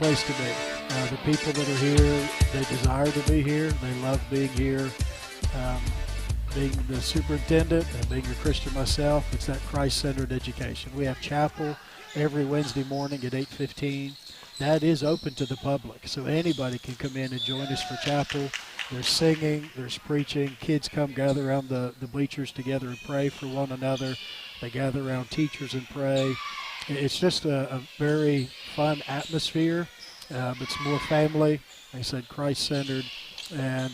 place to be. The people that are here, they desire to be here. They love being here. Being the superintendent and being a Christian myself, it's that Christ-centered education. We have chapel every Wednesday morning at 8:15. That is open to the public, so anybody can come in and join us for chapel. There's singing, there's preaching. Kids come gather around the bleachers together and pray for one another. They gather around teachers and pray. It's just a very fun atmosphere. It's more family. Like I said, Christ-centered. And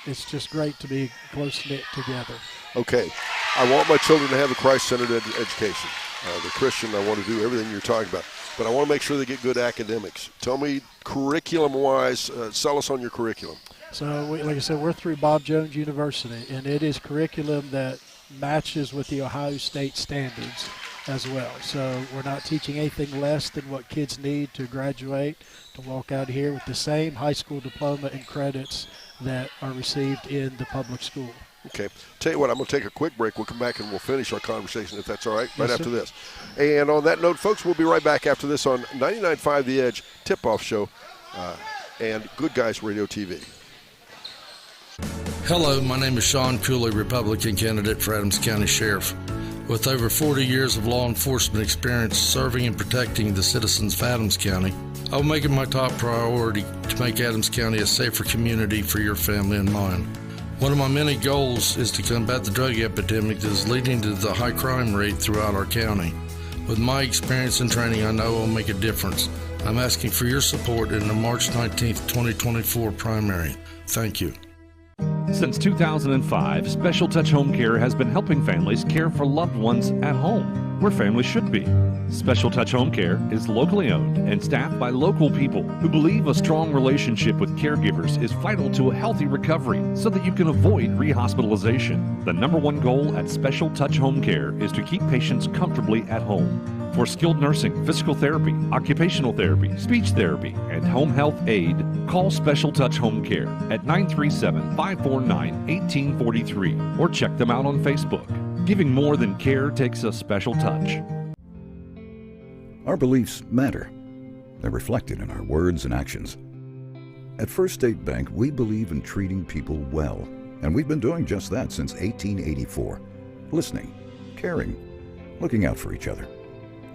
it's just great to be close-knit together. Okay. I want my children to have a Christ-centered education. They're Christian. I want to do everything you're talking about. But I want to make sure they get good academics. Tell me, curriculum-wise, sell us on your curriculum. So, like I said, we're through Bob Jones University, and it is curriculum that matches with the Ohio State standards as well. So we're not teaching anything less than what kids need to graduate, to walk out here with the same high school diploma and credits that are received in the public school. Okay. Tell you what, I'm going to take a quick break. We'll come back and we'll finish our conversation, if that's all right, right Yes, after sir. this. And on that note, folks, we'll be right back after this on 99.5 The Edge Tip-Off Show and Good Guys Radio TV. Hello, my name is Sean Cooley, Republican candidate for Adams County Sheriff. With over 40 years of law enforcement experience serving and protecting the citizens of Adams County, I will make it my top priority to make Adams County a safer community for your family and mine. One of my many goals is to combat the drug epidemic that is leading to the high crime rate throughout our county. With my experience and training, I know I'll make a difference. I'm asking for your support in the March 19th, 2024 primary. Thank you. Since 2005, Special Touch Home Care has been helping families care for loved ones at home, where families should be. Special Touch Home Care is locally owned and staffed by local people who believe a strong relationship with caregivers is vital to a healthy recovery so that you can avoid rehospitalization. The number one goal at Special Touch Home Care is to keep patients comfortably at home. For skilled nursing, physical therapy, occupational therapy, speech therapy, and home health aid, call Special Touch Home Care at 937-549-1843 or check them out on Facebook. Giving more than care takes a special touch. Our beliefs matter. They're reflected in our words and actions. At First State Bank, we believe in treating people well, and we've been doing just that since 1884. Listening, caring, looking out for each other.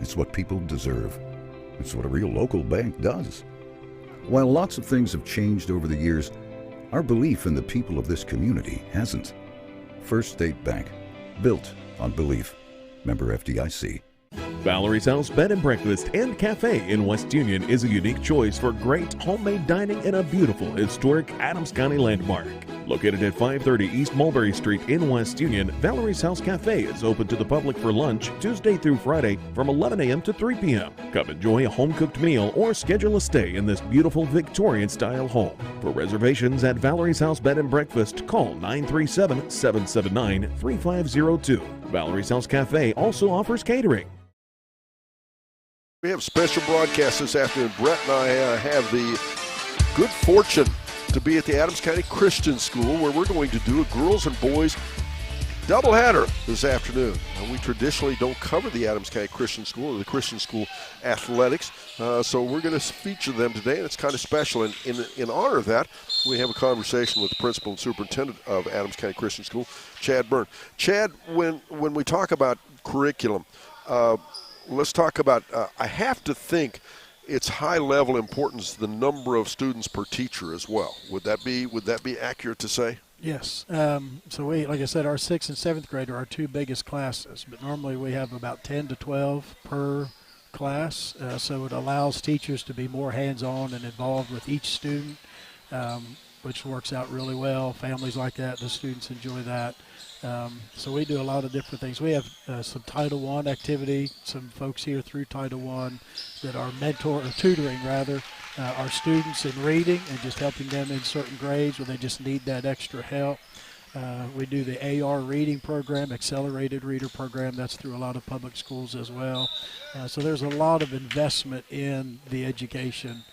It's what people deserve. It's what a real local bank does. While lots of things have changed over the years, our belief in the people of this community hasn't. First State Bank, built on belief. Member FDIC. Valerie's House Bed and Breakfast and Cafe in West Union is a unique choice for great homemade dining in a beautiful historic Adams County landmark. Located at 530 East Mulberry Street in West Union, Valerie's House Cafe is open to the public for lunch Tuesday through Friday from 11 a.m. to 3 p.m. Come enjoy a home-cooked meal or schedule a stay in this beautiful Victorian-style home. For reservations at Valerie's House Bed and Breakfast, call 937-779-3502. Valerie's House Cafe also offers catering. We have special broadcasts this afternoon. Brett and I have the good fortune to be at the Adams County Christian School, where we're going to do a girls and boys doubleheader this afternoon. Now, we traditionally don't cover the Adams County Christian School or the Christian School athletics, so we're going to feature them today, and it's kind of special. And in honor of that, we have a conversation with the principal and superintendent of Adams County Christian School, Chad Byrne. Chad, when we talk about curriculum, let's talk about, I have to think it's high-level importance, the number of students per teacher as well. Would that be accurate to say? Yes. So we, like I said, our 6th and 7th grade are our two biggest classes, but normally we have about 10 to 12 per class, so it allows teachers to be more hands-on and involved with each student, which works out really well. Families like that, the students enjoy that. So we do a lot of different things. We have some Title I activity, some folks here through Title I that are tutoring our students in reading and just helping them in certain grades where they just need that extra help. We do the AR reading program, accelerated reader program. That's through a lot of public schools as well. So there's a lot of investment in the education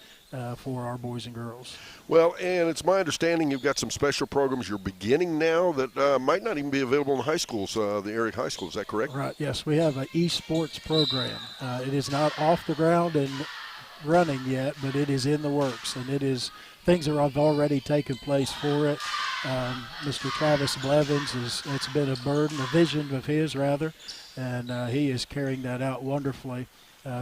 for our boys and girls. Well, and it's my understanding you've got some special programs you're beginning now that might not even be available in high schools, the area high schools. Is that correct? Right, yes. We have an esports program. It is not off the ground and running yet, but it is in the works, and things have already taken place for it. Mr. Travis Blevins it's been a vision of his rather, and he is carrying that out wonderfully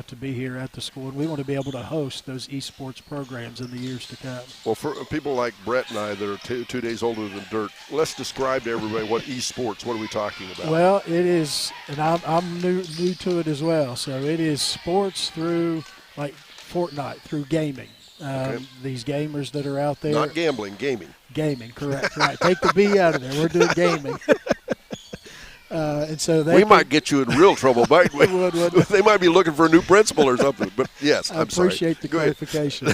to be here at the school. And we want to be able to host those esports programs in the years to come. Well, for people like Brett and I that are 2 days older than dirt, let's describe to everybody what esports, what are we talking about? Well, it is, and I'm new to it as well, so it is sports through like Fortnite, through gaming. Okay. These gamers that are out there. Not gambling, gaming. Gaming, correct, right. Take the B out of there. We're doing gaming. And so we might get you in real trouble, might we? would. They might be looking for a new principal or something. But yes, I appreciate the clarification.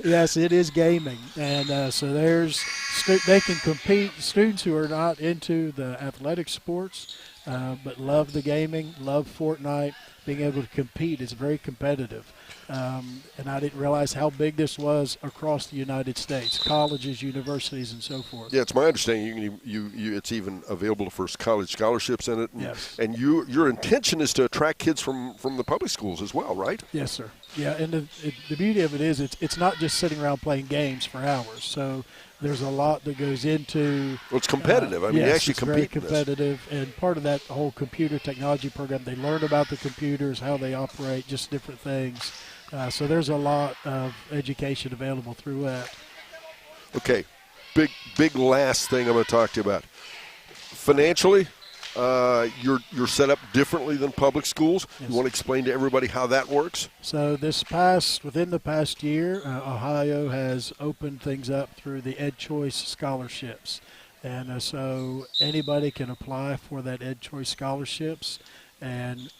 Yes, it is gaming, and so they can compete. Students who are not into the athletic sports, but love the gaming, love Fortnite, being able to compete. It's very competitive. And I didn't realize how big this was across the United States, colleges, universities, and so forth. Yeah, it's my understanding it's even available for college scholarships in it. And, yes. And your intention is to attract kids from the public schools as well, right? Yes, sir. Yeah, and the beauty of it is it's not just sitting around playing games for hours. So there's a lot that goes into. Well, it's competitive. I mean, yes, you actually it's compete. Very competitive, and part of that whole computer technology program, they learn about the computers, how they operate, just different things. So there's a lot of education available through that. Okay, big last thing I'm going to talk to you about. Financially, you're set up differently than public schools. Yes. You want to explain to everybody how that works? So within the past year, Ohio has opened things up through the Ed Choice scholarships. And so anybody can apply for that Ed Choice scholarships, and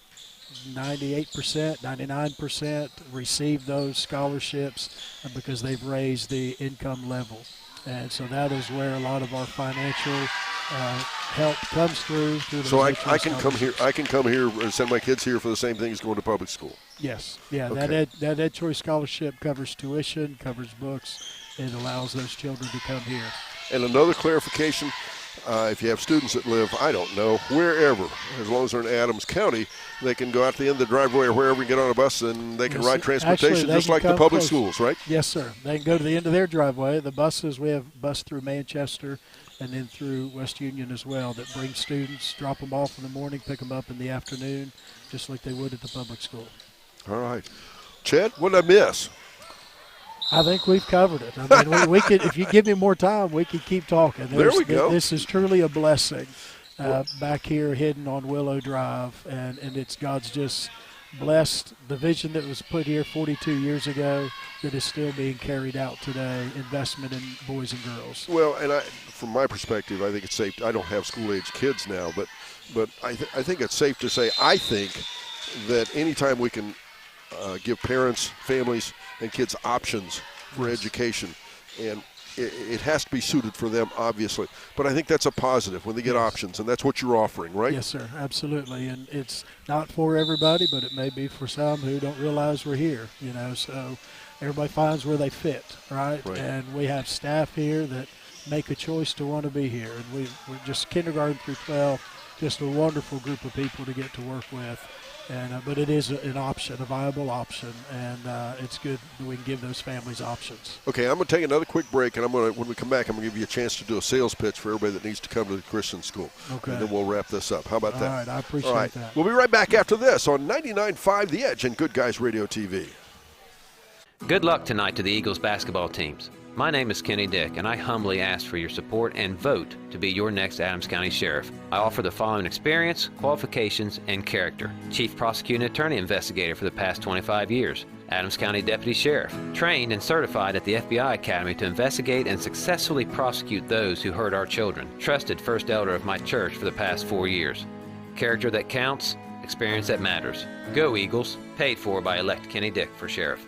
98%, 99% receive those scholarships because they've raised the income level. And so that is where a lot of our financial help comes through. So I can come here. I can come here and send my kids here for the same thing as going to public school. Yes. Yeah. Okay. That Ed Choice scholarship covers tuition, covers books. It allows those children to come here. And another clarification. If you have students that live, I don't know, wherever, as long as they're in Adams County, they can go out to the end of the driveway or wherever and get on a bus, and they can ride transportation just like the public schools, right? Yes, sir. They can go to the end of their driveway. The buses, we have bus through Manchester and then through West Union as well that bring students, drop them off in the morning, pick them up in the afternoon, just like they would at the public school. All right. Chad, what did I miss? I think we've covered it. I mean, we could, if you give me more time, we could keep talking. There we go. This is truly a blessing back here hidden on Willow Drive, and it's God's just blessed the vision that was put here 42 years ago that is still being carried out today, investment in boys and girls. Well, and from my perspective, I think it's safe. I don't have school-age kids now, but I think it's safe to say I think that anytime we can give parents, families, and kids options for education, and it has to be suited for them, obviously. But I think that's a positive when they get options, and that's what you're offering, right? Yes, sir, absolutely. And it's not for everybody, but it may be for some who don't realize we're here, so everybody finds where they fit, right? And we have staff here that make a choice to want to be here. And we're just kindergarten through 12, just a wonderful group of people to get to work with. And but it is an option, a viable option, and it's good that we can give those families options. Okay, I'm going to take another quick break, and when we come back, I'm going to give you a chance to do a sales pitch for everybody that needs to come to the Christian school. Okay. And then we'll wrap this up. How about that? All right, I appreciate that. We'll be right back after this on 99.5 The Edge and Good Guys Radio TV. Good luck tonight to the Eagles basketball teams. My name is Kenny Dick, and I humbly ask for your support and vote to be your next Adams County Sheriff. I offer the following experience, qualifications, and character. Chief Prosecuting Attorney Investigator for the past 25 years. Adams County Deputy Sheriff. Trained and certified at the FBI Academy to investigate and successfully prosecute those who hurt our children. Trusted First Elder of my church for the past 4 years. Character that counts, experience that matters. Go Eagles. Paid for by elect Kenny Dick for Sheriff.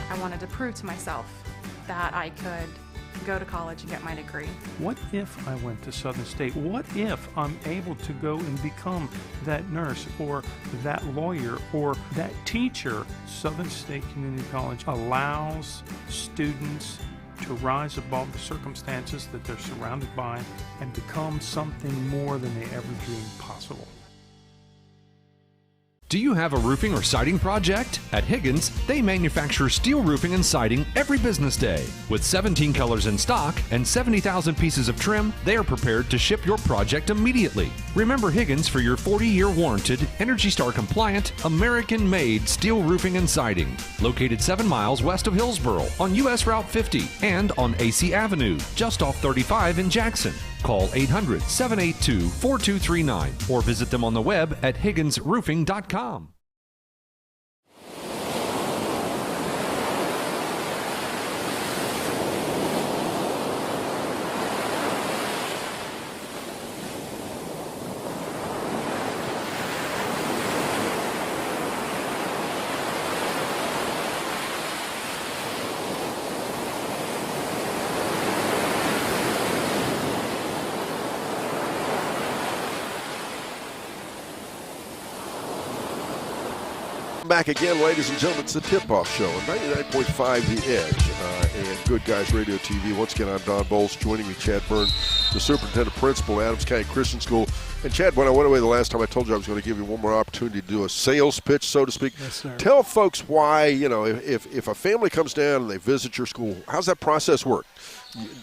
I wanted to prove to myself that I could go to college and get my degree. What if I went to Southern State? What if I'm able to go and become that nurse or that lawyer or that teacher? Southern State Community College allows students to rise above the circumstances that they're surrounded by and become something more than they ever dreamed possible. Do you have a roofing or siding project? At Higgins, they manufacture steel roofing and siding every business day. With 17 colors in stock and 70,000 pieces of trim, they are prepared to ship your project immediately. Remember Higgins for your 40-year warranted, Energy Star compliant, American-made steel roofing and siding. Located 7 miles west of Hillsboro on U.S. Route 50 and on AC Avenue, just off 35 in Jackson. Call 800-782-4239 or visit them on the web at higginsroofing.com. Back again, ladies and gentlemen. It's the Tip-Off Show on 99.5 The Edge and Good Guys Radio TV. Once again, I'm Don Bowles. Joining me, Chad Byrne, the Superintendent Principal at Adams County Christian School. And Chad, when I went away the last time, I told you I was going to give you one more opportunity to do a sales pitch, so to speak. Yes, sir. Tell folks why, if a family comes down and they visit your school, how's that process work?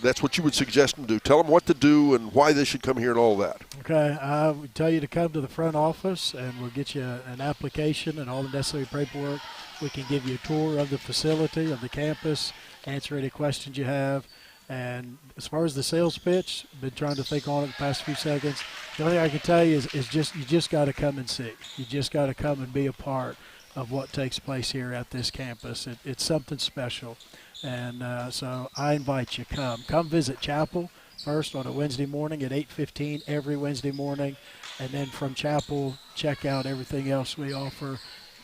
That's what you would suggest them do. Tell them what to do and why they should come here and all that. Okay, I would tell you to come to the front office, and we'll get you an application and all the necessary paperwork. We can give you a tour of the facility, of the campus, answer any questions you have. And as far as the sales pitch, been trying to think on it the past few seconds. The only thing I can tell you is you just got to come and see. You just got to come and be a part of what takes place here at this campus. It's something special. And so I invite you, come visit chapel first on a Wednesday morning at 8:15 every Wednesday morning, and then from chapel check out everything else we offer,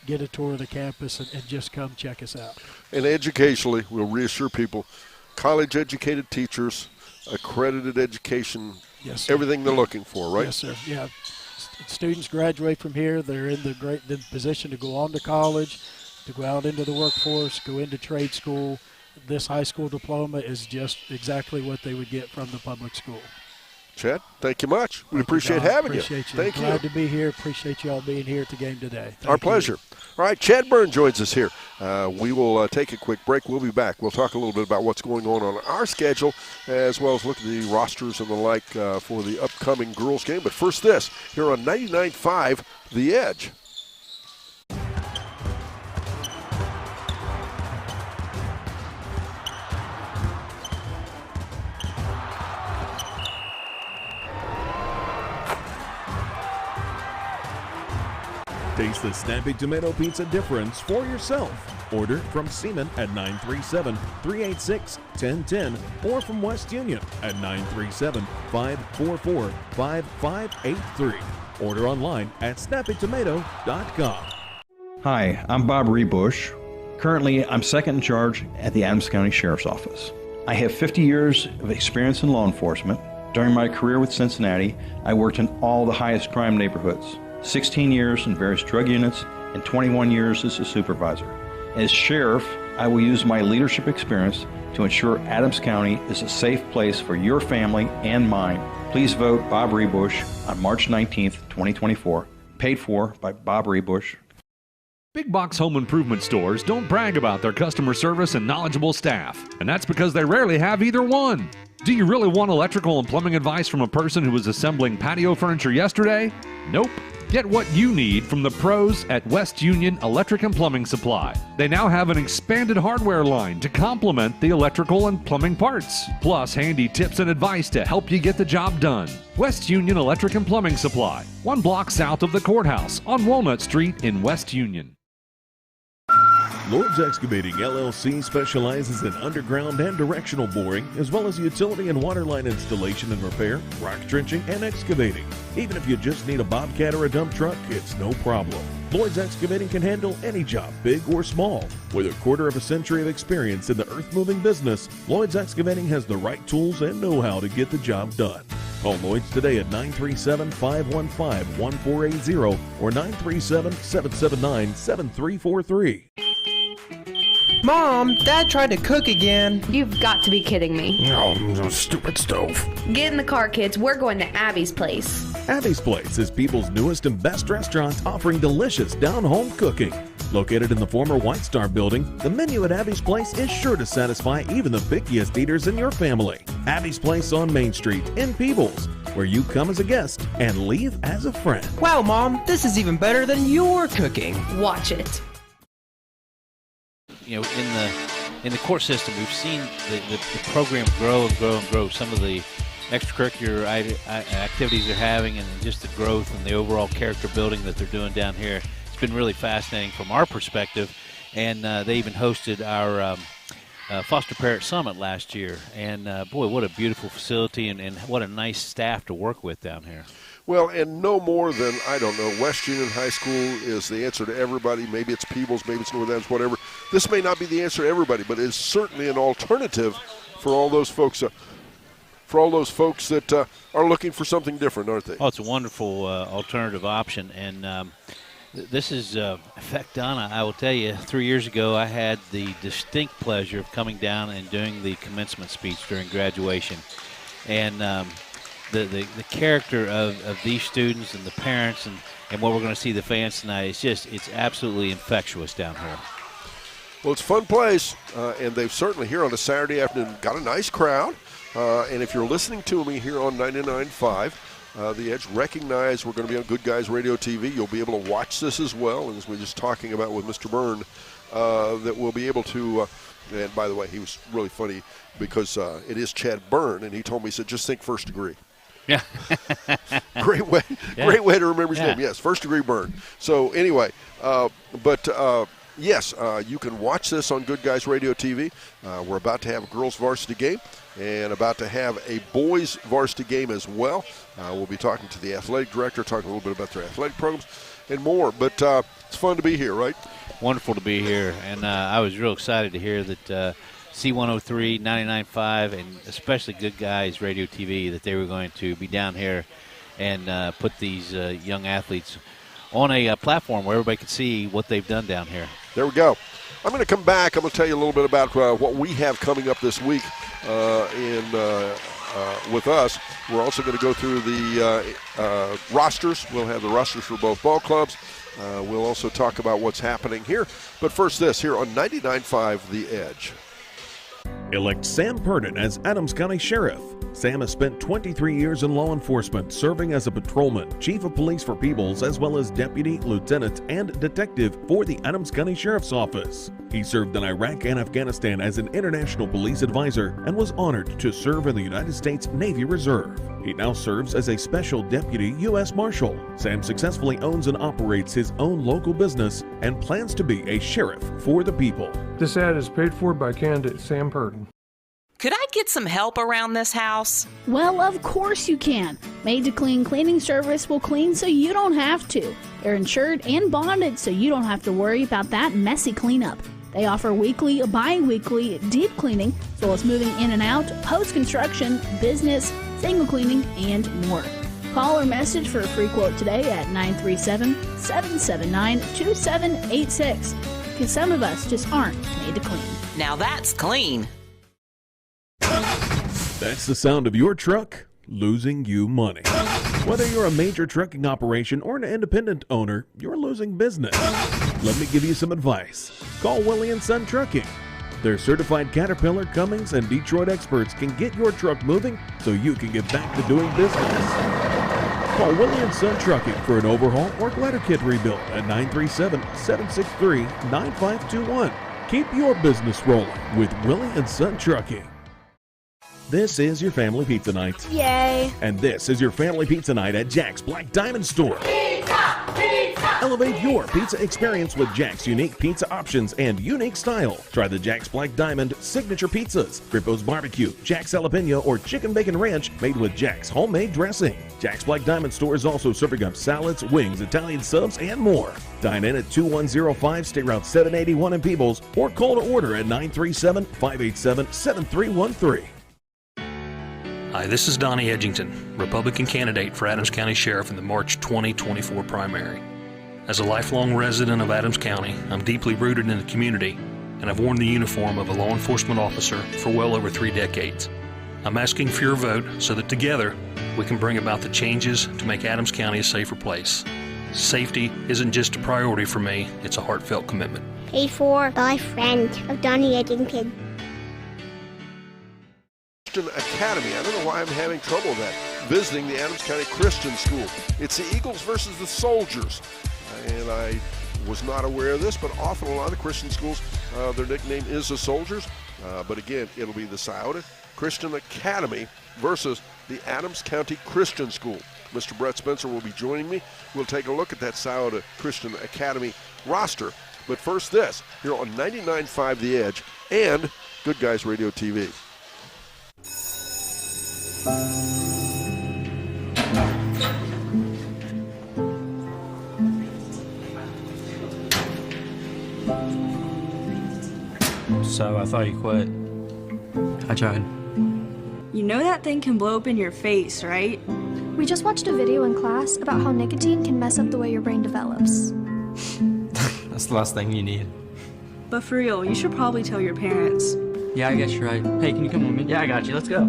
get a tour of the campus, and just come check us out. And educationally, we'll reassure people, college-educated teachers, accredited education, yes, sir. Everything they're looking for, right? Yes, sir. Yeah, students graduate from here. They're in the position to go on to college, to go out into the workforce, go into trade school. This high school diploma is just exactly what they would get from the public school. Chad, thank you much. We appreciate having you. Thank you. Glad to be here. Appreciate you all being here at the game today. Our pleasure. All right, Chad Byrne joins us here. We will take a quick break. We'll be back. We'll talk a little bit about what's going on our schedule, as well as look at the rosters and the like for the upcoming girls game. But first this, here on 99.5 The Edge. Taste the snappy tomato pizza difference for yourself. Order from Seaman at 937-386-1010 or from West Union at 937-544-5583. Order online at snappytomato.com. Hi, I'm Bob Rebush. Currently, I'm second in charge at the Adams County Sheriff's Office. I have 50 years of experience in law enforcement. During my career with Cincinnati, I worked in all the highest crime neighborhoods. 16 years in various drug units, and 21 years as a supervisor. As sheriff, I will use my leadership experience to ensure Adams County is a safe place for your family and mine. Please vote Bob Rebush on March 19th, 2024. Paid for by Bob Rebush. Big box home improvement stores don't brag about their customer service and knowledgeable staff, and that's because they rarely have either one. Do you really want electrical and plumbing advice from a person who was assembling patio furniture yesterday? Nope. Get what you need from the pros at West Union Electric and Plumbing Supply. They now have an expanded hardware line to complement the electrical and plumbing parts, plus handy tips and advice to help you get the job done. West Union Electric and Plumbing Supply, 1 block south of the courthouse on Walnut Street in West Union. Lord's Excavating LLC specializes in underground and directional boring, as well as utility and water line installation and repair, rock trenching, and excavating. Even if you just need a bobcat or a dump truck, it's no problem. Lloyd's Excavating can handle any job, big or small. With a quarter of a century of experience in the earth-moving business, Lloyd's Excavating has the right tools and know-how to get the job done. Call Lloyd's today at 937-515-1480 or 937-779-7343. Mom, Dad tried to cook again. You've got to be kidding me. Oh, stupid stove. Get in the car, kids. We're going to Abby's place. Abby's Place is People's newest and best restaurant, offering delicious down-home cooking. Located in the former White Star building, the menu at Abby's Place is sure to satisfy even the pickiest eaters in your family. Abby's Place on Main Street in Peebles, where you come as a guest and leave as a friend. Wow, Mom, this is even better than your cooking. Watch it. You know, in the court system, we've seen the program grow and grow and grow. Some of the extracurricular activities they're having, and just the growth and the overall character building that they're doing down here. It's been really fascinating from our perspective. And they even hosted our Foster Parent Summit last year. And boy, what a beautiful facility, and what a nice staff to work with down here. Well, and no more than, I don't know, West Union High School is the answer to everybody. Maybe it's Peebles, maybe it's North Adams, whatever. This may not be the answer to everybody, but it's certainly an alternative for all those folks. That are looking for something different, aren't they? Oh, it's a wonderful alternative option, and this is, in fact, Donna, I will tell you, 3 years ago I had the distinct pleasure of coming down and doing the commencement speech during graduation, and the character of these students and the parents and what we're going to see the fans tonight, it's absolutely infectious down here. Well, it's a fun place, and they've certainly here on a Saturday afternoon got a nice crowd. And if you're listening to me here on 99.5, The Edge, recognize we're going to be on Good Guys Radio TV. You'll be able to watch this as well. And as we were just talking about with Mr. Byrne, that we'll be able to, and by the way, he was really funny because it is Chad Byrne, and he told me, he said, just think first degree. Yeah. Great way to remember his name. Yes, first degree burn. So anyway, yes, you can watch this on Good Guys Radio TV. We're about to have a girls varsity game and about to have a boys varsity game as well. We'll be talking to the athletic director, talking a little bit about their athletic programs and more. But it's fun to be here, right? Wonderful to be here, and I was real excited to hear that C103, 99.5, and especially Good Guys Radio TV, that they were going to be down here and put these young athletes on a platform where everybody could see what they've done down here. There we go. I'm going to come back. I'm going to tell you a little bit about what we have coming up this week with us. We're also going to go through the rosters. We'll have the rosters for both ball clubs. We'll also talk about what's happening here. But first this, here on 99.5 The Edge. Elect Sam Purdon as Adams County Sheriff. Sam has spent 23 years in law enforcement, serving as a patrolman, chief of police for Peebles, as well as deputy, lieutenant, and detective for the Adams County Sheriff's Office. He served in Iraq and Afghanistan as an international police advisor and was honored to serve in the United States Navy Reserve. He now serves as a special deputy U.S. Marshal. Sam successfully owns and operates his own local business and plans to be a sheriff for the people. This ad is paid for by candidate Sam Purdon. Could I get some help around this house? Well, of course you can. Made to Clean Cleaning Service will clean so you don't have to. They're insured and bonded so you don't have to worry about that messy cleanup. They offer weekly, bi-weekly deep cleaning, as well as moving in and out, post-construction, business, single cleaning, and more. Call or message for a free quote today at 937-779-2786. Because some of us just aren't made to clean. Now that's clean. That's the sound of your truck losing you money. Whether you're a major trucking operation or an independent owner, you're losing business. Let me give you some advice. Call Willie & Son Trucking. Their certified Caterpillar, Cummins, and Detroit experts can get your truck moving so you can get back to doing business. Call Willie & Son Trucking for an overhaul or glider kit rebuild at 937-763-9521. Keep your business rolling with Willie & Son Trucking. This is your family pizza night. Yay! And this is your family pizza night at Jack's Black Diamond Store. Pizza! Pizza! Elevate your pizza experience with Jack's unique pizza options and unique style. Try the Jack's Black Diamond signature pizzas, Grippo's Barbecue, Jack's Jalapeno, or Chicken Bacon Ranch made with Jack's homemade dressing. Jack's Black Diamond Store is also serving up salads, wings, Italian subs, and more. Dine in at 2105 State Route 781 in Peebles or call to order at 937-587-7313. Hi, this is Donnie Edgington, Republican candidate for Adams County Sheriff in the March 2024 primary. As a lifelong resident of Adams County, I'm deeply rooted in the community, and I've worn the uniform of a law enforcement officer for well over 3 decades. I'm asking for your vote so that together we can bring about the changes to make Adams County a safer place. Safety isn't just a priority for me, it's a heartfelt commitment. Paid for by a friend of Donnie Eddington. Christian Academy. I don't know why I'm having trouble with that. Visiting the Adams County Christian School. It's the Eagles versus the Soldiers. And I was not aware of this, but often a lot of the Christian schools, their nickname is the Soldiers. But again, it'll be the Scioto Christian Academy versus the Adams County Christian School. Mr. Brett Spencer will be joining me. We'll take a look at that Scioto Christian Academy roster. But first this, here on 99.5 The Edge and Good Guys Radio TV. So I thought you quit. I tried. You know that thing can blow up in your face, right? We just watched a video in class about how nicotine can mess up the way your brain develops. That's the last thing you need. But for real, you should probably tell your parents. Yeah, I guess you're right. Hey, can you come with me? Yeah, I got you. Let's go.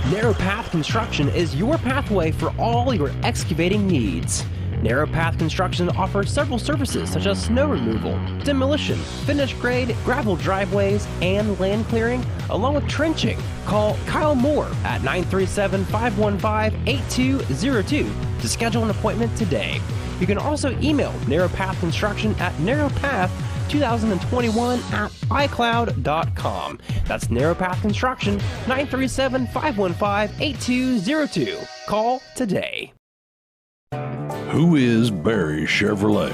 Narrow Path Construction is your pathway for all your excavating needs. Narrow Path Construction offers several services such as snow removal, demolition, finished grade, gravel driveways, and land clearing, along with trenching. Call Kyle Moore at 937-515-8202 to schedule an appointment today. You can also email Narrow Path Construction at narrowpath2021@icloud.com. That's Narrow Path Construction, 937-515-8202. Call today. Who is Barry Chevrolet?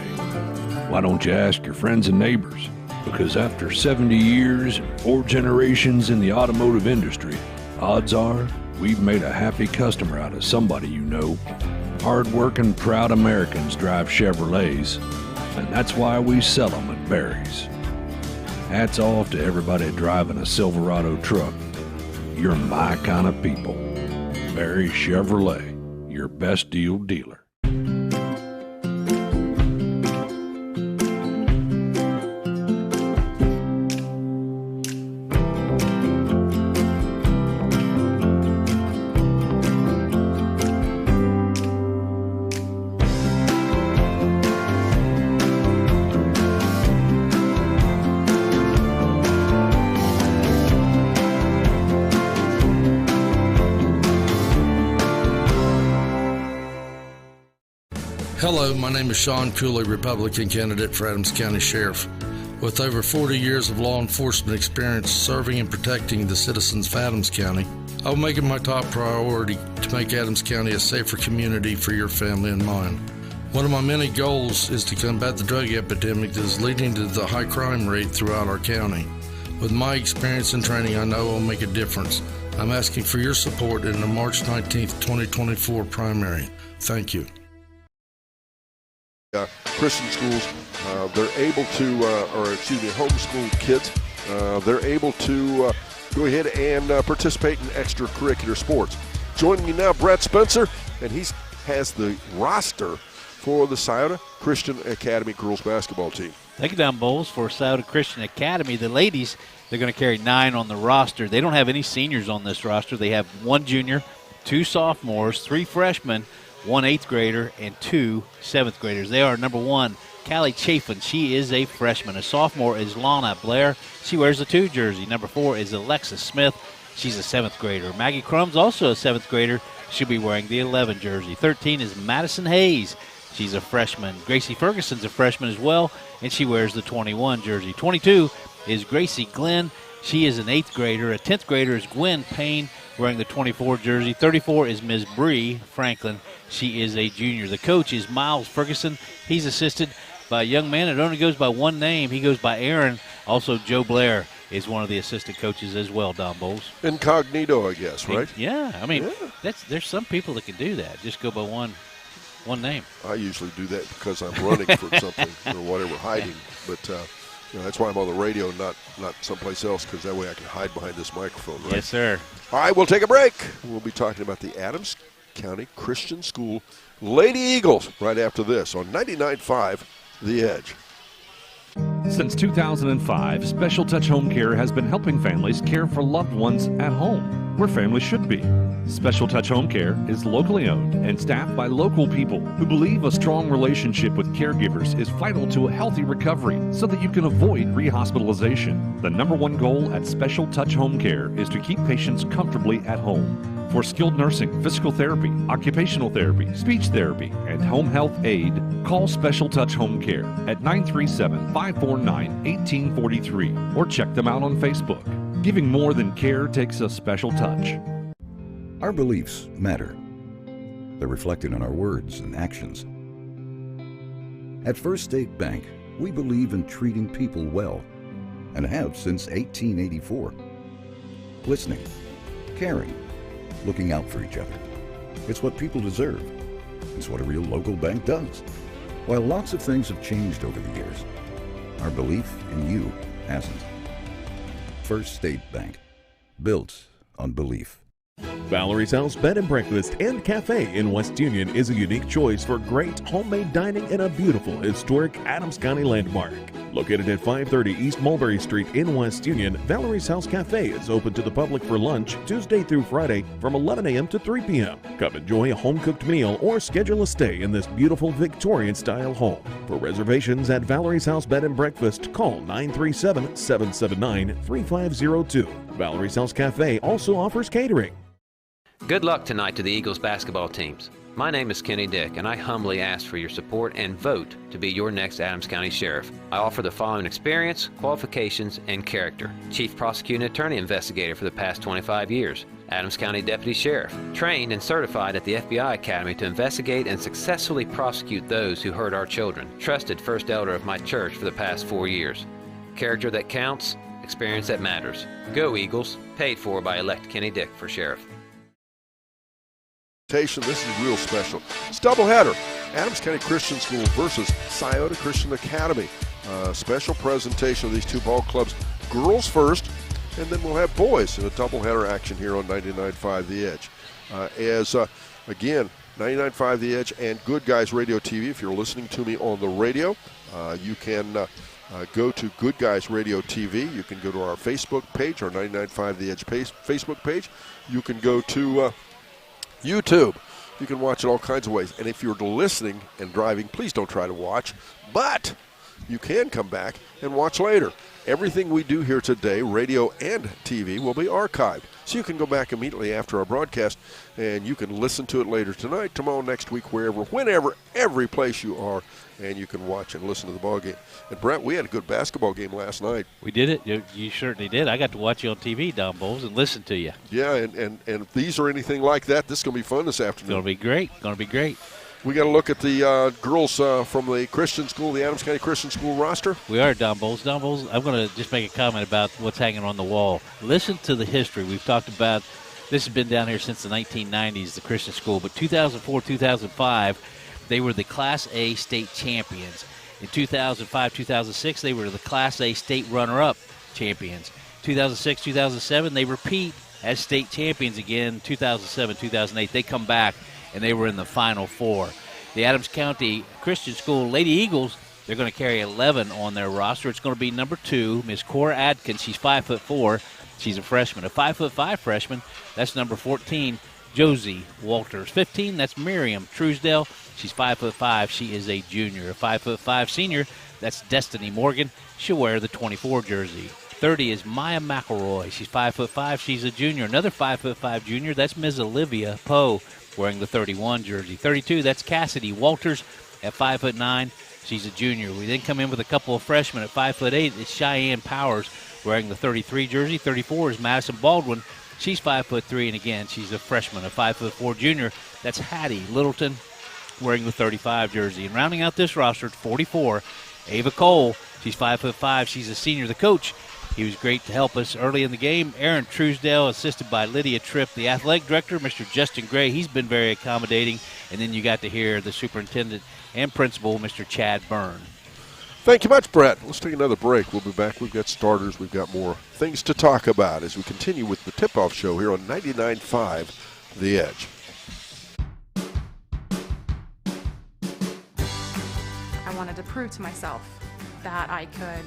Why don't you ask your friends and neighbors? Because after 70 years and 4 generations in the automotive industry, odds are we've made a happy customer out of somebody you know. Hard-working, proud Americans drive Chevrolets, and that's why we sell them at Barry's. Hats off to everybody driving a Silverado truck. You're my kind of people. Barry Chevrolet, your best deal dealer. Hello, my name is Sean Cooley, Republican candidate for Adams County Sheriff. With over 40 years of law enforcement experience serving and protecting the citizens of Adams County, I will make it my top priority to make Adams County a safer community for your family and mine. One of my many goals is to combat the drug epidemic that is leading to the high crime rate throughout our county. With my experience and training, I know I will make a difference. I'm asking for your support in the March 19th, 2024 primary. Thank you. Christian schools, they're able to, homeschool kids, they're able to go ahead and participate in extracurricular sports. Joining me now, Brett Spencer, and he has the roster for the Scioto Christian Academy girls basketball team. Thank you, Don Bowles, for Scioto Christian Academy. The ladies, they're going to carry 9 on the roster. They don't have any seniors on this roster. They have 1 junior, 2 sophomores, 3 freshmen, 1 8th grader, and 2 7th graders. They are number 1, Callie Chafin. She is a freshman. A sophomore is Lana Blair. She wears the 2 jersey. Number 4 is Alexis Smith. She's a 7th grader. Maggie Crumb's also a 7th grader. She'll be wearing the 11 jersey. 13 is Madison Hayes. She's a freshman. Gracie Ferguson's a freshman as well, and she wears the 21 jersey. 22 is Gracie Glenn. She is an 8th grader. A 10th grader is Gwen Payne, wearing the 24 jersey. 34 is Ms. Bree Franklin. She is a junior. The coach is Miles Ferguson. He's assisted by a young man that only goes by one name. He goes by Aaron. Also, Joe Blair is one of the assistant coaches as well, Don Bowles. Incognito, I guess, right? Yeah. I mean, there's some people that can do that. Just go by one name. I usually do that because I'm running for something or whatever, hiding. But that's why I'm on the radio, not someplace else, because that way I can hide behind this microphone, right? Yes, sir. All right, we'll take a break. We'll be talking about the Adams County Christian School Lady Eagles right after this on 99.5 The Edge. Since 2005, Special Touch Home Care has been helping families care for loved ones at home, where families should be. Special Touch Home Care is locally owned and staffed by local people who believe a strong relationship with caregivers is vital to a healthy recovery so that you can avoid rehospitalization. The number one goal at Special Touch Home Care is to keep patients comfortably at home. For skilled nursing, physical therapy, occupational therapy, speech therapy, and home health aid, call Special Touch Home Care at 937-549-1843 or check them out on Facebook. Giving more than care takes a special touch. Our beliefs matter. They're reflected in our words and actions. At First State Bank, we believe in treating people well and have since 1884. Listening, caring, looking out for each other. It's what people deserve. It's what a real local bank does. While lots of things have changed over the years, our belief in you hasn't. First State Bank, built on belief. Valerie's House Bed and Breakfast and Cafe in West Union is a unique choice for great homemade dining in a beautiful historic Adams County landmark. Located at 530 East Mulberry Street in West Union, Valerie's House Cafe is open to the public for lunch Tuesday through Friday from 11 a.m. to 3 p.m. Come enjoy a home-cooked meal or schedule a stay in this beautiful Victorian-style home. For reservations at Valerie's House Bed and Breakfast, call 937-779-3502. Valerie's House Cafe also offers catering. Good luck tonight to the Eagles basketball teams. My name is Kenny Dick, and I humbly ask for your support and vote to be your next Adams County Sheriff. I offer the following experience, qualifications, and character. Chief Prosecuting Attorney Investigator for the past 25 years. Adams County Deputy Sheriff. Trained and certified at the FBI Academy to investigate and successfully prosecute those who hurt our children. Trusted First Elder of my church for the past 4 years. Character that counts, experience that matters. Go Eagles. Paid for by elect Kenny Dick for Sheriff. This is real special. It's doubleheader. Adams County Christian School versus Scioto Christian Academy. Special presentation of these two ball clubs. Girls first, and then we'll have boys in a doubleheader action here on 99.5 The Edge. Again, 99.5 The Edge and Good Guys Radio TV. If you're listening to me on the radio, you can go to Good Guys Radio TV. You can go to our Facebook page, our 99.5 The Edge Facebook page. You can go to YouTube. You can watch it all kinds of ways. And if you're listening and driving, please don't try to watch. But you can come back and watch later. Everything we do here today, radio and TV, will be archived. So you can go back immediately after our broadcast, and you can listen to it later tonight, tomorrow, next week, wherever, whenever, every place you are, and you can watch and listen to the ball game. And, Brett, we had a good basketball game last night. We did it. You certainly did. I got to watch you on TV, Don Bowles, and listen to you. Yeah, and if these are anything like that, this is going to be fun this afternoon. It's going to be great. We got to look at the girls from the Christian School, the Adams County Christian School roster. We are, Don Bowles. Don Bowles, I'm going to just make a comment about what's hanging on the wall. Listen to the history. We've talked about this has been down here since the 1990s, the Christian School. But 2004, 2005, they were the Class A state champions. In 2005, 2006, they were the Class A state runner-up champions. 2006, 2007, they repeat as state champions again. 2007, 2008, they come back, and they were in the Final Four. The Adams County Christian School Lady Eagles, they're going to carry 11 on their roster. It's going to be number 2, Miss Cora Adkins. She's 5'4". She's a freshman. A 5'5" freshman, that's number 14, Josie Walters. 15, that's Miriam Truesdale. She's 5'5". She is a junior. A 5'5" senior, that's Destiny Morgan. She'll wear the 24 jersey. 30 is Maya McElroy. She's 5'5". She's a junior. Another 5'5" junior, that's Ms. Olivia Poe, wearing the 31 jersey. 32, that's Cassidy Walters at 5'9". She's a junior. We then come in with a couple of freshmen at 5'8". It's Cheyenne Powers wearing the 33 jersey. 34 is Madison Baldwin. She's 5'3", and again, she's a freshman, a 5'4" junior. That's Hattie Littleton wearing the 35 jersey. And rounding out this roster at 44, Ava Cole. She's 5'5". She's a senior. The coach, he was great to help us early in the game. Aaron Truesdale, assisted by Lydia Tripp. The athletic director, Mr. Justin Gray, he's been very accommodating. And then you got to hear the superintendent and principal, Mr. Chad Byrne. Thank you much, Brett. Let's take another break. We'll be back. We've got starters. We've got more things to talk about as we continue with the tip-off show here on 99.5 The Edge. prove to myself that I could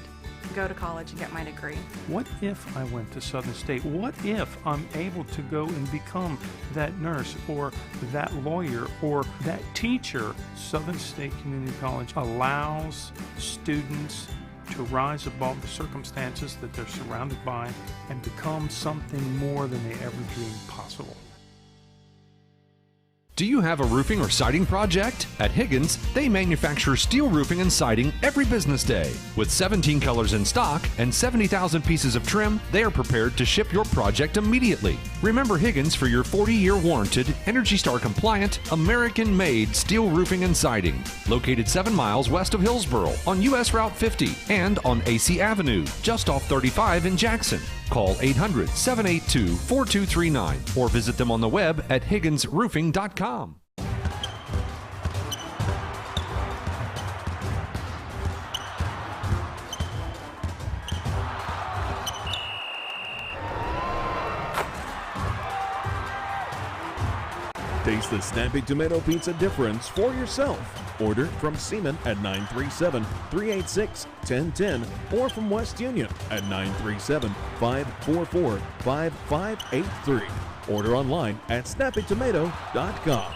go to college and get my degree. What if I went to Southern State? What if I'm able to go and become that nurse or that lawyer or that teacher? Southern State Community College allows students to rise above the circumstances that they're surrounded by and become something more than they ever dreamed possible. Do you have a roofing or siding project? At Higgins, they manufacture steel roofing and siding every business day. With 17 colors in stock and 70,000 pieces of trim, they are prepared to ship your project immediately. Remember Higgins for your 40-year warranted, Energy Star compliant, American-made steel roofing and siding. Located 7 miles west of Hillsboro on US Route 50 and on AC Avenue, just off 35 in Jackson. Call 800-782-4239 or visit them on the web at higginsroofing.com. Taste the snappy tomato pizza difference for yourself. Order from Seaman at 937-386-1010 or from West Union at 937-544-5583. Order online at snappytomato.com.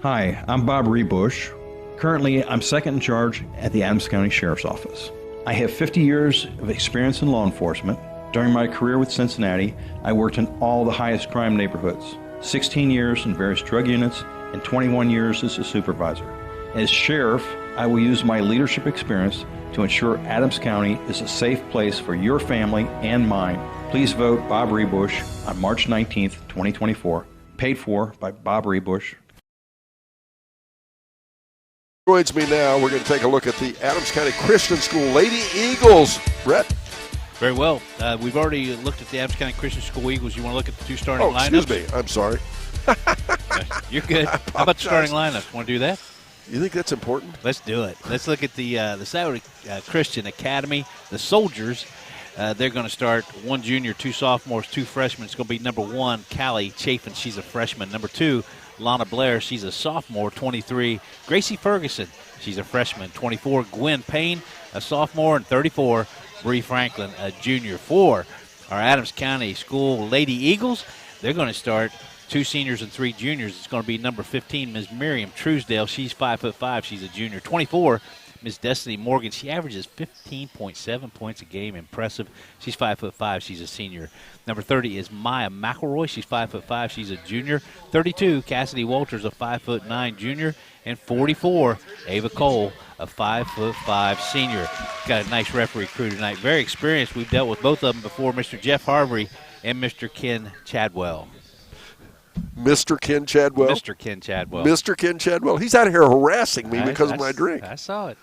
Hi, I'm Bob Rebush. Currently, I'm second in charge at the Adams County Sheriff's Office. I have 50 years of experience in law enforcement. During my career with Cincinnati, I worked in all the highest crime neighborhoods, 16 years in various drug units, and 21 years as a supervisor. As sheriff, I will use my leadership experience to ensure Adams County is a safe place for your family and mine. Please vote Bob Rebush on March 19th, 2024. Paid for by Bob Rebush. Joins me now. We're going to take a look at the Adams County Christian School Lady Eagles. Brett? Very well. We've already looked at the Adams County Christian School Eagles. You want to look at the two starting lineups? Excuse me. I'm sorry. You're good. How about the starting lineups? Want to do that? You think that's important? Let's do it. Let's look at the Scioto Christian Academy. The Soldiers, they're going to start 1 junior, 2 sophomores, 2 freshmen. It's going to be number 1, Callie Chafin. She's a freshman. Number 2, Lana Blair. She's a sophomore, 23. Gracie Ferguson. She's a freshman. 24, Gwen Payne, a sophomore. And 34, Bree Franklin, a junior. For our Adams County School Lady Eagles, they're going to start 2 seniors and 3 juniors. It's going to be number 15, Ms. Miriam Truesdale. She's 5'5". She's a junior. 24, Ms. Destiny Morgan. She averages 15.7 points a game. Impressive. She's 5'5". She's a senior. Number 30 is Maya McElroy. She's 5'5". She's a junior. 32, Cassidy Walters, a 5'9" junior. And 44, Ava Cole, a 5'5" senior. Got a nice referee crew tonight. Very experienced. We've dealt with both of them before, Mr. Jeff Harvey and Mr. Ken Chadwell. Mr. Ken Chadwell. Mr. Ken Chadwell. Mr. Ken Chadwell. He's out here harassing me because of my drink. I saw it.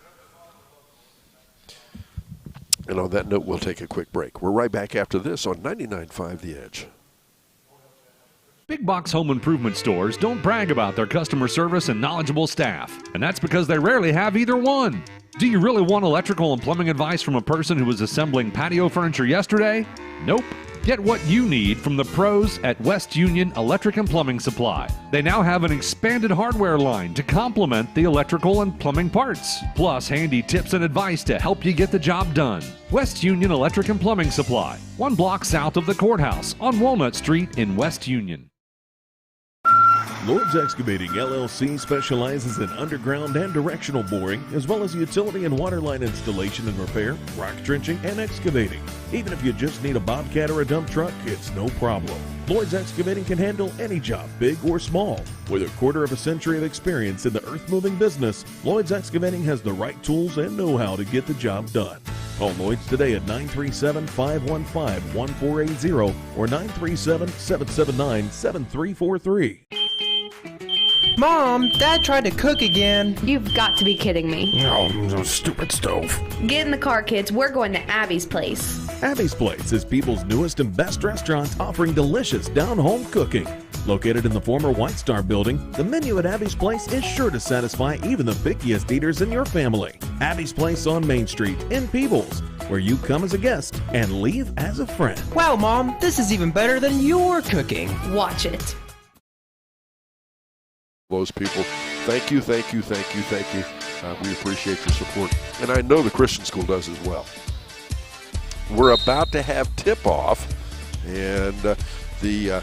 And on that note, we'll take a quick break. We're right back after this on 99.5 The Edge. Big box home improvement stores don't brag about their customer service and knowledgeable staff, and that's because they rarely have either one. Do you really want electrical and plumbing advice from a person who was assembling patio furniture yesterday? Nope. Get what you need from the pros at West Union Electric and Plumbing Supply. They now have an expanded hardware line to complement the electrical and plumbing parts, plus handy tips and advice to help you get the job done. West Union Electric and Plumbing Supply, 1 block south of the courthouse on Walnut Street in West Union. Lord's Excavating LLC specializes in underground and directional boring, as well as utility and water line installation and repair, rock trenching, and excavating. Even if you just need a bobcat or a dump truck, it's no problem. Lord's Excavating can handle any job, big or small. With a quarter of a century of experience in the earth-moving business, Lloyd's Excavating has the right tools and know-how to get the job done. Call Lloyd's today at 937-515-1480 or 937-779-7343. Mom, Dad tried to cook again. You've got to be kidding me. Oh, stupid stove. Get in the car, kids. We're going to Abby's Place. Abby's Place is people's newest and best restaurant, offering delicious down-home cooking. Located in the former White Star building, the menu at Abby's Place is sure to satisfy even the pickiest eaters in your family. Abby's Place on Main Street in Peebles, where you come as a guest and leave as a friend. Wow, Mom, this is even better than your cooking. Watch it. Those people, thank you, thank you, thank you, thank you. We appreciate your support, and I know the Christian school does as well. We're about to have tip-off, and the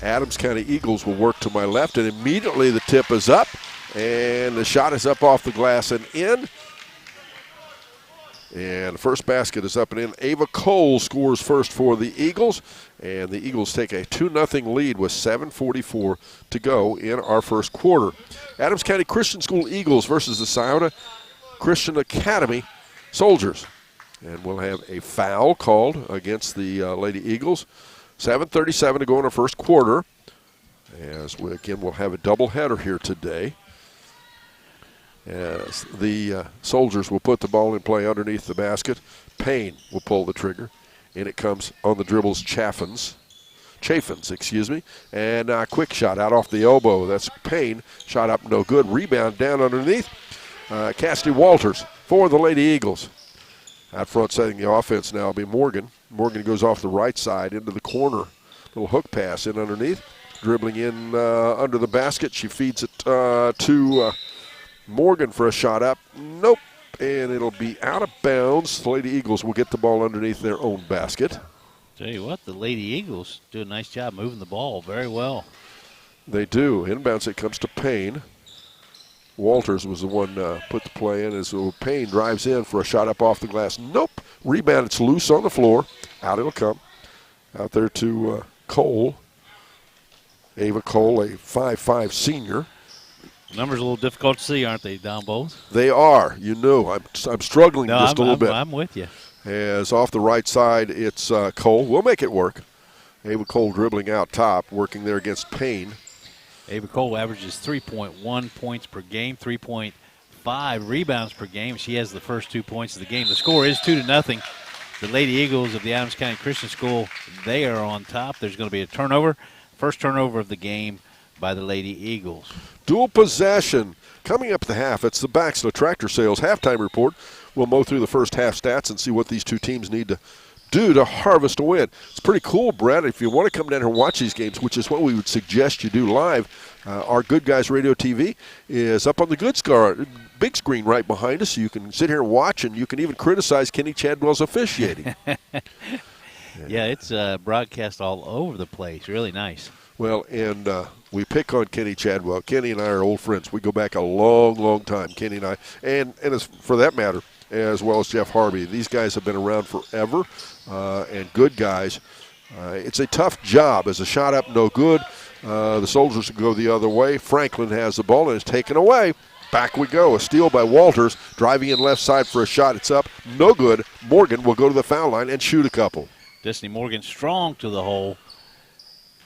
Adams County Eagles will work to my left, and immediately the tip is up, and the shot is up off the glass and in. And the first basket is up and in. Ava Cole scores first for the Eagles, and the Eagles take a 2-0 lead with 7:44 to go in our first quarter. Adams County Christian School Eagles versus the Scioto Christian Academy Soldiers. And we'll have a foul called against the Lady Eagles. 7:37 to go in our first quarter. As we, again, we'll have a doubleheader here today. As the Soldiers will put the ball in play underneath the basket. Payne will pull the trigger. And it comes on the dribbles, Chaffins, and a quick shot out off the elbow. That's Payne. Shot up, no good. Rebound down underneath. Cassidy Walters for the Lady Eagles. Out front setting the offense now will be Morgan. Morgan goes off the right side into the corner. Little hook pass in underneath. Dribbling in under the basket. She feeds it to Morgan for a shot up. Nope. And it'll be out of bounds. The Lady Eagles will get the ball underneath their own basket. Tell you what, the Lady Eagles do a nice job moving the ball very well. They do. Inbounds, it comes to Payne. Walters was the one put the play in as Payne drives in for a shot up off the glass. Nope. Rebound, it's loose on the floor. Out it'll come. Out there to Cole. Ava Cole, a 5'5" senior. Numbers a little difficult to see, aren't they, Don Bowles? They are. You know, I'm struggling just a little bit. I'm with you. As off the right side, it's Cole. We'll make it work. Ava Cole dribbling out top, working there against Payne. Ava Cole averages 3.1 points per game, 3.5 rebounds per game. She has the first 2 points of the game. The score is 2-0. The Lady Eagles of the Adams County Christian School, they are on top. There's going to be a turnover. First turnover of the game by the Lady Eagles. Dual possession. Coming up the half, it's the Baxter Tractor Sales halftime report. We'll mow through the first half stats and see what these two teams need to do to harvest a win. It's pretty cool, Brad. If you want to come down here and watch these games, which is what we would suggest you do live, our Good Guys Radio TV is up on the big screen right behind us, so you can sit here and watch, and you can even criticize Kenny Chadwell's officiating. Yeah, it's broadcast all over the place. Really nice. Well, and we pick on Kenny Chadwell. Kenny and I are old friends. We go back a long, long time, Kenny and I. And as for that matter, as well as Jeff Harvey. These guys have been around forever and good guys. It's a tough job. As a shot up, no good. The Soldiers go the other way. Franklin has the ball and it's taken away. Back we go. A steal by Walters. Driving in left side for a shot. It's up. No good. Morgan will go to the foul line and shoot a couple. Destiny Morgan strong to the hole.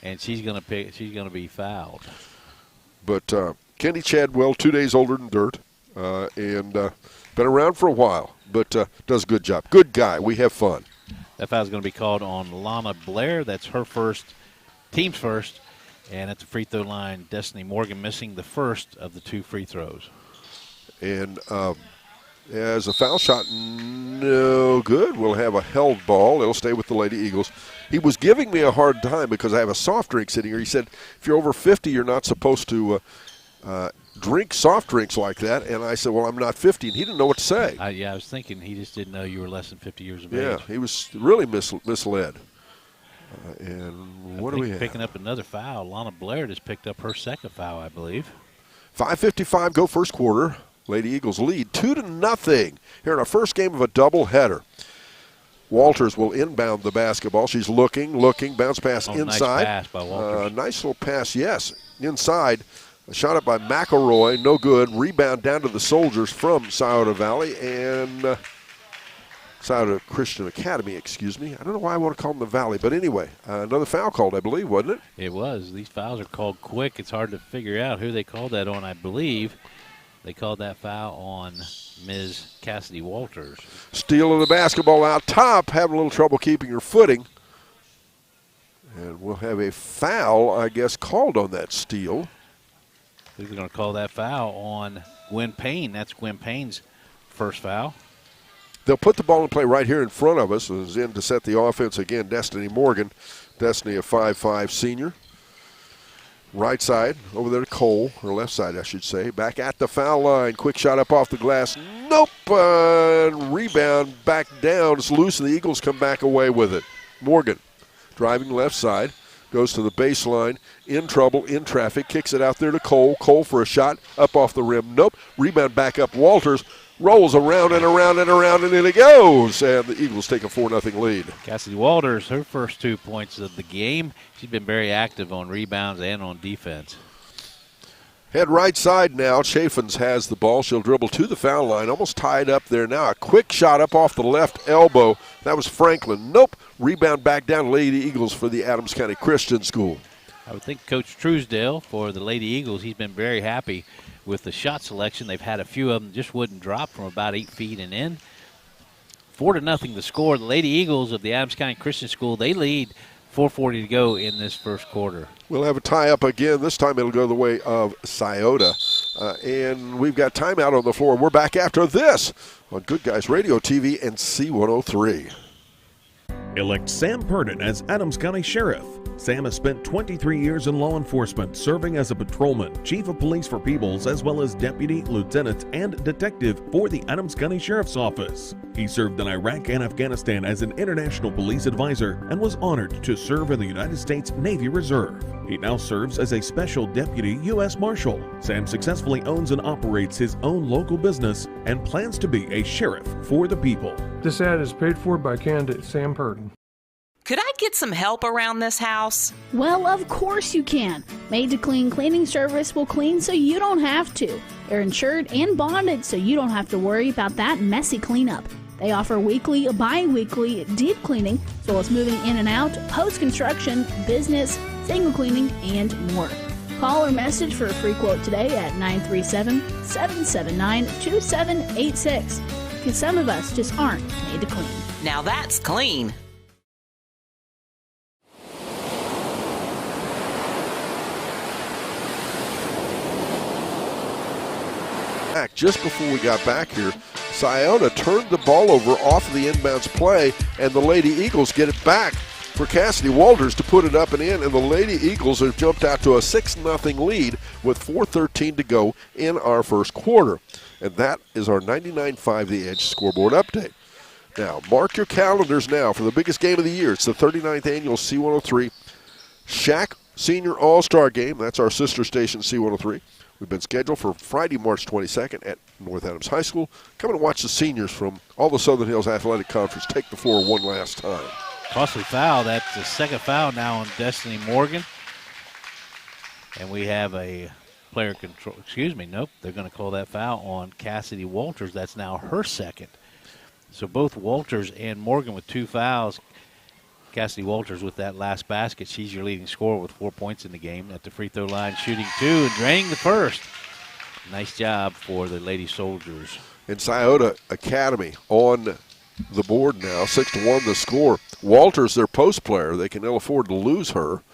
And she's going to be fouled. But Kenny Chadwell, 2 days older than dirt, and been around for a while, but does a good job. Good guy. We have fun. That foul is going to be called on Lana Blair. That's her first, team's first. And at the free throw line, Destiny Morgan missing the first of the 2 free throws. And as a foul shot, no good. We'll have a held ball. It'll stay with the Lady Eagles. He was giving me a hard time because I have a soft drink sitting here. He said, if you're over 50, you're not supposed to drink soft drinks like that. And I said, well, I'm not 50. And he didn't know what to say. I was thinking he just didn't know you were less than 50 years of age. Yeah, he was really misled. And what do we have? Picking up another foul. Lana Blair just picked up her second foul, I believe. 5:55 go first quarter. Lady Eagles lead 2-0 here in our first game of a doubleheader. Walters will inbound the basketball. She's looking, bounce pass inside. Nice pass by Walters. Nice little pass, yes. Inside, a shot up by McElroy, no good. Rebound down to the Soldiers from Scioto Valley and Scioto Christian Academy, excuse me. I don't know why I want to call them the Valley, but anyway, another foul called, I believe, wasn't it? It was. These fouls are called quick. It's hard to figure out who they called that on, I believe. They called that foul on Ms. Cassidy Walters. Stealing the basketball out top, having a little trouble keeping her footing. And we'll have a foul, I guess, called on that steal. They're going to call that foul on Gwen Payne. That's Gwen Payne's first foul. They'll put the ball in play right here in front of us. Is in to set the offense again, Destiny Morgan. Destiny, a 5'5" senior. Right side, over there to Cole, or left side, I should say. Back at the foul line. Quick shot up off the glass. Nope. Rebound back down. It's loose, and the Eagles come back away with it. Morgan driving left side. Goes to the baseline. In trouble, in traffic. Kicks it out there to Cole. Cole for a shot. Up off the rim. Nope. Rebound back up. Walters rolls around and around and around, and in it goes. And the Eagles take a 4-0 lead. Cassidy Walters, her first 2 points of the game. She's been very active on rebounds and on defense. Head right side now. Chaffins has the ball. She'll dribble to the foul line. Almost tied up there now. A quick shot up off the left elbow. That was Franklin. Nope. Rebound back down. Lady Eagles for the Adams County Christian School. I would think Coach Truesdale for the Lady Eagles, he's been very happy with the shot selection. They've had a few of them just wouldn't drop from about 8 feet and in. 4-0 the score. The Lady Eagles of the Adams County Christian School, they lead 4:40 to go in this first quarter. We'll have a tie-up again. This time it'll go the way of Scioto. And we've got timeout on the floor. We're back after this on Good Guys Radio TV and C103. Elect Sam Purdon as Adams County Sheriff. Sam has spent 23 years in law enforcement, serving as a patrolman, chief of police for Peebles, as well as deputy, lieutenant, and detective for the Adams County Sheriff's Office. He served in Iraq and Afghanistan as an international police advisor and was honored to serve in the United States Navy Reserve. He now serves as a special deputy U.S. Marshal. Sam successfully owns and operates his own local business and plans to be a sheriff for the people. This ad is paid for by candidate Sam Purdon. Could I get some help around this house? Well, of course you can. Made to Clean Cleaning Service will clean so you don't have to. They're insured and bonded so you don't have to worry about that messy cleanup. They offer weekly, bi-weekly deep cleaning, as well as moving in and out, post-construction, business, single cleaning, and more. Call or message for a free quote today at 937-779-2786. Because some of us just aren't made to clean. Now that's clean. Just before we got back here, Scioto turned the ball over off of the inbounds play, and the Lady Eagles get it back for Cassidy Walters to put it up and in, and the Lady Eagles have jumped out to a 6-0 lead with 4:13 to go in our first quarter. And that is our 99.5 The Edge scoreboard update. Now, mark your calendars now for the biggest game of the year. It's the 39th annual C103 Shack Senior All-Star Game. That's our sister station, C103. We've been scheduled for Friday, March 22nd at North Adams High School. Come and watch the seniors from all the Southern Hills Athletic Conference take the floor one last time. Costly foul. That's the second foul now on Destiny Morgan. And we have a player control. Excuse me, nope. They're going to call that foul on Cassidy Walters. That's now her second. So both Walters and Morgan with 2 fouls. Cassidy Walters with that last basket. She's your leading scorer with 4 points in the game. At the free throw line, shooting 2 and draining the first. Nice job for the Lady Soldiers. And Scioto Academy on the board now, 6-1 the score. Walters, their post player. They can ill afford to lose her.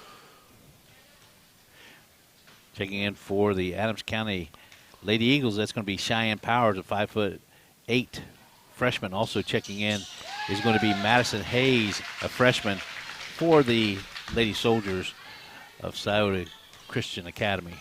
Checking in for the Adams County Lady Eagles, that's going to be Cheyenne Powers, a 5'8" freshman. Also checking in is going to be Madison Hayes, a freshman for the Lady Soldiers of Scioto Christian Academy.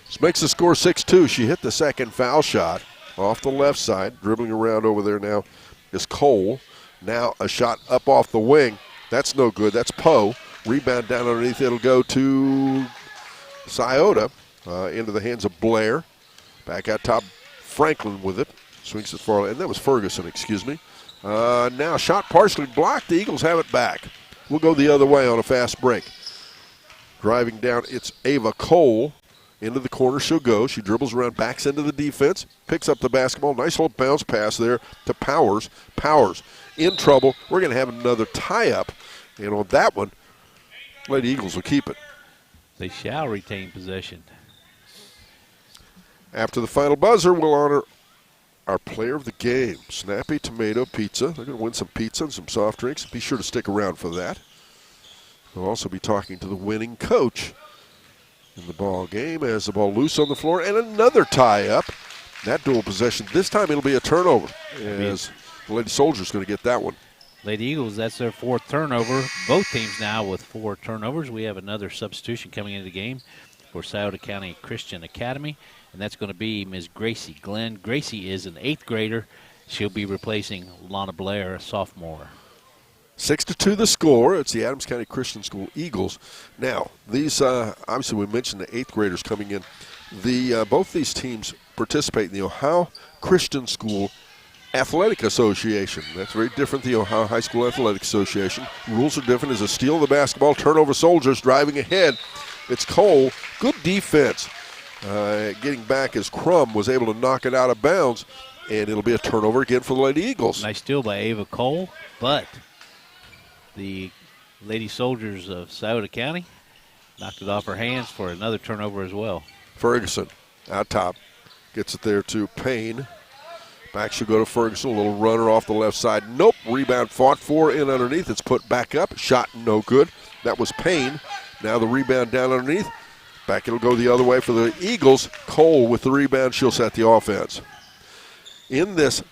This makes the score 6-2. She hit the second foul shot off the left side. Dribbling around over there now is Cole. Now a shot up off the wing. That's no good. That's Poe. Rebound down underneath. It'll go to Scioto into the hands of Blair. Back out top, Franklin with it. Swings it far, and that was Ferguson, excuse me. Now shot partially blocked. The Eagles have it back. We'll go the other way on a fast break. Driving down, it's Ava Cole. Into the corner she'll go. She dribbles around, backs into the defense, picks up the basketball. Nice little bounce pass there to Powers. Powers in trouble. We're going to have another tie-up. And on that one, Lady Eagles will keep it. They shall retain possession. After the final buzzer, we'll honor our player of the game, Snappy Tomato Pizza. They're going to win some pizza and some soft drinks. Be sure to stick around for that. We'll also be talking to the winning coach in the ball game as the ball loose on the floor, and another tie-up. That dual possession. This time it'll be a turnover as the Lady Soldiers going to get that one. Lady Eagles, that's their 4th turnover. Both teams now with 4 turnovers. We have another substitution coming into the game for Scioto County Christian Academy, and that's going to be Ms. Gracie Glenn. Gracie is an 8th grader. She'll be replacing Lana Blair, a sophomore. 6-2 the score. It's the Adams County Christian School Eagles. Now, these obviously we mentioned the 8th graders coming in. Both these teams participate in the Ohio Christian School Athletic Association. That's very different than the Ohio High School Athletic Association. Rules are different. As a steal of the basketball, turnover Soldiers driving ahead. It's Cole. Good defense. Getting back as Crum was able to knock it out of bounds, and it'll be a turnover again for the Lady Eagles. Nice steal by Ava Cole, but the Lady Soldiers of Scioto County knocked it off her hands for another turnover as well. Ferguson out top. Gets it there to Payne. Back should go to Ferguson. A little runner off the left side. Nope. Rebound fought for in underneath. It's put back up. Shot no good. That was Payne. Now the rebound down underneath. Back it'll go the other way for the Eagles. Cole with the rebound. She'll set the offense. In this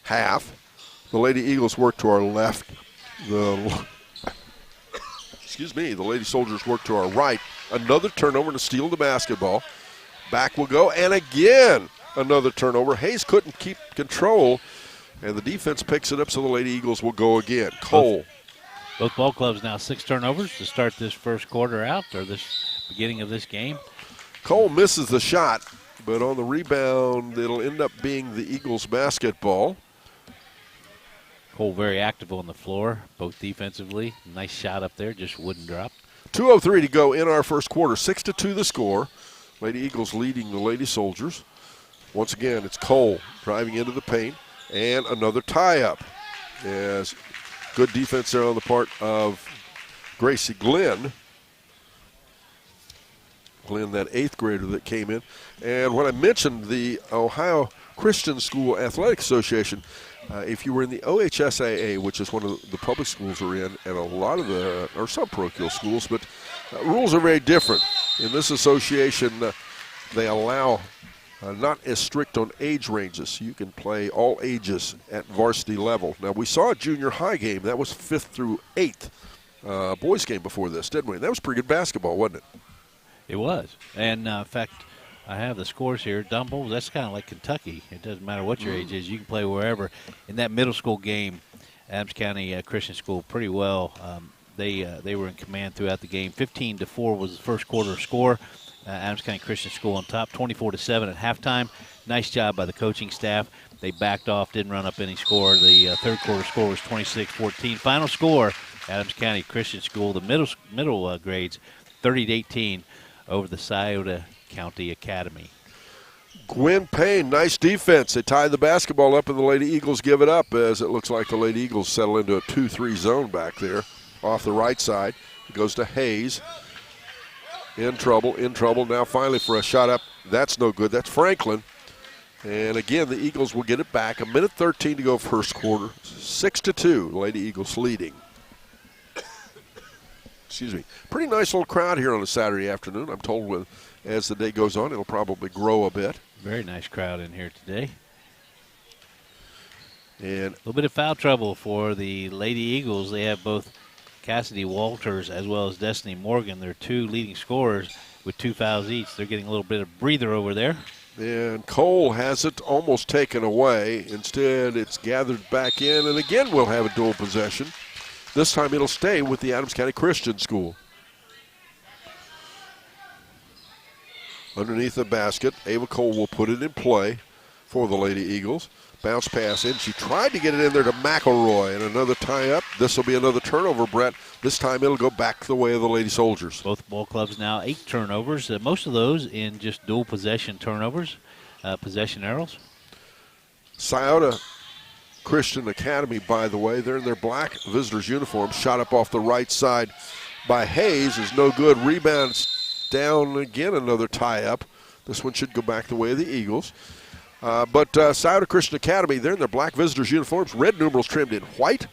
half, the Lady Eagles work to our left. The Lady Soldiers work to our right. Another turnover to steal the basketball. Back will go, and again another turnover. Hayes couldn't keep control, and the defense picks it up, so the Lady Eagles will go again. Cole. Both ball clubs now 6 turnovers to start this first quarter out, or this beginning of this game. Cole misses the shot, but on the rebound, it'll end up being the Eagles basketball. Cole very active on the floor, both defensively. Nice shot up there, just wouldn't drop. 2:03 to go in our first quarter. 6-2 the score. Lady Eagles leading the Lady Soldiers. Once again, it's Cole driving into the paint, and another tie-up. As good defense there on the part of Gracie Glenn. Glenn, that 8th grader that came in. And when I mentioned the Ohio Christian School Athletic Association, if you were in the OHSAA, which is one of the public schools are in, and a lot of or some parochial schools, but rules are very different. In this association, they allow not as strict on age ranges. You can play all ages at varsity level. Now, we saw a junior high game. That was 5th through 8th boys game before this, didn't we? That was pretty good basketball, wasn't it? It was. And, in fact, I have the scores here. Dumble, that's kind of like Kentucky. It doesn't matter what your age is. You can play wherever. In that middle school game, Adams County Christian School pretty well. They were in command throughout the game. 15-4 was the first quarter score. Adams County Christian School on top, 24-7 at halftime. Nice job by the coaching staff. They backed off, didn't run up any score. The third quarter score was 26-14. Final score, Adams County Christian School, the middle grades, 30-18 over the Scioto County Academy. Gwen Payne, nice defense. They tie the basketball up, and the Lady Eagles give it up, as it looks like the Lady Eagles settle into a 2-3 zone back there off the right side. It goes to Hayes. In trouble. Now finally for a shot up. That's no good. That's Franklin. And again, the Eagles will get it back. 1:13 to go first quarter. 6-2, Lady Eagles leading. Excuse me. Pretty nice little crowd here on a Saturday afternoon. I'm told as the day goes on, it'll probably grow a bit. Very nice crowd in here today. And a little bit of foul trouble for the Lady Eagles. They have both Cassidy Walters as well as Destiny Morgan. They're 2 leading scorers with 2 fouls each. They're getting a little bit of breather over there. And Cole has it almost taken away. Instead, it's gathered back in, and again we'll have a dual possession. This time it'll stay with the Adams County Christian School. Underneath the basket, Ava Cole will put it in play for the Lady Eagles. Bounce pass in. She tried to get it in there to McElroy, and another tie-up. This will be another turnover, Brett. This time it'll go back the way of the Lady Soldiers. Both ball clubs now 8 turnovers. Most of those in just dual possession turnovers, possession arrows. Scioto Christian Academy, by the way, they're in their black visitors uniforms. Shot up off the right side by Hayes is no good. Rebounds down again, another tie-up. This one should go back the way of the Eagles. But Scioto Christian Academy, they're in their black visitors uniforms, red numerals trimmed in white.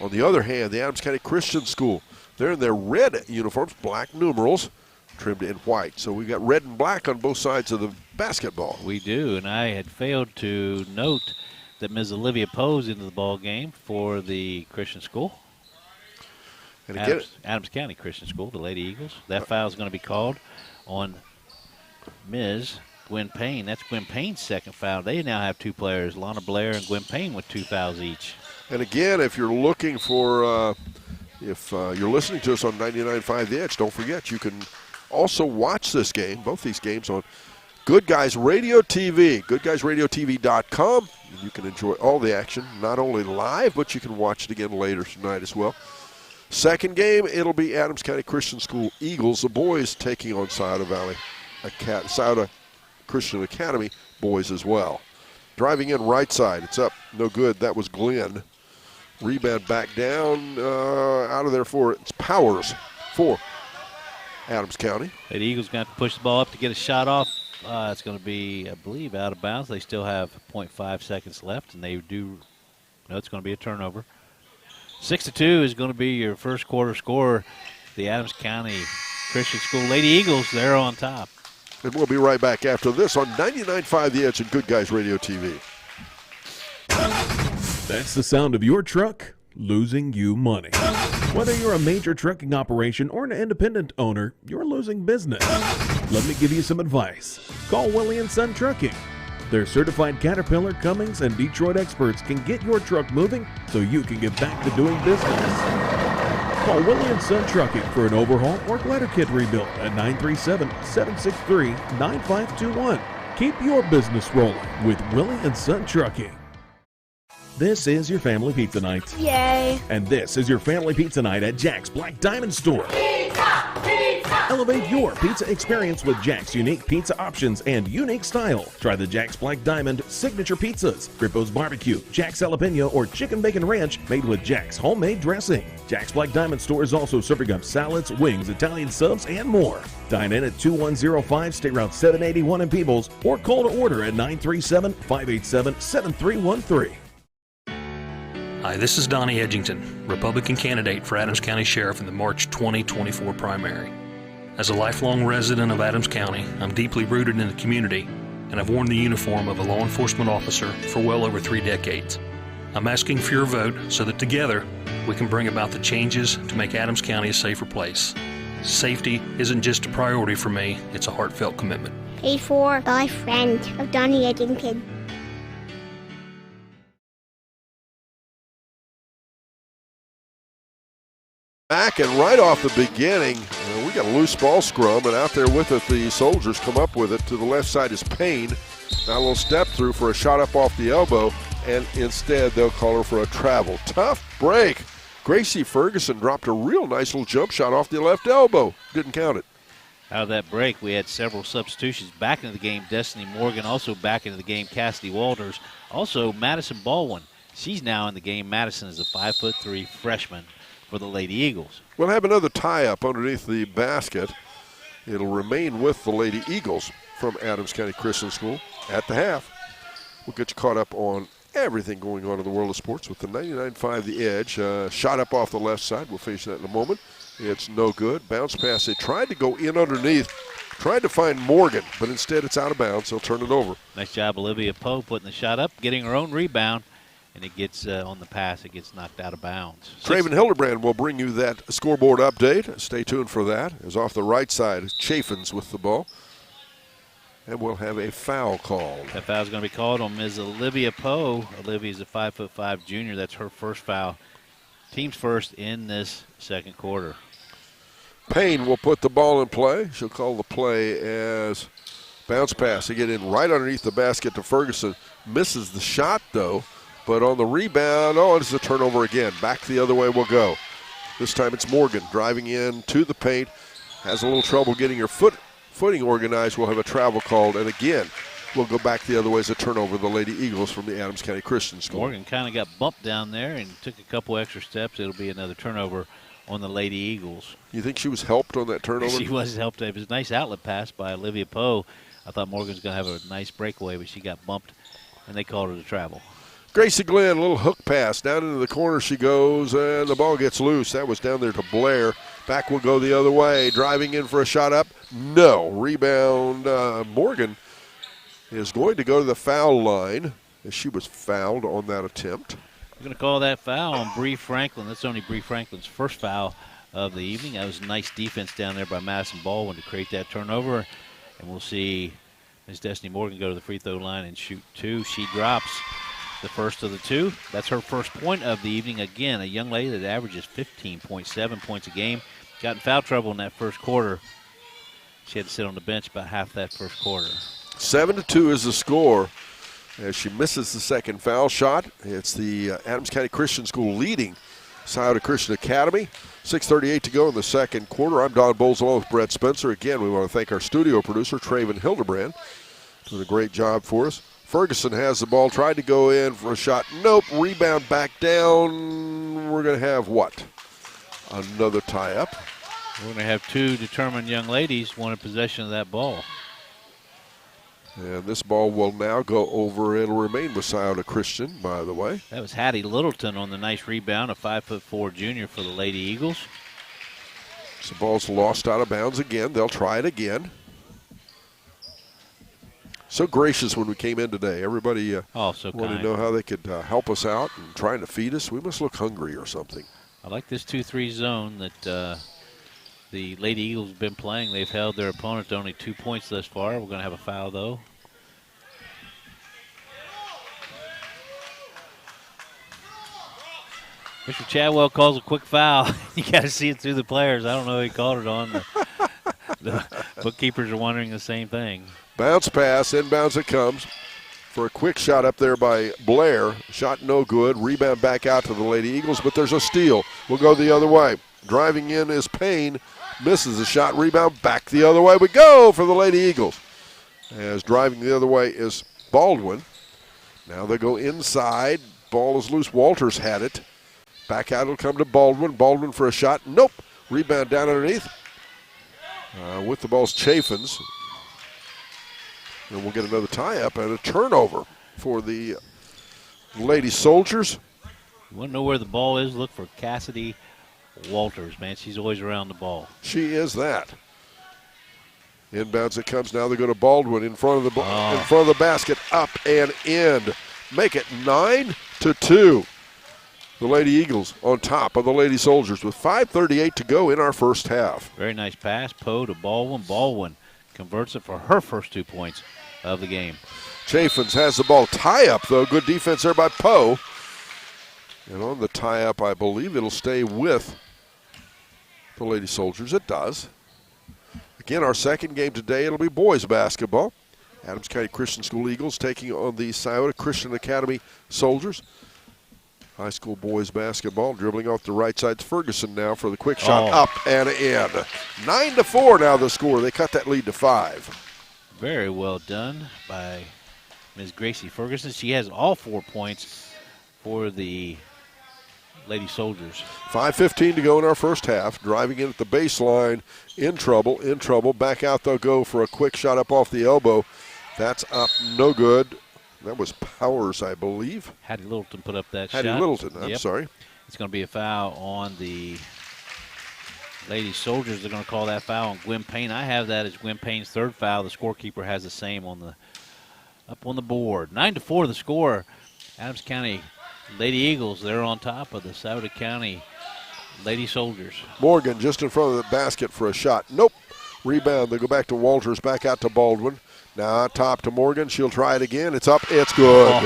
On the other hand, the Adams County Christian School, they're in their red uniforms, black numerals trimmed in white. So we've got red and black on both sides of the basketball. We do, and I had failed to note that Ms. Olivia Poe's into the ball game for the Christian School. And again, Adams County Christian School, the Lady Eagles. That foul is going to be called on Ms. Gwen Payne. That's Gwen Payne's second foul. They now have 2 players, Lana Blair and Gwen Payne, with 2 fouls each. And again, if you're looking for, if you're listening to us on 99.5 The Edge, don't forget you can also watch this game, both these games, on Good Guys Radio TV, goodguysradiotv.com. You can enjoy all the action, not only live, but you can watch it again later tonight as well. Second game, it'll be Adams County Christian School Eagles, the boys taking on Scioto Christian Academy boys as well. Driving in right side, it's up, no good. That was Glenn. Rebound back down, out of there for it's Powers for Adams County. The Eagles got to push the ball up to get a shot off. It's going to be, I believe, out of bounds. They still have 0.5 seconds left, and they do. No, it's going to be a turnover. 6-2 is going to be your first quarter score. The Adams County Christian School Lady Eagles, they're on top. And we'll be right back after this on 99.5 The Edge and Good Guys Radio TV. That's the sound of your truck losing you money. Whether you're a major trucking operation or an independent owner, you're losing business. Let me give you some advice. Call Willie & Son Trucking. Their certified Caterpillar, Cummins, and Detroit experts can get your truck moving so you can get back to doing business. Call Willie & Son Trucking for an overhaul or glider kit rebuild at 937-763-9521. Keep your business rolling with Willie & Son Trucking. This is your family pizza night. Yay. And this is your family pizza night at Jack's Black Diamond Store. Pizza! Pizza! Elevate your pizza experience with Jack's unique pizza options and unique style. Try the Jack's Black Diamond signature pizzas, Grippo's Barbecue, Jack's Jalapeno, or Chicken Bacon Ranch made with Jack's homemade dressing. Jack's Black Diamond Store is also serving up salads, wings, Italian subs, and more. Dine in at 2105 State Route 781 in Peebles or call to order at 937-587-7313. Hi, this is Donnie Edgington, Republican candidate for Adams County Sheriff in the March 2024 primary. As a lifelong resident of Adams County, I'm deeply rooted in the community, and I've worn the uniform of a law enforcement officer for well over 3 decades. I'm asking for your vote so that together we can bring about the changes to make Adams County a safer place. Safety isn't just a priority for me, it's a heartfelt commitment. Paid for by a friend of Donnie Edgington. Back and right off the beginning, we got a loose ball scrum, and out there with it, the soldiers come up with it. To the left side is Payne. Now a little step through for a shot up off the elbow, and instead they'll call her for a travel. Tough break. Gracie Ferguson dropped a real nice little jump shot off the left elbow. Didn't count it. Out of that break, we had several substitutions back into the game. Destiny Morgan also back into the game. Cassidy Walters. Also Madison Baldwin. She's now in the game. Madison is a 5'3" freshman for the Lady Eagles. We'll have another tie-up underneath the basket. It'll remain with the Lady Eagles from Adams County Christian School at the half. We'll get you caught up on everything going on in the world of sports with the 99.5 The Edge. Shot up off the left side. We'll face that in a moment. It's no good. Bounce pass. They tried to go in underneath. Tried to find Morgan, but instead it's out of bounds. They'll turn it over. Nice job, Olivia Poe, putting the shot up, getting her own rebound. And it gets on the pass, it gets knocked out of bounds. Traven Hildebrand will bring you that scoreboard update. Stay tuned for that. As off the right side, Chaffins with the ball. And we'll have a foul called. That foul is going to be called on Ms. Olivia Poe. Olivia's a 5'5" junior. That's her first foul. Team's first in this second quarter. Payne will put the ball in play. She'll call the play as bounce pass. They get in right underneath the basket to Ferguson. Misses the shot, though. But on the rebound, it's a turnover again. Back the other way we'll go. This time it's Morgan driving in to the paint. Has a little trouble getting her footing organized. We'll have a travel called. And again, we'll go back the other way as a turnover. The Lady Eagles from the Adams County Christian School. Morgan kind of got bumped down there and took a couple extra steps. It'll be another turnover on the Lady Eagles. You think she was helped on that turnover? She was helped. It was a nice outlet pass by Olivia Poe. I thought Morgan was going to have a nice breakaway, but she got bumped, and they called her to travel. Gracie Glenn, a little hook pass. Down into the corner she goes, and the ball gets loose. That was down there to Blair. Back will go the other way. Driving in for a shot up. No. Rebound. Morgan is going to go to the foul line as she was fouled on that attempt. We're going to call that foul on Bree Franklin. That's only Bree Franklin's first foul of the evening. That was a nice defense down there by Madison Baldwin to create that turnover. And we'll see Ms. Destiny Morgan go to the free throw line and shoot 2. She drops the first of the 2. That's her first point of the evening. Again, a young lady that averages 15.7 points a game. Got in foul trouble in that first quarter. She had to sit on the bench about half that first quarter. 7-2 is the score as she misses the second foul shot. It's the Adams County Christian School leading Scioto Christian Academy. 6:38 to go in the second quarter. I'm Don Bowles along with Brett Spencer. Again, we want to thank our studio producer, Traven Hildebrand, doing a great job for us. Ferguson has the ball, tried to go in for a shot. Nope, rebound back down. We're going to have what? Another tie-up. We're going to have 2 determined young ladies wanting possession of that ball. And this ball will now go over. It'll remain with Scioto Christian, by the way. That was Hattie Littleton on the nice rebound, a 5'4" junior for the Lady Eagles. So the ball's lost out of bounds again. They'll try it again. So gracious when we came in today. Everybody so wanted kind. to know how they could help us out and trying to feed us. We must look hungry or something. I like this 2-3 zone that the Lady Eagles have been playing. They've held their opponent to only 2 points thus far. We're going to have a foul, though. Mr. Chadwell calls a quick foul. You got to see it through the players. I don't know who he called it on. The bookkeepers are wondering the same thing. Bounce pass, inbounds it comes for a quick shot up there by Blair. Shot no good. Rebound back out to the Lady Eagles, but there's a steal. We'll go the other way. Driving in is Payne. Misses the shot. Rebound back the other way. We go for the Lady Eagles. As driving the other way is Baldwin. Now they go inside. Ball is loose. Walters had it. Back out it'll come to Baldwin. Baldwin for a shot. Nope. Rebound down underneath. With the ball's Chaffins. And we'll get another tie-up and a turnover for the Lady Soldiers. You want to know where the ball is? Look for Cassidy Walters, man. She's always around the ball. She is that. Inbounds it comes now. They go to Baldwin in front of the in front of the basket, up and in. Make it 9-2. The Lady Eagles on top of the Lady Soldiers with 5:38 to go in our first half. Very nice pass. Poe to Baldwin. Baldwin converts it for her first 2 points of the game. Chaffins has the ball. Tie-up, though. Good defense there by Poe. And on the tie-up, I believe it'll stay with the Lady Soldiers. It does. Again, our second game today, it'll be boys basketball. Adams County Christian School Eagles taking on the Scioto Christian Academy Soldiers. High school boys basketball, dribbling off the right side. Ferguson now for the quick shot, up and in. 9-4 now the score. They cut that lead to 5. Very well done by Ms. Gracie Ferguson. She has all 4 points for the Lady Soldiers. 5:15 to go in our first half. Driving in at the baseline, in trouble. Back out they'll go for a quick shot up off the elbow. That's up, no good. That was Powers, I believe. Hattie Littleton put up that shot. Hattie Littleton, I'm sorry. It's going to be a foul on the Lady Soldiers. They're going to call that foul on Gwen Payne. I have that as Gwen Payne's third foul. The scorekeeper has the same up on the board. 9-4 the score. Adams County Lady Eagles, they're on top of the Scioto County Lady Soldiers. Morgan just in front of the basket for a shot. Nope. Rebound. They go back to Walters, back out to Baldwin. Now top to Morgan. She'll try it again. It's up. It's good.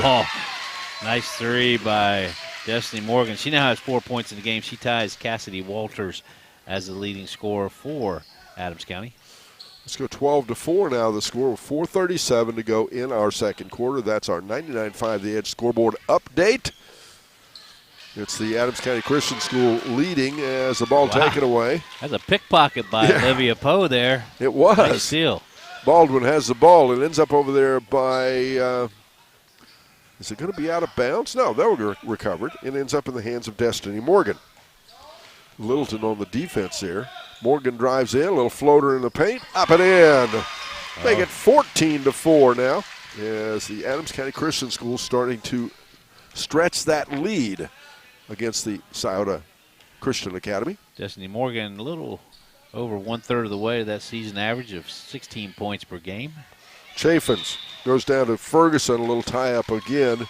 Nice 3 by Destiny Morgan. She now has 4 points in the game. She ties Cassidy Walters as the leading scorer for Adams County. Let's go 12-4 now. The score with 4:37 to go in our second quarter. That's our 99.5 The Edge scoreboard update. It's the Adams County Christian School leading as the ball taken away. That's a pickpocket by Olivia Poe there. It was. Nice steal. Baldwin has the ball. It ends up over there by, is it going to be out of bounds? No, that was recovered. It ends up in the hands of Destiny Morgan. Littleton on the defense there. Morgan drives in, a little floater in the paint, up and in. Make it 14-4 now as the Adams County Christian School starting to stretch that lead against the Scioto Christian Academy. Destiny Morgan a little over 1/3 of the way to that season average of 16 points per game. Chaffins goes down to Ferguson, a little tie-up again.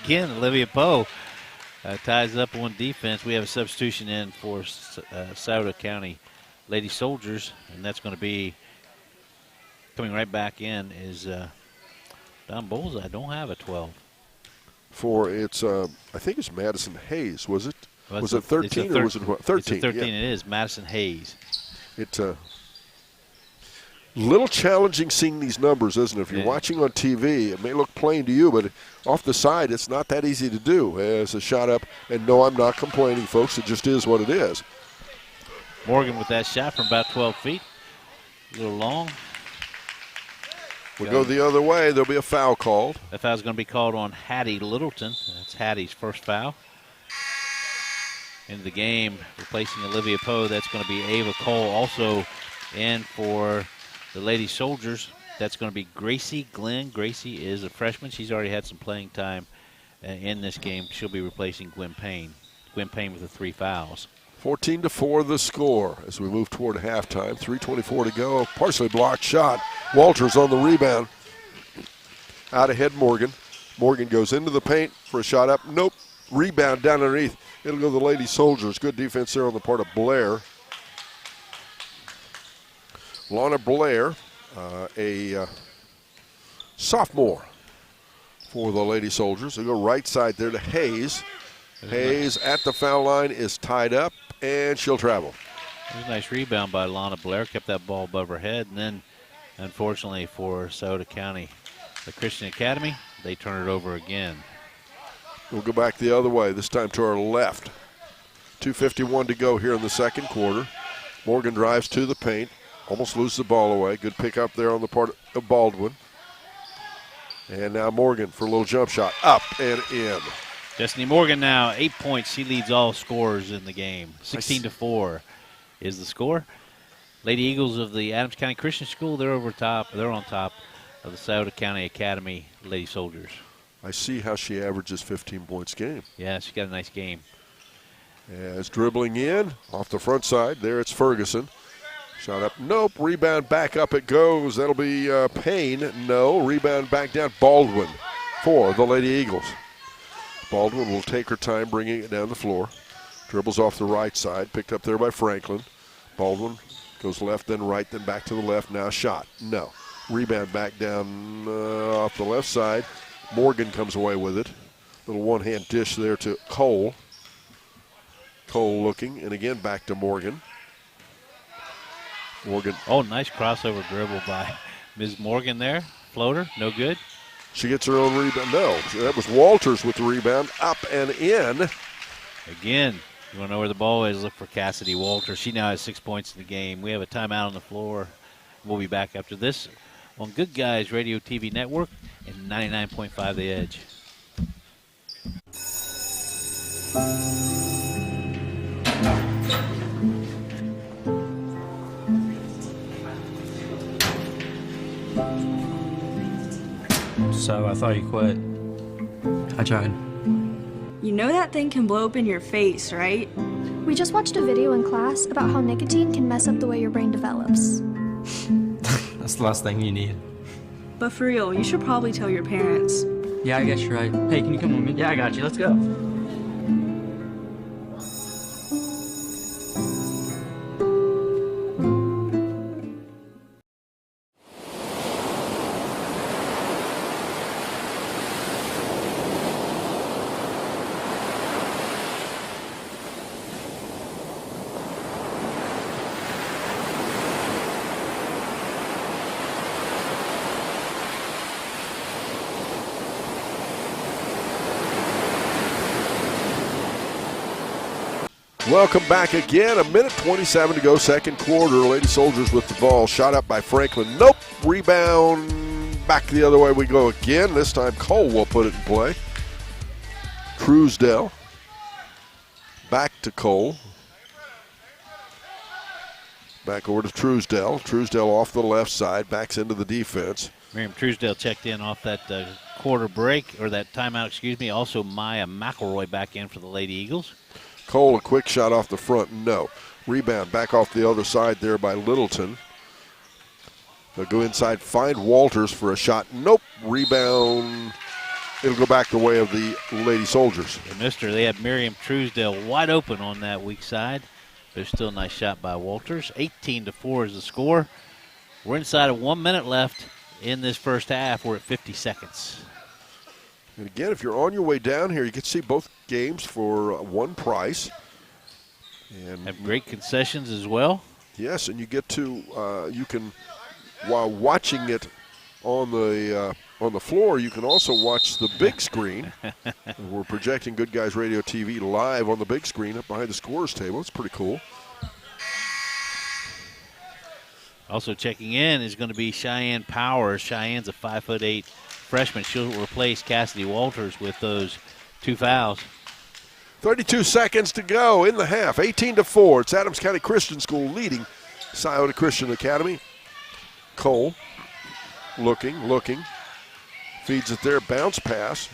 Again, Olivia Poe ties up on defense. We have a substitution in for Scioto County Lady Soldiers, and that's going to be coming right back in is Don Bowles. I don't have a 12. For it's, I think it's Madison Hayes, was it? Well, was it 13 or was it what? 13? It's a 13, yeah. it is. Madison Hayes. It's a little challenging seeing these numbers, isn't it? If you're watching on TV, it may look plain to you, but off the side, it's not that easy to do as a shot up. And no, I'm not complaining, folks. It just is what it is. Morgan with that shot from about 12 feet. A little long. We go the other way. There'll be a foul called. That foul's going to be called on Hattie Littleton. That's Hattie's first foul. Into the game, replacing Olivia Poe. That's going to be Ava Cole. Also in for the Lady Soldiers, that's going to be Gracie Glenn. Gracie is a freshman. She's already had some playing time in this game. She'll be replacing Gwen Payne. Gwen Payne with the 3 fouls. 14-4 the score as we move toward halftime. 3:24 to go. Partially blocked shot. Walters on the rebound. Out ahead Morgan. Morgan goes into the paint for a shot up. Nope. Rebound down underneath. It'll go to the Lady Soldiers. Good defense there on the part of Blair. Lana Blair, a sophomore for the Lady Soldiers. They go right side there to Hayes. Hayes at the foul line is tied up, and she'll travel. There's a nice rebound by Lana Blair. Kept that ball above her head. And then, unfortunately for Scioto County, the Christian Academy, they turn it over again. We'll go back the other way, this time to our left. 2:51 to go here in the second quarter. Morgan drives to the paint. Almost loses the ball away. Good pick up there on the part of Baldwin. And now Morgan for a little jump shot. Up and in. Destiny Morgan now, 8 points. She leads all scorers in the game. 16-4 is the score. Lady Eagles of the Adams County Christian School, they're over top. They're on top of the Scioto County Academy Lady Soldiers. I see how she averages 15 points a game. Yeah, she got a nice game. As dribbling in off the front side, there it's Ferguson. Shot up, nope. Rebound back up it goes. That'll be Payne. No, rebound back down. Baldwin for the Lady Eagles. Baldwin will take her time bringing it down the floor. Dribbles off the right side, picked up there by Franklin. Baldwin goes left, then right, then back to the left. Now shot, no. Rebound back down off the left side. Morgan comes away with it. Little one-hand dish there to Cole. Cole looking, and again back to Morgan. Morgan. Oh, nice crossover dribble by Ms. Morgan there. Floater, no good. She gets her own rebound. No, that was Walters with the rebound. Up and in. Again, you want to know where the ball is, look for Cassidy Walters. She now has 6 points in the game. We have a timeout on the floor. We'll be back after this on Good Guys Radio TV Network and 99.5 The Edge. So I thought you quit. I tried. You know that thing can blow up in your face, right? We just watched a video in class about how nicotine can mess up the way your brain develops. That's the last thing you need. But for real, you should probably tell your parents. Yeah, I guess you're right. Hey, can you come with me? Yeah, I got you. Let's go. Welcome back again. 1:27 to go, second quarter. Lady Soldiers with the ball. Shot up by Franklin. Nope. Rebound. Back the other way we go again. This time Cole will put it in play. Truesdell. Back to Cole. Back over to Truesdell. Truesdell off the left side. Backs into the defense. Miriam Truesdell checked in off that quarter break, or that timeout, excuse me. Also Maya McElroy back in for the Lady Eagles. Cole, a quick shot off the front, no. Rebound back off the other side there by Littleton. They'll go inside, find Walters for a shot. Nope. Rebound it'll go back the way of the Lady Soldiers. They had Miriam Truesdale wide open on that weak side. There's still a nice shot by Walters. 18-4 is the score. We're inside of 1 minute left in this first half. We're at 50 seconds. And again, if you're on your way down here, you get to see both games for one price. And have great concessions as well. Yes, and you get to, you can, while watching it on the floor, you can also watch the big screen. We're projecting Good Guys Radio TV live on the big screen up behind the scorer's table. It's pretty cool. Also checking in is going to be Cheyenne Powers. Cheyenne's a 5'8" freshman. She'll replace Cassidy Walters with those 2 fouls. 32 seconds to go in the half. 18-4. It's Adams County Christian School leading Scioto Christian Academy. Cole looking. Feeds it there. Bounce pass.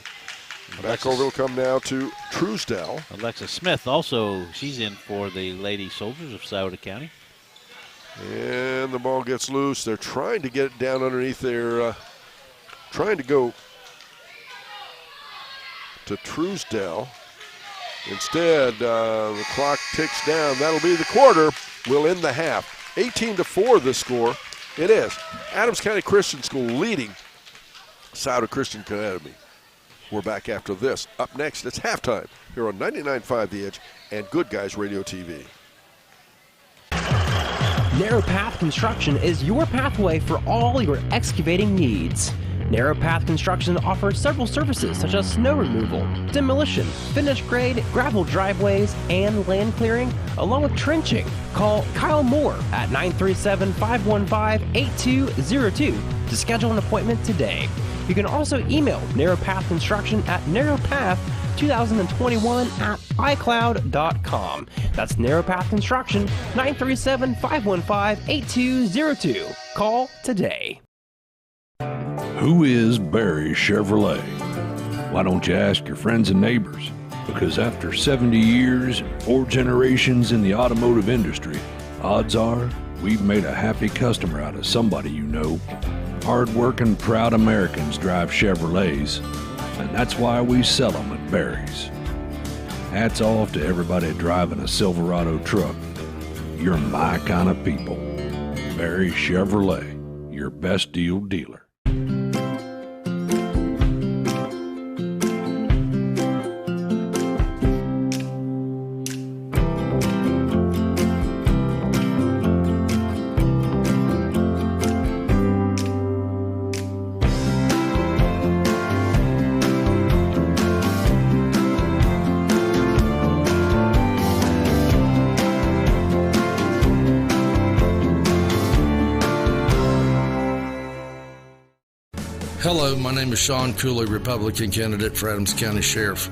Back over will come now to Truesdale. Alexa Smith also, she's in for the Lady Soldiers of Scioto County. And the ball gets loose. They're trying to get it down underneath their, trying to go to Truesdale. Instead, the clock ticks down. That'll be the quarter. We'll end the half. 18-4 the score. It is. Adams County Christian School leading Scioto Christian Academy. We're back after this. Up next, it's halftime here on 99.5 The Edge and Good Guys Radio TV. Narrow Path Construction is your pathway for all your excavating needs. Narrow Path Construction offers several services such as snow removal, demolition, finished grade, gravel driveways, and land clearing, along with trenching. Call Kyle Moore at 937-515-8202 to schedule an appointment today. You can also email Narrow Path Construction at narrowpath2021@icloud.com. That's Narrow Path Construction, 937-515-8202. Call today. Who is Barry Chevrolet? Why don't you ask your friends and neighbors? Because after 70 years, 4 generations in the automotive industry, odds are we've made a happy customer out of somebody you know. Hard-working, proud Americans drive Chevrolets, and that's why we sell them at Barry's. Hats off to everybody driving a Silverado truck. You're my kind of people. Barry Chevrolet, your best deal dealer. Hello, my name is Sean Cooley, Republican candidate for Adams County Sheriff.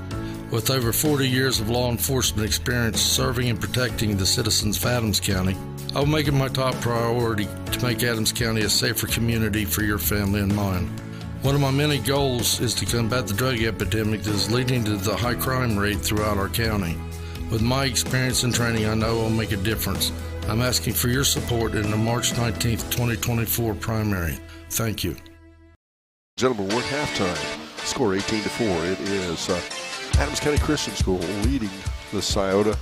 With over 40 years of law enforcement experience serving and protecting the citizens of Adams County, I will make it my top priority to make Adams County a safer community for your family and mine. One of my many goals is to combat the drug epidemic that is leading to the high crime rate throughout our county. With my experience and training, I know I'll make a difference. I'm asking for your support in the March 19th, 2024 primary. Thank you. Gentlemen, we're at halftime. Score 18-4. It is Adams County Christian School leading the Scioto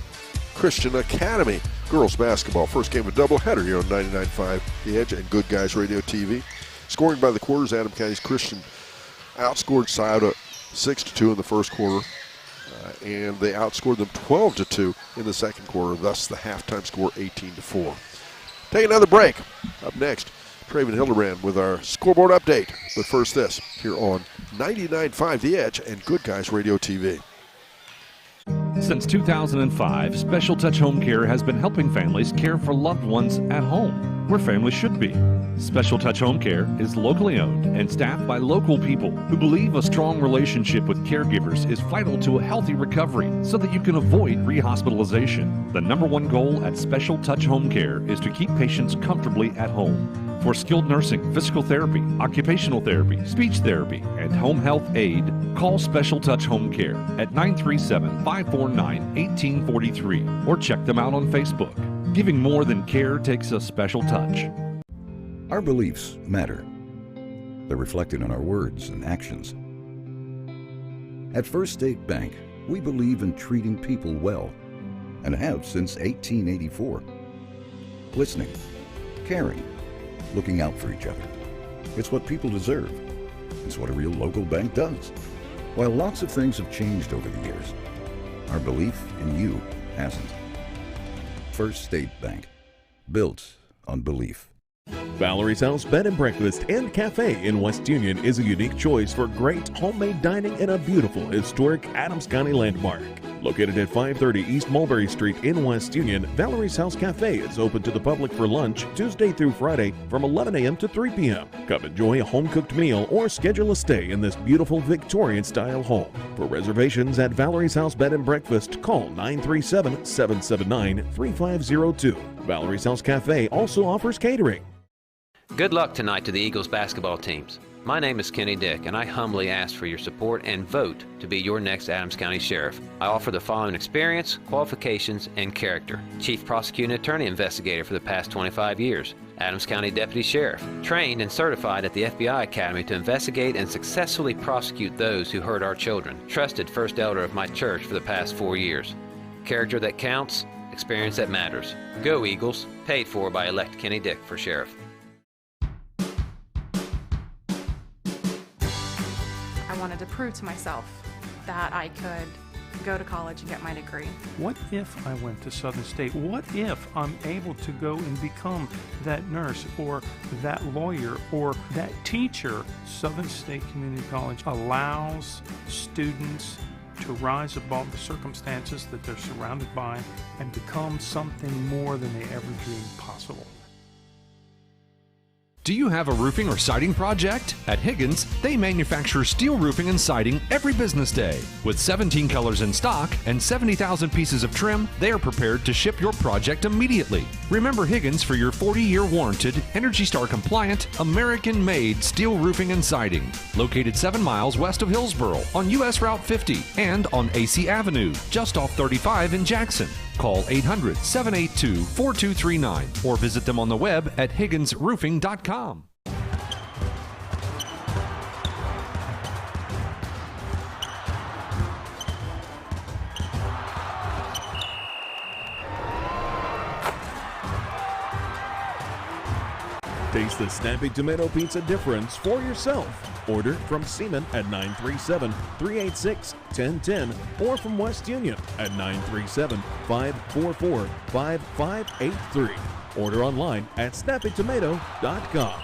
Christian Academy. Girls basketball. First game of doubleheader here on 99.5 The Edge and Good Guys Radio TV. Scoring by the quarters, Adams County's Christian outscored Scioto 6-2 in the first quarter. And they outscored them 12-2 in the second quarter. Thus, the halftime score 18-4. Take another break. Up next, Traven Hildebrand with our scoreboard update. But first this, here on 99.5 The Edge and Good Guys Radio TV. Since 2005, Special Touch Home Care has been helping families care for loved ones at home, where families should be. Special Touch Home Care is locally owned and staffed by local people who believe a strong relationship with caregivers is vital to a healthy recovery so that you can avoid rehospitalization. The #1 goal at Special Touch Home Care is to keep patients comfortably at home. For skilled nursing, physical therapy, occupational therapy, speech therapy, and home health aid, call Special Touch Home Care at 937-549-1843 or check them out on Facebook. Giving more than care takes a special touch. Our beliefs matter. They're reflected in our words and actions. At First State Bank, we believe in treating people well and have since 1884. Listening, caring, looking out for each other. It's what people deserve. It's what a real local bank does. While lots of things have changed over the years, our belief in you hasn't. First State Bank, built on belief. Valerie's House Bed and Breakfast and Cafe in West Union is a unique choice for great homemade dining in a beautiful historic Adams County landmark. Located at 530 East Mulberry Street in West Union, Valerie's House Cafe is open to the public for lunch Tuesday through Friday from 11 a.m. to 3 p.m. Come enjoy a home-cooked meal or schedule a stay in this beautiful Victorian-style home. For reservations at Valerie's House Bed and Breakfast, call 937-779-3502. Valerie's House Cafe also offers catering. Good luck tonight to the Eagles basketball teams. My name is Kenny Dick, and I humbly ask for your support and vote to be your next Adams County Sheriff. I offer the following experience, qualifications, and character. Chief Prosecuting Attorney Investigator for the past 25 years. Adams County Deputy Sheriff, trained and certified at the FBI Academy to investigate and successfully prosecute those who hurt our children. Trusted First Elder of my church for the past 4 years. Character that counts, experience that matters. Go Eagles, paid for by elect Kenny Dick for Sheriff. I wanted to prove to myself that I could go to college and get my degree. What if I went to Southern State? What if I'm able to go and become that nurse or that lawyer or that teacher? Southern State Community College allows students to rise above the circumstances that they're surrounded by and become something more than they ever dreamed possible. Do you have a roofing or siding project? At Higgins, they manufacture steel roofing and siding every business day. With 17 colors in stock and 70,000 pieces of trim, they are prepared to ship your project immediately. Remember Higgins for your 40-year warranted, Energy Star compliant, American-made steel roofing and siding. Located 7 miles west of Hillsboro on US Route 50 and on AC Avenue, just off 35 in Jackson. Call 800-782-4239 or visit them on the web at higginsroofing.com. Taste the snappy tomato pizza difference for yourself. Order from Seaman at 937-386-1010 or from West Union at 937-544-5583. Order online at snappytomato.com.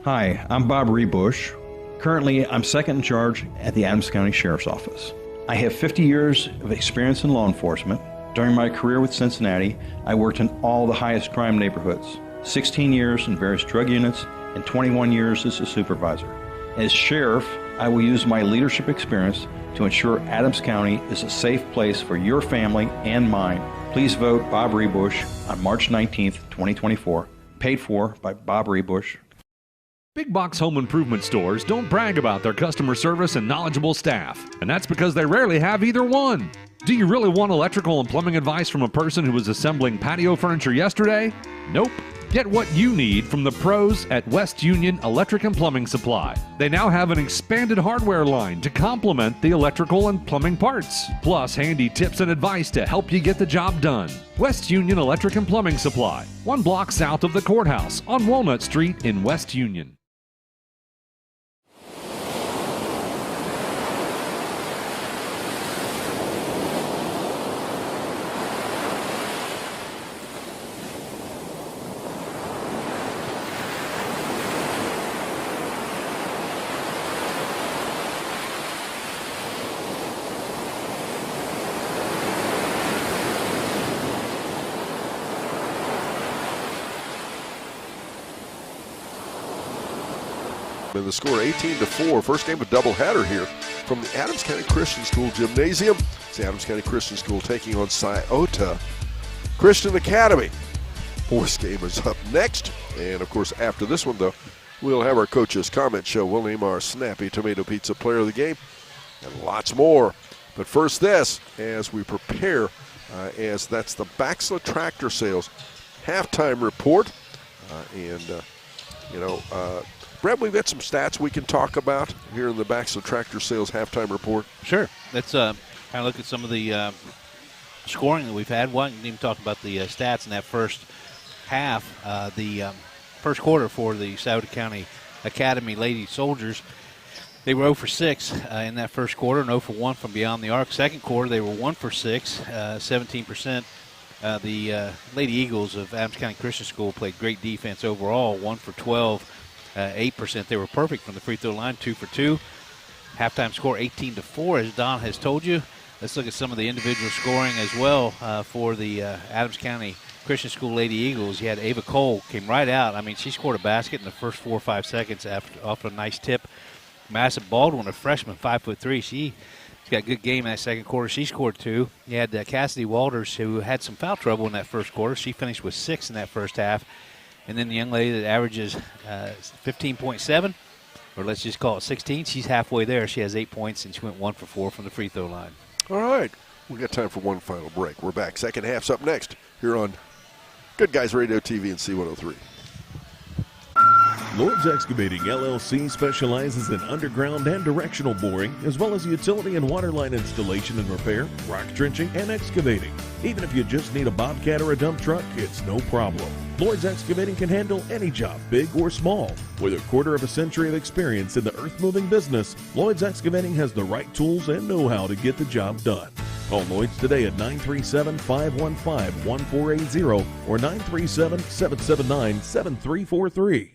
Hi, I'm Bob Rebush. Currently, I'm second in charge at the Adams County Sheriff's Office. I have 50 years of experience in law enforcement. During my career with Cincinnati, I worked in all the highest crime neighborhoods, 16 years in various drug units, and 21 years as a supervisor. As sheriff, I will use my leadership experience to ensure Adams County is a safe place for your family and mine. Please vote Bob Rebush on March 19th, 2024. Paid for by Bob Rebush. Big box home improvement stores don't brag about their customer service and knowledgeable staff, and that's because they rarely have either one. Do you really want electrical and plumbing advice from a person who was assembling patio furniture yesterday? Nope. Get what you need from the pros at West Union Electric and Plumbing Supply. They now have an expanded hardware line to complement the electrical and plumbing parts, plus handy tips and advice to help you get the job done. West Union Electric and Plumbing Supply, 1 block south of the courthouse on Walnut Street in West Union. And the score 18-4. First game of doubleheader here from the Adams County Christian School Gymnasium. It's the Adams County Christian School taking on Scioto Christian Academy. Fourth game is up next. And, of course, after this one, though, we'll have our coach's comment show. We'll name our Snappy Tomato Pizza Player of the Game and lots more. But first this, as we prepare, as that's the Baxla Tractor Sales halftime report. Brett, we've got some stats we can talk about here in the Baxter Tractor Sales halftime report. Sure. Let's kind of look at some of the scoring that we've had. One, you can even talk about the stats in that first half. The first quarter for the Scioto County Academy Lady Soldiers, they were 0 for 6 in that first quarter and 0 for 1 from beyond the arc. Second quarter, they were 1 for 6, 17%. The Lady Eagles of Adams County Christian School played great defense overall, 1 for 12, 8%. They were perfect from the free throw line, 2 for 2. Halftime score 18-4, as Don has told you. Let's look at some of the individual scoring as well for the Adams County Christian School Lady Eagles. You had Ava Cole came right out. I mean, she scored a basket in the first 4 or 5 seconds off a nice tip. Massive Baldwin, a freshman, 5'3". She's got a good game in that second quarter. She scored 2. You had Cassidy Walters, who had some foul trouble in that first quarter. She finished with 6 in that first half. And then the young lady that averages 15.7, or let's just call it 16, she's halfway there. She has 8 points, and she went 1 for 4 from the free throw line. All right. We got time for one final break. We're back. Second half's up next here on Good Guys Radio TV and C103. Lord's Excavating LLC specializes in underground and directional boring, as well as utility and water line installation and repair, rock trenching, and excavating. Even if you just need a bobcat or a dump truck, it's no problem. Lord's Excavating can handle any job, big or small. With a quarter of a century of experience in the earth-moving business, Lloyd's Excavating has the right tools and know-how to get the job done. Call Lloyd's today at 937-515-1480 or 937-779-7343.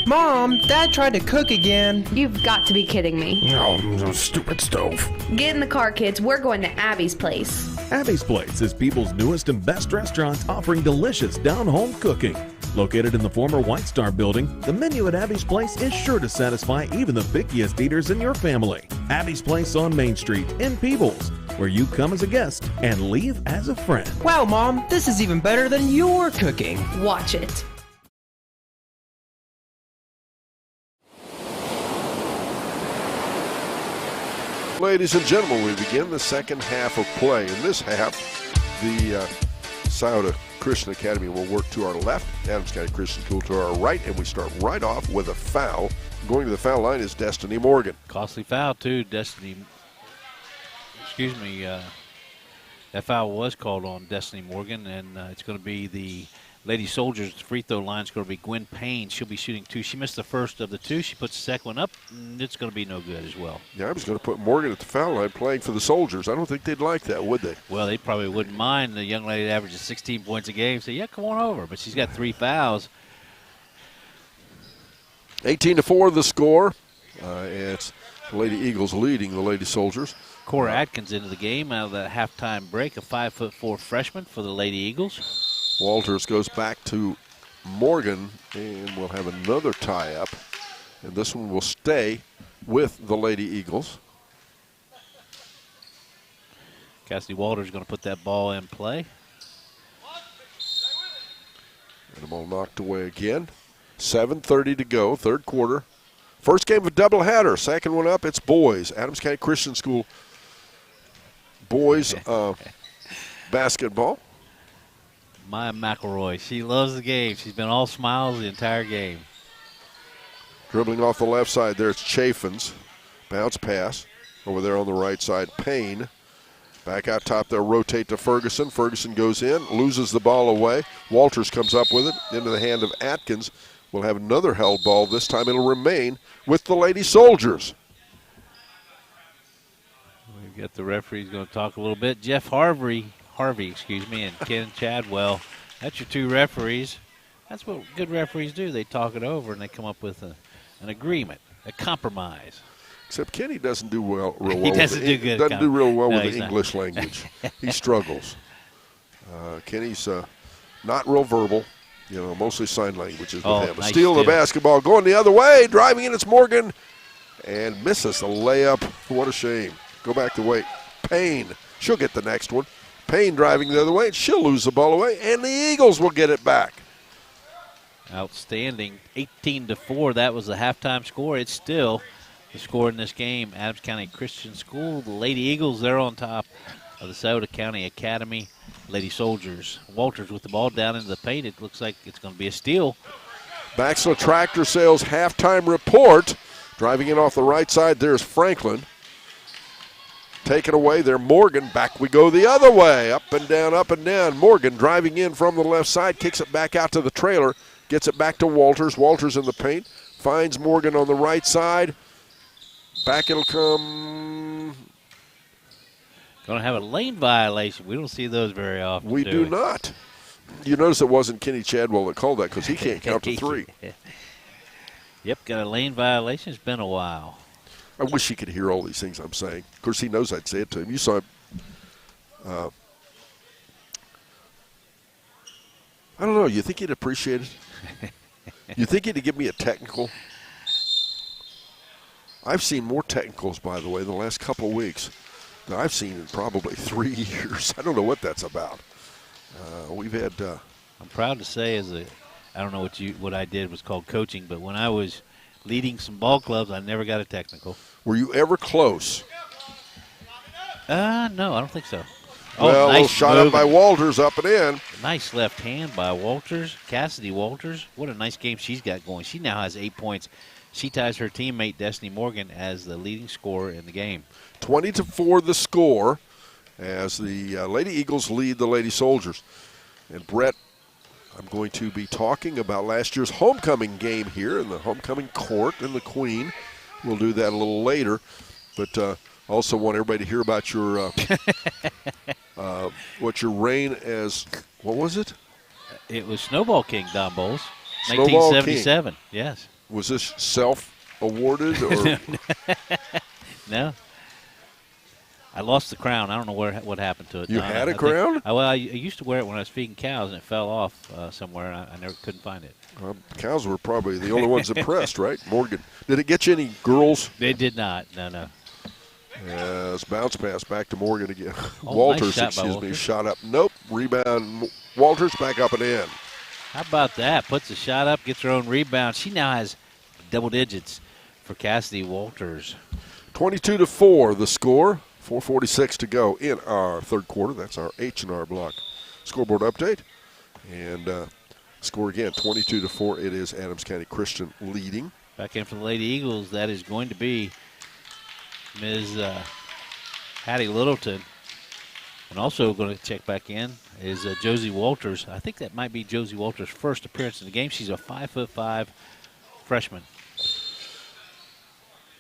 Mom, Dad tried to cook again. You've got to be kidding me. Oh, stupid stove. Get in the car, kids. We're going to Abby's place. Abby's Place is people's newest and best restaurant, offering delicious down-home cooking. Located in the former White Star building, the menu at Abby's Place is sure to satisfy even the pickiest eaters in your family. Abby's Place on Main Street in Peebles, where you come as a guest and leave as a friend. Wow, Mom, this is even better than your cooking. Watch it. Ladies and gentlemen, we begin the second half of play. In this half, the Scioto Christian Academy will work to our left, Adams County Christian School to our right, and we start right off with a foul. Going to the foul line is Destiny Morgan. Costly foul, too. That foul was called on Destiny Morgan, and it's going to be the Lady Soldiers. Free throw line is going to be Gwen Payne. She'll be shooting 2. She missed the first of the 2. She puts the second one up, and it's going to be no good as well. Yeah, I was going to put Morgan at the foul line playing for the Soldiers. I don't think they'd like that, would they? Well, they probably wouldn't mind. The young lady averages 16 points a game. Say, yeah, come on over. But she's got 3 fouls. 18-4 the score. It's the Lady Eagles leading the Lady Soldiers. Cora Atkins into the game out of the halftime break, a 5'4" freshman for the Lady Eagles. Walters goes back to Morgan, and we'll have another tie-up. And this one will stay with the Lady Eagles. Cassidy Walters is going to put that ball in play. And the ball knocked away again. 7:30 to go, third quarter. First game of a doubleheader. Second one up, it's boys. Adams County Christian School boys basketball. Maya McElroy, she loves the game. She's been all smiles the entire game. Dribbling off the left side there, it's Chaffins. Bounce pass over there on the right side. Payne back out top there, rotate to Ferguson. Ferguson goes in, loses the ball away. Walters comes up with it into the hand of Atkins. We'll have another held ball. This time it'll remain with the Lady Soldiers. We've got the referees going to talk a little bit. Jeff Harvey, and Ken Chadwell. That's your 2 referees. That's what good referees do. They talk it over and they come up with an agreement, a compromise. Except Kenny doesn't do real well. He doesn't do good. Doesn't do real well with the English language. He struggles. Kenny's not real verbal. Mostly sign languages with him. Nice Steal the basketball, going the other way, driving in. It's Morgan, and misses the layup. What a shame. Go back to wait. Payne, she'll get the next one. Payne driving the other way, and she'll lose the ball away, and the Eagles will get it back. Outstanding. 18-4. That was the halftime score. It's still the score in this game. Adams County Christian School, the Lady Eagles, they're on top of the Scioto County Academy Lady Soldiers. Walters with the ball down into the paint. It looks like it's going to be a steal. Baxla Tractor Sales halftime report. Driving in off the right side, there's Franklin. Taken away there, Morgan. Back we go the other way. Up and down, up and down. Morgan driving in from the left side, kicks it back out to the trailer, gets it back to Walters. Walters in the paint, finds Morgan on the right side. Back it'll come. Going to have a lane violation. We don't see those very often. We do not. You notice it wasn't Kenny Chadwell that called that because he can't count to 3. Yep, got a lane violation. It's been a while. I wish he could hear all these things I'm saying. Of course, he knows I'd say it to him. You saw him. I don't know. You think he'd appreciate it? You think he'd give me a technical? I've seen more technicals, by the way, the last couple of weeks than I've seen in probably 3 years. I don't know what that's about. We've had. I'm proud to say, I don't know what I did was called coaching, but when I was leading some ball clubs, I never got a technical. Were you ever close? No, I don't think so. Well, nice a little shot up by Walters, up and in. Nice left hand by Walters. Cassidy Walters, what a nice game she's got going. She now has 8 points. She ties her teammate Destiny Morgan as the leading scorer in the game. 20-4 the score as the Lady Eagles lead the Lady Soldiers. And Brett, I'm going to be talking about last year's homecoming game here in the homecoming court in the Queen. We'll do that a little later. But also want everybody to hear about your what your reign as, what was it? It was Snowball King, Don Bowles. Snowball 1977, King. Yes. Was this self-awarded? Or? No. I lost the crown. I don't know what happened to it. You Don. had a crown? I used to wear it when I was feeding cows, and it fell off somewhere, and I never couldn't find it. Cows were probably the only ones impressed, right? Morgan. Did it get you any girls? They did not. No. It's bounce pass back to Morgan again. Oh, Walters, nice shot excuse me, shot up. Nope. Rebound. Walters back up and in. How about that? Puts a shot up, gets her own rebound. She now has double digits for Cassidy Walters. 22-4 the score. 4:46 to go in our third quarter. That's our H&R Block scoreboard update. And score again, 22-4. It is Adams County Christian leading. Back in for the Lady Eagles, that is going to be Ms. Hattie Littleton. And also going to check back in is Josie Walters. I think that might be Josie Walters' first appearance in the game. She's a 5'5" freshman.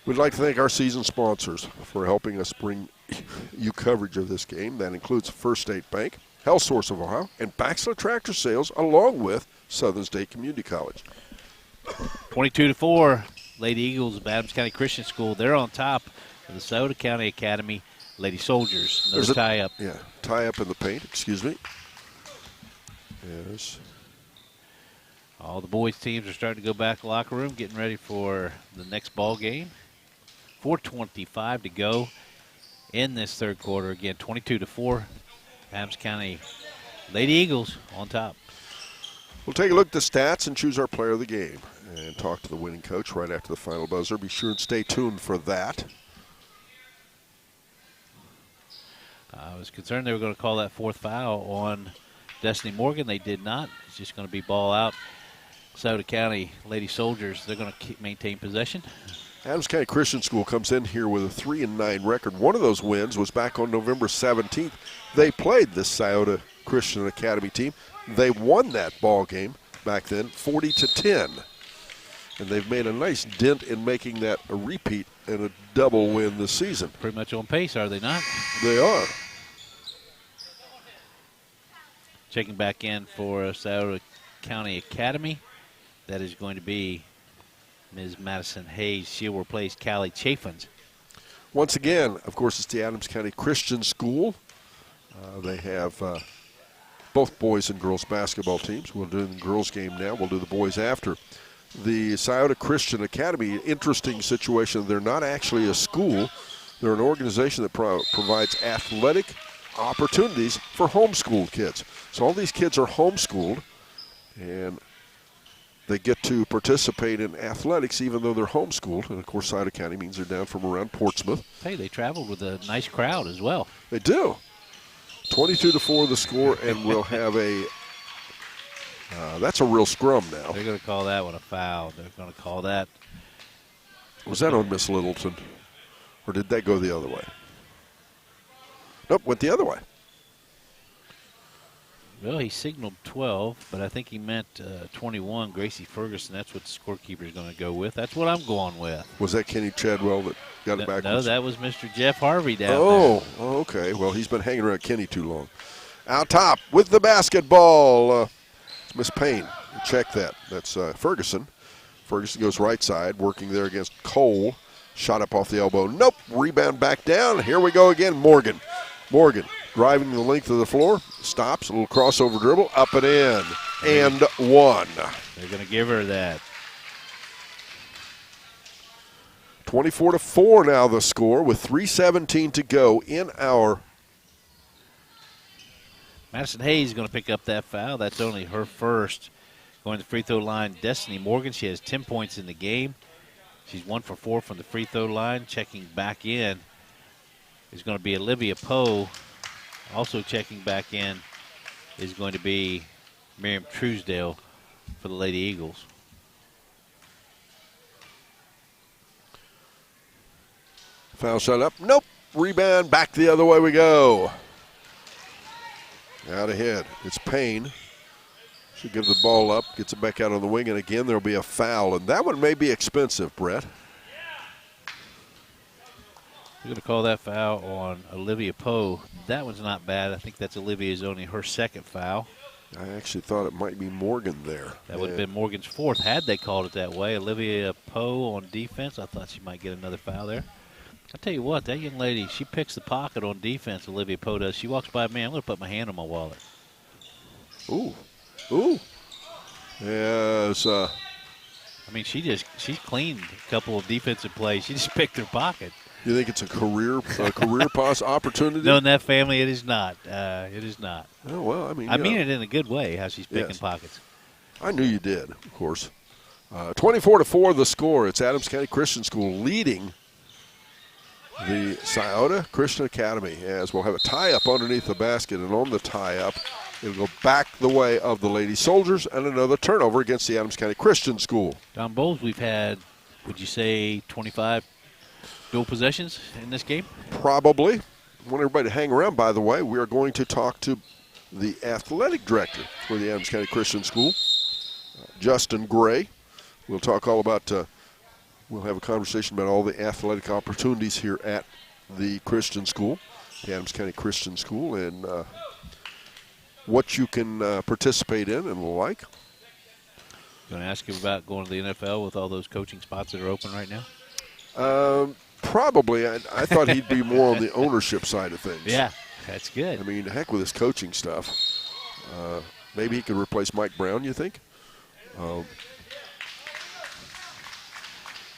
We'd like to thank our season sponsors for helping us bring you coverage of this game. That includes First State Bank, Health Source of Ohio, and Baxla Tractor Sales, along with Southern State Community College. 22-4, Lady Eagles of Adams County Christian School. They're on top of the Scioto County Academy Lady Soldiers. Another tie-up. Yeah, tie-up in the paint, excuse me. Yes. All the boys' teams are starting to go back to the locker room, getting ready for the next ball game. 4:25 to go in this third quarter. Again, 22-4. Adams County Lady Eagles on top. We'll take a look at the stats and choose our player of the game and talk to the winning coach right after the final buzzer. Be sure and stay tuned for that. I was concerned they were going to call that fourth foul on Destiny Morgan. They did not. It's just going to be ball out. Scioto County Lady Soldiers, they're going to maintain possession. Adams County Christian School comes in here with a 3-9 record. One of those wins was back on November 17th. They played the Scioto Christian Academy team. They won that ball game back then, 40-10. And they've made a nice dent in making that a repeat and a double win this season. Pretty much on pace, are they not? They are. Checking back in for Scioto County Academy. That is going to be Ms. Madison Hayes. She'll replace Callie Chaffins. Once again, of course, it's the Adams County Christian School. They have both boys and girls basketball teams. We'll do the girls game now. We'll do the boys after. The Scioto Christian Academy, interesting situation. They're not actually a school. They're an organization that provides athletic opportunities for homeschooled kids. So all these kids are homeschooled, and they get to participate in athletics even though they're homeschooled. And, of course, Scioto County means they're down from around Portsmouth. Hey, they traveled with a nice crowd as well. They do. 22-4 the score, and we'll have a That's a real scrum now. They're going to call that one a foul. They're going to call that. Was that on Miss Littleton? Or did that go the other way? Nope, went the other way. Well, he signaled 12, but I think he meant 21, Gracie Ferguson. That's what the scorekeeper is going to go with. That's what I'm going with. Was that Kenny Chadwell that got it backwards? No, that was Mr. Jeff Harvey down there. Oh, okay. Well, he's been hanging around Kenny too long. Out top with the basketball. It's Miss Payne. Check that. That's Ferguson. Ferguson goes right side, working there against Cole. Shot up off the elbow. Nope. Rebound back down. Here we go again. Morgan driving the length of the floor. Stops. A little crossover dribble. Up and in. And one. They're going to give her that. 24-4 now the score with 3:17 to go in our. Madison Hayes is going to pick up that foul. That's only her first. Going to the free throw line, Destiny Morgan. She has 10 points in the game. She's 1 for 4 from the free throw line. Checking back in is going to be Olivia Poe. Also checking back in is going to be Miriam Truesdale for the Lady Eagles. Foul shot up. Nope. Rebound. Back the other way we go. Out ahead. It's Payne. She'll give the ball up. Gets it back out on the wing. And again, there'll be a foul. And that one may be expensive, Brett. We're going to call that foul on Olivia Poe. That one's not bad. I think that's Olivia's only her second foul. I actually thought it might be Morgan there. That would have been Morgan's fourth had they called it that way. Olivia Poe on defense. I thought she might get another foul there. I'll tell you what, that young lady, she picks the pocket on defense, Olivia Poe does. She walks by me, I'm going to put my hand on my wallet. Ooh. Yes. I mean, she's cleaned a couple of defensive plays. She just picked her pocket. You think it's a career opportunity? No, in that family, it is not. It is not. Oh, well, I mean it in a good way, how she's picking pockets. I knew you did, of course. 24-4 the score. It's Adams County Christian School leading the Scioto Christian Academy, as we'll have a tie-up underneath the basket, and on the tie-up, it'll go back the way of the Lady Soldiers, and another turnover against the Adams County Christian School. Don Bowles, we've had, would you say, 25 dual possessions in this game? Probably. I want everybody to hang around, by the way. We are going to talk to the athletic director for the Adams County Christian School, Justin Gray. We'll talk all about we'll have a conversation about all the athletic opportunities here at the Christian School, the Adams County Christian School, and what you can participate in and the like. Going to ask you about going to the NFL with all those coaching spots that are open right now? Probably. I thought he'd be more on the ownership side of things. Yeah, that's good. I mean, heck with his coaching stuff. Maybe he could replace Mike Brown, you think?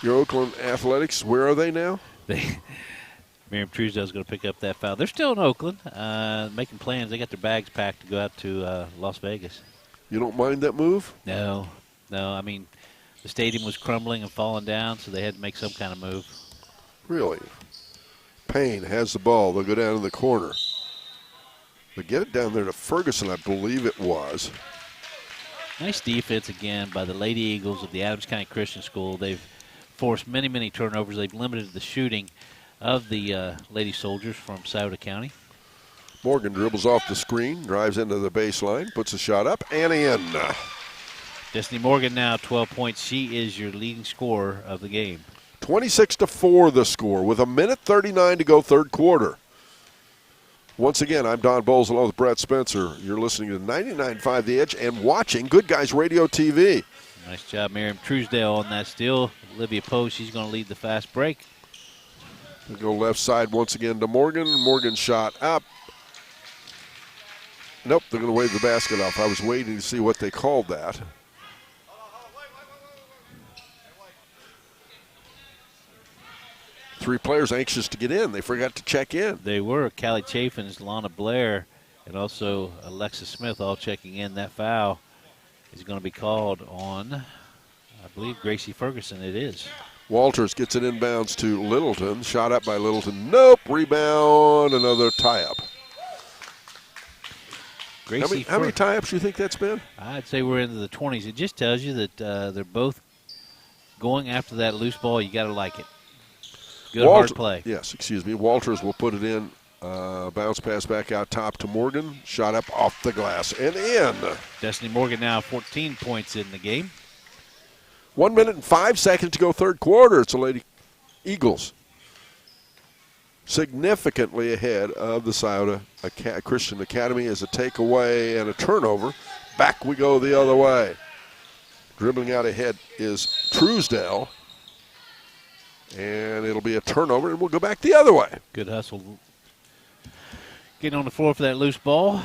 Your Oakland Athletics, where are they now? Miriam Truesdale's going to pick up that foul. They're still in Oakland, making plans. They got their bags packed to go out to Las Vegas. You don't mind that move? No. I mean, the stadium was crumbling and falling down, so they had to make some kind of move. Really? Payne has the ball. They'll go down in the corner. They get it down there to Ferguson, I believe it was. Nice defense again by the Lady Eagles of the Adams County Christian School. They've forced many turnovers. They've limited the shooting of the Lady Soldiers from Scioto County. Morgan dribbles off the screen, drives into the baseline, puts a shot up, and in. Destiny Morgan now 12 points. She is your leading scorer of the game. 26-4 the score with 1:39 to go third quarter. Once again, I'm Don Bowles along with Brett Spencer. You're listening to 99.5 The Edge and watching Good Guys Radio TV. Nice job, Miriam Truesdale on that steal. Olivia Poe, she's going to lead the fast break. We'll go left side once again to Morgan. Morgan shot up. Nope, they're going to wave the basket off. I was waiting to see what they called that. Three players anxious to get in. They forgot to check in. They were. Callie Chaffins, Lana Blair, and also Alexis Smith all checking in. That foul is going to be called on, I believe, Gracie Ferguson. It is. Walters gets it inbounds to Littleton. Shot up by Littleton. Nope. Rebound. Another tie-up. Gracie, how many tie-ups do you think that's been? I'd say we're into the 20s. It just tells you that they're both going after that loose ball. You got to like it. Good hard play. Yes, excuse me. Walters will put it in. Bounce pass back out top to Morgan. Shot up off the glass and in. Destiny Morgan now 14 points in the game. 1 minute and 5 seconds to go third quarter. It's the Lady Eagles significantly ahead of the Scioto Christian Academy as a takeaway and a turnover. Back we go the other way. Dribbling out ahead is Truesdale. And it'll be a turnover, and we'll go back the other way. Good hustle. Getting on the floor for that loose ball.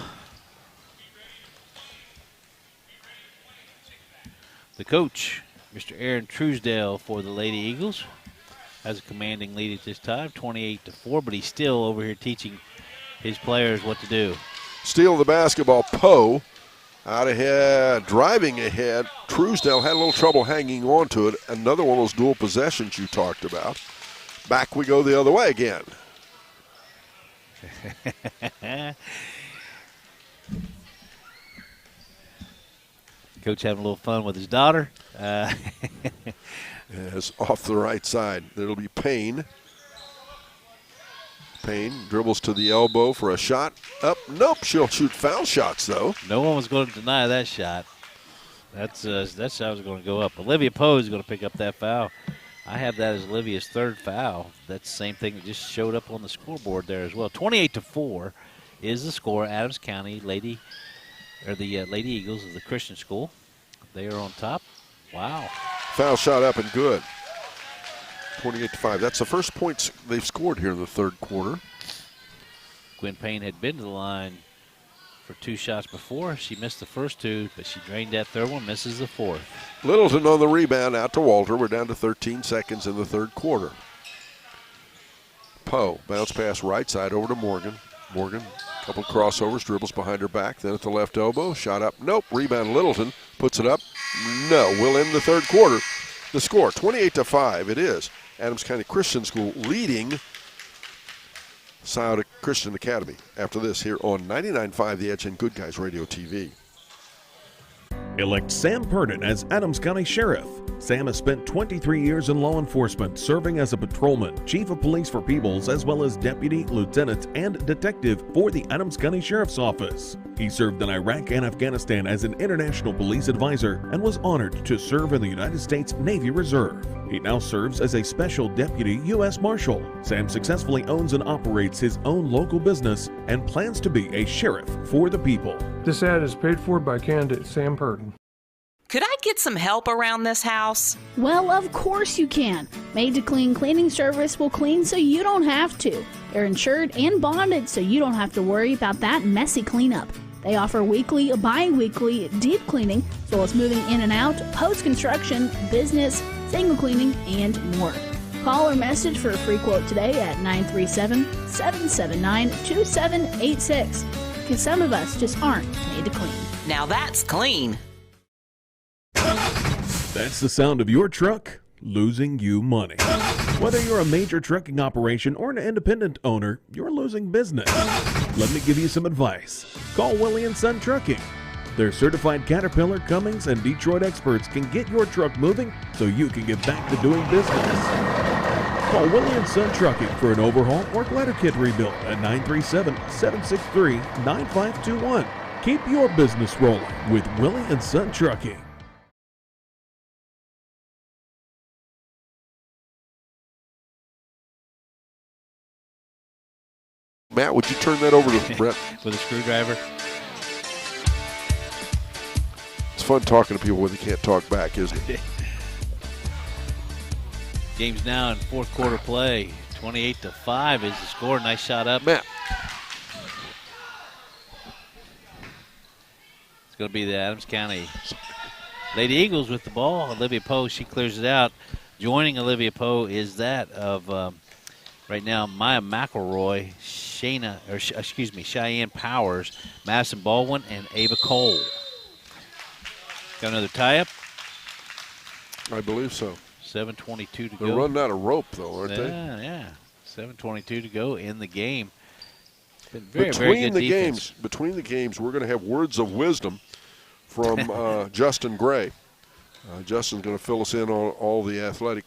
The coach, Mr. Aaron Truesdale for the Lady Eagles, has a commanding lead at this time, 28-4, but he's still over here teaching his players what to do. Steal the basketball, Poe. Out ahead, driving ahead. Truesdale had a little trouble hanging on to it. Another one of those dual possessions you talked about. Back we go the other way again. Coach having a little fun with his daughter. It's off the right side. It'll be Payne. Payne dribbles to the elbow for a shot. Up, nope, she'll shoot foul shots, though. No one was going to deny that shot. That shot was going to go up. Olivia Poe is going to pick up that foul. I have that as Olivia's third foul. That's the same thing that just showed up on the scoreboard there as well. 28-4 is the score. Adams County Lady Eagles of the Christian School. They are on top. Wow. Foul shot up and good. 28-5. That's the first points they've scored here in the third quarter. Gwen Payne had been to the line for 2 shots before. She missed the first 2, but she drained that third one, misses the fourth. Littleton on the rebound out to Walter. We're down to 13 seconds in the third quarter. Poe, bounce pass right side over to Morgan. Morgan, a couple crossovers, dribbles behind her back. Then at the left elbow, shot up. Nope, rebound Littleton, puts it up. No, we'll end the third quarter. The score, 28-5, it is. Adams County Christian School leading Scioto Christian Academy. After this here on 99.5 The Edge and Good Guys Radio TV. Elect Sam Purdon as Adams County Sheriff. Sam has spent 23 years in law enforcement, serving as a patrolman, chief of police for Peebles, as well as deputy, lieutenant, and detective for the Adams County Sheriff's Office. He served in Iraq and Afghanistan as an international police advisor and was honored to serve in the United States Navy Reserve. He now serves as a special deputy U.S. Marshal. Sam successfully owns and operates his own local business and plans to be a sheriff for the people. This ad is paid for by candidate Sam Purdon. Could I get some help around this house? Well, of course you can. Made to Clean Cleaning Service will clean so you don't have to. They're insured and bonded so you don't have to worry about that messy cleanup. They offer weekly, bi-weekly deep cleaning, as well as moving in and out, post-construction, business, single cleaning, and more. Call or message for a free quote today at 937-779-2786. Because some of us just aren't made to clean. Now that's clean. That's the sound of your truck losing you money. Whether you're a major trucking operation or an independent owner, you're losing business. Let me give you some advice. Call Willie & Son Trucking. Their certified Caterpillar, Cummins, and Detroit experts can get your truck moving so you can get back to doing business. Call Willie & Son Trucking for an overhaul or glider kit rebuild at 937-763-9521. Keep your business rolling with Willie & Son Trucking. Matt, would you turn that over to Brett? With a screwdriver. It's fun talking to people when they can't talk back, isn't it? Game's now in fourth quarter play. 28-5 is the score. Nice shot up. Matt. It's going to be the Adams County Lady Eagles with the ball. Olivia Poe, she clears it out. Joining Olivia Poe is that of right now Maya McElroy, Cheyenne Powers, Madison Baldwin, and Ava Cole. Got another tie-up? I believe so. 7:22 to go. They're running out of rope, though, aren't they? Yeah. 7:22 to go in the game. Very, very good defense. Between the games, we're going to have words of wisdom from Justin Gray. Justin's going to fill us in on all the athletic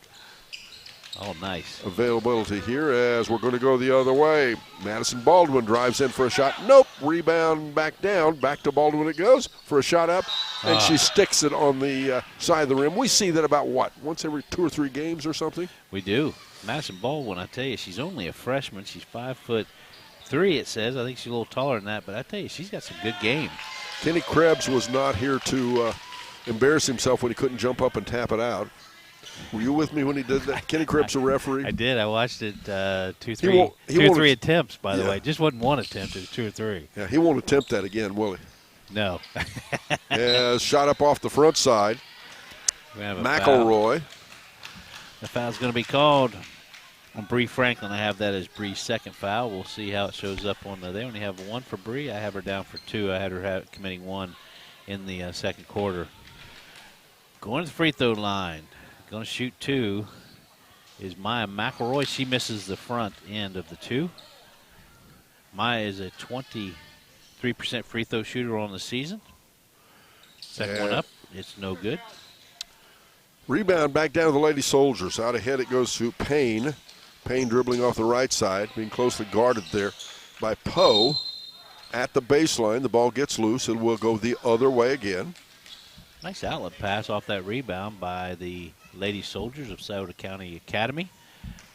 availability here as we're going to go the other way. Madison Baldwin drives in for a shot. Nope. Rebound back down. Back to Baldwin it goes for a shot up, and she sticks it on the side of the rim. We see that about, once every 2 or 3 games or something? We do. Madison Baldwin, I tell you, she's only a freshman. She's 5'3", it says. I think she's a little taller than that, but I tell you, she's got some good game. Kenny Krebs was not here to embarrass himself when he couldn't jump up and tap it out. Were you with me when he did that? Kenny Krebs, a referee. I did. I watched it 2 or 3 attempts, by the way. Just wasn't one attempt. It was 2 or 3. Yeah, he won't attempt that again, will he? No. Yeah, shot up off the front side. McElroy. The foul's going to be called on Bree Franklin. I have that as Bree's second foul. We'll see how it shows up on they only have 1 for Bree. I have her down for 2. I had her committing 1 in the second quarter. Going to the free throw line. Going to shoot 2 is Maya McElroy. She misses the front end of the 2. Maya is a 23% free throw shooter on the season. Second one up. It's no good. Rebound back down to the Lady Soldiers. Out ahead it goes to Payne. Payne dribbling off the right side, being closely guarded there by Poe. At the baseline, the ball gets loose and will go the other way again. Nice outlet pass off that rebound by the Lady Soldiers of Scioto County Academy.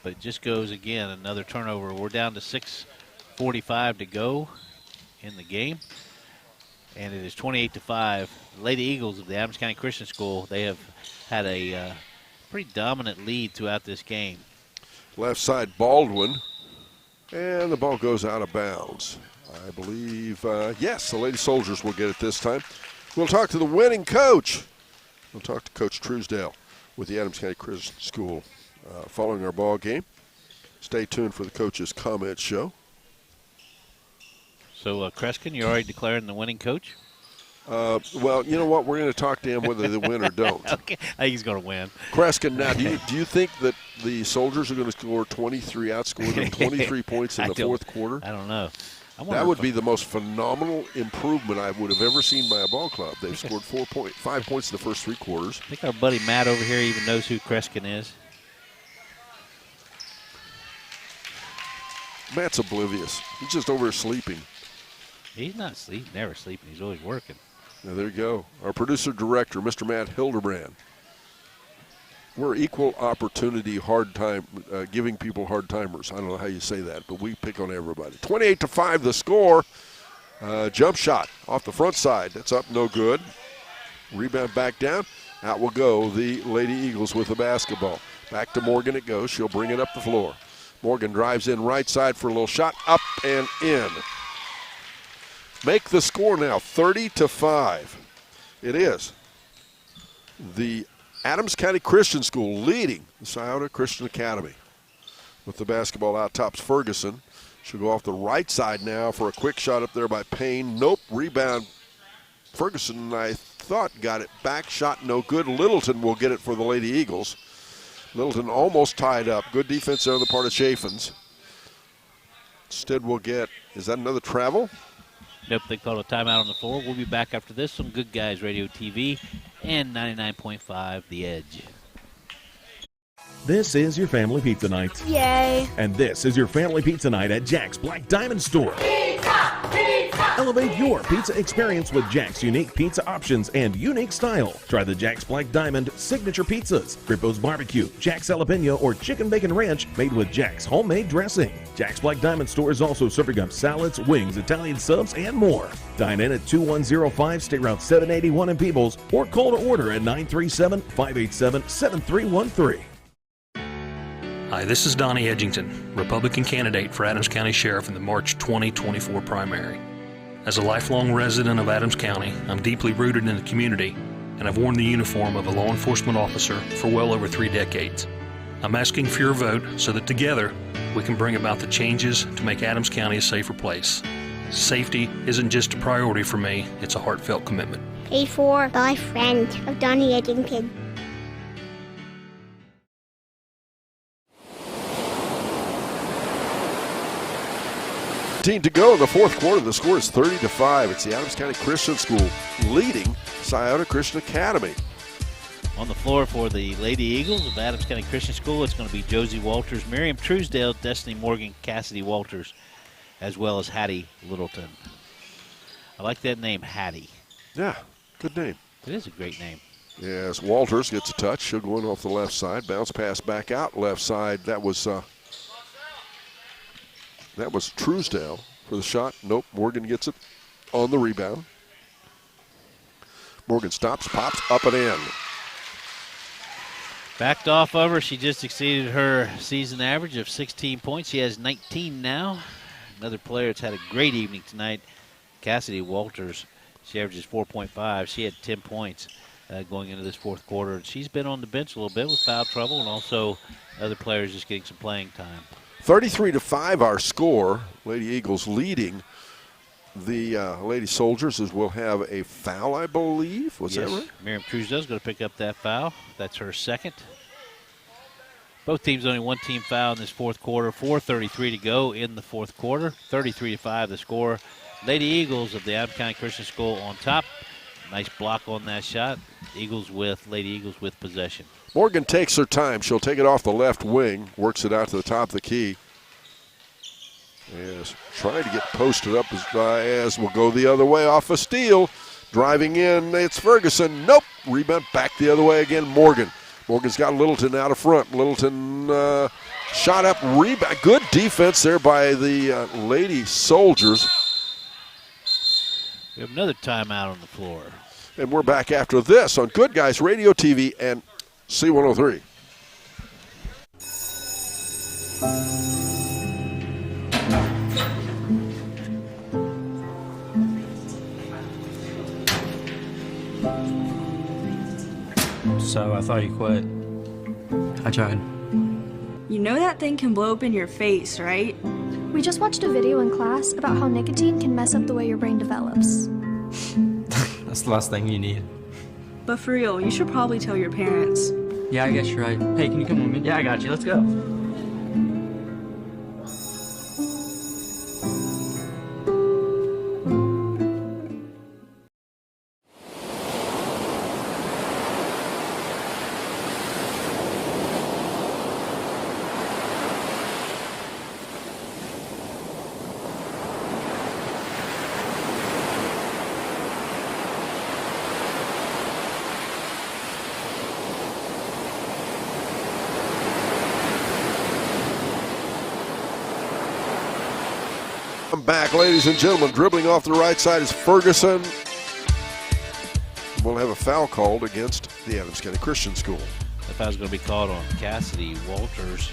But it just goes again, another turnover. We're down to 6:45 to go in the game. And it is 28-5. The Lady Eagles of the Adams County Christian School, they have had a pretty dominant lead throughout this game. Left side, Baldwin. And the ball goes out of bounds. I believe, yes, the Lady Soldiers will get it this time. We'll talk to the winning coach. We'll talk to Coach Truesdale with the Adams County Christian School following our ball game. Stay tuned for the coach's comment show. So, Kreskin, you already declaring the winning coach? Well, you know what? We're going to talk to him whether they win or don't. Okay, I think he's going to win. Kreskin, now, do you think that the Soldiers are going to score 23, outscore them 23 points in the fourth quarter? I don't know. That would be the most phenomenal improvement I would have ever seen by a ball club. They've scored 5 points in the first 3 quarters. I think our buddy Matt over here even knows who Kreskin is. Matt's oblivious. He's just over sleeping. He's not sleeping, never sleeping. He's always working. Now, there you go. Our producer-director, Mr. Matt Hildebrand. We're equal opportunity giving people hard timers. I don't know how you say that, but we pick on everybody. 28-5 the score. Jump shot off the front side. That's up, no good. Rebound back down. Out will go the Lady Eagles with the basketball. Back to Morgan it goes. She'll bring it up the floor. Morgan drives in right side for a little shot. Up and in. Make the score now 30-5. It is the Adams County Christian School leading the Scioto Christian Academy. With the basketball out tops Ferguson. She'll go off the right side now for a quick shot up there by Payne. Nope, rebound. Ferguson, I thought, got it back. Shot no good. Littleton will get it for the Lady Eagles. Littleton almost tied up. Good defense there on the part of Chaffins. Instead we'll get, is that another travel? Nope, they called a timeout on the floor. We'll be back after this on Good Guys Radio TV and 99.5 The Edge. This is your family pizza night. Yay. And this is your family pizza night at Jack's Black Diamond Store. Pizza! Pizza! Elevate your pizza experience with Jack's unique pizza options and unique style. Try the Jack's Black Diamond signature pizzas, Grippo's Barbecue, Jack's Jalapeno, or Chicken Bacon Ranch made with Jack's homemade dressing. Jack's Black Diamond Store is also serving up salads, wings, Italian subs, and more. Dine in at 2105 State Route 781 in Peebles or call to order at 937-587-7313. Hi, this is Donnie Edgington, Republican candidate for Adams County Sheriff in the March 2024 primary. As a lifelong resident of Adams County, I'm deeply rooted in the community, and I've worn the uniform of a law enforcement officer for well over 3 decades. I'm asking for your vote so that together we can bring about the changes to make Adams County a safer place. Safety isn't just a priority for me, it's a heartfelt commitment. Paid for by a friend of Donnie Edgington. to go in the fourth quarter. The score is 30-5. It's the Adams County Christian School leading Scioto Christian Academy. On the floor for the Lady Eagles of Adams County Christian School, it's going to be Josie Walters, Miriam Truesdale, Destiny Morgan, Cassidy Walters, as well as Hattie Littleton. I like that name, Hattie. Yeah, good name. It is a great name. Yes, Walters gets a touch. She'll go in off the left side. Bounce pass back out left side. That was Truesdale for the shot. Nope, Morgan gets it on the rebound. Morgan stops, pops, up and in. Backed off of her. She just exceeded her season average of 16 points. She has 19 now. Another player that's had a great evening tonight, Cassidy Walters. She averages 4.5. She had 10 points going into this fourth quarter. She's been on the bench a little bit with foul trouble, and also other players just getting some playing time. 33-5 our score. Lady Eagles leading the Lady Soldiers, as we'll have a foul, I believe. Was that right? Miriam Truesdale's going to pick up that foul. That's her second. Both teams only one team foul in this fourth quarter. 4:33 to go in the fourth quarter. 33-5 the score. Lady Eagles of the Adams County Christian School on top. Nice block on that shot. Lady Eagles with possession. Morgan takes her time. She'll take it off the left wing, works it out to the top of the key. Yes, trying to get posted up as will go the other way off a steal. Driving in, it's Ferguson. Nope. Rebound back the other way again, Morgan. Morgan's got Littleton out of front. Littleton shot up, rebound. Good defense there by the Lady Soldiers. We have another timeout on the floor. And we're back after this on Good Guys Radio TV and C103. So I thought you quit. I tried. You know that thing can blow up in your face, right? We just watched a video in class about how nicotine can mess up the way your brain develops. That's the last thing you need. But for real, you should probably tell your parents. Yeah, I guess you're right. Hey, can you come with me? Yeah, I got you. Let's go. Back, ladies and gentlemen. Dribbling off the right side is Ferguson. We'll have a foul called against the Adams County Christian School. That foul's going to be called on Cassidy Walters.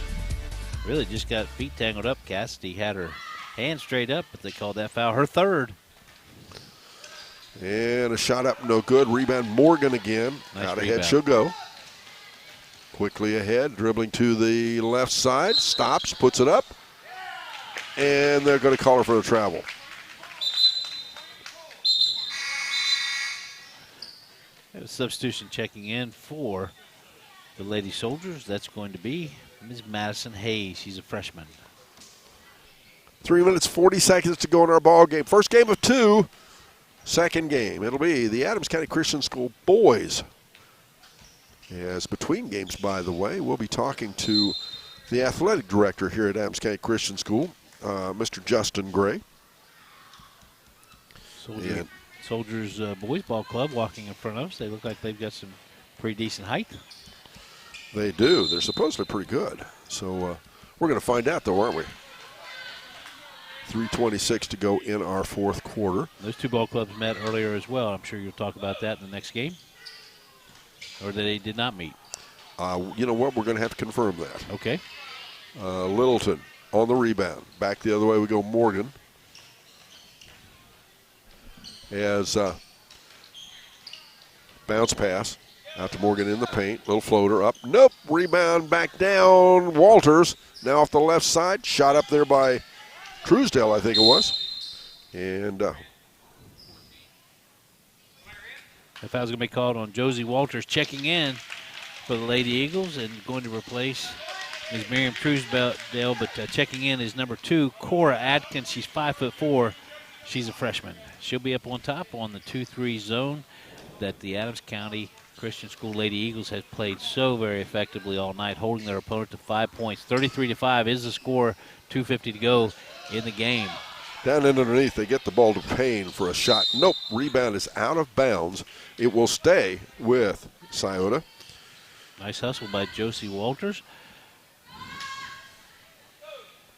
Really just got feet tangled up. Cassidy had her hand straight up, but they called that foul her third. And a shot up, no good. Rebound, Morgan again. Nice out rebound. ahead she'll go. Quickly ahead, dribbling to the left side. Stops, puts it up. And they're going to call her for the travel. A substitution checking in for the Lady Soldiers. That's going to be Ms. Madison Hayes. She's a freshman. 3 minutes, 40 seconds to go in our ball game. First game of two. Second game, it'll be the Adams County Christian School boys. As between games, by the way, we'll be talking to the athletic director here at Adams County Christian School, Mr. Justin Gray. Soldiers Boys Ball Club walking in front of us. They look like they've got some pretty decent height. They do. They're supposedly pretty good. So we're going to find out, though, aren't we? 3:26 to go in our fourth quarter. Those two ball clubs met earlier as well. I'm sure you'll talk about that in the next game. Or they did not meet. You know what? We're going to have to confirm that. Okay. Littleton on the rebound. Back the other way we go, Morgan. As bounce pass out to Morgan in the paint. Little floater up. Nope. Rebound back down. Walters now off the left side. Shot up there by Truesdale, I think it was. And the foul's going to be called on Josie Walters, checking in for the Lady Eagles and going to replace is Miriam Truesdale, but checking in is number 2, Cora Adkins. She's 5'4". She's a freshman. She'll be up on top on the 2-3 zone that the Adams County Christian School Lady Eagles has played so very effectively all night, holding their opponent to 5 points. 33-5 is the score, 2:50 to go in the game. Down and underneath, they get the ball to Payne for a shot. Nope, rebound is out of bounds. It will stay with Scioto. Nice hustle by Josie Walters.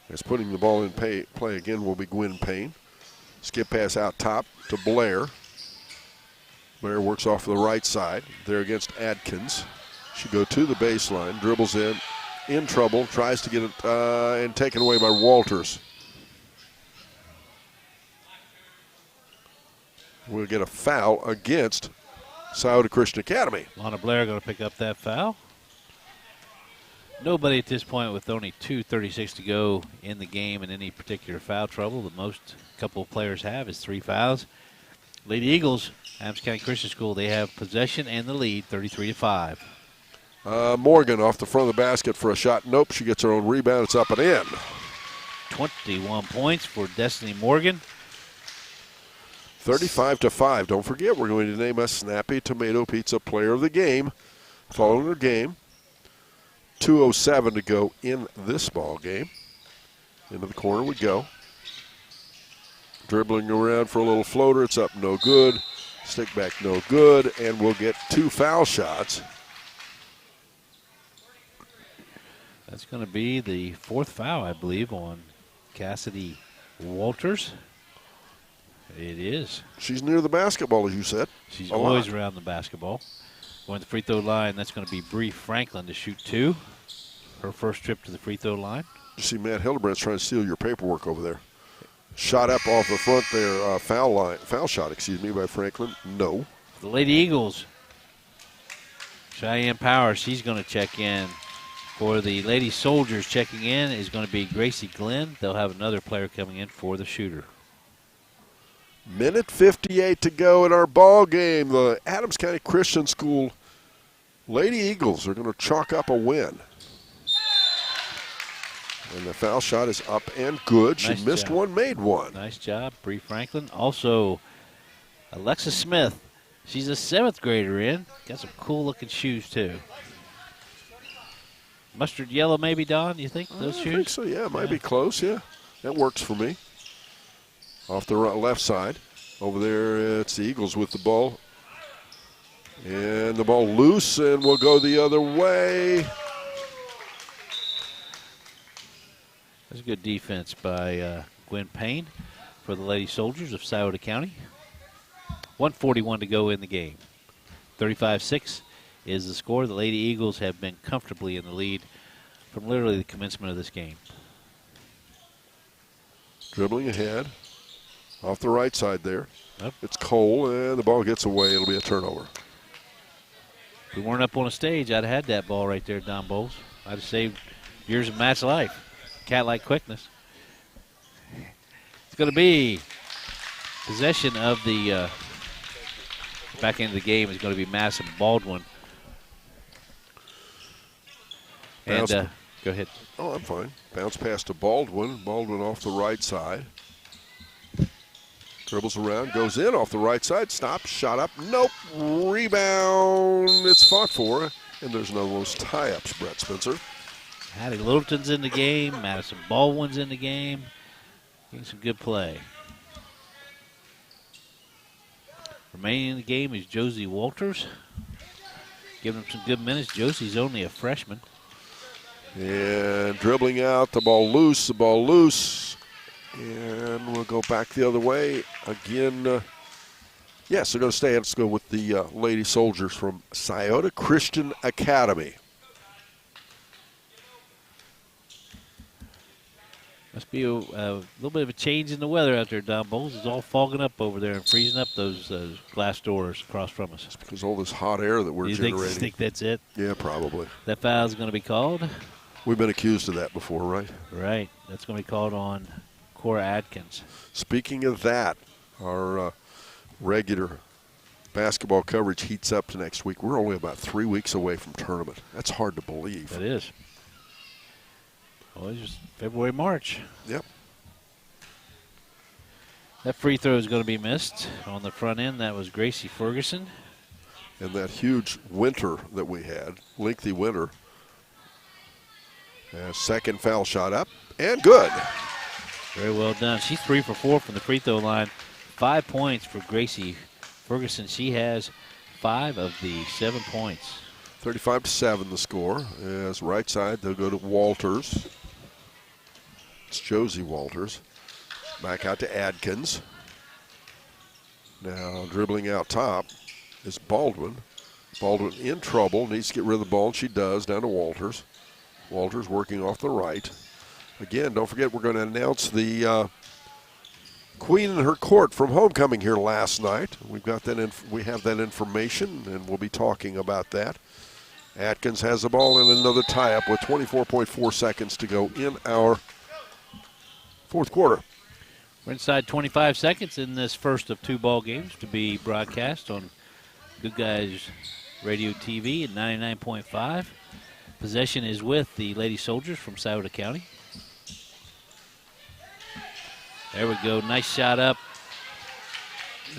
As putting the ball in play again will be Gwen Payne. Skip pass out top to Blair. Blair works off the right side. There against Adkins. She go to the baseline, dribbles in trouble, tries to get it and taken away by Walters. We'll get a foul against Scioto Christian Academy. Lana Blair going to pick up that foul. Nobody at this point with only 2:36 to go in the game in any particular foul trouble. The most a couple of players have is 3 fouls. Lady Eagles, Adams County Christian School, they have possession and the lead, 33-5. Morgan off the front of the basket for a shot. Nope, she gets her own rebound. It's up and in. 21 points for Destiny Morgan. 35-5. Don't forget, we're going to name a Snappy Tomato Pizza Player of the Game following the game. 2:07 to go in this ball game. Into the corner we go. Dribbling around for a little floater. It's up, no good. Stick back, no good. And we'll get 2 foul shots. That's going to be the 4th foul, I believe, on Cassidy Walters. It is. She's near the basketball, as you said. She's always around the basketball. Going to the free throw line, that's going to be Bree Franklin to shoot 2. Her first trip to the free throw line. You see Matt Hildebrandt's trying to steal your paperwork over there. Shot up off the front there, foul shot, by Franklin. No. The Lady Eagles, Cheyenne Power, she's going to check in. For the Lady Soldiers, checking in is going to be Gracie Glenn. They'll have another player coming in for the shooter. Minute 58 to go in our ball game. The Adams County Christian School Lady Eagles are going to chalk up a win. And the foul shot is up and good. She missed one, made one. Nice job, Bree Franklin. Also, Alexa Smith. She's a 7th grader in. Got some cool-looking shoes, too. Mustard yellow, maybe, Don, you think, those shoes? I think so, yeah. Might be close, yeah. That works for me. Off the left side. Over there, it's the Eagles with the ball. And the ball loose, and we'll go the other way. That's a good defense by Gwen Payne for the Lady Soldiers of Scioto County. 1:41 to go in the game. 35-6 is the score. The Lady Eagles have been comfortably in the lead from literally the commencement of this game. Dribbling ahead. Off the right side there. Yep. It's Cole, and the ball gets away. It'll be a turnover. If we weren't up on a stage, I'd have had that ball right there, Don Bowles. I'd have saved years of match life. Cat-like quickness. It's going to be possession of the back end of the game is going to be Madison Baldwin. And go ahead. Oh, I'm fine. Bounce pass to Baldwin. Baldwin off the right side. Dribbles around, goes in off the right side, stops, shot up, nope, rebound, it's fought for, and there's another one of those tie-ups, Brett Spencer. Hattie Littleton's in the game, Madison Baldwin's in the game, getting some good play. Remaining in the game is Josie Walters, giving him some good minutes. Josie's only a freshman. And dribbling out, the ball loose. And we'll go back the other way again. Yes, they're going to stay. Let's go with the Lady Soldiers from Scioto Christian Academy. Must be a little bit of a change in the weather out there, Don Bowles. It's all fogging up over there and freezing up those glass doors across from us. It's because all this hot air that we're generating. You think that's it? Yeah, probably. That foul is going to be called? We've been accused of that before, right? Right. That's going to be called on Cora Adkins. Speaking of that, our regular basketball coverage heats up to next week. We're only about 3 weeks away from tournament. That's hard to believe. That is. Well, it's just February, March. Yep. That free throw is going to be missed on the front end. That was Gracie Ferguson. And that huge winter that we had, lengthy winter. Second foul shot up, and good. Very well done. She's 3 for 4 from the free throw line. 5 points for Gracie Ferguson. She has 5 of the 7 points. 35-7 the score. As right side, they'll go to Walters. It's Josie Walters. Back out to Adkins. Now dribbling out top is Baldwin. Baldwin in trouble, needs to get rid of the ball, and she does, down to Walters. Walters working off the right. Again, don't forget we're going to announce the Queen and her court from homecoming here last night. We've got that. We have that information, and we'll be talking about that. Atkins has the ball in another tie-up with 24.4 seconds to go in our fourth quarter. We're inside 25 seconds in this first of 2 ball games to be broadcast on Good Guys Radio TV at 99.5. Possession is with the Lady Soldiers from Scioto County. There we go. Nice shot up.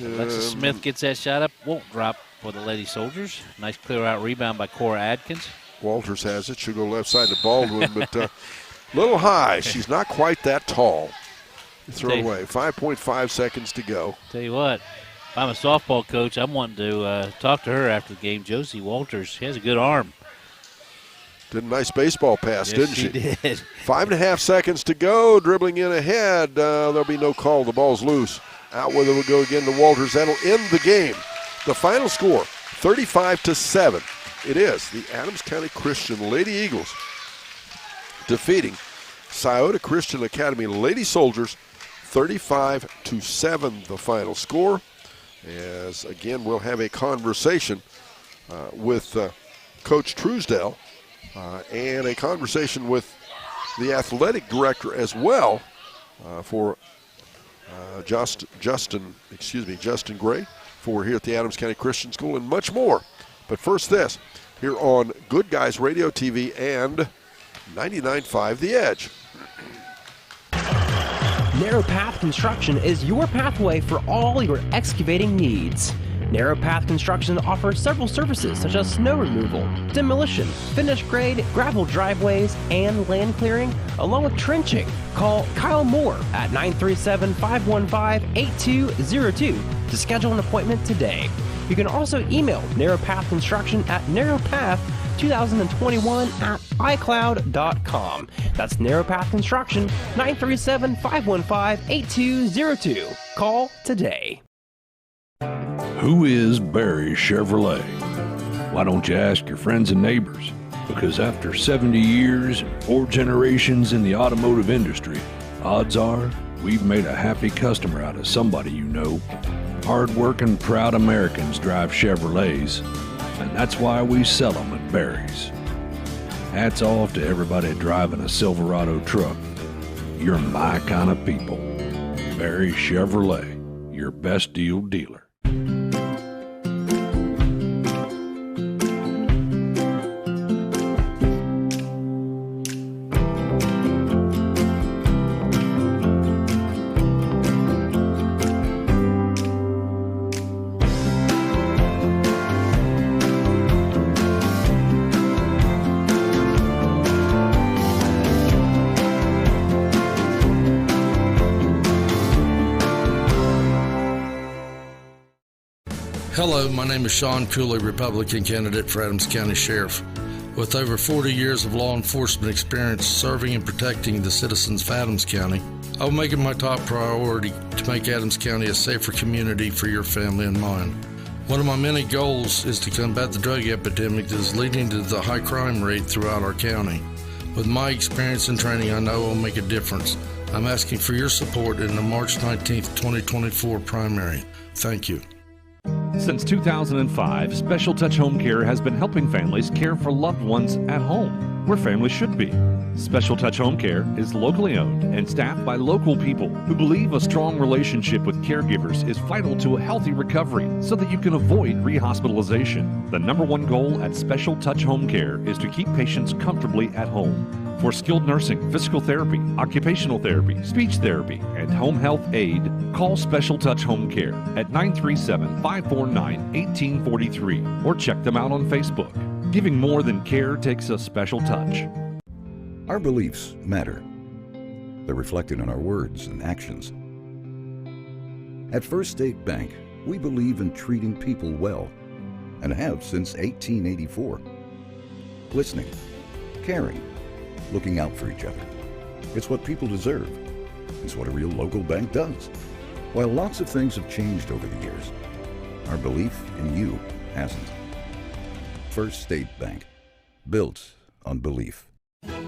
Alexis Smith gets that shot up. Won't drop for the Lady Soldiers. Nice clear out rebound by Cora Adkins. Walters has it. She'll go left side to Baldwin, but a little high. She's not quite that tall. Throw away. 5.5 seconds to go. Tell you what, if I'm a softball coach, I'm wanting to talk to her after the game. Josie Walters, she has a good arm. Did a nice baseball pass, yes, didn't she? Did. 5.5 seconds to go. Dribbling in ahead. There'll be no call. The ball's loose. Out with it will go again to Walters. That'll end the game. The final score, 35-7. It is the Adams County Christian Lady Eagles defeating Scioto Christian Academy Lady Soldiers 35-7, the final score. As again, we'll have a conversation with Coach Truesdale and a conversation with the athletic director as well for Justin Gray for here at the Adams County Christian School and much more. But first this, here on Good Guys Radio TV and 99.5 The Edge. Narrow Path Construction is your pathway for all your excavating needs. Narrow Path Construction offers several services such as snow removal, demolition, finished grade, gravel driveways, and land clearing, along with trenching. Call Kyle Moore at 937-515-8202 to schedule an appointment today. You can also email Narrow Path Construction at narrowpath2021@icloud.com. That's Narrow Path Construction, 937-515-8202. Call today. Who is Barry Chevrolet? Why don't you ask your friends and neighbors? Because after 70 years and 4 generations in the automotive industry, odds are we've made a happy customer out of somebody you know. Hard-working, proud Americans drive Chevrolets, and that's why we sell them at Barry's. Hats off to everybody driving a Silverado truck. You're my kind of people. Barry Chevrolet, your best deal dealer. Hello, my name is Sean Cooley, Republican candidate for Adams County Sheriff. With over 40 years of law enforcement experience serving and protecting the citizens of Adams County, I will make it my top priority to make Adams County a safer community for your family and mine. One of my many goals is to combat the drug epidemic that is leading to the high crime rate throughout our county. With my experience and training, I know I'll make a difference. I'm asking for your support in the March 19th, 2024 primary. Thank you. Since 2005, Special Touch Home Care has been helping families care for loved ones at home, where families should be. Special Touch Home Care is locally owned and staffed by local people who believe a strong relationship with caregivers is vital to a healthy recovery so that you can avoid rehospitalization. The #1 goal at Special Touch Home Care is to keep patients comfortably at home. For skilled nursing, physical therapy, occupational therapy, speech therapy, and home health aid, call Special Touch Home Care at 937-549-1843 or check them out on Facebook. Giving more than care takes a special touch. Our beliefs matter. They're reflected in our words and actions. At First State Bank, we believe in treating people well and have since 1884. Listening, caring, looking out for each other. It's what people deserve. It's what a real local bank does. While lots of things have changed over the years, our belief in you hasn't. First State Bank, built on belief.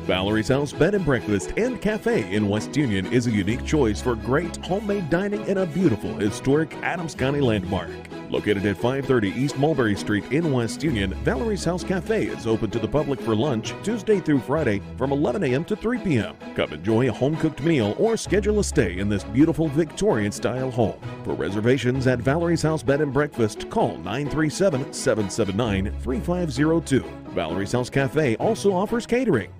Valerie's House Bed and Breakfast and Cafe in West Union is a unique choice for great homemade dining in a beautiful historic Adams County landmark. Located at 530 East Mulberry Street in West Union, Valerie's House Cafe is open to the public for lunch Tuesday through Friday from 11 a.m. to 3 p.m. Come enjoy a home-cooked meal or schedule a stay in this beautiful Victorian-style home. For reservations at Valerie's House Bed and Breakfast, call 937-779-3502. Valerie's House Cafe also offers catering.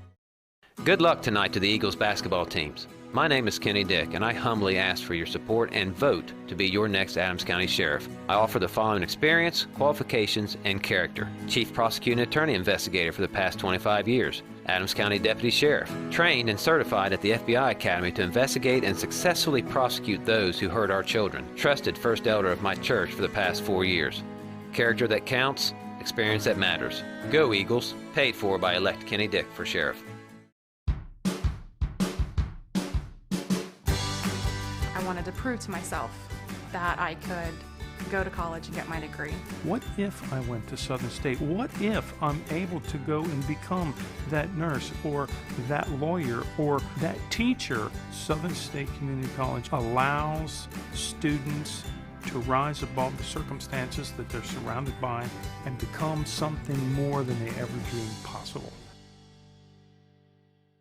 Good luck tonight to the Eagles basketball teams. My name is Kenny Dick, and I humbly ask for your support and vote to be your next Adams County Sheriff. I offer the following experience, qualifications, and character. Chief Prosecuting Attorney Investigator for the past 25 years. Adams County Deputy Sheriff, trained and certified at the FBI Academy to investigate and successfully prosecute those who hurt our children. Trusted First Elder of my church for the past 4 years. Character that counts, experience that matters. Go Eagles, paid for by elect Kenny Dick for Sheriff. I wanted to prove to myself that I could go to college and get my degree. What if I went to Southern State? What if I'm able to go and become that nurse or that lawyer or that teacher? Southern State Community College allows students to rise above the circumstances that they're surrounded by and become something more than they ever dreamed possible.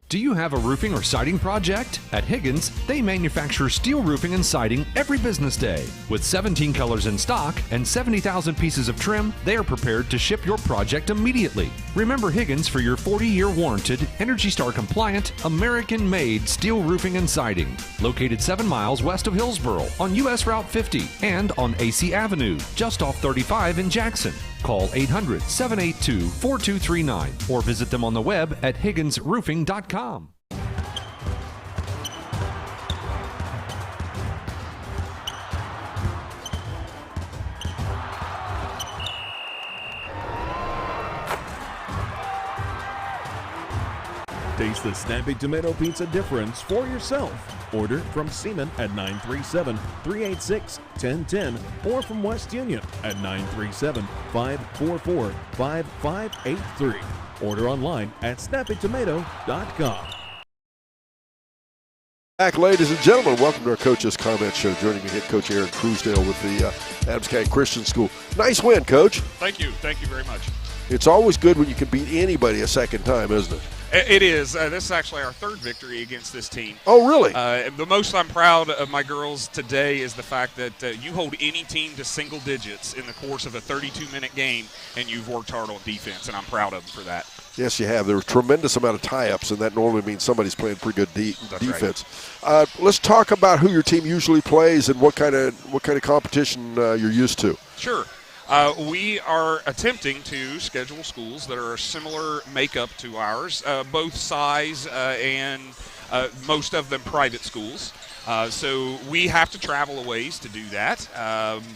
Do you have a roofing or siding project? At Higgins, they manufacture steel roofing and siding every business day. With 17 colors in stock and 70,000 pieces of trim, they are prepared to ship your project immediately. Remember Higgins for your 40-year warranted, ENERGY STAR compliant, American-made steel roofing and siding. Located 7 miles west of Hillsboro on US Route 50 and on AC Avenue, just off 35 in Jackson. Call 800-782-4239 or visit them on the web at higginsroofing.com. Taste the snappy tomato pizza difference for yourself. Order from Seaman at 937-386-1010 or from West Union at 937-544-5583. Order online at snappytomato.com. Back, ladies and gentlemen, welcome to our Coach's Comment Show. Joining me, head coach Aaron Cruisdale with the Adams County Christian School. Nice win, Coach. Thank you very much. It's always good when you can beat anybody a second time, isn't it? It is. This is actually our third victory against this team. Oh, really? The most I'm proud of my girls today is the fact that you hold any team to single digits in the course of a 32-minute game, and you've worked hard on defense, and I'm proud of them for that. Yes, you have. There was a tremendous amount of tie-ups, and that normally means somebody's playing pretty good defense. Right. Let's talk about who your team usually plays and what kind of competition you're used to. Sure. We are attempting to schedule schools that are a similar makeup to ours, both size and most of them private schools. So we have to travel a ways to do that,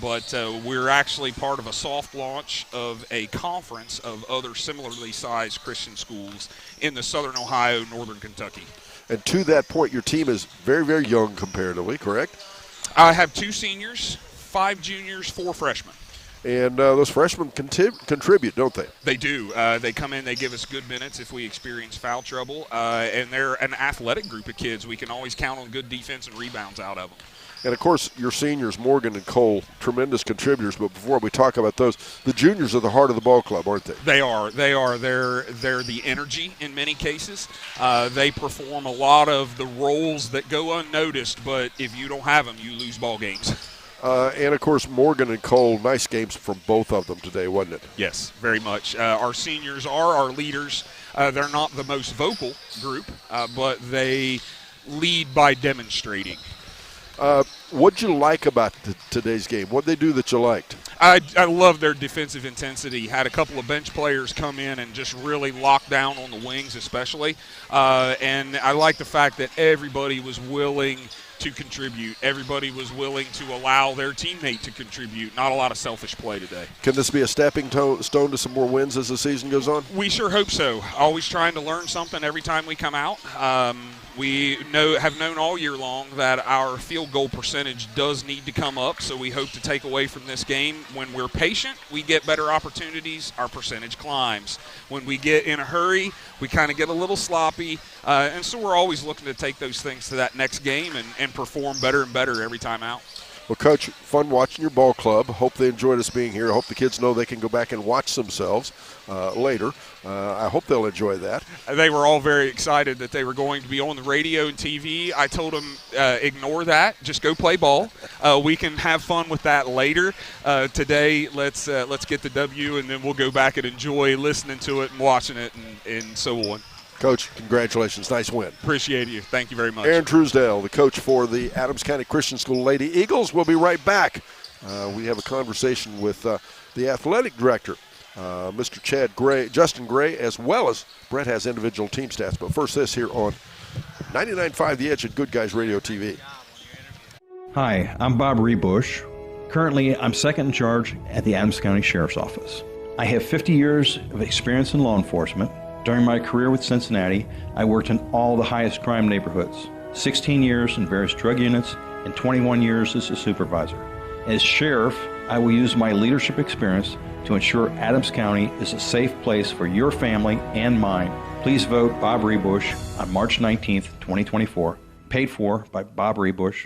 but we're actually part of a soft launch of a conference of other similarly sized Christian schools in the southern Ohio, northern Kentucky. And to that point, your team is very, very young comparatively, correct? I have 2 seniors, 5 juniors, 4 freshmen. And those freshmen contribute, don't they? They do. They come in, they give us good minutes if we experience foul trouble, and they're an athletic group of kids. We can always count on good defense and rebounds out of them. And, of course, your seniors, Morgan and Cole, tremendous contributors. But before we talk about those, the juniors are the heart of the ball club, aren't they? They are. They're the energy in many cases. They perform a lot of the roles that go unnoticed, but if you don't have them, you lose ball games. And, of course, Morgan and Cole, nice games from both of them today, wasn't it? Yes, very much. Our seniors are our leaders. They're not the most vocal group, but they lead by demonstrating. What'd you like about today's game? What'd they do that you liked? I love their defensive intensity. Had a couple of bench players come in and just really lock down on the wings especially. And I like the fact that everybody was willing to contribute. Everybody was willing to allow their teammate to contribute. Not a lot of selfish play today. Can this be a stepping stone to some more wins as the season goes on? We sure hope so. Always trying to learn something every time we come out. We have known all year long that our field goal percentage does need to come up, so we hope to take away from this game. When we're patient, we get better opportunities. Our percentage climbs. When we get in a hurry, we kind of get a little sloppy, and so we're always looking to take those things to that next game and perform better and better every time out. Well, Coach, fun watching your ball club. Hope they enjoyed us being here. I hope the kids know they can go back and watch themselves later. I hope they'll enjoy that. They were all very excited that they were going to be on the radio and TV. I told them, ignore that. Just go play ball. We can have fun with that later. Today, let's get the W, and then we'll go back and enjoy listening to it and watching it and so on. Coach, congratulations. Nice win. Appreciate you. Thank you very much. Aaron Truesdale, the coach for the Adams County Christian School Lady Eagles. We'll be right back. We have a conversation with the athletic director, Mr. Justin Gray, as well as Brett has individual team stats. But first, this here on 99.5 The Edge at Good Guys Radio TV. Hi, I'm Bob Rebush. Currently, I'm second in charge at the Adams County Sheriff's Office. I have 50 years of experience in law enforcement. During my career with Cincinnati, I worked in all the highest crime neighborhoods, 16 years in various drug units, and 21 years as a supervisor. As sheriff, I will use my leadership experience to ensure Adams County is a safe place for your family and mine. Please vote Bob Rebush on March 19th, 2024, paid for by Bob Rebush.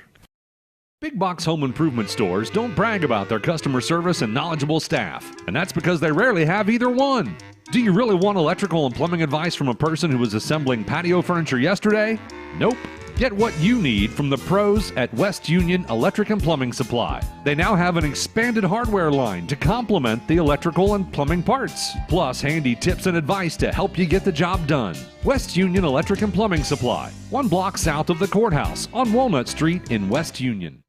Big box home improvement stores don't brag about their customer service and knowledgeable staff, and that's because they rarely have either one. Do you really want electrical and plumbing advice from a person who was assembling patio furniture yesterday? Nope. Get what you need from the pros at West Union Electric and Plumbing Supply. They now have an expanded hardware line to complement the electrical and plumbing parts, plus handy tips and advice to help you get the job done. West Union Electric and Plumbing Supply, 1 block south of the courthouse on Walnut Street in West Union.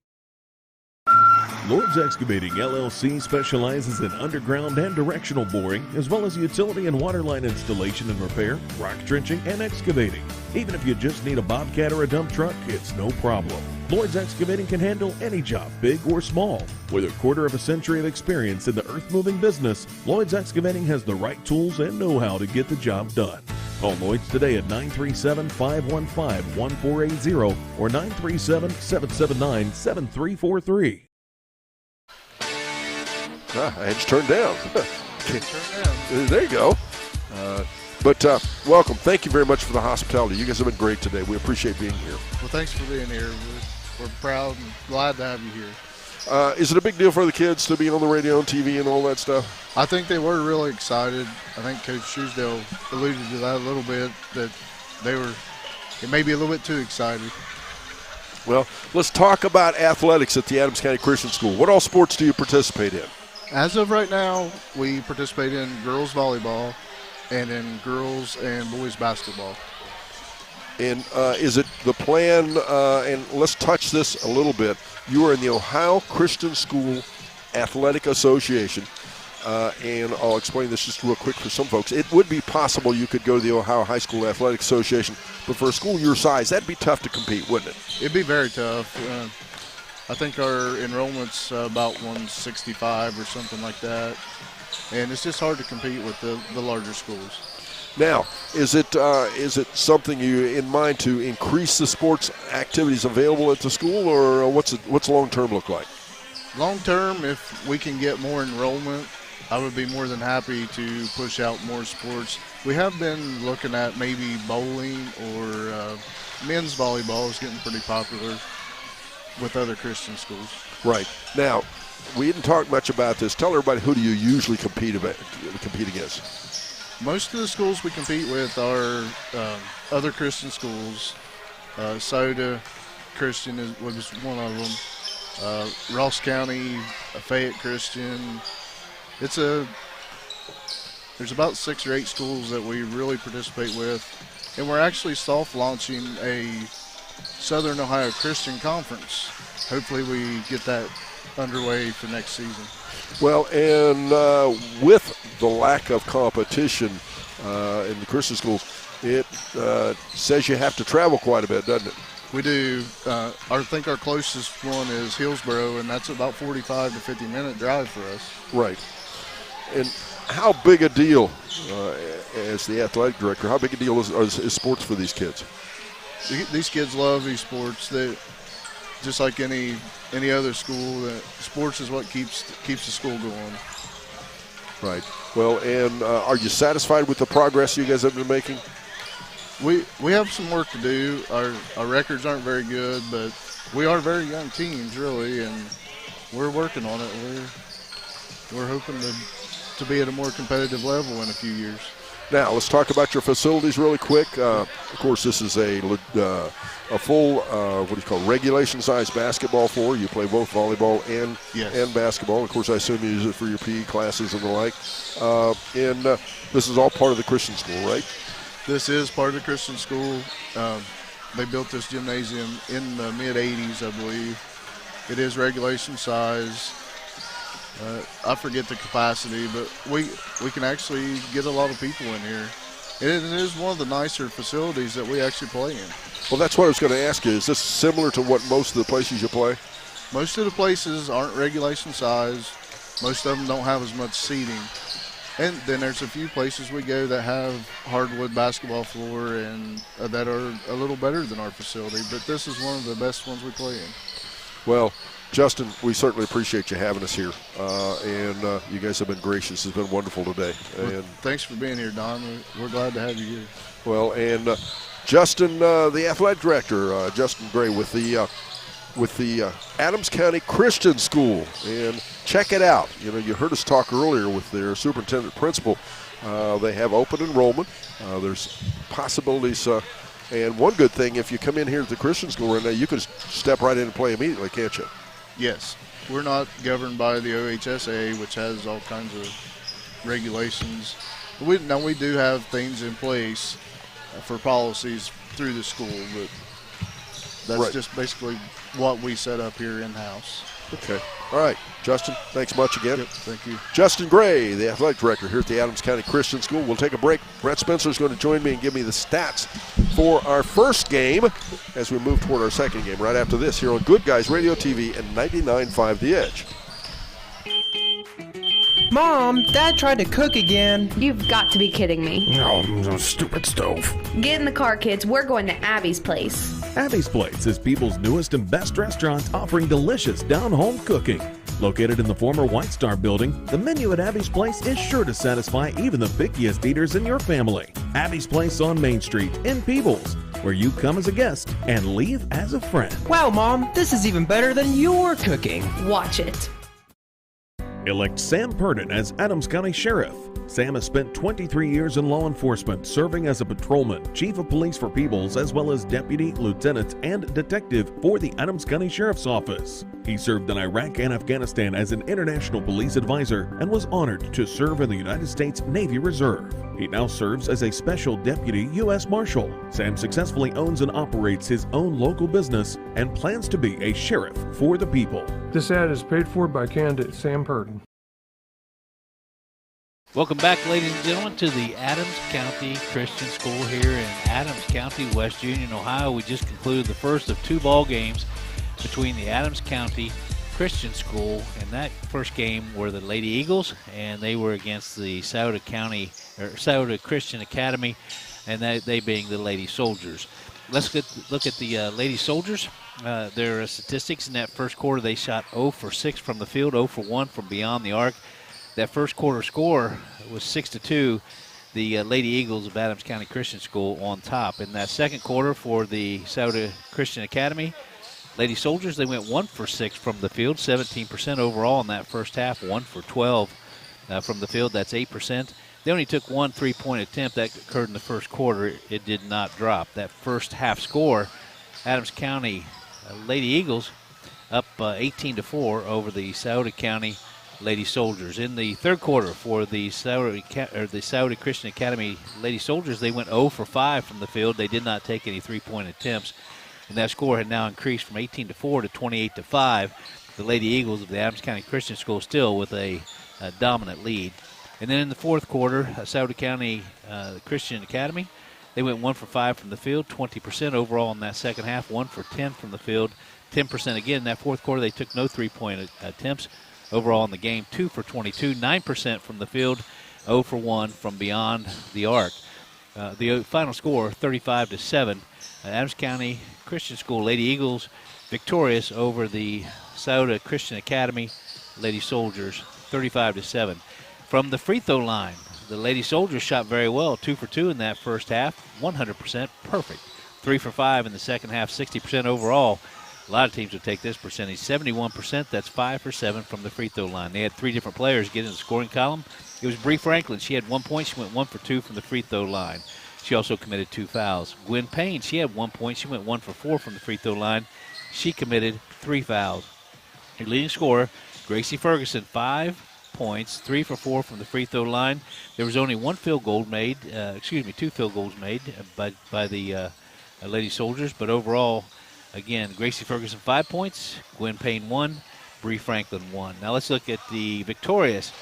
Lord's Excavating LLC specializes in underground and directional boring, as well as utility and water line installation and repair, rock trenching, and excavating. Even if you just need a bobcat or a dump truck, it's no problem. Lord's Excavating can handle any job, big or small. With a quarter of a century of experience in the earth-moving business, Lloyd's Excavating has the right tools and know-how to get the job done. Call Lloyd's today at 937-515-1480 or 937-779-7343. Edge turned down. There you go. But welcome. Thank you very much for the hospitality. You guys have been great today. We appreciate being here. Well, thanks for being here. We're proud and glad to have you here. Is it a big deal for the kids to be on the radio and TV and all that stuff? I think they were really excited. I think Coach Truesdale alluded to that a little bit, that they were maybe a little bit too excited. Well, let's talk about athletics at the Adams County Christian School. What all sports do you participate in? As of right now, we participate in girls volleyball and in girls and boys basketball. And is it the plan, and let's touch this a little bit, you are in the Ohio Christian School Athletic Association, and I'll explain this just real quick for some folks. It would be possible you could go to the Ohio High School Athletic Association, but for a school your size, that'd be tough to compete, wouldn't it? It'd be very tough. I think our enrollment's about 165 or something like that, and it's just hard to compete with the larger schools. Now, is it something you in mind to increase the sports activities available at the school, or what's long-term look like? Long-term, if we can get more enrollment, I would be more than happy to push out more sports. We have been looking at maybe bowling or men's volleyball is getting pretty popular with other Christian schools. Right. Now, we didn't talk much about this. Tell everybody, who do you usually compete against? Most of the schools we compete with are other Christian schools. Scioto Christian was one of them. Ross County, Fayette Christian. There's about 6 or 8 schools that we really participate with, and we're actually soft launching a Southern Ohio Christian Conference. Hopefully we get that underway for next season. Well, and with the lack of competition in the Christian schools, it says you have to travel quite a bit, doesn't it? We do. I think our closest one is Hillsboro, and that's about 45 to 50-minute drive for us. Right. And how big a deal, as the athletic director, how big a deal is sports for these kids? These kids love these sports. They, just like any other school, sports is what keeps the school going. Right. Well, and are you satisfied with the progress you guys have been making? We have some work to do. Our records aren't very good, but we are very young teams, really, and we're working on it. We're hoping to be at a more competitive level in a few years. Now, let's talk about your facilities really quick. Of course, this is a full, regulation-sized basketball floor. You play both volleyball and basketball. Of course, I assume you use it for your PE classes and the like. And this is all part of the Christian school, right? This is part of the Christian school. They built this gymnasium in the mid-'80s, I believe. It is regulation size. I forget the capacity, but we can actually get a lot of people in here. It is one of the nicer facilities that we actually play in. Well, that's what I was going to ask you. Is this similar to what most of the places you play? Most of the places aren't regulation size. Most of them don't have as much seating. And then there's a few places we go that have hardwood basketball floor and that are a little better than our facility. But this is one of the best ones we play in. Well, Justin, we certainly appreciate you having us here. And you guys have been gracious. It's been wonderful today. And thanks for being here, Don. We're glad to have you here. Well, and Justin, the athletic director, Justin Gray, with the Adams County Christian School. And check it out. You know, you heard us talk earlier with their superintendent principal. They have open enrollment. There's possibilities. And one good thing, if you come in here at the Christian school right now, you can step right in and play immediately, can't you? Yes. We're not governed by the OHSAA, which has all kinds of regulations. We do have things in place for policies through the school, but that's just basically what we set up here in-house. Okay. All right. Justin, thanks much again. Yep, thank you. Justin Gray, the athletic director here at the Adams County Christian School. We'll take a break. Brett Spencer is going to join me and give me the stats for our first game as we move toward our second game right after this here on Good Guys Radio TV and 99.5 The Edge. Mom, Dad tried to cook again. You've got to be kidding me. No, stupid stove. Get in the car, kids. We're going to Abby's place. Abby's Place is people's newest and best restaurant, offering delicious down-home cooking. Located in the former White Star building, the menu at Abby's Place is sure to satisfy even the pickiest eaters in your family. Abby's Place on Main Street in Peebles, where you come as a guest and leave as a friend. Wow, Mom, this is even better than your cooking. Watch it. Elect Sam Purdon as Adams County Sheriff. Sam has spent 23 years in law enforcement, serving as a patrolman, chief of police for Peebles, as well as deputy, lieutenant, and detective for the Adams County Sheriff's Office. He served in Iraq and Afghanistan as an international police advisor and was honored to serve in the United States Navy Reserve. He now serves as a special deputy U.S. Marshal. Sam successfully owns and operates his own local business and plans to be a sheriff for the people. This ad is paid for by candidate Sam Purdon. Welcome back, ladies and gentlemen, to the Adams County Christian School here in Adams County, West Union, Ohio. We just concluded the first of 2 ball games between the Adams County Christian School, and that first game were the Lady Eagles, and they were against the Scioto Christian Academy, and they being the Lady Soldiers. Let's look at the Lady Soldiers. Their statistics in that first quarter: they shot 0 for 6 from the field, 0 for 1 from beyond the arc. That first quarter score was 6-2. The Lady Eagles of Adams County Christian School on top. In that second quarter for the Scioto Christian Academy, Lady Soldiers, they went 1 for 6 from the field, 17% overall in that first half, 1 for 12 from the field. That's 8%. They only took 1 3-point attempt. That occurred in the first quarter. It did not drop. That first half score, Adams County Lady Eagles up 18-4 over the Scioto County Lady Soldiers. In the third quarter for the Scioto Christian Academy Lady Soldiers, they went 0 for 5 from the field. They did not take any three-point attempts, and that score had now increased from 18-4 to 28-5. The Lady Eagles of the Adams County Christian School still with a dominant lead. And then in the fourth quarter, Scioto County Christian Academy, they went 1 for 5 from the field, 20% overall in that second half, 1 for 10 from the field, 10% again. In that fourth quarter, they took no three-point attempts. Overall in the game, 2 for 22, 9% from the field, 0 for 1 from beyond the arc. The final score, 35-7. Adams County Christian School Lady Eagles victorious over the Scioto Christian Academy Lady Soldiers, 35-7. From the free throw line, the Lady Soldiers shot very well, 2 for 2 in that first half, 100% perfect. 3 for 5 in the second half, 60% overall. A lot of teams would take this percentage. 71%, that's 5 for 7 from the free throw line. They had 3 different players get in the scoring column. It was Bree Franklin. She had 1 point. She went 1 for 2 from the free throw line. She also committed 2 fouls. Gwen Payne, she had 1 point. She went 1 for 4 from the free throw line. She committed 3 fouls. Her leading scorer, Gracie Ferguson, 5 points, 3 for 4 from the free throw line. There was only 2 field goals made by the Lady Soldiers, but overall, again, Gracie Ferguson 5 points, Gwen Payne 1, Bree Franklin 1. Now let's look at the victorious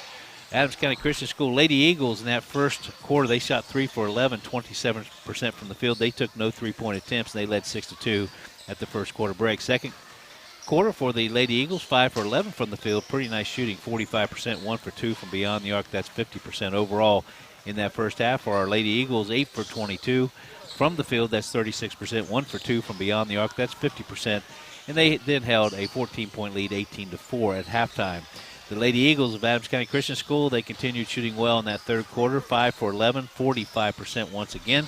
Adams County Christian School Lady Eagles. In that first quarter, they shot 3 for 11, 27% from the field. They took no three-point attempts, and they led 6-2 at the first quarter break. Second quarter for the Lady Eagles, 5 for 11 from the field. Pretty nice shooting, 45%, 1 for 2 from beyond the arc. That's 50% overall in that first half. For our Lady Eagles, 8 for 22 from the field. That's 36%, 1 for 2 from beyond the arc. That's 50%. And they then held a 14-point lead, 18-4 at halftime. The Lady Eagles of Adams County Christian School, they continued shooting well in that third quarter, 5 for 11, 45% once again.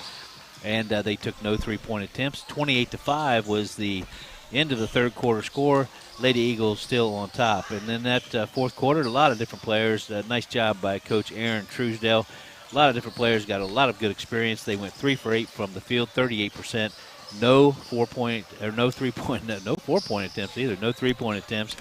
And they took no three-point attempts. 28-5 was the end of the third quarter score. Lady Eagles still on top. And then that fourth quarter, a lot of different players. Nice job by Coach Aaron Truesdale. A lot of different players got a lot of good experience. They went 3 for 8 from the field, 38%. No 4-point attempts either. No three-point attempts.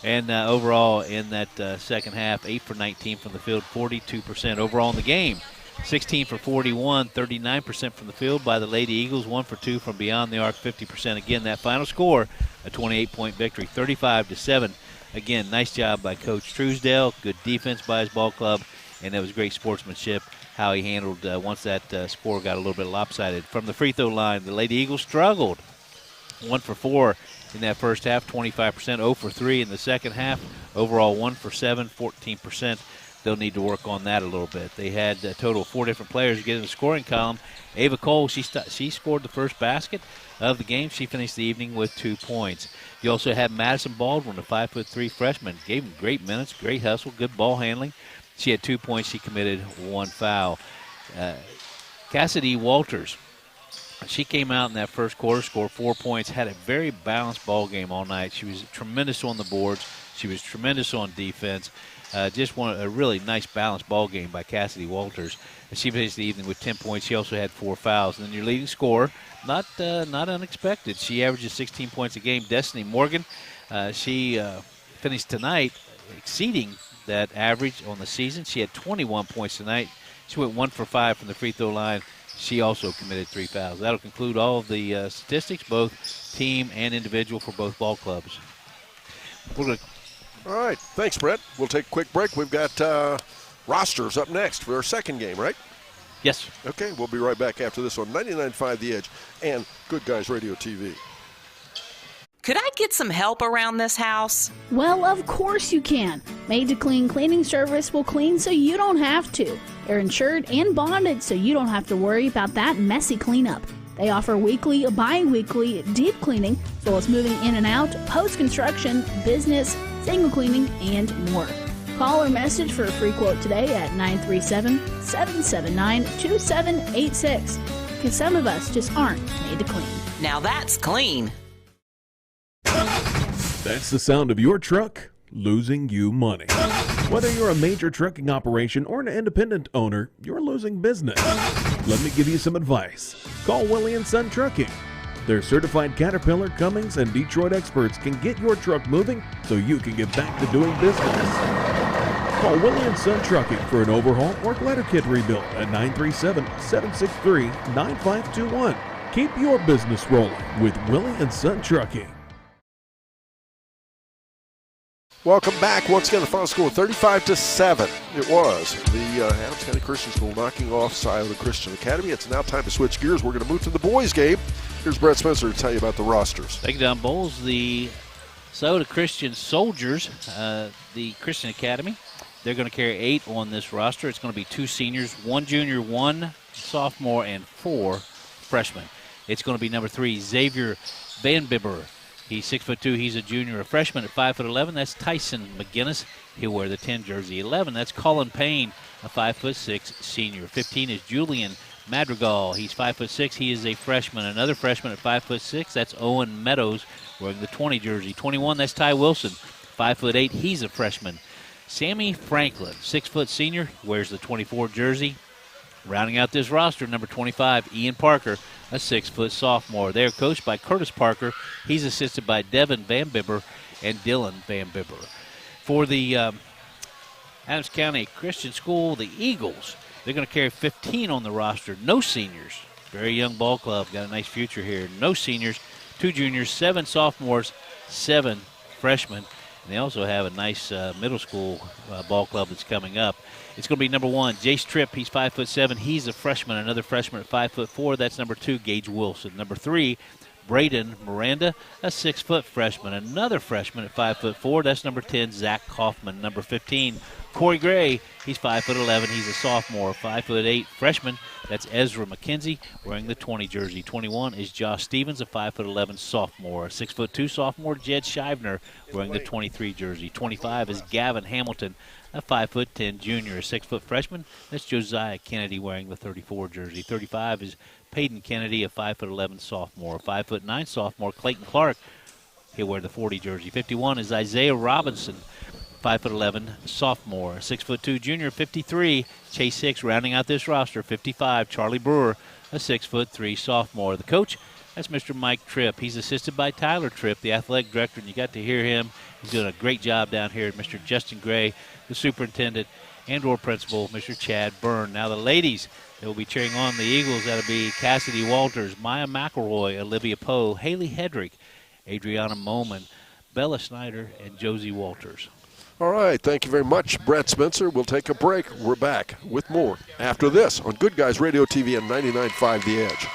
And overall in that second half, 8 for 19 from the field, 42% overall in the game. 16 for 41, 39% from the field by the Lady Eagles, 1 for 2 from beyond the arc, 50%. Again, that final score, a 28-point victory, 35-7. Again, nice job by Coach Truesdale. Good defense by his ball club, and that was great sportsmanship how he handled once that score got a little bit lopsided. From the free throw line, the Lady Eagles struggled. 1 for 4 in that first half, 25%, 0 for 3 in the second half. Overall, 1 for 7, 14%. They'll need to work on that a little bit. They had a total of 4 different players get in the scoring column. Ava Cole, she scored the first basket of the game. She finished the evening with 2 points. You also had Madison Baldwin, a 5'3" freshman. Gave him great minutes, great hustle, good ball handling. She had 2 points. She committed 1 foul. Cassidy Walters, she came out in that first quarter, scored 4 points, had a very balanced ball game all night. She was tremendous on the boards. She was tremendous on defense. Just a really nice balanced ball game by Cassidy Walters. She finished the evening with 10 points. She also had 4 fouls. And then your leading scorer, not unexpected. She averages 16 points a game. Destiny Morgan, she finished tonight exceeding that average on the season. She had 21 points tonight. She went 1 for 5 from the free throw line. She also committed 3 fouls. That'll conclude all of the statistics, both team and individual for both ball clubs. We're going to All right. Thanks, Brett. We'll take a quick break. We've got rosters up next for our second game, right? Yes. Okay. We'll be right back after this on 99.5 The Edge and Good Guys Radio TV. Could I get some help around this house? Well, of course you can. Made to Clean cleaning service will clean so you don't have to. They're insured and bonded so you don't have to worry about that messy cleanup. They offer weekly, bi-weekly deep cleaning, as well as moving in and out, post-construction, business, single cleaning, and more. Call or message for a free quote today at 937-779-2786. Because some of us just aren't made to clean. Now that's clean. That's the sound of your truck losing you money. Whether you're a major trucking operation or an independent owner, you're losing business. Let me give you some advice. Call Willie & Son Trucking. Their certified Caterpillar, Cummins, and Detroit experts can get your truck moving so you can get back to doing business. Call Willie & Son Trucking for an overhaul or glider kit rebuild at 937-763-9521. Keep your business rolling with Willie & Son Trucking. Welcome back. Once again, the final score 35-7. It was the Adams County Christian School knocking off Scioto Christian Academy. It's now time to switch gears. We're going to move to the boys' game. Here's Brett Spencer to tell you about the rosters. Thank you, Don Bowles. The Scioto Christian Soldiers, the Christian Academy, they're going to carry 8 on this roster. It's going to be 2 seniors, 1 junior, 1 sophomore, and 4 freshmen. It's going to be number 3, Xavier Van Bibber. He's 6'2". He's a junior, a freshman at 5'11". That's Tyson McGinnis. He'll wear the 10 jersey. 11, that's Colin Payne, a 5'6" senior. 15 is Julian Madrigal. He's 5'6". He is a freshman. Another freshman at 5'6". That's Owen Meadows wearing the 20 jersey. 21, that's Ty Wilson, 5'8". He's a freshman. Sammy Franklin, 6' senior, wears the 24 jersey. Rounding out this roster, number 25, Ian Parker, a 6' sophomore. They're coached by Curtis Parker. He's assisted by Devin Van Bibber and Dylan Van Bibber. For the Adams County Christian School, the Eagles, they're going to carry 15 on the roster. No seniors. Very young ball club. Got a nice future here. No seniors, 2 juniors, 7 sophomores, 7 freshmen. And they also have a nice middle school ball club that's coming up. It's going to be number 1, Jace Tripp. He's 5'7". He's a freshman. Another freshman at 5'4". That's number 2, Gage Wilson. Number 3, Braden Miranda, a 6' freshman. Another freshman at 5'4". That's number 10, Zach Kaufman. Number 15, Corey Gray. He's 5'11". He's a sophomore. 5'8" freshman. That's Ezra McKenzie wearing the 20 jersey. 21 is Josh Stevens, a 5'11" sophomore. 6'2" sophomore, Jed Shivner wearing the 23 jersey. 25 is Gavin Hamilton, a 5'10" junior. A 6' freshman. That's Josiah Kennedy wearing the 34 jersey. 35 is Peyton Kennedy, a 5'11" sophomore. 5'9" sophomore, Clayton Clark. He'll wear the 40 jersey. 51 is Isaiah Robinson, 5'11", sophomore. 6'2" junior. 53, Chase Hicks rounding out this roster. 55, Charlie Brewer, a 6'3" sophomore. The coach, that's Mr. Mike Tripp. He's assisted by Tyler Tripp, the athletic director, and you got to hear him. He's doing a great job down here. Mr. Justin Gray, the superintendent, and/or principal, Mr. Chad Byrne. Now the ladies that will be cheering on the Eagles, that'll be Cassidy Walters, Maya McElroy, Olivia Poe, Haley Hedrick, Adriana Moman, Bella Snyder, and Josie Walters. All right, thank you very much, Brett Spencer. We'll take a break. We're back with more after this on Good Guys Radio TV and 99.5 The Edge.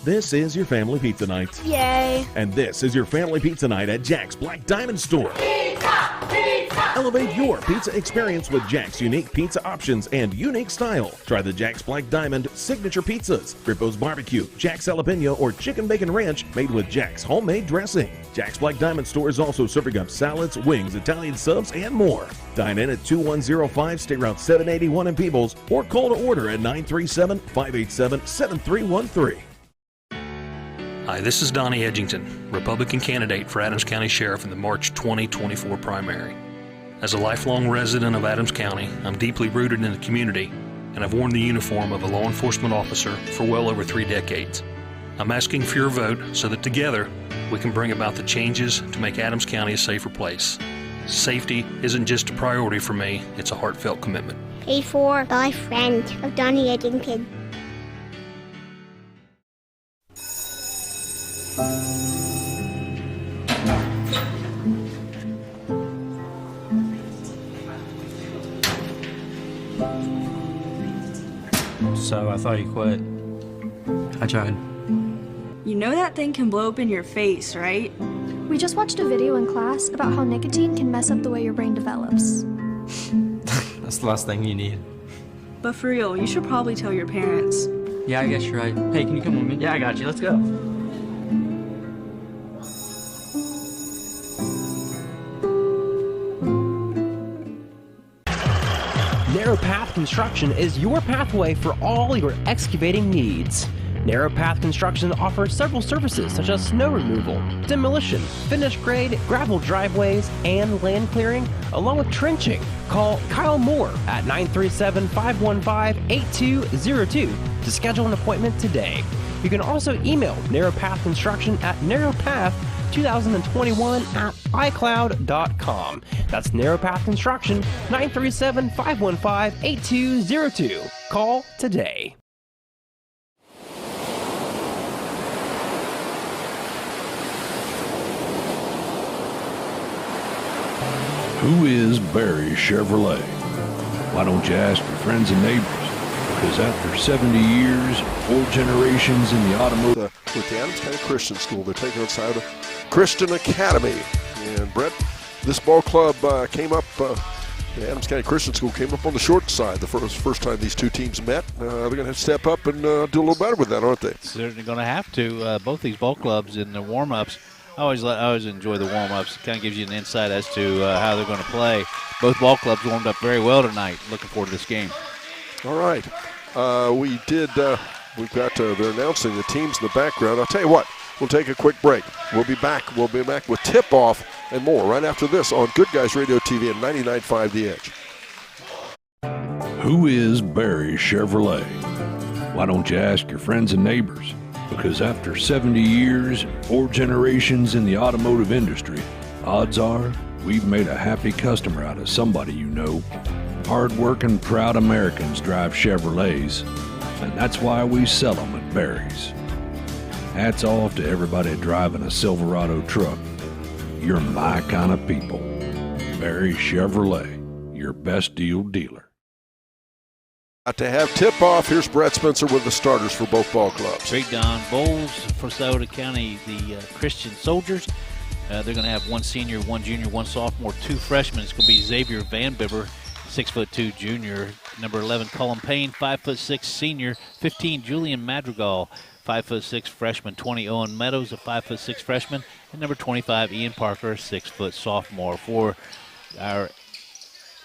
This is your family pizza night. Yay. And this is your family pizza night at Jack's Black Diamond Store. Pizza! Pizza! Elevate your pizza experience with Jack's unique pizza options and unique style. Try the Jack's Black Diamond signature pizzas, Grippo's Barbecue, Jack's Jalapeno, or Chicken Bacon Ranch made with Jack's homemade dressing. Jack's Black Diamond Store is also serving up salads, wings, Italian subs, and more. Dine in at 2105 State Route 781 in Peebles or call to order at 937-587-7313. Hi, this is Donnie Edgington, Republican candidate for Adams County Sheriff in the March 2024 primary. As a lifelong resident of Adams County, I'm deeply rooted in the community, and I've worn the uniform of a law enforcement officer for well over 3 decades. I'm asking for your vote so that together we can bring about the changes to make Adams County a safer place. Safety isn't just a priority for me, it's a heartfelt commitment. Paid for by a friend of Donnie Edgington. So I thought you quit. I tried. You know that thing can blow up in your face, right? We just watched a video in class about how nicotine can mess up the way your brain develops. That's the last thing you need. But for real, you should probably tell your parents. Yeah, I guess you're right. Hey, can you come with me? Yeah, I got you. Let's go. Narrow Path Construction is your pathway for all your excavating needs. Narrow Path Construction offers several services such as snow removal, demolition, finished grade, gravel driveways, and land clearing, along with trenching. Call Kyle Moore at 937-515-8202 to schedule an appointment today. You can also email Narrowpath Construction at narrowpath2021@icloud.com. That's Narrowpath Construction, 937-515-8202. Call today. Who is Barry Chevrolet? Why don't you ask your friends and neighbors? Because after 70 years, 4 generations in the automotive... With the Adams County Christian School, they're taking on Scioto Christian Academy. And Brett, this ball club came up, the Adams County Christian School came up on the short side the first time these two teams met. They're going to have to step up and do a little better with that, aren't they? Certainly going to have to. Both these ball clubs in the warm-ups, I always enjoy the warm-ups. It kind of gives you an insight as to how they're going to play. Both ball clubs warmed up very well tonight. Looking forward to this game. All right. We've got, they're announcing the teams in the background. I'll tell you what, we'll take a quick break. We'll be back with tip-off and more right after this on Good Guys Radio TV and 99.5 The Edge. Who is Barry Chevrolet? Why don't you ask your friends and neighbors? Because after 70 years, 4 generations in the automotive industry, odds are we've made a happy customer out of somebody you know. Hard-working, proud Americans drive Chevrolets, and that's why we sell them at Barry's. Hats off to everybody driving a Silverado truck. You're my kind of people. Barry Chevrolet, your best deal dealer. To have tip-off, here's Brett Spencer with the starters for both ball clubs. Great Don Bowles for Scioto County, the Christian Soldiers. They're going to have 1 senior, 1 junior, 1 sophomore, 2 freshmen. It's going to be Xavier Van Bibber, 6'2" junior. Number 11, Cullen Payne, 5'6" senior. 15, Julian Madrigal, 5'6" freshman. 20, Owen Meadows, a 5'6" freshman. And number 25, Ian Parker, 6' sophomore. For our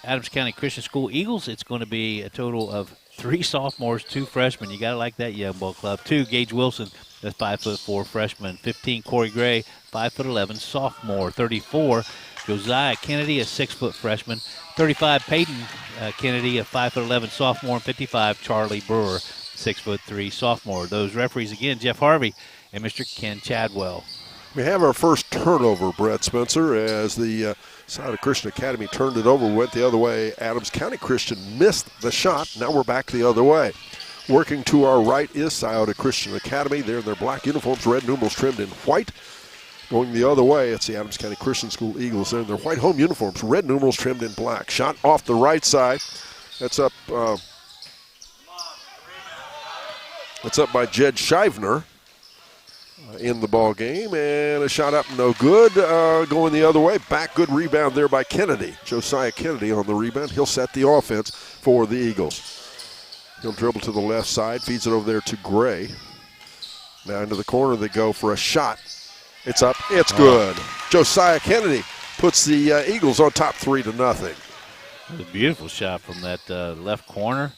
Adams County Christian School Eagles, it's going to be a total of 3 sophomores, 2 freshmen. You got to like that young ball club. 2, Gage Wilson, that's 5'4" freshman. 15, Corey Gray, 5'11" sophomore. 34, Josiah Kennedy, a 6' freshman. 35, Peyton Kennedy, a 5'11" sophomore. And 55, Charlie Brewer, 6'3" sophomore. Those referees again, Jeff Harvey and Mr. Ken Chadwell. We have our first turnover, Brett Spencer, as the Scioto Christian Academy turned it over, went the other way. Adams County Christian missed the shot. Now we're back the other way. Working to our right is Scioto Christian Academy. They're in their black uniforms, red numerals trimmed in white. Going the other way, it's the Adams County Christian School Eagles. They're in their white home uniforms, red numerals trimmed in black. Shot off the right side. That's up by Jed Shivner in the ball game, and a shot up, no good. Going the other way, back, good rebound there by Kennedy. Josiah Kennedy on the rebound. He'll set the offense for the Eagles. He'll dribble to the left side, feeds it over there to Gray. Now into the corner they go for a shot. It's up, it's good. Josiah Kennedy puts the Eagles on top 3-0. It was a beautiful shot from that left corner.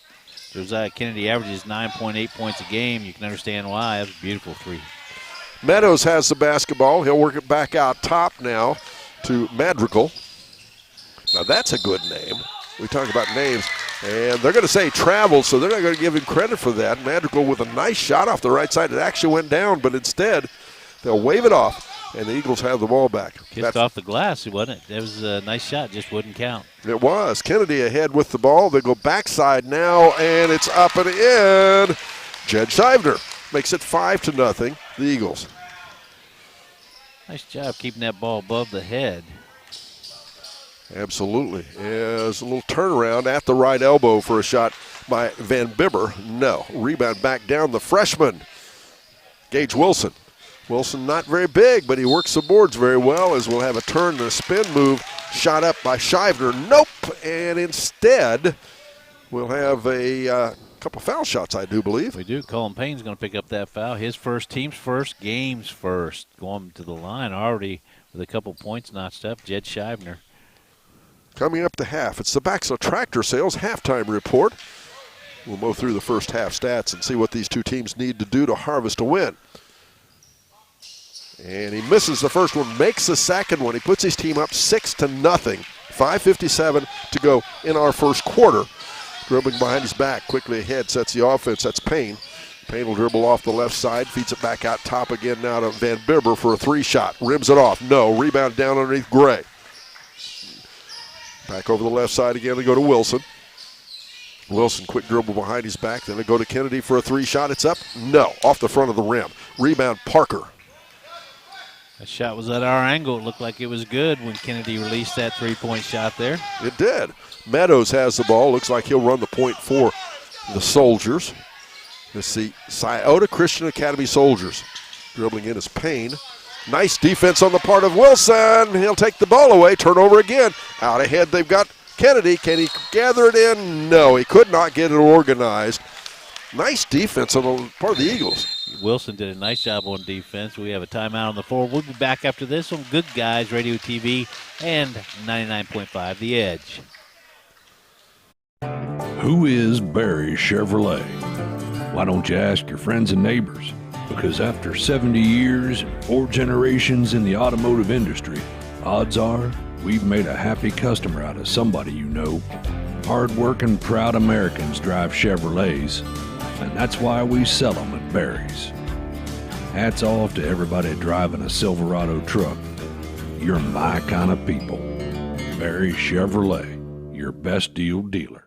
Josiah Kennedy averages 9.8 points a game. You can understand why. That was a beautiful 3. Meadows has the basketball. He'll work it back out top now to Madrigal. Now that's a good name. We talk about names, and they're going to say travel, so they're not going to give him credit for that. Madrigal with a nice shot off the right side. It actually went down, but instead they'll wave it off, and the Eagles have the ball back. Kissed off the glass, wasn't it? It was a nice shot, just wouldn't count. It was. Kennedy ahead with the ball. They go backside now, and it's up and in. Jed Shivner makes it 5-0, the Eagles. Nice job keeping that ball above the head. Absolutely. There's a little turnaround at the right elbow for a shot by Van Bibber. No. Rebound back down the freshman, Gage Wilson. Wilson not very big, but he works the boards very well, as we'll have a turn and a spin move. Shot up by Shivner. Nope. And instead, we'll have a couple foul shots, I do believe. We do. Cullen Payne's going to pick up that foul. His first, team's first, game's first. Going to the line already with a couple points notched up. Jed Shivner. Coming up to half, it's the Baxter Tractor Sales halftime report. We'll go through the first half stats and see what these two teams need to do to harvest a win. And he misses the first one, makes the second one. He puts his team up 6-0. 5:57 to go in our first quarter. Dribbling behind his back, quickly ahead, sets the offense. That's Payne. Payne will dribble off the left side, feeds it back out top again now to Van Bibber for a 3-shot. Rims it off. No. Rebound down underneath Gray. Back over the left side again. They go to Wilson. Wilson, quick dribble behind his back. Then they go to Kennedy for a 3-shot. It's up. No. Off the front of the rim. Rebound Parker. That shot was at our angle. It looked like it was good when Kennedy released that three-point shot there. It did. Meadows has the ball. Looks like he'll run the point for the Soldiers. Let's see. Scioto Christian Academy Soldiers. Dribbling in is Payne. Nice defense on the part of Wilson. He'll take the ball away. Turnover again. Out ahead they've got Kennedy. Can he gather it in? No, he could not get it organized. Nice defense on the part of the Eagles. Wilson did a nice job on defense. We have a timeout on the floor. We'll be back after this on Good Guys Radio TV and 99.5 The Edge. Who is Barry Chevrolet? Why don't you ask your friends and neighbors? Because after 70 years and 4 generations in the automotive industry, odds are we've made a happy customer out of somebody you know. Hard-working, proud Americans drive Chevrolets, and that's why we sell them at Barry's. Hats off to everybody driving a Silverado truck. You're my kind of people. Barry Chevrolet, your best deal dealer.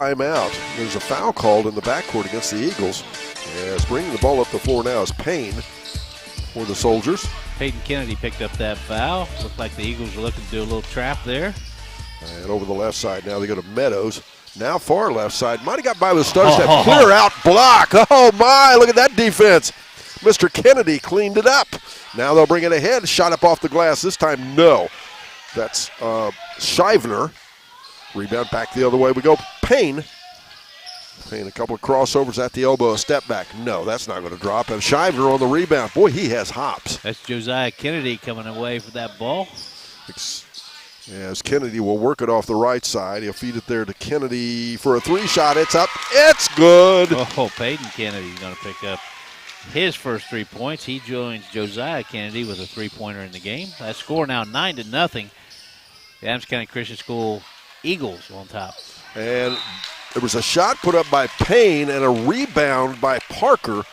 Timeout. There's a foul called in the backcourt against the Eagles. As bringing the ball up the floor now is Payne for the Soldiers. Peyton Kennedy picked up that foul. Looked like the Eagles were looking to do a little trap there. And over the left side now they go to Meadows. Now far left side. Might have got by with a stutter step. Clear out block. Oh my, look at that defense. Mr. Kennedy cleaned it up. Now they'll bring it ahead. Shot up off the glass. This time, no. That's Shivner. Rebound back the other way we go. Payne. Payne a couple of crossovers at the elbow. A step back. No, that's not going to drop. And Shivner on the rebound. Boy, he has hops. That's Josiah Kennedy coming away for that ball. As Kennedy will work it off the right side. He'll feed it there to Kennedy for a 3-shot. It's up. It's good. Oh, Peyton Kennedy's going to pick up his first 3 points. He joins Josiah Kennedy with a 3-pointer in the game. That score now 9-0. The Adams County Christian School Eagles on top. And there was a shot put up by Payne and a rebound by Parker,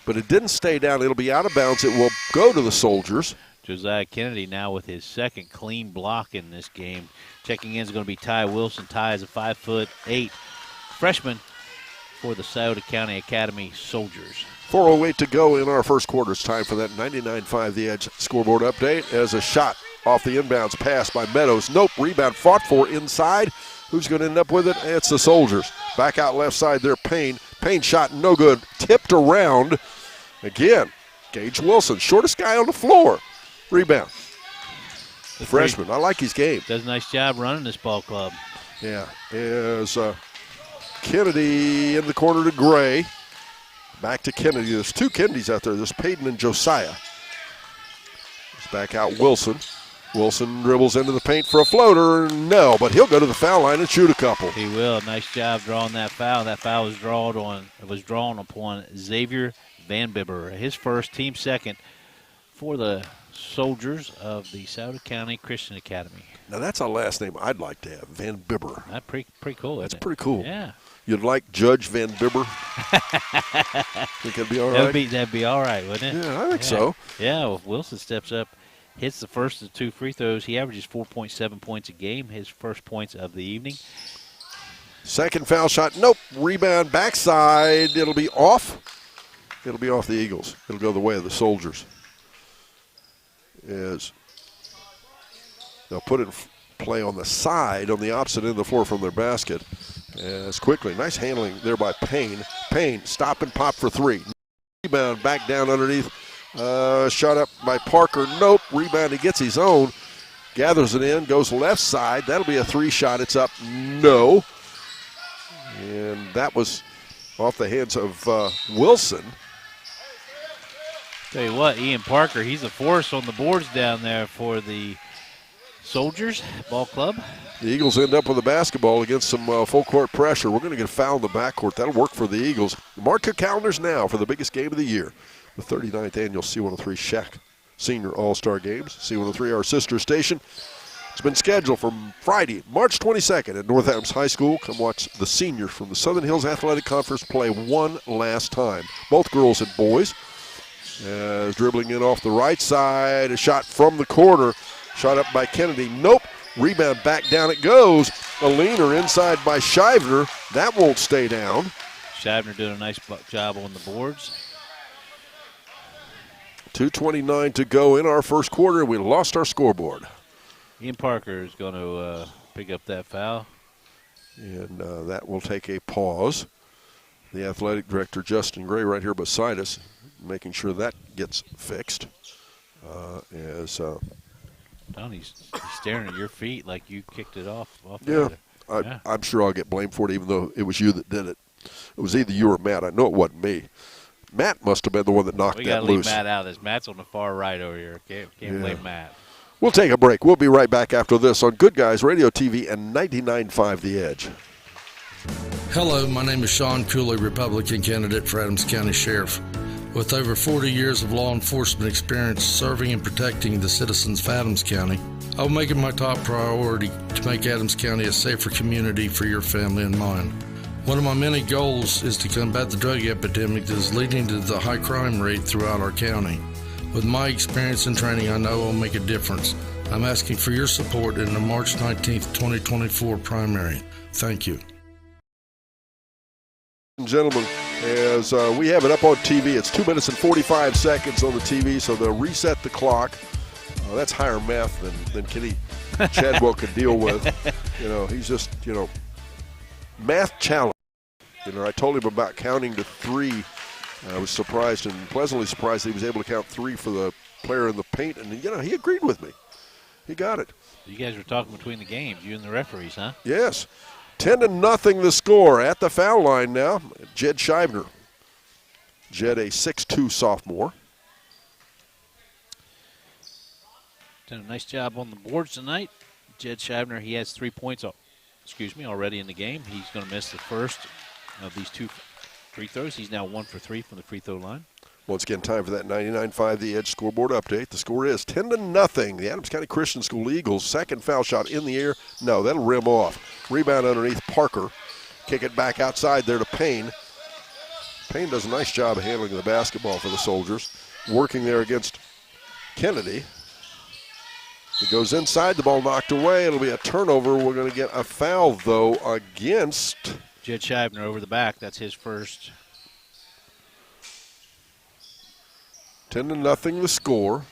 but it didn't stay down. It'll be out of bounds. It will go to the Soldiers. Josiah Kennedy now with his second clean block in this game. Checking in is going to be Ty Wilson. Ty is a 5'8" freshman for the Scioto County Academy Soldiers. 4:08 to go in our first quarter. It's time for that 99.5 The Edge scoreboard update as a shot off the inbounds pass by Meadows. Nope, rebound fought for inside. Who's going to end up with it? It's the Soldiers. Back out left side there, Payne. Payne shot no good. Tipped around. Again, Gage Wilson, shortest guy on the floor. Rebound. The freshman. I like his game. Does a nice job running this ball club. Yeah. Is Kennedy in the corner to Gray. Back to Kennedy. There's 2 Kennedys out there. There's Payton and Josiah. Back out Wilson. Wilson dribbles into the paint for a floater. No, but he'll go to the foul line and shoot a couple. He will. Nice job drawing that foul. That foul was drawn upon Xavier Van Bibber. His first, team second for the Soldiers of the Scioto County Christian Academy. Now that's a last name I'd like to have, Van Bibber. That's pretty cool. That's pretty cool. Yeah. You'd like Judge Van Bibber? Think that'd be all right? That'd be all right, wouldn't it? Yeah, I think so. Yeah, well, if Wilson steps up, hits the first of 2 free throws. He averages 4.7 points a game, his first points of the evening. Second foul shot. Nope. Rebound backside. It'll be off. It'll be off the Eagles. It'll go the way of the Soldiers. They'll put it in play on the side, on the opposite end of the floor from their basket. As quickly. Nice handling there by Payne. Payne, stop and pop for 3. Rebound back down underneath. Shot up by Parker. Nope. Rebound. He gets his own. gathers it in, goes left side. That'll be a 3-shot. It's up, no. And that was off the hands of Wilson. Tell you what, Ian Parker, he's a force on the boards down there for the Soldiers ball club. The Eagles end up with the basketball against some full court pressure. We're going to get a foul in the backcourt. That'll work for the Eagles. Mark your calendars now for the biggest game of the year, the 39th annual C103 Shack Senior All-Star Games. C103, our sister station. It's been scheduled for Friday, March 22nd at North Adams High School. Come watch the seniors from the Southern Hills Athletic Conference play one last time. Both girls and boys. Dribbling in off the right side, a shot from the corner. Shot up by Kennedy. Nope. Rebound back down it goes. A leaner inside by Shivner. That won't stay down. Shivner doing a nice job on the boards. 2:29 to go in our first quarter. We lost our scoreboard. Ian Parker is going to pick up that foul. And that will take a pause. The athletic director, Justin Gray, right here beside us, making sure that gets fixed. Donnie's staring at your feet like you kicked it off. Yeah, I'm sure I'll get blamed for it, even though it was you that did it. It was either you or Matt. I know it wasn't me. Matt must have been the one that knocked that loose. We got to leave Matt out of this. Matt's on the far right over here. Can't blame Matt. We'll take a break. We'll be right back after this on Good Guys Radio TV and 99.5 The Edge. Hello, my name is Sean Cooley, Republican candidate for Adams County Sheriff. With over 40 years of law enforcement experience serving and protecting the citizens of Adams County, I will make it my top priority to make Adams County a safer community for your family and mine. One of my many goals is to combat the drug epidemic that is leading to the high crime rate throughout our county. With my experience and training, I know I'll make a difference. I'm asking for your support in the March 19th, 2024 primary. Thank you. Gentlemen, as we have it up on TV, it's 2 minutes and 45 seconds on the TV, so they'll reset the clock. That's higher math than Kenny Chadwell could deal with. He's just, math challenge. I told him about counting to 3. I was surprised and pleasantly surprised that he was able to count 3 for the player in the paint, and he agreed with me. He got it. You guys were talking between the games, you and the referees, huh? Yes. 10-0 the score at the foul line now. Jed Shivner. Jed, a 6'2 sophomore. Done a nice job on the boards tonight. Jed Shivner, he has 3 points already in the game. He's going to miss the first of these 2 free throws. He's now 1 for 3 from the free throw line. Once again, time for that 99.5 The Edge scoreboard update. The score is 10-0. The Adams County Christian School Eagles, second foul shot in the air. No, that'll rim off. Rebound underneath Parker. Kick it back outside there to Payne. Payne does a nice job of handling the basketball for the Soldiers. Working there against Kennedy. It goes inside, the ball knocked away. It'll be a turnover. We're going to get a foul, though, against Jed Shivner over the back. That's his first. 10-0 the score.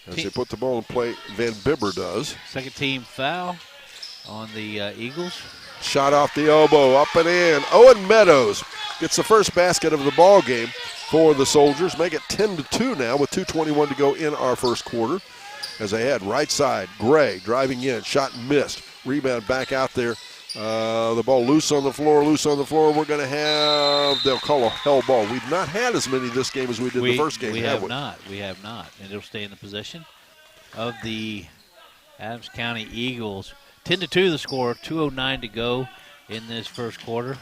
As they put the ball in play, Van Bibber does. Second team foul on the Eagles. Shot off the elbow, up and in. Owen Meadows gets the first basket of the ball game for the Soldiers. Make it 10-2 now with 2:21 to go in our first quarter. As they head right side, Gray driving in, shot missed. Rebound back out there. The ball loose on the floor. We're going to have, they'll call a hell ball. We've not had as many this game as we did the first game, We have not. And it'll stay in the possession of the Adams County Eagles. 10-2 the score, 2:09 to go in this first quarter.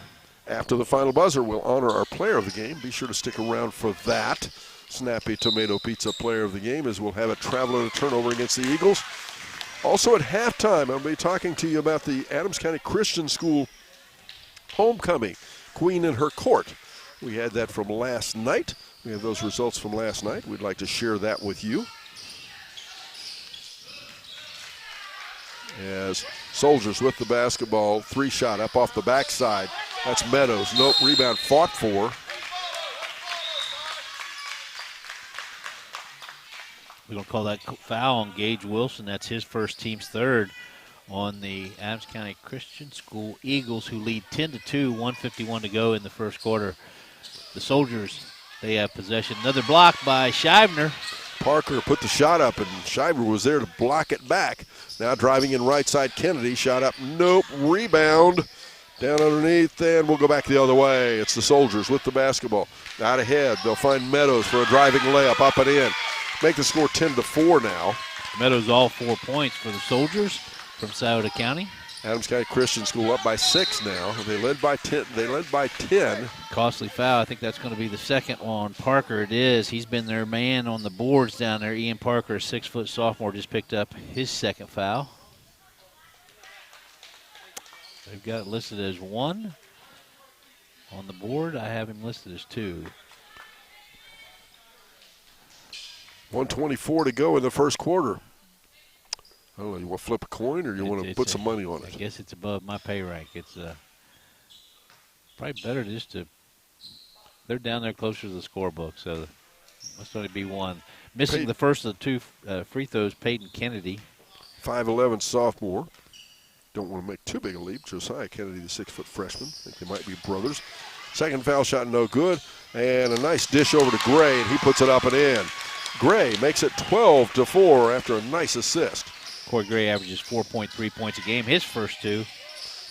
After the final buzzer, we'll honor our player of the game. Be sure to stick around for that. Snappy Tomato Pizza player of the game, as we'll have a traveler and a turnover against the Eagles. Also at halftime, I'll be talking to you about the Adams County Christian School homecoming, Queen in Her Court. We had that from last night. We have those results from last night. We'd like to share that with you. As Soldiers with the basketball, 3-shot up off the backside. That's Meadows. Nope, rebound fought for. We're going to call that foul on Gage Wilson. That's his first, team's third on the Adams County Christian School Eagles, who lead 10-2, 1:51 to go in the first quarter. The Soldiers, they have possession. Another block by Shivner. Parker put the shot up, and Shivner was there to block it back. Now driving in right side, Kennedy. Shot up, nope. Rebound. Down underneath, and we'll go back the other way. It's the Soldiers with the basketball. Out ahead, they'll find Meadows for a driving layup, up and in. Make the score 10-4 now. Meadows all 4 points for the Soldiers from Scioto County. Adams County Christian School up by 6 now. They led by 10. Costly foul. I think that's going to be the second on Parker. It is. He's been their man on the boards down there. Ian Parker, a 6-foot sophomore, just picked up his second foul. They've got it listed as 1 on the board. I have him listed as 2. 1:24 to go in the first quarter. I don't know, you want to flip a coin or you want to put some money on it? I guess it's above my pay rank. It's probably better just to – they're down there closer to the scorebook, so must only be 1. Missing the first of the 2 free throws, Peyton Kennedy. 5'11" sophomore. Don't want to make too big a leap. Josiah Kennedy, the 6-foot freshman. I think they might be brothers. Second foul shot, no good. And a nice dish over to Gray, and he puts it up and in. Gray makes it 12-4 after a nice assist. Corey Gray averages 4.3 points a game, his first 2.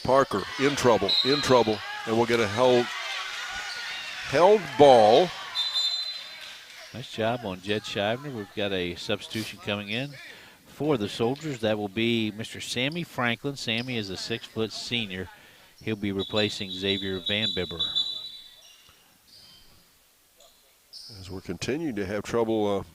Parker in trouble, and we'll get a held ball. Nice job on Jed Shivner. We've got a substitution coming in for the Soldiers. That will be Mr. Sammy Franklin. Sammy is a 6-foot senior. He'll be replacing Xavier Van Bibber. As we're continuing to have trouble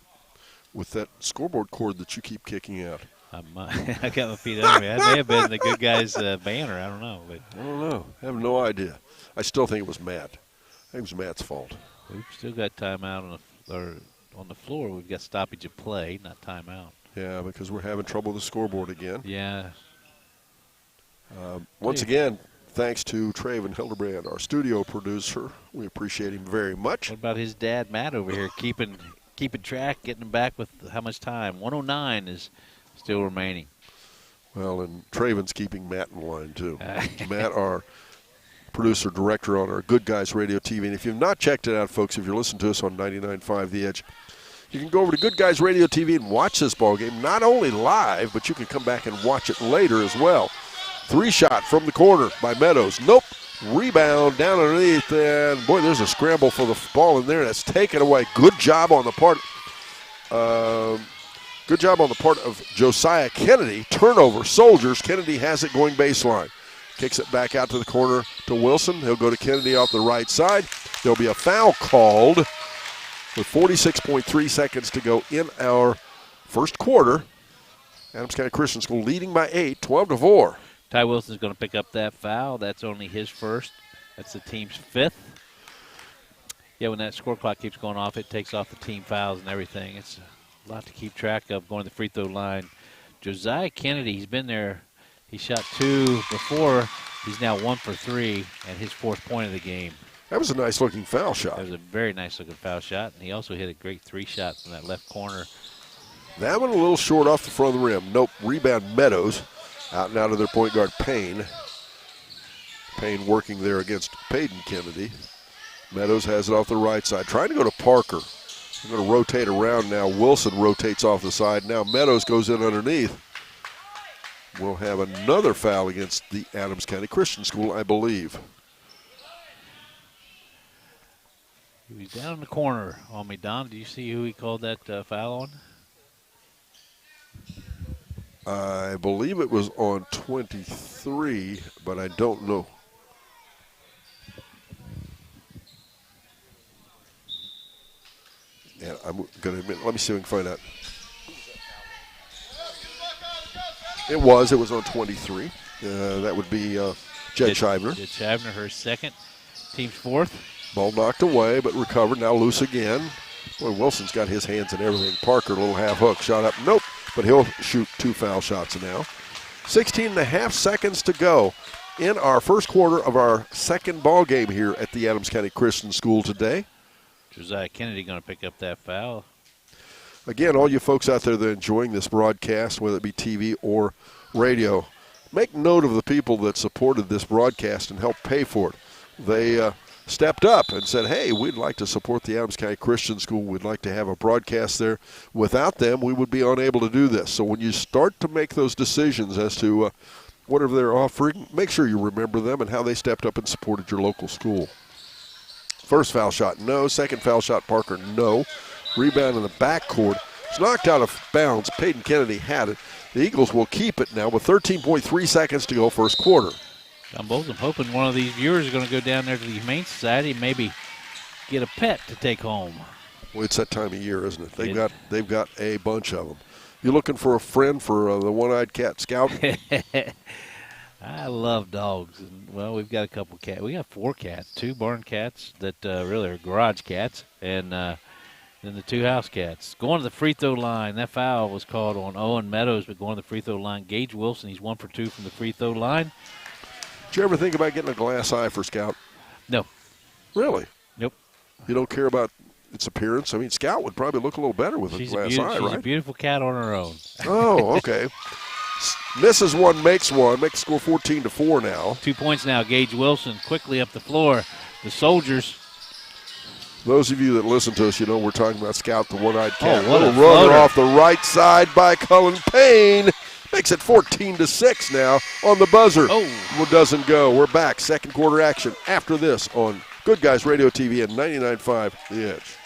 with that scoreboard cord that you keep kicking out. I got my feet under me. That may have been the Good Guys banner. I don't know. But I don't know. I have no idea. I still think it was Matt. I think it was Matt's fault. We've still got timeout on the floor. We've got stoppage of play, not timeout. Yeah, because we're having trouble with the scoreboard again. Yeah. Once again, thanks to Traven Hildebrand, our studio producer. We appreciate him very much. What about his dad, Matt, over here, keeping track, getting him back with how much time? 109 is still remaining. Well, and Traven's keeping Matt in line, too. Matt, our producer, director on our Good Guys Radio TV. And if you've not checked it out, folks, if you're listening to us on 99.5 The Edge, you can go over to Good Guys Radio TV and watch this ball game, not only live, but you can come back and watch it later as well. 3-shot from the corner by Meadows. Nope. Rebound down underneath, and boy, there's a scramble for the ball in there. That's taken away. Good job on the part. Good job on the part of Josiah Kennedy. Turnover, Soldiers. Kennedy has it going baseline. Kicks it back out to the corner to Wilson. He'll go to Kennedy off the right side. There'll be a foul called with 46.3 seconds to go in our first quarter. Adams County Christian School leading by 8, 12-4. Ty Wilson's going to pick up that foul. That's only his first. That's the team's 5th. Yeah, when that score clock keeps going off, it takes off the team fouls and everything. It's a lot to keep track of going to the free throw line. Josiah Kennedy, he's been there. He shot 2 before. He's now 1 for 3 and his 4th point of the game. That was a nice-looking foul shot. That was a very nice-looking foul shot, and he also hit a great 3-shot from that left corner. That one a little short off the front of the rim. Nope, rebound Meadows. Out and out of their point guard, Payne. Payne working there against Peyton Kennedy. Meadows has it off the right side. Trying to go to Parker. They're going to rotate around now. Wilson rotates off the side. Now Meadows goes in underneath. We'll have another foul against the Adams County Christian School, I believe. He's down in the corner on me, Don. Do you see who he called that foul on? I believe it was on 23, but I don't know. And I'm going to admit, let me see if we can find out. It was on 23. That would be Jed Shivner. Jed Shivner, her 2nd, team's 4th. Ball knocked away, but recovered, now loose again. Boy, Wilson's got his hands in everything. Parker, a little half hook, shot up, nope. But he'll shoot 2 foul shots now. 16.5 seconds to go in our first quarter of our second ball game here at the Adams County Christian School today. Josiah Kennedy going to pick up that foul. Again, all you folks out there that are enjoying this broadcast, whether it be TV or radio, make note of the people that supported this broadcast and helped pay for it. stepped up and said, hey, we'd like to support the Adams County Christian School. We'd like to have a broadcast there. Without them, we would be unable to do this. So when you start to make those decisions as to whatever they're offering, make sure you remember them and how they stepped up and supported your local school. First foul shot, no. Second foul shot, Parker, no. Rebound in the backcourt. It's knocked out of bounds. Peyton Kennedy had it. The Eagles will keep it now with 13.3 seconds to go first quarter. John Bowles, I'm hoping one of these viewers is going to go down there to the Humane Society and maybe get a pet to take home. Well, it's that time of year, isn't it? They've got a bunch of them. You looking for a friend for the one-eyed cat, Scout? I love dogs. Well, we've got a couple cats. We got 4 cats, 2 barn cats that really are garage cats, and then the 2 house cats. Going to the free throw line. That foul was called on Owen Meadows, but going to the free throw line, Gage Wilson, he's 1 for 2 from the free throw line. Did you ever think about getting a glass eye for Scout? No. Really? Nope. You don't care about its appearance? I mean, Scout would probably look a little better with a glass eye, right? She's a beautiful cat on her own. Oh, okay. Misses one, makes one. Makes the score 14-4 now. 2 points now. Gage Wilson quickly up the floor. The Soldiers. Those of you that listen to us, you know we're talking about Scout, the one-eyed cat. What a run off the right side by Cullen Payne. Makes it 14-6 now on the buzzer. Well, doesn't go. We're back. Second quarter action after this on Good Guys Radio TV and 99.5 The Edge.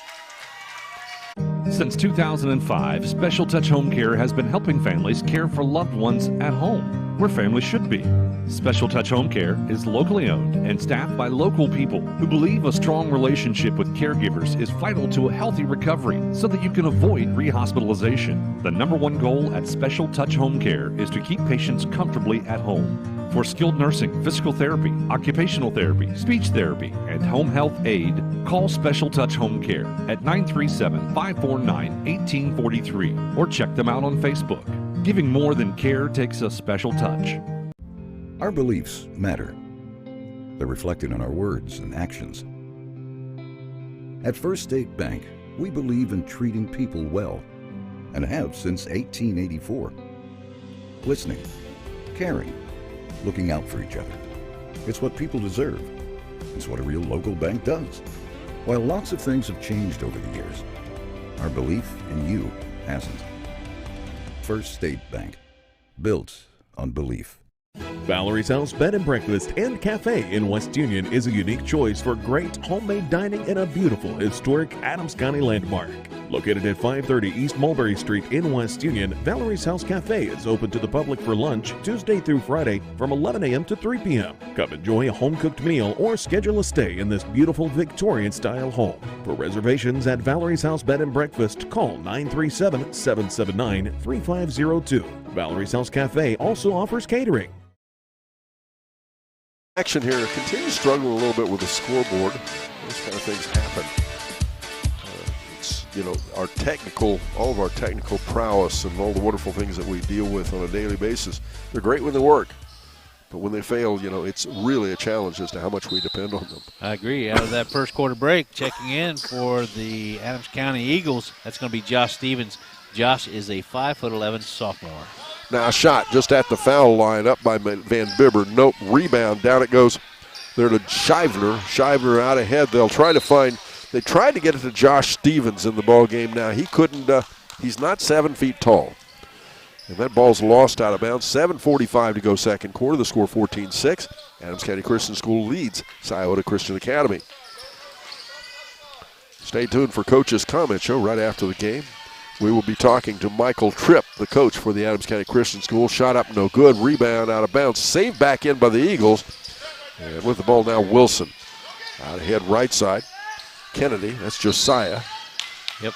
Since 2005, Special Touch Home Care has been helping families care for loved ones at home, where families should be. Special Touch Home Care is locally owned and staffed by local people who believe a strong relationship with caregivers is vital to a healthy recovery so that you can avoid rehospitalization. The #1 goal at Special Touch Home Care is to keep patients comfortably at home. For skilled nursing, physical therapy, occupational therapy, speech therapy, and home health aid, call Special Touch Home Care at 937-549-1843 or check them out on Facebook. Giving more than care takes a special touch. Our beliefs matter. They're reflected in our words and actions. At First State Bank, we believe in treating people well and have since 1884. Listening, caring, looking out for each other. It's what people deserve. It's what a real local bank does. While lots of things have changed over the years, our belief in you hasn't. First State Bank, built on belief. Valerie's House Bed and Breakfast and Cafe in West Union is a unique choice for great homemade dining in a beautiful historic Adams County landmark. Located at 530 East Mulberry Street in West Union, Valerie's House Cafe is open to the public for lunch Tuesday through Friday from 11 a.m. to 3 p.m. Come enjoy a home-cooked meal or schedule a stay in this beautiful Victorian-style home. For reservations at Valerie's House Bed and Breakfast, call 937-779-3502. Valerie's House Cafe also offers catering. Action here continues struggling a little bit with the scoreboard. Those kind of things happen. It's, you know, all of our technical prowess and all the wonderful things that we deal with on a daily basis, they're great when they work. But when they fail, you know, it's really a challenge as to how much we depend on them. I agree. Out of that first quarter break, checking in for the Adams County Eagles, that's going to be Josh Stevens. Josh is a 5'11" sophomore. Now a shot just at the foul line up by Van Bibber. Nope, rebound. Down it goes there to Shivner. Shivner out ahead. They tried to get it to Josh Stevens in the ball game now. He couldn't, he's not 7 feet tall. And that ball's lost out of bounds. 7:45 to go second quarter. The score 14-6. Adams County Christian School leads Scioto Christian Academy. Stay tuned for Coach's Comment Show right after the game. We will be talking to Michael Tripp, the coach for the Adams County Christian School. Shot up, no good. Rebound out of bounds. Saved back in by the Eagles. And with the ball now, Wilson. Out ahead, right side. Kennedy, that's Josiah. Yep.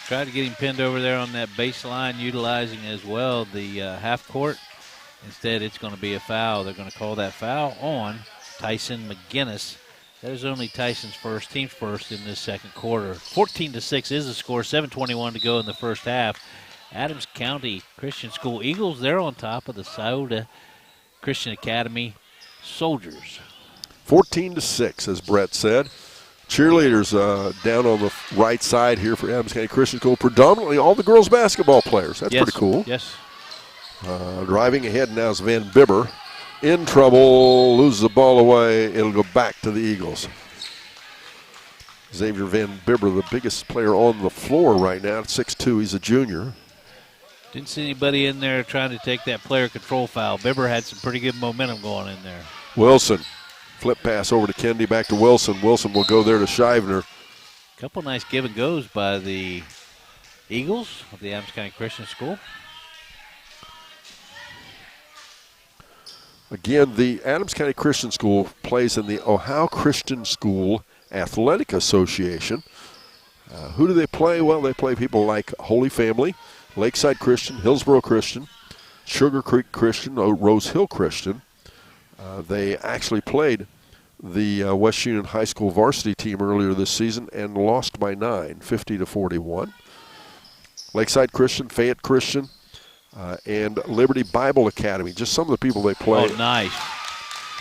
Tried to get him pinned over there on that baseline, utilizing as well the half court. Instead, it's going to be a foul. They're going to call that foul on Tyson McGinnis. That is only Tyson's team's first in this second quarter. 14-6 is the score. 7:21 to go in the first half. Adams County Christian School Eagles, they're on top of the Scioto Christian Academy Soldiers. 14-6, as Brett said. Cheerleaders down on the right side here for Adams County Christian School. Predominantly all the girls basketball players. That's pretty cool. Yes. Driving ahead now is Van Bibber. in trouble, loses the ball away. It'll go back to the Eagles. Xavier Van Bibber, the biggest player on the floor right now, at 6'2", he's a junior. Didn't see anybody in there trying to take that player control foul. Bibber had some pretty good momentum going in there. Wilson, flip pass over to Kennedy, back to Wilson. Wilson will go there to Shivner. Couple nice give and goes by the Eagles of the Adams County Christian School. Again, the Adams County Christian School plays in the Ohio Christian School Athletic Association. Who do they play? Well, they play people like Holy Family, Lakeside Christian, Hillsboro Christian, Sugar Creek Christian, Rose Hill Christian. They actually played the West Union High School varsity team earlier this season and lost by 9, 50-41. Lakeside Christian, Fayette Christian, and Liberty Bible Academy. Just some of the people they play. Oh, nice.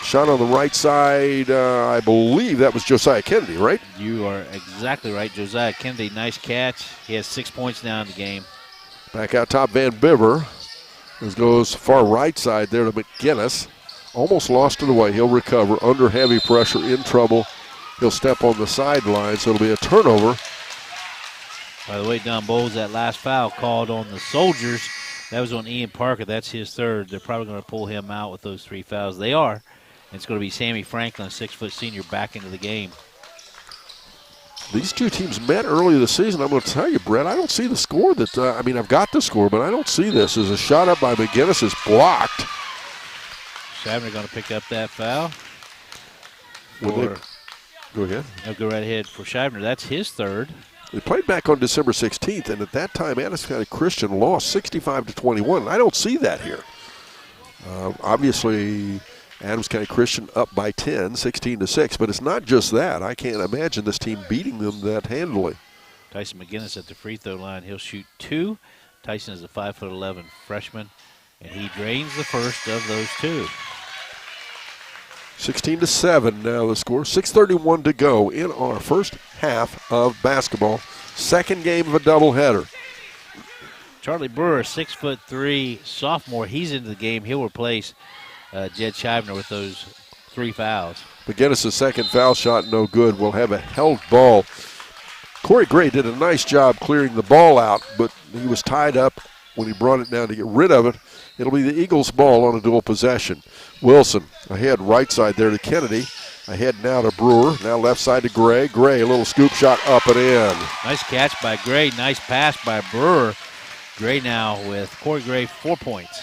Shot on the right side, I believe that was Josiah Kennedy, right? You are exactly right. Josiah Kennedy, nice catch. He has 6 points now in the game. Back out top, Van Bibber. This goes far right side there to McGinnis. Almost lost it away. He'll recover under heavy pressure, in trouble. He'll step on the sideline, so it'll be a turnover. By the way, Don Bowles, that last foul called on the Soldiers. That was on Ian Parker. That's his third. They're probably going to pull him out with those 3 fouls. They are. It's going to be Sammy Franklin, 6-foot senior, back into the game. These two teams met earlier this season. I'm going to tell you, Brett, I don't see the score that, I've got the score, but I don't see this. As a shot up by McGinnis is blocked. Shabner going to pick up that foul. Go ahead. No, go right ahead for Shabner. That's his third. They played back on December 16th, and at that time, Adams County Christian lost 65-21. I don't see that here. Obviously, Adams County Christian up by 10, 16-6, but it's not just that. I can't imagine this team beating them that handily. Tyson McGinnis at the free throw line. He'll shoot 2. Tyson is a 5'11" freshman, and he drains the first of those 2. 16-7 now the score. 6:31 to go in our first half of basketball. Second game of a doubleheader. Charlie Brewer, 6'3" sophomore. He's into the game. He'll replace Jed Shivner with those 3 fouls. McGinnis' second foul shot, no good. We'll have a held ball. Corey Gray did a nice job clearing the ball out, but he was tied up when he brought it down to get rid of it. It'll be the Eagles' ball on a dual possession. Wilson ahead right side there to Kennedy. Ahead now to Brewer. Now left side to Gray. Gray, a little scoop shot up and in. Nice catch by Gray. Nice pass by Brewer. Gray now with Corey Gray 4 points.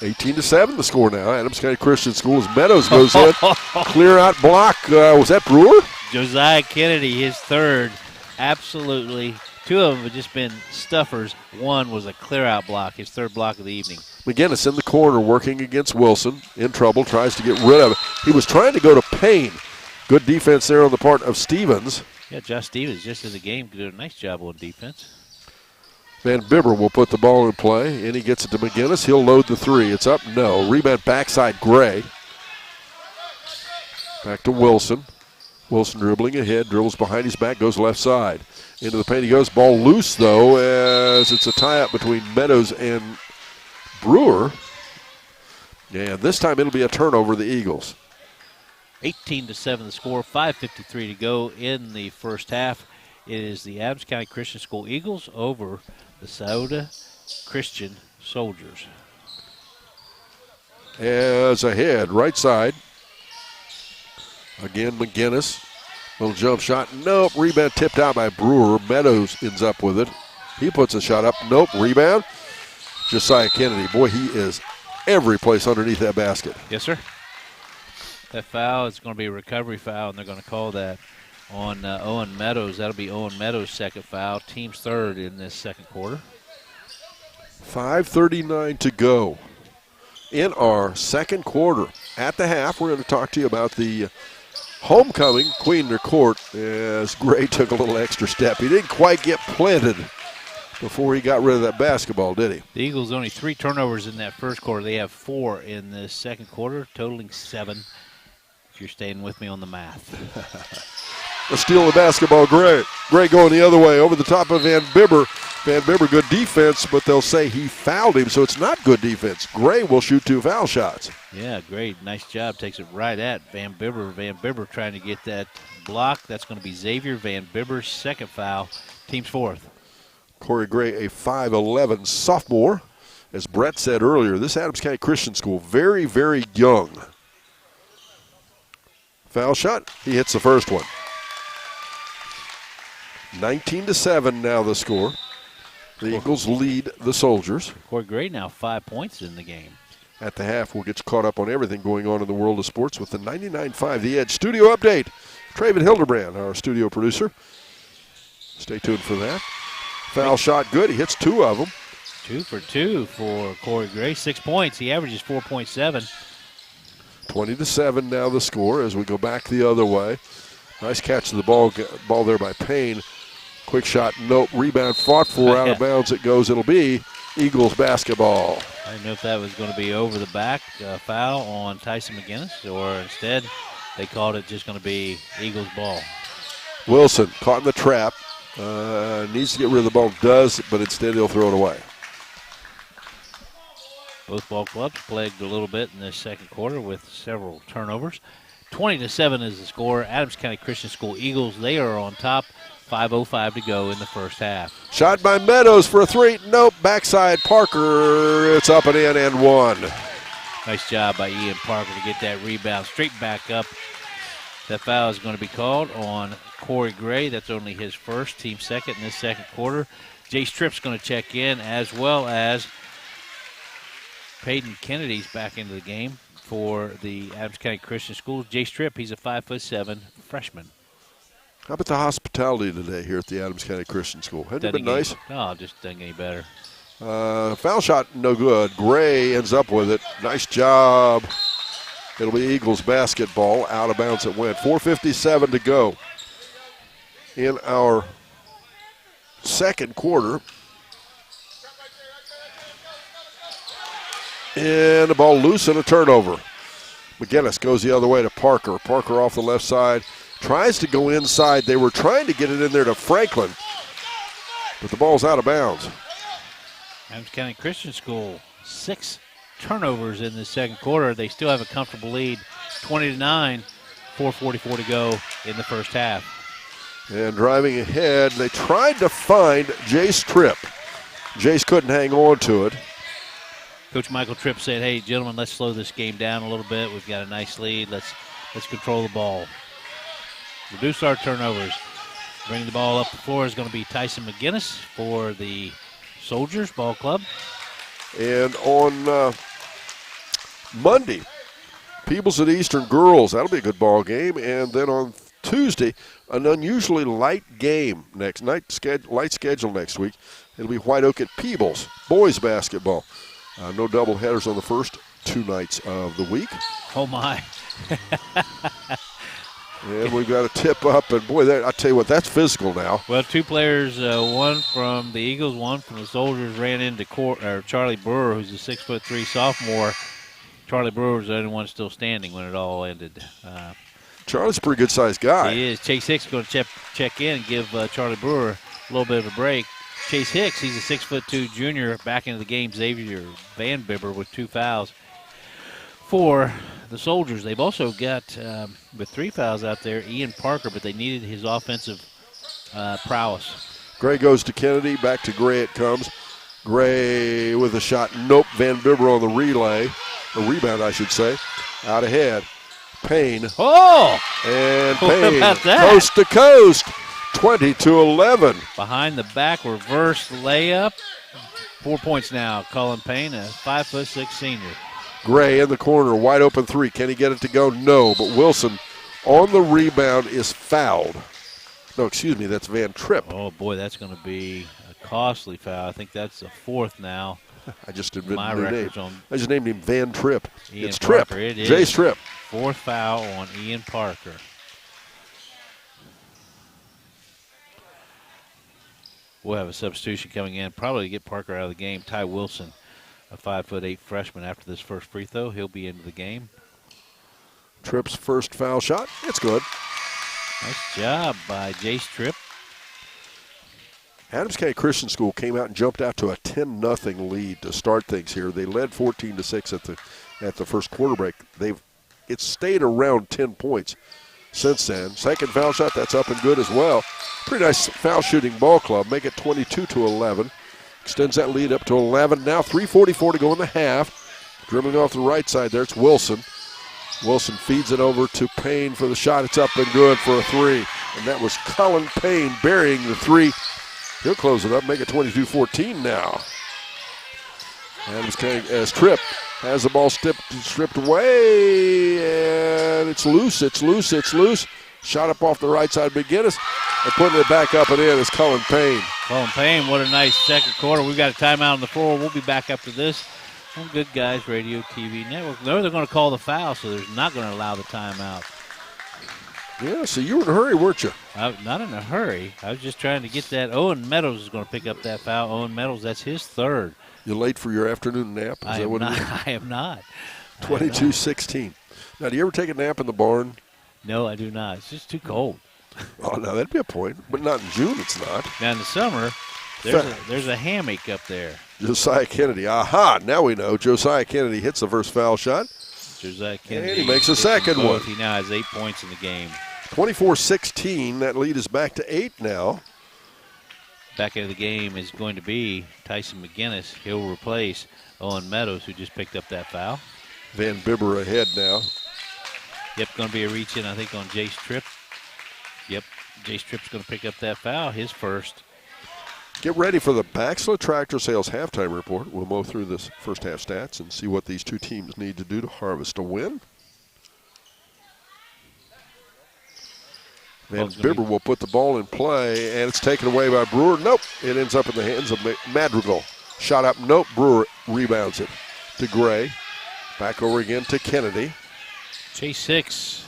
18-7 the score now. Adams County Christian School as Meadows goes in. Clear out block. Was that Brewer? Josiah Kennedy, his third. Absolutely. 2 of them have just been stuffers. 1 was a clear out block, his third block of the evening. McGinnis in the corner working against Wilson. In trouble, tries to get rid of it. He was trying to go to Payne. Good defense there on the part of Stevens. Yeah, Josh Stevens just in the game did a nice job on defense. Van Bibber will put the ball in play, and he gets it to McGinnis. He'll load the 3. It's up, no. Rebound backside, Gray. Back to Wilson. Wilson dribbling ahead, dribbles behind his back, goes left side. Into the paint he goes. Ball loose, though, as it's a tie-up between Meadows and Brewer. And this time it'll be a turnover, the Eagles. 18-7 the score, 5:53 to go in the first half. It is the Adams County Christian School Eagles over the Scioto Christian Soldiers. As ahead, right side. Again, McGinnis. Little jump shot. Nope. Rebound tipped out by Brewer. Meadows ends up with it. He puts a shot up. Nope. Rebound. Josiah Kennedy. Boy, he is every place underneath that basket. Yes, sir. That foul is going to be a recovery foul, and they're going to call that on Owen Meadows. That'll be Owen Meadows' second foul. Team's third in this second quarter. 5:39 to go in our second quarter. At the half, we're going to talk to you about the homecoming, Queen Court, as Gray took a little extra step. He didn't quite get planted before he got rid of that basketball, did he? The Eagles only 3 turnovers in that first quarter. They have 4 in the second quarter, totaling 7, if you're staying with me on the math. A steal of basketball, Gray. Gray going the other way, over the top of Van Bibber. Van Bibber, good defense, but they'll say he fouled him, so it's not good defense. Gray will shoot 2 foul shots. Yeah, great. Nice job. Takes it right at Van Bibber. Van Bibber trying to get that block. That's going to be Xavier Van Bibber's second foul. Team's fourth. Corey Gray, a 5'11 sophomore. As Brett said earlier, this Adams County Christian School, very, very young. Foul shot. He hits the first one. 19-7 now the score. The Eagles lead the Soldiers. Corey Gray now 5 points in the game. At the half, we'll get you caught up on everything going on in the world of sports with the 99.5 The Edge studio update. Traven Hildebrand, our studio producer. Stay tuned for that. Foul shot good. He hits 2 of them. 2 for 2 for Corey Gray. 6 points. He averages 4.7. 20-7 now the score as we go back the other way. Nice catch of the ball there by Payne. Quick shot, nope. Rebound fought for, out of bounds it goes. It'll be Eagles basketball. I didn't know if that was going to be over the back foul on Tyson McGinnis, or instead they called it just going to be Eagles ball. Wilson caught in the trap. Needs to get rid of the ball, does, but instead he'll throw it away. Both ball clubs plagued a little bit in this second quarter with several turnovers. 20-7 is the score. Adams County Christian School Eagles, they are on top. 5:05 to go in the first half. Shot by Meadows for a 3. Nope. Backside Parker. It's up and in and 1. Nice job by Ian Parker to get that rebound straight back up. That foul is going to be called on Corey Gray. That's only his first, team second in this second quarter. Jace Tripp's going to check in, as well as Peyton Kennedy's back into the game for the Adams County Christian Schools. Jace Tripp, he's a 5'7" freshman. How about the hospitality today here at the Adams County Christian School? Hasn't it been nice? No, just doesn't get any better. Foul shot, no good. Gray ends up with it. Nice job. It'll be Eagles basketball. Out of bounds it went. 4:57 to go in our second quarter. And the ball loose and a turnover. McGinnis goes the other way to Parker. Parker off the left side. Tries to go inside. They were trying to get it in there to Franklin, but the ball's out of bounds. Adams County Christian School, 6 turnovers in the second quarter. They still have a comfortable lead, 20-9, 4:44 to go in the first half. And driving ahead, they tried to find Jace Tripp. Jace couldn't hang on to it. Coach Michael Tripp said, hey, gentlemen, let's slow this game down a little bit. We've got a nice lead. Let's control the ball. Reduce our turnovers. Bringing the ball up the floor is going to be Tyson McGinnis for the Soldiers Ball Club. And on Monday, Peebles at Eastern Girls. That'll be a good ball game. And then on Tuesday, an unusually light game next night. Light schedule next week. It'll be White Oak at Peebles boys basketball. No double headers on the first 2 nights of the week. Oh my! And we've got a tip up, and boy, I tell you what, that's physical now. Well, 2 players, one from the Eagles, one from the Soldiers, ran into Charlie Brewer, who's a 6'3" sophomore. Charlie Brewer was the only one still standing when it all ended. Charlie's a pretty good-sized guy. He is. Chase Hicks going to check in and give Charlie Brewer a little bit of a break. Chase Hicks, he's a 6'2" junior, back into the game. Xavier Van Bibber with 2 fouls for the Soldiers. They've also got, with 3 fouls out there, Ian Parker, but they needed his offensive prowess. Gray goes to Kennedy. Back to Gray it comes. Gray with a shot. Nope. Van Bibber on the rebound, I should say. Out ahead. Payne. Oh! And Payne. What about that? Coast to coast. 20-11. Behind the back reverse layup. 4 points now. Cullen Payne, a 5'6" senior. Gray in the corner, wide open 3. Can he get it to go? No, but Wilson on the rebound is fouled. No, excuse me, that's Van Tripp. Oh, boy, that's going to be a costly foul. I think that's the 4th now. I just named him Van Tripp. It's Tripp. Parker. It is. Jace Tripp. 4th foul on Ian Parker. We'll have a substitution coming in, probably to get Parker out of the game. Ty Wilson, a 5'8" freshman, after this first free throw. He'll be into the game. Tripp's first foul shot. It's good. Nice job by Jace Tripp. Adams County Christian School came out and jumped out to a 10-0 lead to start things here. They led 14-6 at the first quarter break. It's stayed around 10 points since then. Second foul shot, that's up and good as well. Pretty nice foul shooting ball club. Make it 22-11. Extends that lead up to 11. Now 3:44 to go in the half. Dribbling off the right side there, it's Wilson. Wilson feeds it over to Payne for the shot. It's up and good for a three. And that was Colin Payne burying the three. He'll close it up, make it 22-14 now. Adams County as Tripp has the ball stripped away, and it's loose. Shot up off the right side, McGinnis, and putting it back up and in is Colin Payne. Colin Payne, what a nice second quarter. We've got a timeout on the floor. We'll be back after this on Good Guys Radio TV Network. They're going to call the foul, so they're not going to allow the timeout. Yeah, so you were in a hurry, weren't you? Not in a hurry. I was just trying to get that. Owen Meadows is going to pick up that foul. Owen Meadows, that's his third. You late for your afternoon nap? I am not. 22-16. Now, do you ever take a nap in the barn? No, I do not. It's just too cold. Oh, no, that'd be a point. But not in June, it's not. Now, in the summer, there's a hammock up there. Josiah Kennedy. Aha, now we know. Josiah Kennedy hits the first foul shot. Josiah Kennedy. And he makes a second one. He now has 8 points in the game. 24-16. That lead is back to 8 now. Back into the game is going to be Tyson McGinnis. He'll replace Owen Meadows, who just picked up that foul. Van Bibber ahead now. Yep, going to be a reach-in, I think, on Jace Tripp. Yep, Jace Tripp's going to pick up that foul, his first. Get ready for the Baxla Tractor Sales halftime report. We'll go through this first half stats and see what these two teams need to do to harvest a win. Van Bibber will put the ball in play, and it's taken away by Brewer. Nope, it ends up in the hands of Madrigal. Shot up, nope, Brewer rebounds it to Gray. Back over again to Kennedy. Chase 6.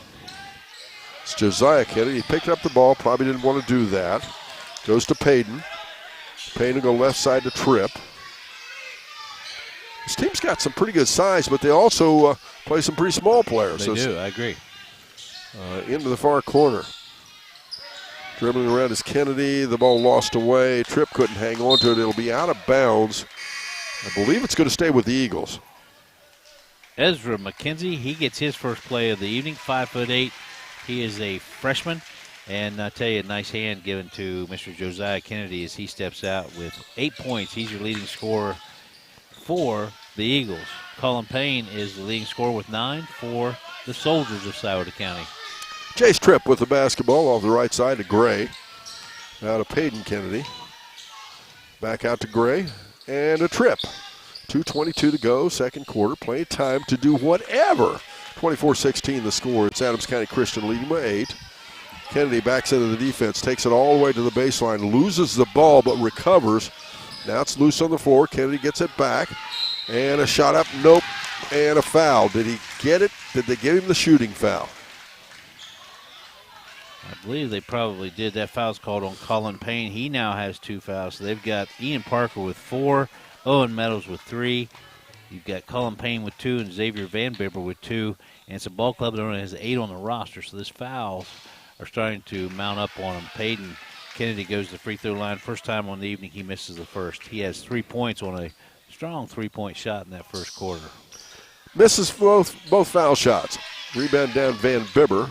It's Josiah Kennedy. He picked up the ball, probably didn't want to do that. Goes to Payton. Payton will go left side to Tripp. This team's got some pretty good size, but they also play some pretty small players. They do, I agree. Into the far corner. Dribbling around is Kennedy. The ball lost away. Tripp couldn't hang on to it. It'll be out of bounds. I believe it's going to stay with the Eagles. Ezra McKenzie, he gets his first play of the evening, 5'8". He is a freshman. And I tell you, a nice hand given to Mr. Josiah Kennedy as he steps out with 8 points. He's your leading scorer for the Eagles. Colin Payne is the leading scorer with 9 for the Soldiers of Scioto County. Chase Tripp with the basketball off the right side to Gray. Now to Payton Kennedy. Back out to Gray and a Tripp. 2:22 to go, second quarter. Plenty of time to do whatever. 24-16 the score. It's Adams County Christian leading by 8. Kennedy backs into the defense, takes it all the way to the baseline, loses the ball but recovers. Now it's loose on the floor. Kennedy gets it back. And a shot up, nope, and a foul. Did he get it? Did they give him the shooting foul? I believe they probably did. That foul's called on Colin Payne. He now has 2 fouls. So they've got Ian Parker with 4, Owen Meadows with 3. You've got Colin Payne with 2 and Xavier Van Bibber with 2. And it's a ball club that only has 8 on the roster. So these fouls are starting to mount up on him. Payton Kennedy goes to the free throw line. First time on the evening he misses the first. He has 3 points on a strong 3-point shot in that first quarter. Misses both foul shots. Rebound down Van Bibber.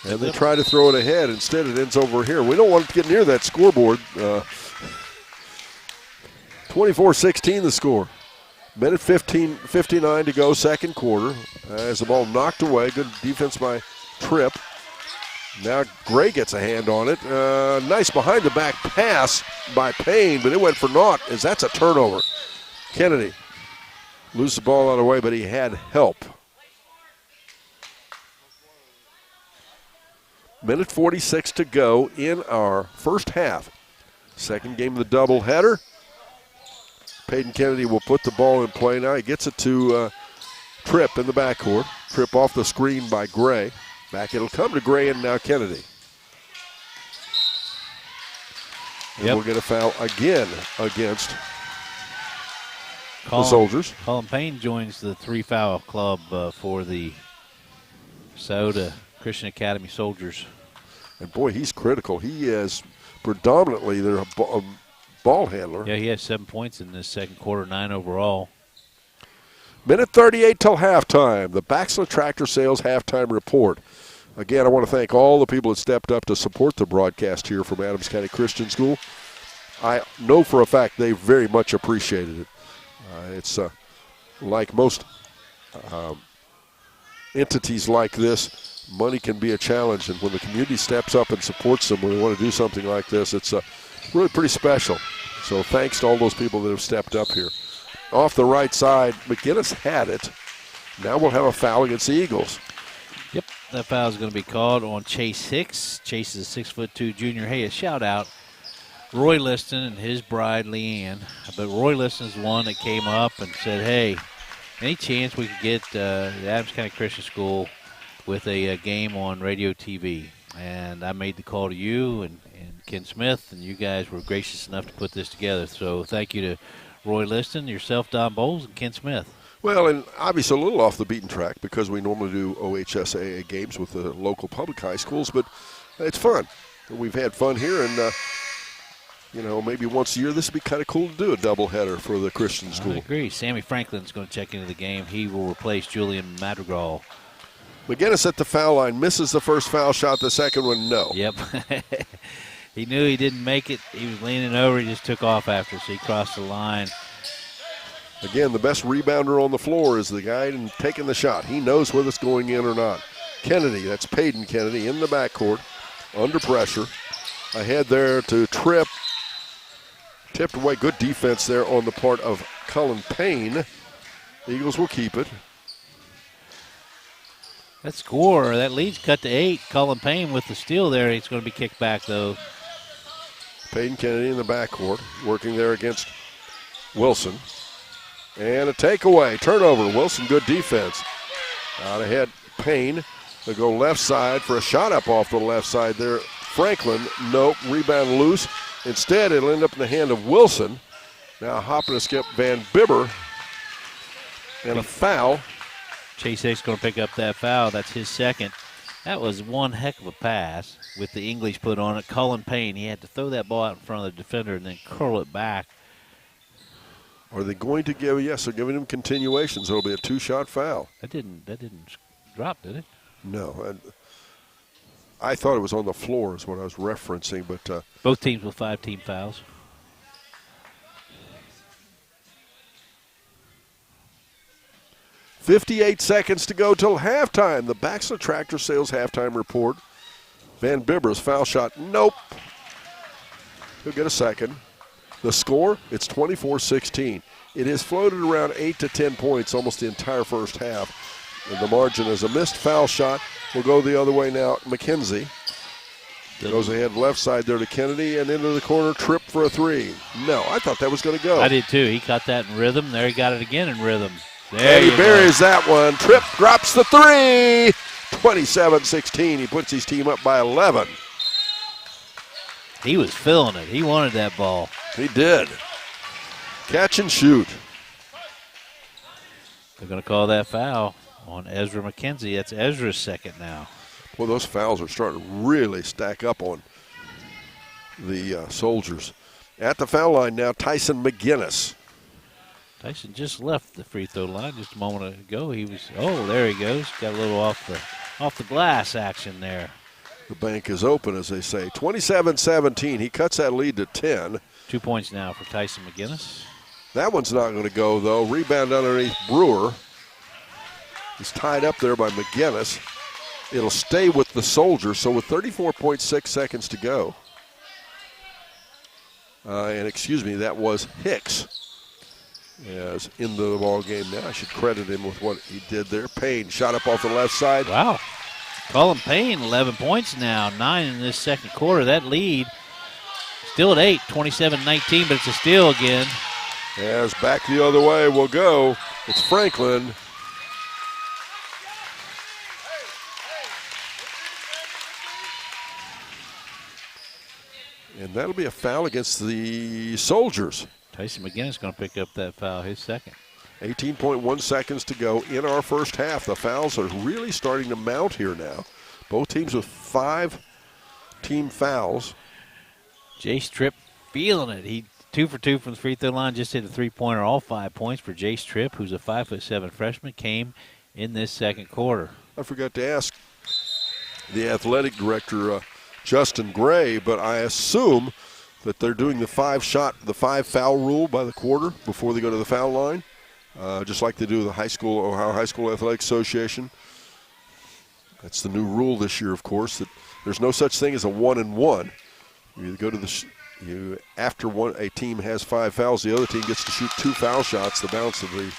And they try to throw it ahead. Instead, it ends over here. We don't want to get near that scoreboard. 24-16 the score. Minute 59 to go, second quarter. As the ball knocked away. Good defense by Tripp. Now Gray gets a hand on it. Nice behind-the-back pass by Payne, but it went for naught as that's a turnover. Kennedy loses the ball out of the way, but he had help. Minute 46 to go in our first half. Second game of the doubleheader. Payton Kennedy will put the ball in play now. He gets it to Tripp in the backcourt. Tripp off the screen by Gray. Back it'll come to Gray and now Kennedy. And we'll get a foul again against the Soldiers. Colin Payne joins the 3-foul club for the Scioto Christian Academy Soldiers. And boy, he's critical. He has predominantly they're a ball handler. Yeah, he had 7 points in this second quarter, 9 overall. Minute 38 till halftime. The Baxter Tractor Sales halftime report. Again, I want to thank all the people that stepped up to support the broadcast here from Adams County Christian School. I know for a fact they very much appreciated it. It's like most entities like this, money can be a challenge, and when the community steps up and supports them when they want to do something like this, it's really pretty special. So thanks to all those people that have stepped up here. Off the right side, McGinnis had it. Now we'll have a foul against the Eagles. Yep, that foul is going to be called on Chase Hicks. Chase is a 6'2" junior. Hey, a shout out. Roy Liston and his bride, Leanne. But Roy Liston's the one that came up and said, hey, any chance we could get the Adams County Christian School with a game on radio TV? And I made the call to you and Ken Smith, and you guys were gracious enough to put this together. So thank you to Roy Liston, yourself, Don Bowles, and Ken Smith. Well, and obviously a little off the beaten track because we normally do OHSAA games with the local public high schools, but it's fun. We've had fun here, and maybe once a year this would be kind of cool to do a doubleheader for the Christian school. I agree. Sammy Franklin's going to check into the game. He will replace Julian Madrigal. McGinnis at the foul line, misses the first foul shot, the second one, no. Yep. He knew he didn't make it. He was leaning over. He just took off after, so he crossed the line. Again, the best rebounder on the floor is the guy taking the shot. He knows whether it's going in or not. Kennedy, that's Peyton Kennedy, in the backcourt, under pressure. Ahead there to Tripp. Tipped away. Good defense there on the part of Cullen Payne. The Eagles will keep it. That score, that lead's cut to 8. Cullen Payne with the steal there. It's going to be kicked back, though. Peyton Kennedy in the backcourt, working there against Wilson. And a takeaway. Turnover. Wilson, good defense. Out ahead, Payne. They go left side for a shot up off the left side there. Franklin, nope, rebound loose. Instead, it'll end up in the hand of Wilson. Now hopping to skip Van Bibber. And a foul. Chase Hicks going to pick up that foul. That's his second. That was one heck of a pass with the English put on it. Cullen Payne, he had to throw that ball out in front of the defender and then curl it back. Are they going to give? Yes, they're giving him continuation, so it'll be a 2-shot foul. That didn't drop, did it? No. I thought it was on the floor is what I was referencing, but both teams with 5 team fouls. .58 seconds to go till halftime. The Baxter Tractor Sales halftime report. Van Bibber's foul shot, nope. He'll get a second. The score, it's 24-16. It has floated around 8 to 10 points almost the entire first half. And the margin is a missed foul shot. We'll go the other way now. McKenzie goes ahead left side there to Kennedy and into the corner. Tripp for a 3. No, I thought that was going to go. I did too. He caught that in rhythm. There he got it again in rhythm. There he buries that one. Tripp drops the 3. 27-16. He puts his team up by 11. He was feeling it. He wanted that ball. He did. Catch and shoot. They're going to call that foul on Ezra McKenzie. That's Ezra's second now. Well, those fouls are starting to really stack up on the Soldiers. At the foul line now, Tyson McGinnis. Tyson just left the free throw line just a moment ago. He was, there he goes. Got a little off the glass action there. The bank is open, as they say. 27-17. He cuts that lead to 10. 2 points now for Tyson McGinnis. That one's not going to go, though. Rebound underneath Brewer. He's tied up there by McGinnis. It'll stay with the Soldiers, so with 34.6 seconds to go. That was Hicks. As into the ball game now. I should credit him with what he did there. Payne shot up off the left side. Wow. Cullen Payne, 11 points now, 9 in this second quarter. That lead still at 8, 27-19, but it's a steal again. As back the other way will go. It's Franklin. And that'll be a foul against the Soldiers. Tyson McGinnis going to pick up that foul, his second. 18.1 seconds to go in our first half. The fouls are really starting to mount here now. Both teams with 5 team fouls. Jace Tripp feeling it. He 2 for 2 from the free throw line, just hit a three-pointer, all 5 points for Jace Tripp, who's a 5'7" freshman, came in this second quarter. I forgot to ask the athletic director, Justin Gray, but I assume that they're doing the 5-foul rule by the quarter before they go to the foul line, just like they do the Ohio High School Athletic Association. That's the new rule this year, of course, that there's no such thing as a 1-and-1. You go to after a team has 5 fouls, the other team gets to shoot 2 foul shots the balance of the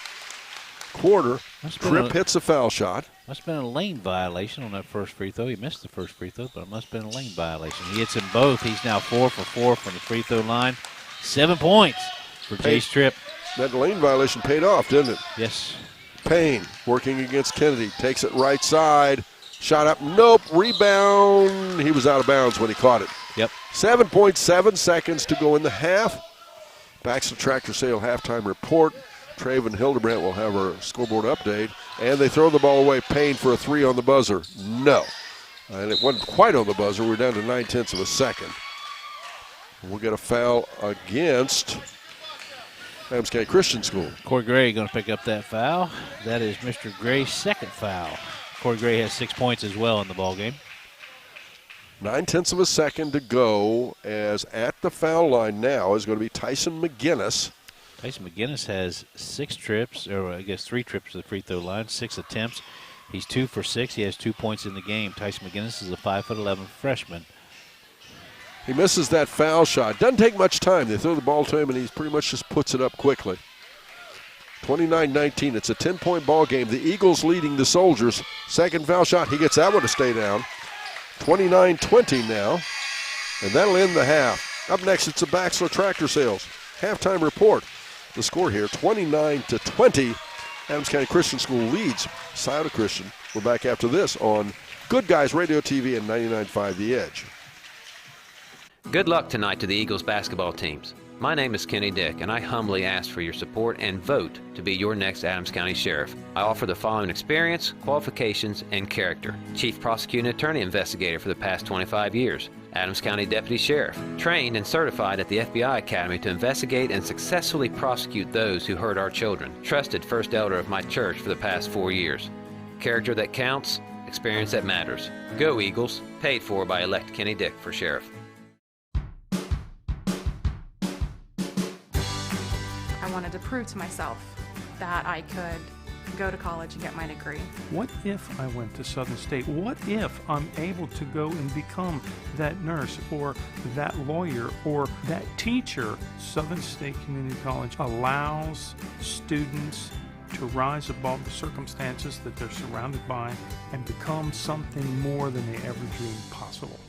quarter. Tripp hits a foul shot. Must have been a lane violation on that first free throw. He missed the first free throw, but it must have been a lane violation. He hits them both. He's now 4 for 4 from the free throw line. 7 points for Jace Tripp. That lane violation paid off, didn't it? Yes. Payne working against Kennedy. Takes it right side. Shot up. Nope. Rebound. He was out of bounds when he caught it. Yep. 7.7 seconds to go in the half. Baxter Tractor Sale halftime report. Traven Hildebrandt will have our scoreboard update. And they throw the ball away. Payne for a 3 on the buzzer. No. And it wasn't quite on the buzzer. We're down to 9/10 of a second. We'll get a foul against Adams County Christian School. Corey Gray going to pick up that foul. That is Mr. Gray's second foul. Corey Gray has 6 points as well in the ball game. 9/10 of a second to go, as at the foul line now is going to be Tyson McGinnis. Tyson McGinnis has 6 trips, or I guess 3 trips to the free throw line, 6 attempts. He's 2 for 6. He has 2 points in the game. Tyson McGinnis is a 5'11" freshman. He misses that foul shot. Doesn't take much time. They throw the ball to him, and he pretty much just puts it up quickly. 29-19. It's a 10-point ball game. The Eagles leading the Soldiers. Second foul shot. He gets that one to stay down. 29-20 now, and that'll end the half. Up next, it's the Baxter Tractor Sales halftime report. The score here, 29-20. Adams County Christian School leads Scioto Christian. We're back after this on Good Guys Radio TV and 99.5 The Edge. Good luck tonight to the Eagles basketball teams. My name is Kenny Dick, and I humbly ask for your support and vote to be your next Adams County Sheriff. I offer the following experience, qualifications, and character. Chief Prosecuting Attorney Investigator for the past 25 years. Adams County Deputy Sheriff, trained and certified at the FBI Academy to investigate and successfully prosecute those who hurt our children. Trusted First Elder of my church for the past 4 years. Character that counts, experience that matters. Go Eagles, paid for by elect Kenny Dick for Sheriff. I wanted to prove to myself that I could go to college and get my degree. What if I went to Southern State? What if I'm able to go and become that nurse or that lawyer or that teacher? Southern State Community College allows students to rise above the circumstances that they're surrounded by and become something more than they ever dreamed possible.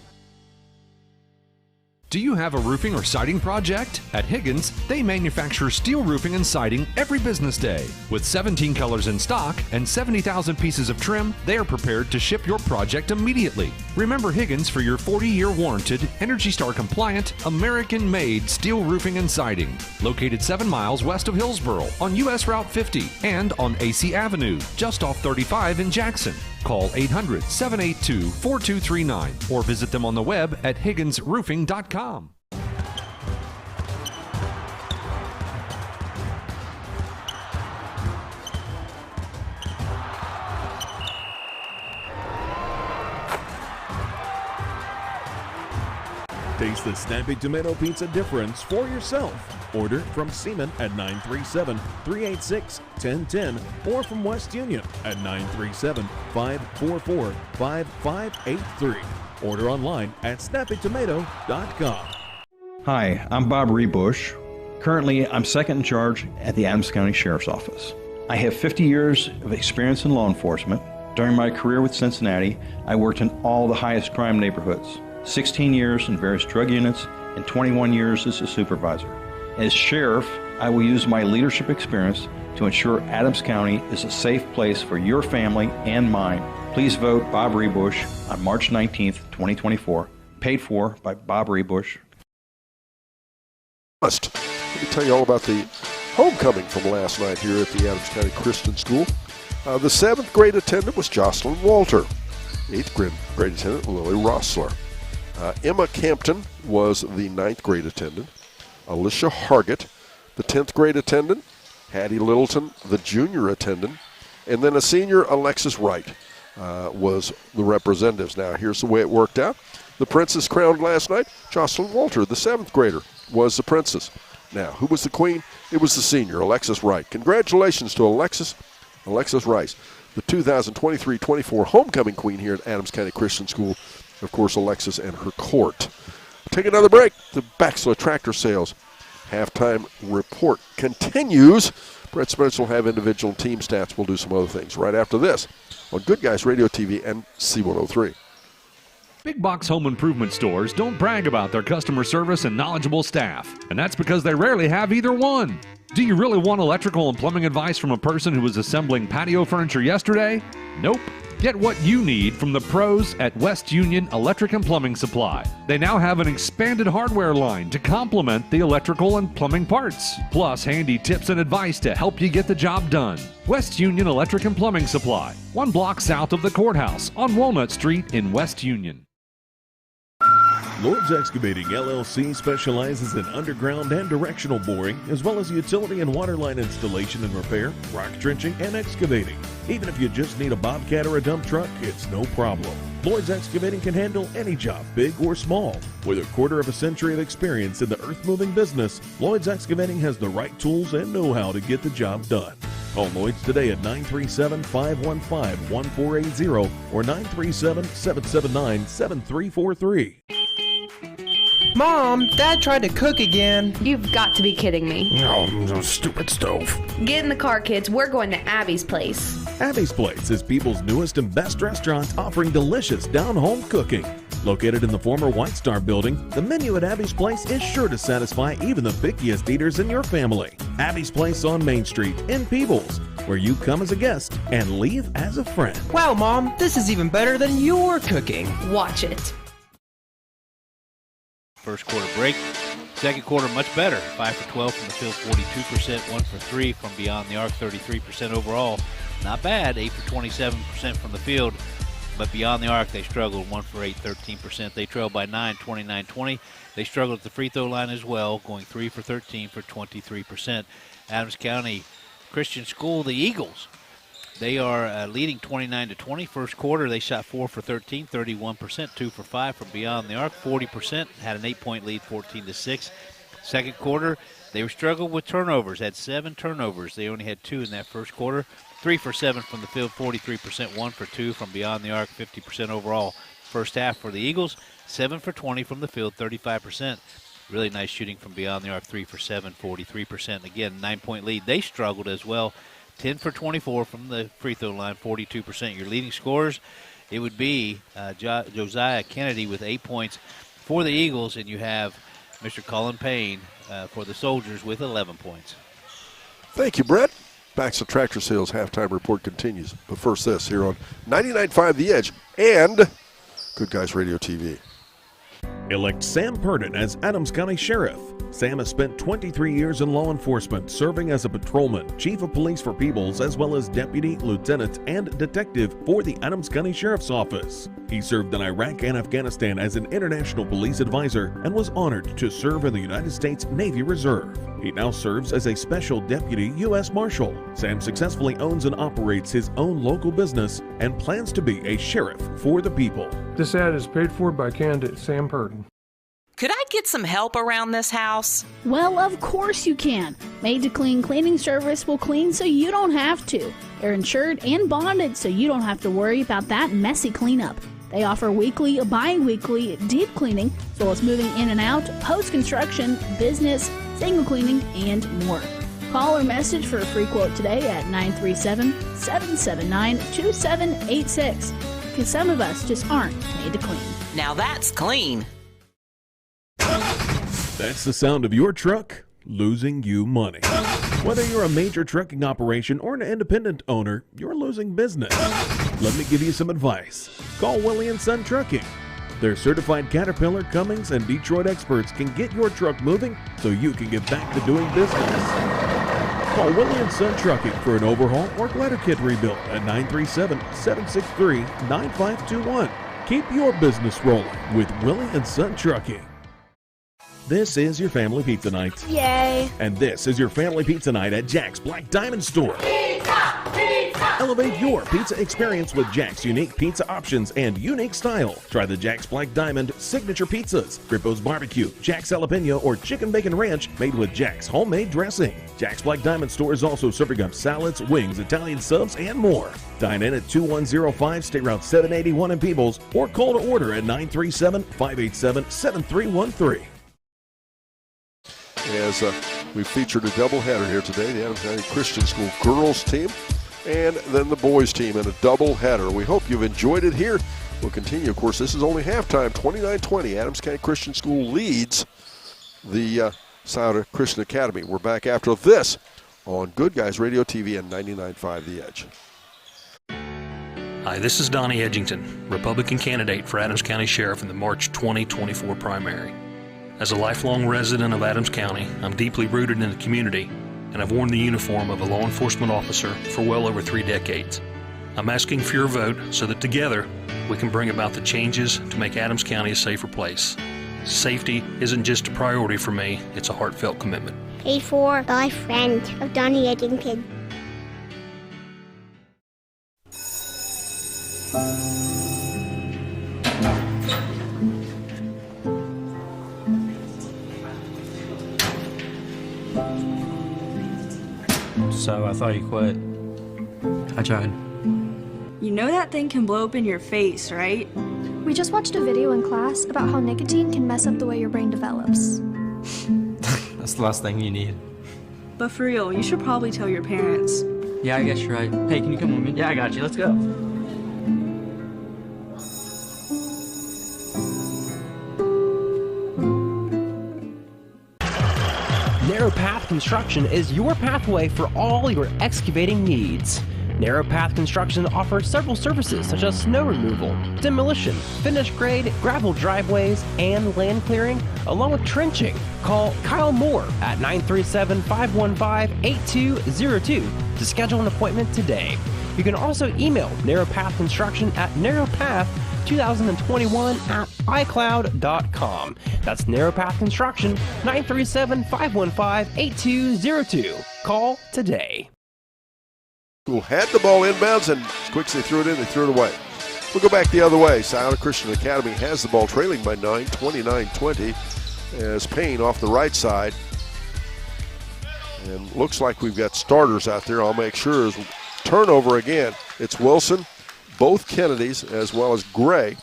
Do you have a roofing or siding project? At Higgins, they manufacture steel roofing and siding every business day. With 17 colors in stock and 70,000 pieces of trim, they are prepared to ship your project immediately. Remember Higgins for your 40-year warranted, ENERGY STAR compliant, American-made steel roofing and siding. Located 7 miles west of Hillsboro on US Route 50 and on AC Avenue, just off 35 in Jackson. Call 800-782-4239 or visit them on the web at higginsroofing.com. Taste the Snappy Tomato Pizza difference for yourself. Order from Seaman at 937-386-1010 or from West Union at 937-544-5583. Order online at snappytomato.com. Hi, I'm Bob Rebush. Currently, I'm second in charge at the Adams County Sheriff's Office. I have 50 years of experience in law enforcement. During my career with Cincinnati, I worked in all the highest crime neighborhoods, 16 years in various drug units, and 21 years as a supervisor. As sheriff, I will use my leadership experience to ensure Adams County is a safe place for your family and mine. Please vote Bob Rebush on March 19th, 2024. Paid for by Bob Rebush. Let me tell you all about the homecoming from last night here at the Adams County Christian School. The 7th grade attendant was Jocelyn Walter. 8th grade attendant Lily Rossler. Emma Campton was the 9th grade attendant. Alicia Hargett, the 10th grade attendant. Hattie Littleton, the junior attendant. And then a senior, Alexis Wright, was the representatives. Now, here's the way it worked out. The princess crowned last night. Jocelyn Walter, the 7th grader, was the princess. Now, who was the queen? It was the senior, Alexis Wright. Congratulations to Alexis Rice, the 2023-24 homecoming queen here at Adams County Christian School. Of course, Alexis and her court. Take another break. The Baxla Tractor Sales halftime report continues. Brett Spencer will have individual and team stats. We'll do some other things right after this on Good Guys Radio TV and C103. Big box home improvement stores don't brag about their customer service and knowledgeable staff, and that's because they rarely have either one. Do you really want electrical and plumbing advice from a person who was assembling patio furniture yesterday? Nope. Get what you need from the pros at West Union Electric and Plumbing Supply. They now have an expanded hardware line to complement the electrical and plumbing parts, plus handy tips and advice to help you get the job done. West Union Electric and Plumbing Supply, 1 block south of the courthouse on Walnut Street in West Union. Lord's Excavating LLC specializes in underground and directional boring, as well as utility and water line installation and repair, rock trenching, and excavating. Even if you just need a bobcat or a dump truck, it's no problem. Lord's Excavating can handle any job, big or small. With a quarter of a century of experience in the earth-moving business, Lloyd's Excavating has the right tools and know-how to get the job done. Call Lloyd's today at 937-515-1480 or 937-779-7343. Mom, Dad tried to cook again. You've got to be kidding me. Oh, stupid stove. Get in the car, kids. We're going to Abby's Place. Abby's Place is people's newest and best restaurant, offering delicious down-home cooking. Located in the former White Star building, the menu at Abby's Place is sure to satisfy even the pickiest eaters in your family. Abby's Place on Main Street in Peebles, where you come as a guest and leave as a friend. Wow, Mom, this is even better than your cooking. Watch it. First quarter break. Second quarter, much better. 5 for 12 from the field, 42%. 1 for 3 from beyond the arc, 33% overall. Not bad. 8 for 27% from the field. But beyond the arc, they struggled. 1 for 8, 13%. They trailed by 9, 29-20. They struggled at the free throw line as well, going 3 for 13 for 23%. Adams County Christian School, the Eagles, they are leading 29-20. First quarter, they shot 4 for 13, 31%, 2 for 5 from beyond the arc, 40%. Had an 8-point lead, 14-6. Second quarter, they struggled with turnovers. Had 7 turnovers. They only had 2 in that first quarter. 3 for 7 from the field, 43%, 1 for 2 from beyond the arc, 50% overall. First half for the Eagles, 7 for 20 from the field, 35%. Really nice shooting from beyond the arc, 3 for 7, 43%. Again, 9-point lead. They struggled as well. 10 for 24 from the free throw line, 42%. Your leading scorers, it would be Josiah Kennedy with 8 points for the Eagles, and you have Mr. Colin Payne for the Soldiers with 11 points. Thank you, Brett. Baxter Tractor Sales halftime report continues. But first this here on 99.5 The Edge and Good Guys Radio TV. Elect Sam Purdon as Adams County Sheriff. Sam has spent 23 years in law enforcement, serving as a patrolman, chief of police for Peebles, as well as deputy, lieutenant, and detective for the Adams County Sheriff's Office. He served in Iraq and Afghanistan as an international police advisor and was honored to serve in the United States Navy Reserve. He now serves as a special deputy U.S. Marshal. Sam successfully owns and operates his own local business and plans to be a sheriff for the people. This ad is paid for by candidate Sam Purdon. Could I get some help around this house? Well, of course you can. Made to Clean Cleaning Service will clean so you don't have to. They're insured and bonded so you don't have to worry about that messy cleanup. They offer weekly, bi-weekly deep cleaning, as well as moving in and out, post-construction, business, single cleaning, and more. Call or message for a free quote today at 937-779-2786. Because some of us just aren't made to clean. Now that's clean. That's the sound of your truck losing you money. Whether you're a major trucking operation or an independent owner, you're losing business. Let me give you some advice. Call Willie & Son Trucking. Their certified Caterpillar, Cummins, and Detroit experts can get your truck moving so you can get back to doing business. Call Willie & Son Trucking for an overhaul or glider kit rebuild at 937-763-9521. Keep your business rolling with Willie & Son Trucking. This is your family pizza night. Yay! And this is your family pizza night at Jack's Black Diamond Store. Pizza! Pizza! Elevate your pizza experience with Jack's unique pizza options and unique style. Try the Jack's Black Diamond signature pizzas, Grippo's Barbecue, Jack's Jalapeno, or Chicken Bacon Ranch made with Jack's homemade dressing. Jack's Black Diamond Store is also serving up salads, wings, Italian subs, and more. Dine in at 2105 State Route 781 in Peebles or call to order at 937-587-7313. As we featured a doubleheader here today, the Adams County Christian School girls team and then the boys team in a doubleheader. We hope you've enjoyed it here. We'll continue. Of course, this is only halftime, 29-20. Adams County Christian School leads the Scioto Christian Academy. We're back after this on Good Guys Radio TV and 99.5 The Edge. Hi, this is Donnie Edgington, Republican candidate for Adams County Sheriff in the March 2024 primary. As a lifelong resident of Adams County, I'm deeply rooted in the community, and I've worn the uniform of a law enforcement officer for well over 3 decades. I'm asking for your vote so that together we can bring about the changes to make Adams County a safer place. Safety isn't just a priority for me, it's a heartfelt commitment. Paid for by a friend of Donnie Edgington. So I thought you quit. I tried. You know that thing can blow up in your face, right? We just watched a video in class about how nicotine can mess up the way your brain develops. That's the last thing you need. But for real, you should probably tell your parents. Yeah, I guess you're right. Hey, can you come with me? Yeah, I got you. Let's go. Narrow Path Construction is your pathway for all your excavating needs. Narrow Path Construction offers several services such as snow removal, demolition, finished grade, gravel driveways, and land clearing, along with trenching. Call Kyle Moore at 937-515-8202 to schedule an appointment today. You can also email Narrow Path Construction at narrowpath2021@icloud.com. That's Narrow Path Construction, 937-515-8202. Call today. Who had the ball inbounds, and as quick as they threw it in, they threw it away. We'll go back the other way. Scioto Christian Academy has the ball, trailing by 9, 29-20, as Payne off the right side. And looks like we've got starters out there. I'll make sure. As turnover again, it's Wilson, both Kennedys, as well as Gray.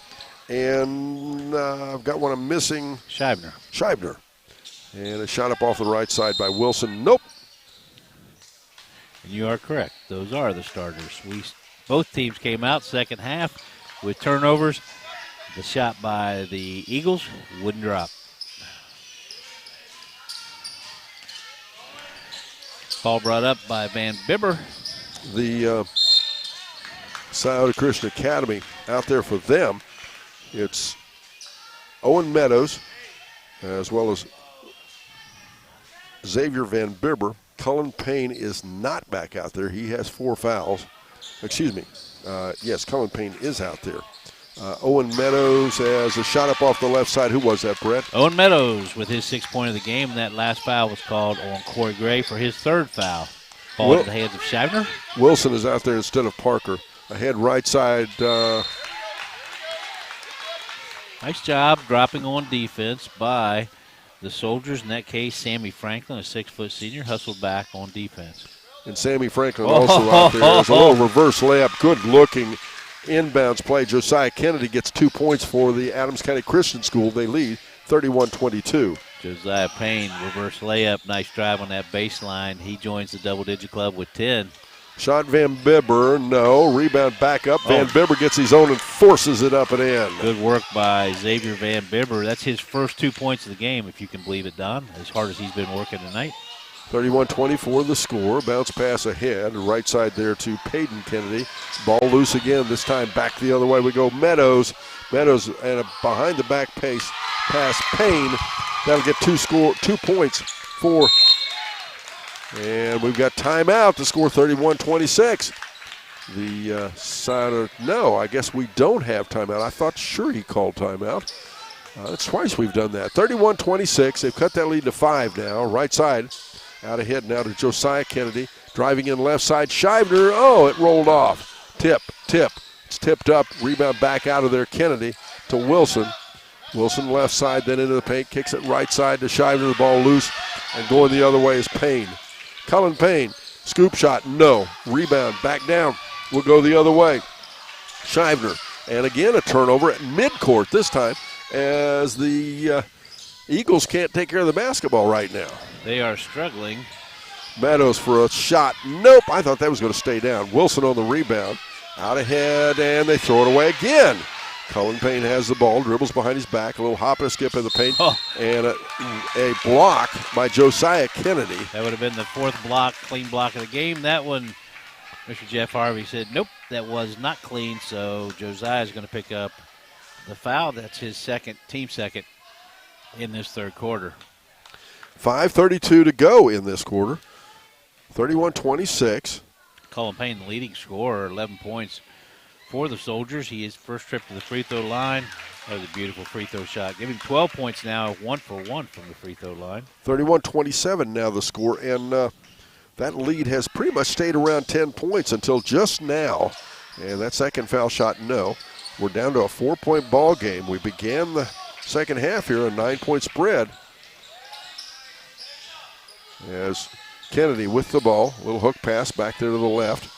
And I've got one I'm missing. Scheibner. And a shot up off the right side by Wilson. Nope. And you are correct. Those are the starters. Both teams came out second half with turnovers. The shot by the Eagles wouldn't drop. Ball brought up by Van Bibber. The Scioto Christian Academy out there for them. It's Owen Meadows as well as Xavier Van Bibber. Cullen Payne is not back out there. He has 4 fouls. Excuse me. Yes, Cullen Payne is out there. Owen Meadows has a shot up off the left side. Who was that, Brett? Owen Meadows with his 6th point of the game, and that last foul was called on Corey Gray for his 3rd foul. Ball into the hands of Scheibner. Wilson is out there instead of Parker. Ahead right side. Nice job dropping on defense by the Soldiers. In that case, Sammy Franklin, a 6-foot senior, hustled back on defense. And Sammy Franklin also out there. There's a little reverse layup. Good looking inbounds play. Josiah Kennedy gets 2 points for the Adams County Christian School. They lead 31-22. Josiah Payne, reverse layup. Nice drive on that baseline. He joins the double-digit club with 10. Shot Van Bibber, no. Rebound back up. Van Bibber gets his own and forces it up and in. Good work by Xavier Van Bibber. That's his first 2 points of the game, if you can believe it, Don, as hard as he's been working tonight. 31-24 the score. Bounce pass ahead. Right side there to Peyton Kennedy. Ball loose again. This time back the other way we go. Meadows and a behind the back pass Payne. That'll get 2 points for. And we've got timeout to score 31-26. The Scioto, no, I guess we don't have timeout. I thought sure he called timeout. That's twice we've done that. 31-26. They've cut that lead to 5 now. Right side. Out ahead now to Josiah Kennedy. Driving in left side. Scheibner. Oh, it rolled off. Tip. It's tipped up. Rebound back out of there. Kennedy to Wilson. Wilson left side, then into the paint. Kicks it right side to Scheibner. The ball loose. And going the other way is Payne. Cullen Payne. Scoop shot. No. Rebound. Back down. Will go the other way. Scheibner. And again a turnover at midcourt this time, as the Eagles can't take care of the basketball right now. They are struggling. Meadows for a shot. Nope, I thought that was going to stay down. Wilson on the rebound. Out ahead, and they throw it away again. Cullen Payne has the ball, dribbles behind his back, a little hop and a skip in the paint, and a block by Josiah Kennedy. That would have been the fourth block, clean block of the game. That one, Mr. Jeff Harvey said, nope, that was not clean, so Josiah is going to pick up the foul. That's his team second in this third quarter. 5:32 to go in this quarter. 31-26. Cullen Payne, the leading scorer, 11 points for the Soldiers. He is first trip to the free throw line. That was a beautiful free throw shot. Giving 12 points now, 1 for 1 from the free throw line. 31-27 now the score, and that lead has pretty much stayed around 10 points until just now. And that second foul shot, no. We're down to a 4-point ball game. We began the second half here, a 9-point spread. As Kennedy with the ball, little hook pass back there to the left.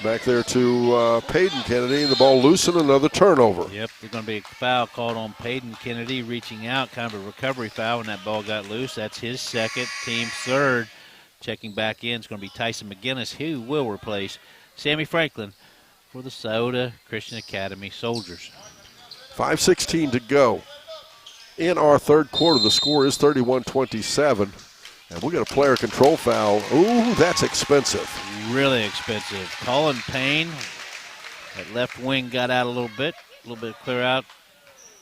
Back there to Payden Kennedy. The ball loose and another turnover. Yep, there's going to be a foul called on Payden Kennedy, reaching out, kind of a recovery foul when that ball got loose. That's his second, team third. Checking back in is going to be Tyson McGinnis, who will replace Sammy Franklin for the Scioto Christian Academy Soldiers. 5:16 to go in our third quarter. The score is 31-27. And we got a player control foul. Ooh, that's expensive. Really expensive. Cullen Payne, that left wing got out a little bit clear out.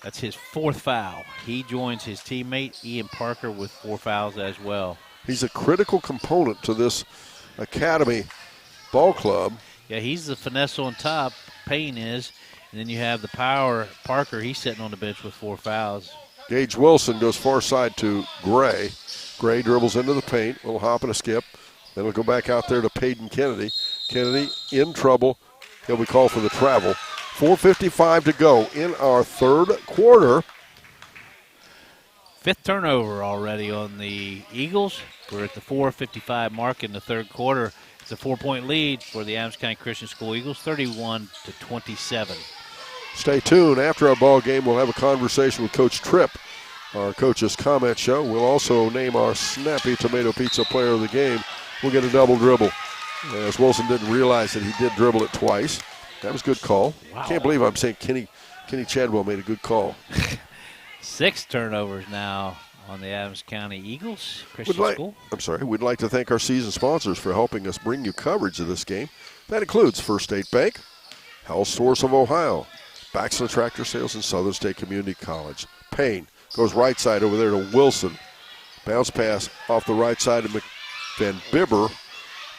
That's his fourth foul. He joins his teammate Ian Parker with 4 fouls as well. He's a critical component to this Academy ball club. Yeah, he's the finesse on top, Payne is. And then you have the power, Parker, he's sitting on the bench with 4 fouls. Gage Wilson goes far side to Gray. Gray dribbles into the paint, little hop and a skip. Then it'll go back out there to Payden Kennedy. Kennedy in trouble. He'll be called for the travel. 4:55 to go in our third quarter. 5th turnover already on the Eagles. We're at the 4:55 mark in the third quarter. It's a 4-point lead for the Adams County Christian School Eagles, 31-27. Stay tuned. After our ball game, we'll have a conversation with Coach Tripp, our coach's comment show. We'll also name our Snappy Tomato Pizza player of the game. We'll get a double dribble, as Wilson didn't realize that he did dribble it twice. That was a good call. Wow. Can't believe I'm saying Kenny Chadwell made a good call. 6 turnovers now on the Adams County Eagles Christian School. We'd like to thank our season sponsors for helping us bring you coverage of this game. That includes First State Bank, Health Source of Ohio, Baxter Tractor Sales, and Southern State Community College. Payne goes right side over there to Wilson. Bounce pass off the right side to Van Bibber.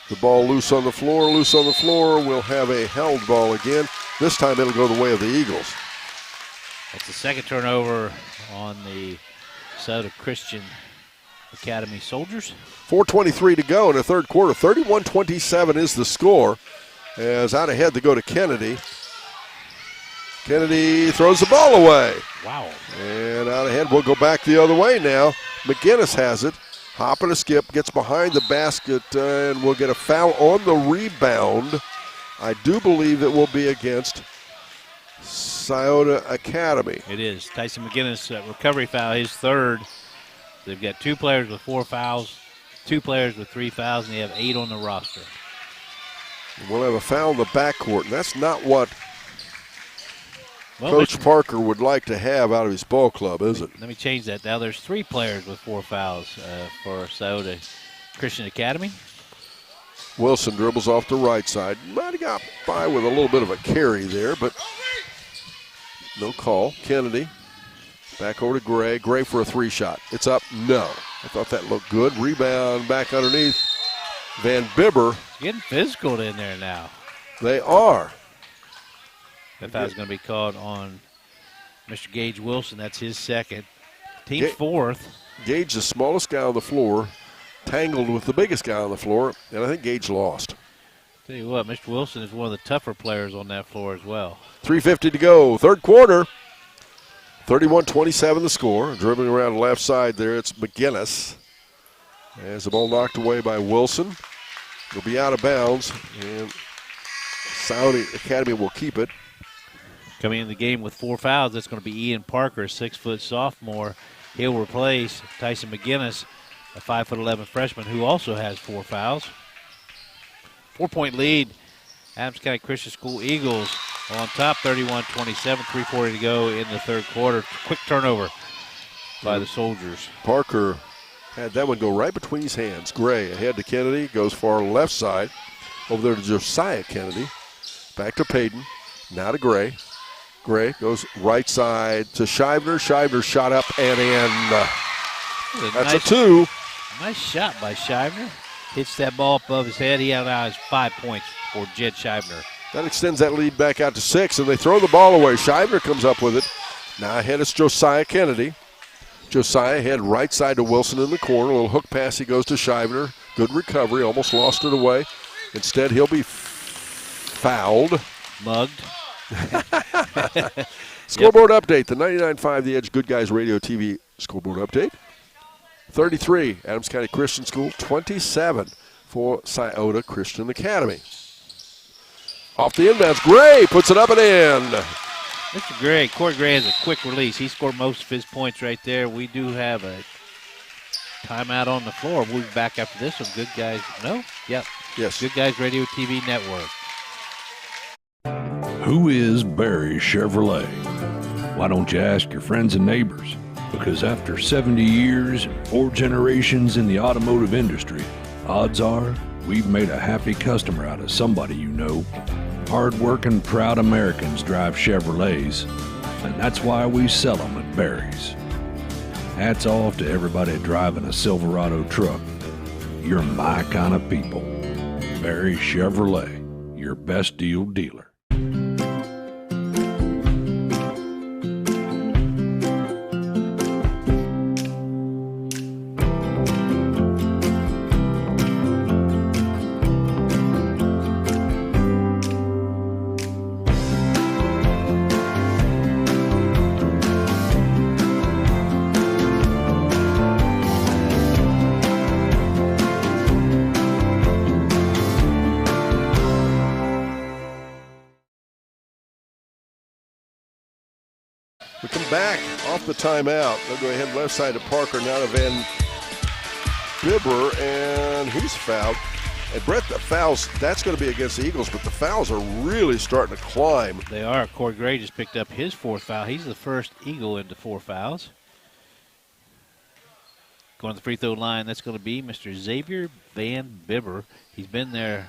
The ball loose on the floor. We'll have a held ball again. This time it'll go the way of the Eagles. That's the second turnover on the Scioto Christian Academy Soldiers. 4:23 to go in the third quarter. 31-27 is the score. As out ahead to go to Kennedy. Kennedy throws the ball away. Wow. And out ahead, we'll go back the other way now. McGinnis has it. Hop and a skip, gets behind the basket, and we'll get a foul on the rebound. I do believe it will be against Scioto Academy. It is. Tyson McGinnis, recovery foul, his third. They've got 2 players with 4 fouls, 2 players with 3 fouls, and they have 8 on the roster. We'll have a foul in the backcourt, and that's not what Coach Parker would like to have out of his ball club, is it? Let me change that. Now there's 3 players with 4 fouls for Scioto Christian Academy. Wilson dribbles off the right side. Might have got by with a little bit of a carry there, but no call. Kennedy back over to Gray. Gray for a 3 shot. It's up. No. I thought that looked good. Rebound back underneath. Van Bibber. Getting physical in there now. They are. That foul's going to be called on Mr. Gage Wilson. That's his second. Team's fourth. Gage, the smallest guy on the floor, tangled with the biggest guy on the floor, and I think Gage lost. Tell you what, Mr. Wilson is one of the tougher players on that floor as well. 3:50 to go, third quarter. 31-27 the score. Dribbling around the left side there, it's McGinnis. As the ball knocked away by Wilson. It'll be out of bounds, and Saudi Academy will keep it. Coming in the game with 4 fouls, that's going to be Ian Parker, a 6-foot sophomore. He'll replace Tyson McGinnis, a 5'11" freshman who also has 4 fouls. 4-point lead, Adams County Christian School Eagles on top, 31-27, 3:40 to go in the third quarter. Quick turnover by the Soldiers. Parker had that one go right between his hands. Gray ahead to Kennedy, goes far left side. Over there to Josiah Kennedy. Back to Payton, now to Gray. Gray goes right side to Shivner. Shivner shot up and in. That's a 2. Nice shot by Shivner. Hits that ball above his head. He now has 5 points for Jed Shivner. That extends that lead back out to 6, and they throw the ball away. Shivner comes up with it. Now ahead is Josiah Kennedy. Josiah head right side to Wilson in the corner. A little hook pass, he goes to Shivner. Good recovery, almost lost it away. Instead, he'll be fouled. Mugged. Scoreboard update, the 99.5 The Edge Good Guys Radio TV scoreboard update. 33, Adams County Christian School, 27 for Scioto Christian Academy. Off the inbounds, Gray puts it up and in. Mr. Gray, Corey Gray has a quick release. He scored most of his points right there. We do have a timeout on the floor. We'll be back after this one. Good Guys, no? Yep. Yes. Good Guys Radio TV Network. Who is Barry Chevrolet? Why don't you ask your friends and neighbors? Because after 70 years, 4 generations in the automotive industry, odds are we've made a happy customer out of somebody you know. Hard-working, proud Americans drive Chevrolets, and that's why we sell them at Barry's. Hats off to everybody driving a Silverado truck. You're my kind of people. Barry Chevrolet, your best deal dealer. We come back off the timeout. They'll go ahead left side to Parker, now to Van Bibber, and he's fouled. And Brett, the fouls, that's going to be against the Eagles, but the fouls are really starting to climb. They are. Corey Gray just picked up his 4th foul. He's the first Eagle into 4 fouls. Going to the free throw line, that's going to be Mr. Xavier Van Bibber. He's been there,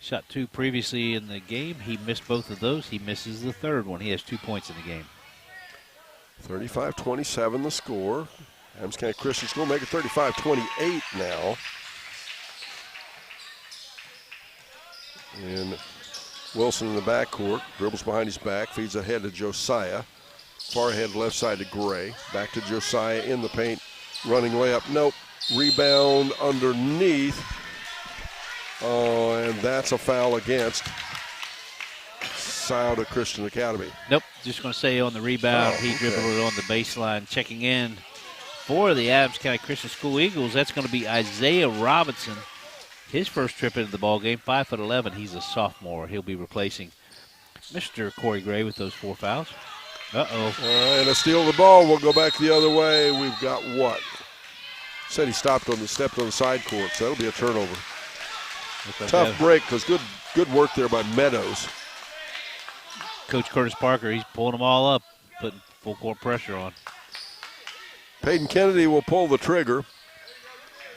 shot 2 previously in the game. He missed both of those. He misses the 3rd one. He has 2 points in the game. 35-27 the score. Adams County Christian School make it 35-28 now. And Wilson in the backcourt, dribbles behind his back, feeds ahead to Josiah. Far ahead left side to Gray. Back to Josiah in the paint, running layup. Nope. Rebound underneath. Oh, and that's a foul against Scioto Christian Academy. Nope, just going to say on the rebound, he dribbled it on the baseline. Checking in for the Adams County Christian School Eagles, that's going to be Isaiah Robinson. His first trip into the ball game, 5'11". He's a sophomore. He'll be replacing Mr. Corey Gray with those 4 fouls. Uh-oh. And a steal of the ball. We'll go back the other way. We've got what? Said he stepped on the side court, so that'll be a turnover. Tough break, because good work there by Meadows. Coach Curtis Parker, he's pulling them all up, putting full court pressure on. Peyton Kennedy will pull the trigger,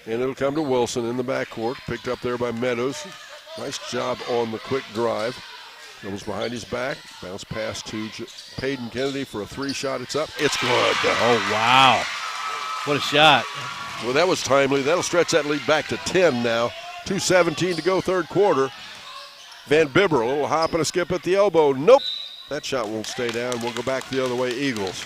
and it'll come to Wilson in the backcourt, picked up there by Meadows. Nice job on the quick drive. Dribbles behind his back, bounce pass to Peyton Kennedy for a 3 shot. It's up. It's good. Oh, wow. What a shot. Well, that was timely. That'll stretch that lead back to 10 now. 2:17 to go, third quarter. Van Bibber, a little hop and a skip at the elbow. Nope. That shot won't stay down. We'll go back the other way, Eagles.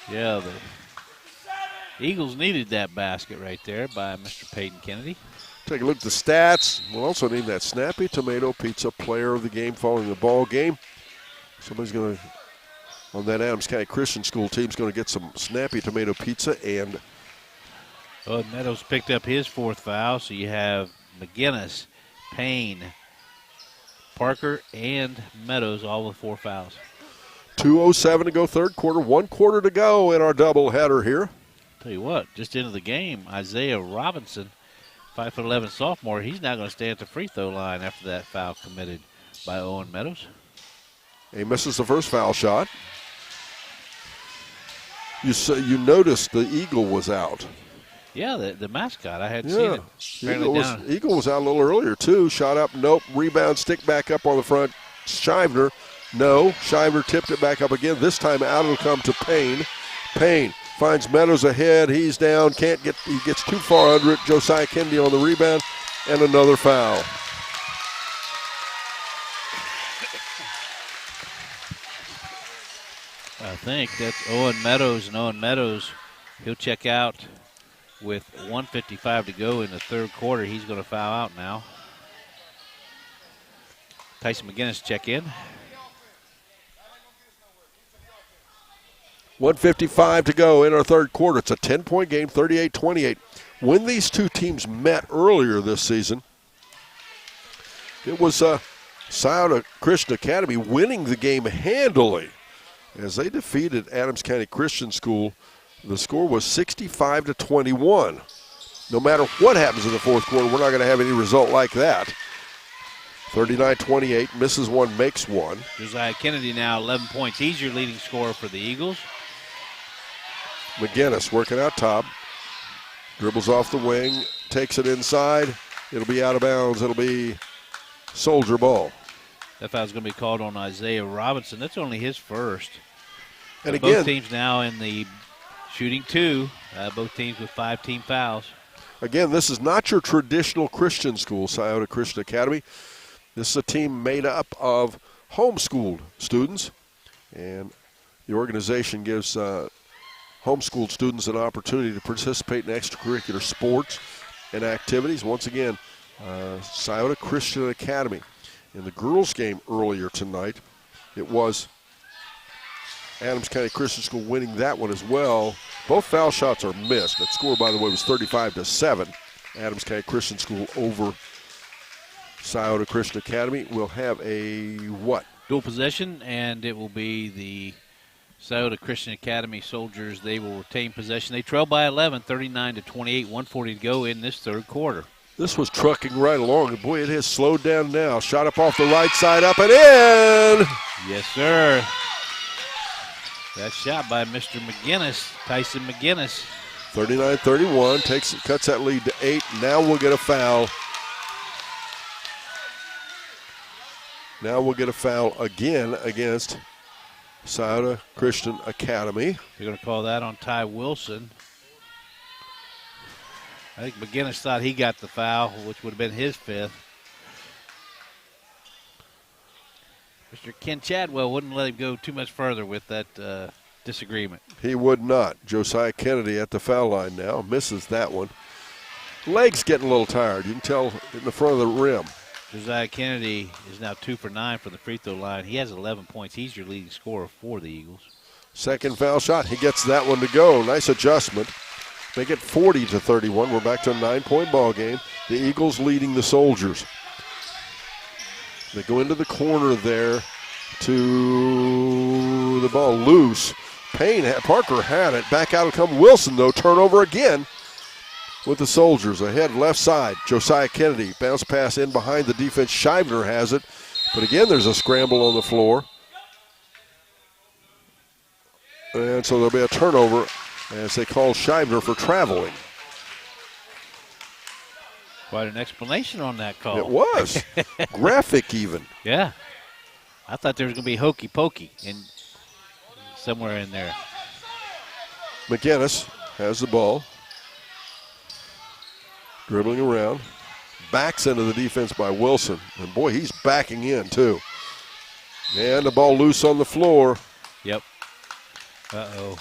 Yeah, the Eagles needed that basket right there by Mr. Peyton Kennedy. Take a look at the stats. We'll also need that Snappy Tomato Pizza player of the game following the ball game. Somebody's going to, on that Adams County Christian School team's going to get some Snappy Tomato Pizza. And well, Meadows picked up his 4th foul, so you have McGinnis, Payne, Parker, and Meadows all with 4 fouls. 2:07 to go, third quarter. 1 quarter to go in our doubleheader here. Tell you what, just into the game, Isaiah Robinson, 5'11" sophomore, he's now going to stay at the free throw line after that foul committed by Owen Meadows. He misses the first foul shot. You noticed the Eagle was out. Yeah, the mascot. I hadn't seen it. Eagle was out a little earlier, too. Shot up, nope. Rebound, stick back up on the front. Shivner, no. Shivner tipped it back up again. This time out it'll come to Payne. Payne finds Meadows ahead. He's down. Can't get. He gets too far under it. Josiah Kennedy on the rebound. And another foul. I think that's Owen Meadows, and Owen Meadows, he'll check out with 1:55 to go in the third quarter. He's going to foul out now. Tyson McGinnis check in. 1:55 to go in our third quarter. It's a 10-point game, 38-28. When these two teams met earlier this season, it was Scioto Christian Academy winning the game handily as they defeated Adams County Christian School. The score was 65-21. No matter what happens in the fourth quarter, we're not going to have any result like that. 39-28, misses one, makes one. Josiah Kennedy now 11 points. He's your leading scorer for the Eagles. McGinnis working out top. Dribbles off the wing, takes it inside. It'll be out of bounds. It'll be Soldier ball. That foul's going to be called on Isaiah Robinson. That's only his first. And again, both teams now in the shooting 2. Both teams with 5 team fouls. Again, this is not your traditional Christian school, Scioto Christian Academy. This is a team made up of homeschooled students, and the organization gives homeschooled students an opportunity to participate in extracurricular sports and activities. Once again, Scioto Christian Academy. In the girls' game earlier tonight, it was Adams County Christian School winning that one as well. Both foul shots are missed. That score, by the way, was 35-7. Adams County Christian School over Scioto Christian Academy. Will have a what? Dual possession, and it will be the Scioto Christian Academy Soldiers. They will retain possession. They trail by 11, 39-28, 1:40 to go in this third quarter. This was trucking right along, and boy, it has slowed down now. Shot up off the right side, up and in! Yes, sir. That shot by Mr. McGinnis, Tyson McGinnis. 39-31, cuts that lead to 8. Now we'll get a foul. Now we'll get a foul again against Scioto Christian Academy. They're going to call that on Ty Wilson. I think McGinnis thought he got the foul, which would have been his 5th. Mr. Ken Chadwell wouldn't let him go too much further with that disagreement. He would not. Josiah Kennedy at the foul line now. Misses that one. Legs getting a little tired. You can tell in the front of the rim. Josiah Kennedy is now 2 for 9 from the free throw line. He has 11 points. He's your leading scorer for the Eagles. Second foul shot. He gets that one to go. Nice adjustment. Make it 40-31. We're back to a 9-point ball game. The Eagles leading the Soldiers. They go into the corner there to the ball loose. Parker had it. Back out will come Wilson, though. Turnover again with the Soldiers. Ahead left side. Josiah Kennedy. Bounce pass in behind the defense. Shivner has it. But again, there's a scramble on the floor. And so there'll be a turnover as they call Shivner for traveling. Quite an explanation on that call. It was. Graphic even. Yeah. I thought there was going to be hokey pokey somewhere in there. McGinnis has the ball. Dribbling around. backs into the defense by Wilson. And, boy, he's backing in, too. And the ball loose on the floor. Yep. Uh-oh.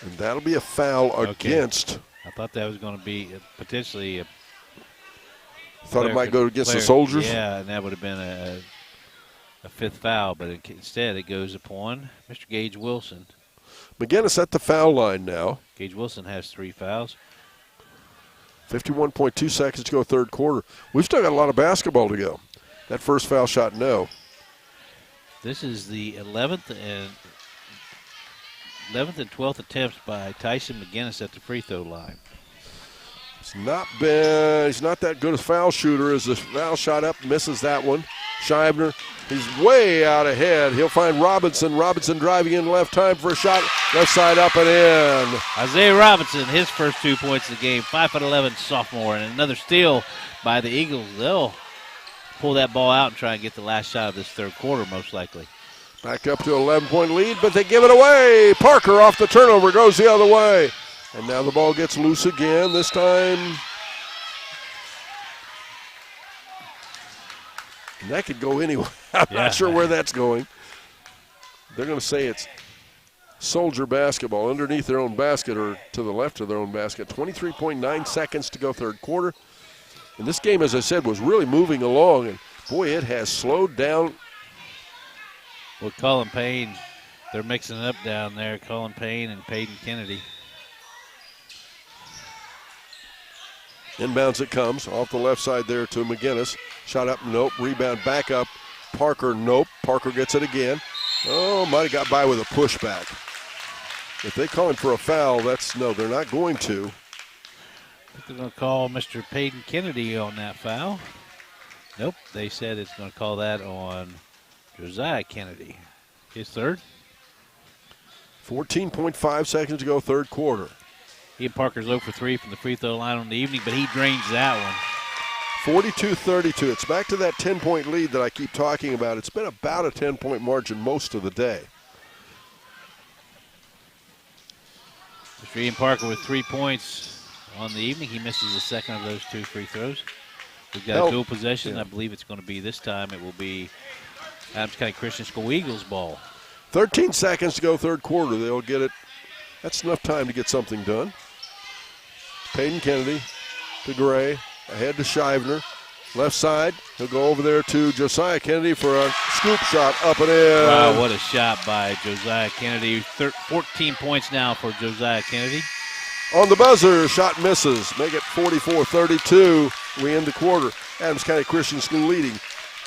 And that'll be a foul against. I thought that was going to be potentially a. Thought it might go against the Soldiers? Yeah, and that would have been a fifth foul, but instead it goes upon Mr. Gage Wilson. McGinnis at the foul line now. Gage Wilson has 3 fouls. 51.2 seconds to go third quarter. We've still got a lot of basketball to go. That first foul shot, no. This is the 11th and 12th attempts by Tyson McGinnis at the free throw line. He's not that good a foul shooter as the foul shot up, misses that one. Scheibner, he's way out ahead. He'll find Robinson. Robinson driving in left time for a shot. Left side up and in. Isaiah Robinson, his first 2 points of the game, 5'11" sophomore, and another steal by the Eagles. They'll pull that ball out and try and get the last shot of this third quarter, most likely. Back up to an 11-point lead, but they give it away. Parker off the turnover, goes the other way. And now the ball gets loose again. This time, and that could go anywhere. I'm not sure where that's going. They're going to say it's Soldier basketball underneath their own basket or to the left of their own basket. 23.9 seconds to go third quarter. And this game, as I said, was really moving along. And, boy, it has slowed down. Well, Colin Payne, they're mixing it up down there. Colin Payne and Peyton Kennedy. Inbounds it comes off the left side there to McGinnis. Shot up, nope. Rebound back up. Parker, nope. Parker gets it again. Oh, might have got by with a pushback. If they call him for a foul, no, they're not going to. I think they're going to call Mr. Peyton Kennedy on that foul. Nope, they said it's going to call that on Josiah Kennedy. His third. 14.5 seconds to go third quarter. Ian Parker's 0 for 3 from the free throw line on the evening, but he drains that one. 42-32. It's back to that 10-point lead that I keep talking about. It's been about a 10-point margin most of the day. Mr. Ian Parker with 3 points on the evening. He misses the second of those 2 free throws. We've got a dual possession. I believe it's going to be this time. It will be Adams County Christian School Eagles ball. 13 seconds to go third quarter. They'll get it. That's enough time to get something done. Peyton Kennedy to Gray. Ahead to Scheibner. Left side. He'll go over there to Josiah Kennedy for a scoop shot up and in. Wow, what a shot by Josiah Kennedy. 14 points now for Josiah Kennedy. On the buzzer, shot misses. Make it 44-32. We end the quarter. Adams County Christian School leading.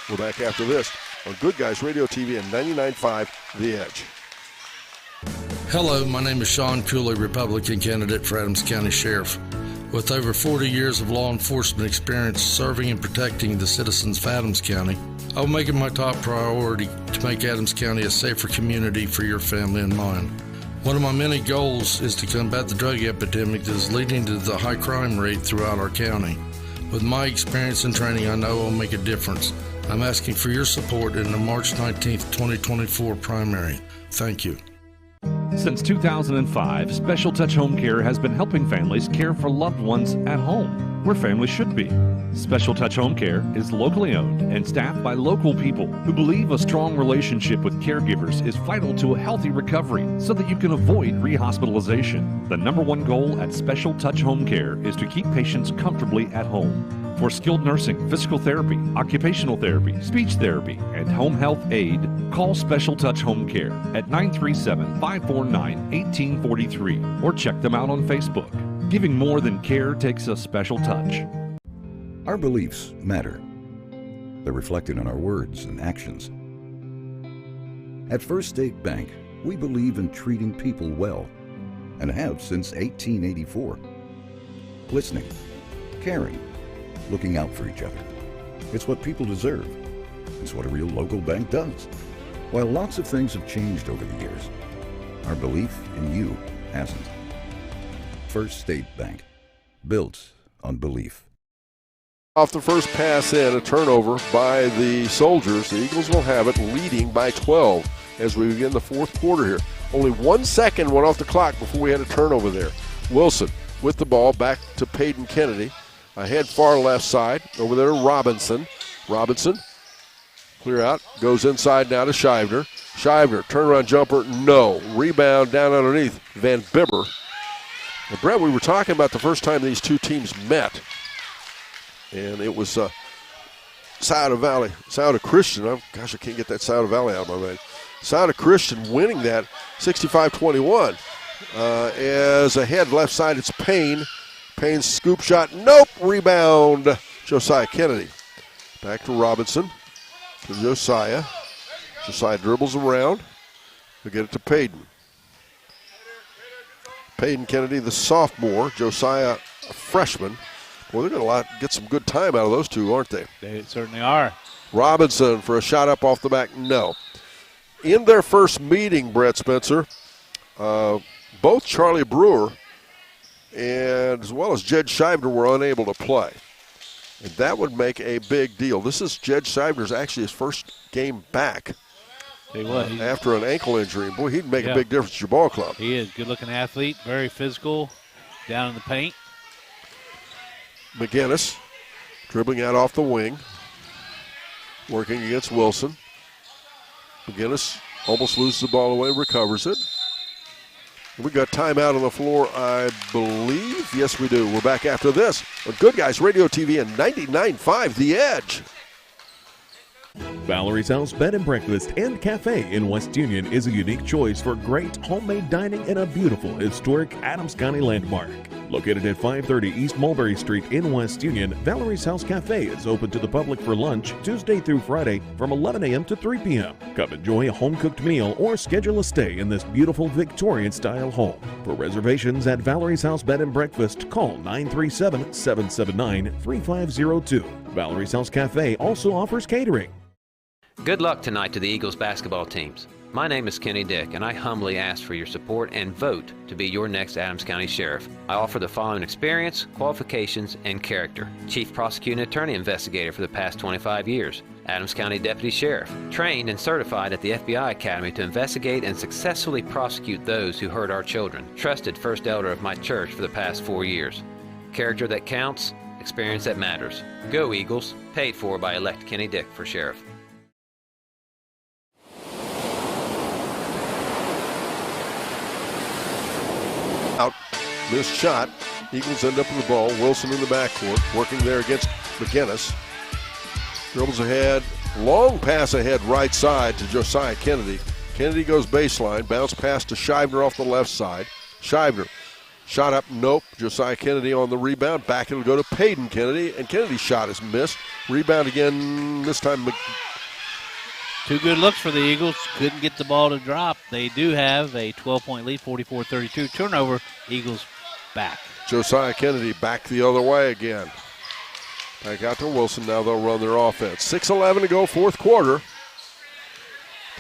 We're back after this on Good Guys Radio TV and 99.5 The Edge. Hello, my name is Sean Cooley, Republican candidate for Adams County Sheriff. With over 40 years of law enforcement experience serving and protecting the citizens of Adams County, I will make it my top priority to make Adams County a safer community for your family and mine. One of my many goals is to combat the drug epidemic that is leading to the high crime rate throughout our county. With my experience and training, I know I'll make a difference. I'm asking for your support in the March 19th, 2024 primary. Thank you. Since 2005, Special Touch Home Care has been helping families care for loved ones at home, where families should be. Special Touch Home Care is locally owned and staffed by local people who believe a strong relationship with caregivers is vital to a healthy recovery so that you can avoid rehospitalization. The #1 goal at Special Touch Home Care is to keep patients comfortably at home. For skilled nursing, physical therapy, occupational therapy, speech therapy, and home health aid, call Special Touch Home Care at 937-549-1843 or check them out on Facebook. Giving more than care takes a special touch. Our beliefs matter. They're reflected in our words and actions. At First State Bank, we believe in treating people well and have since 1884. Listening, caring, looking out for each other. It's what people deserve. It's what a real local bank does. While lots of things have changed over the years, our belief in you hasn't. First State Bank, built on belief. Off the first pass in, a turnover by the Soldiers. The Eagles will have it, leading by 12 as we begin the fourth quarter here. Only 1 second went off the clock before we had a turnover there. Wilson with the ball back to Peyton Kennedy. Ahead far left side. Over there Robinson. Robinson, clear out. Goes inside now to Shivner. Shivner, turnaround jumper, no. Rebound down underneath Van Bibber. And Brett, we were talking about the first time these two teams met. And it was Scioto Christian. I can't get that Scioto Valley out of my mind. Scioto Christian winning that 65-21. As ahead left side, it's Payne. Payne's scoop shot, nope. Rebound, Josiah Kennedy. Back to Robinson, to Josiah. Josiah dribbles around. He'll get it to Payton. Payton Kennedy, the sophomore. Josiah, a freshman. Boy, they're going to get some good time out of those two, aren't they? They certainly are. Robinson for a shot up off the back, no. In their first meeting, Brett Spencer, both Charlie Brewer and as well as Jed Shivner were unable to play. And that would make a big deal. This is Jed Shivner's actually his first game back after an ankle injury. Boy, he'd make a big difference at your ball club. He is. Good-looking athlete, very physical, down in the paint. McGinnis dribbling out off the wing, working against Wilson. McGinnis almost loses the ball away, recovers it. We got timeout on the floor, I believe. Yes, we do. We're back after this on Good Guys Radio TV and 99.5 The Edge. Valerie's House Bed and Breakfast and Cafe in West Union is a unique choice for great homemade dining in a beautiful historic Adams County landmark. Located at 530 East Mulberry Street in West Union, Valerie's House Cafe is open to the public for lunch Tuesday through Friday from 11 a.m. to 3 p.m. Come enjoy a home-cooked meal or schedule a stay in this beautiful Victorian-style home. For reservations at Valerie's House Bed and Breakfast, call 937-779-3502. Valerie's House Cafe also offers catering. Good luck tonight to the Eagles basketball teams. My name is Kenny Dick, and I humbly ask for your support and vote to be your next Adams County Sheriff. I offer the following experience, qualifications, and character. Chief Prosecuting Attorney Investigator for the past 25 years. Adams County Deputy Sheriff. Trained and certified at the FBI Academy to investigate and successfully prosecute those who hurt our children. Trusted First Elder of my church for the past 4 years. Character that counts, experience that matters. Go Eagles. Paid for by elect Kenny Dick for Sheriff. Out, missed shot. Eagles end up with the ball. Wilson in the backcourt, working there against McGinnis. Dribbles ahead, long pass ahead right side to Josiah Kennedy. Kennedy goes baseline, bounce pass to Shivner off the left side. Shivner, shot up, nope. Josiah Kennedy on the rebound. Back it'll go to Peyton Kennedy, and Kennedy's shot is missed. Rebound again, this time Two good looks for the Eagles. Couldn't get the ball to drop. They do have a 12-point lead, 44-32. Turnover, Eagles back. Josiah Kennedy back the other way again. Back out to Wilson. Now they'll run their offense. 6:11 to go, fourth quarter.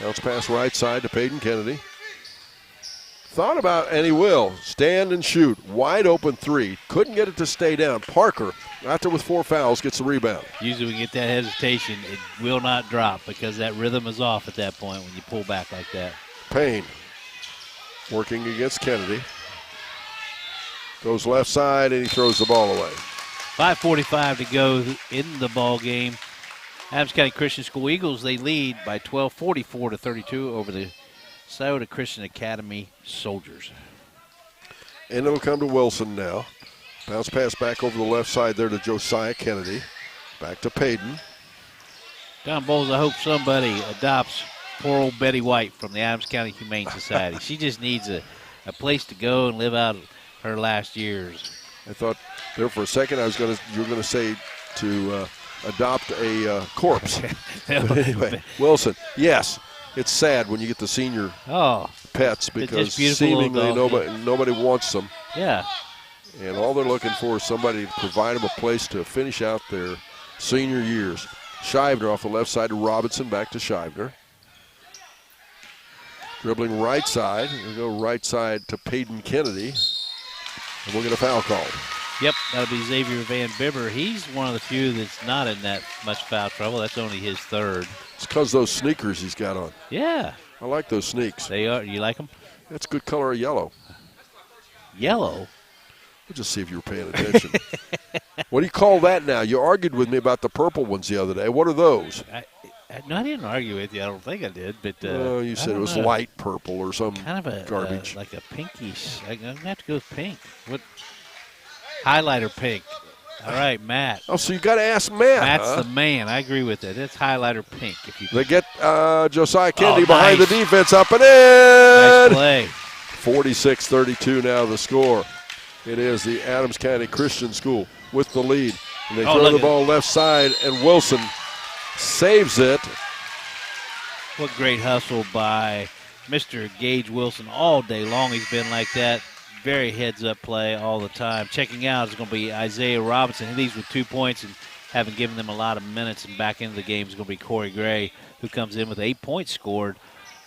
Bounce pass right side to Peyton Kennedy. Thought about, and he will, stand and shoot. Wide open three. Couldn't get it to stay down. Parker, after with 4 fouls, gets the rebound. Usually we get that hesitation. It will not drop because that rhythm is off at that point when you pull back like that. Payne working against Kennedy. Goes left side, and he throws the ball away. 5:45 to go in the ball game. Adams County Christian School Eagles, they lead by 12, 44-32 over the Scioto Christian Academy Soldiers. And it'll come to Wilson now. Bounce pass back over the left side there to Josiah Kennedy. Back to Payton. Don Bowles, I hope somebody adopts poor old Betty White from the Adams County Humane Society. She just needs a place to go and live out her last years. I thought there for a second you were going to say to adopt a corpse. But anyway, Wilson, yes. It's sad when you get the senior pets because seemingly nobody wants them. Yeah. And all they're looking for is somebody to provide them a place to finish out their senior years. Shivner off the left side to Robinson, back to Shivner. Dribbling right side. We'll go right side to Peyton Kennedy. And we'll get a foul call. Yep, that'll be Xavier Van Bibber. He's one of the few that's not in that much foul trouble. That's only his third. It's because those sneakers he's got on. Yeah. I like those sneaks. They are. You like them? That's a good color of yellow. Yellow? We'll just see if you were paying attention. What do you call that now? You argued with me about the purple ones the other day. What are those? No, I didn't argue with you. I don't think I did. But you said it was light purple or some kind of a garbage. like a pinkish. I'm going to have to go with pink. What? Highlighter pink. All right, Matt. Oh, so you got to ask Matt. Matt's the man. I agree with it. It's highlighter pink. If you they get Josiah Kennedy behind nice. the defense, up and in. Nice play. 46-32 now the score. It is the Adams County Christian School with the lead. And they throw the ball left side, and Wilson saves it. What great hustle by Mr. Gage Wilson all day long. He's been like that. Very heads-up play all the time. Checking out is going to be Isaiah Robinson. He leads with 2 points and having given them a lot of minutes. And back into the game is going to be Corey Gray, who comes in with 8 points scored.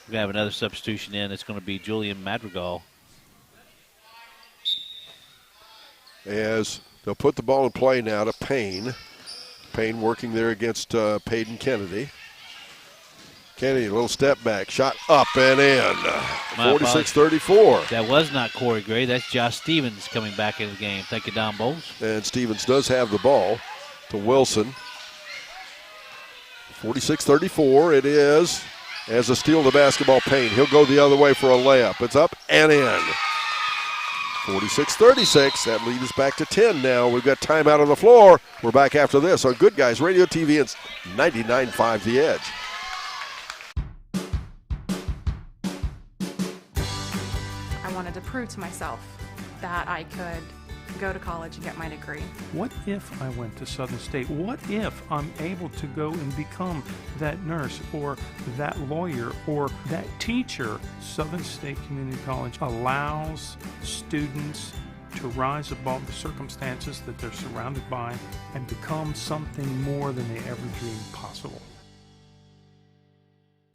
We're going to have another substitution in. It's going to be Julian Madrigal. As they'll put the ball in play now to Payne. Payne working there against Peyton Kennedy. Kennedy, a little step back, shot up and in. 46-34. That was not Corey Gray. That's Josh Stevens coming back into the game. Thank you, Don Bowles. And Stevens does have the ball to Wilson. 46-34 it is. As a steal the basketball, Payne. He'll go the other way for a layup. It's up and in. 46-36. That lead is back to 10 now. We've got timeout on the floor. We're back after this on Good Guys Radio TV and 99.5 The Edge. I wanted to prove to myself that I could go to college and get my degree. What if I went to Southern State? What if I'm able to go and become that nurse or that lawyer or that teacher? Southern State Community College allows students to rise above the circumstances that they're surrounded by and become something more than they ever dreamed possible.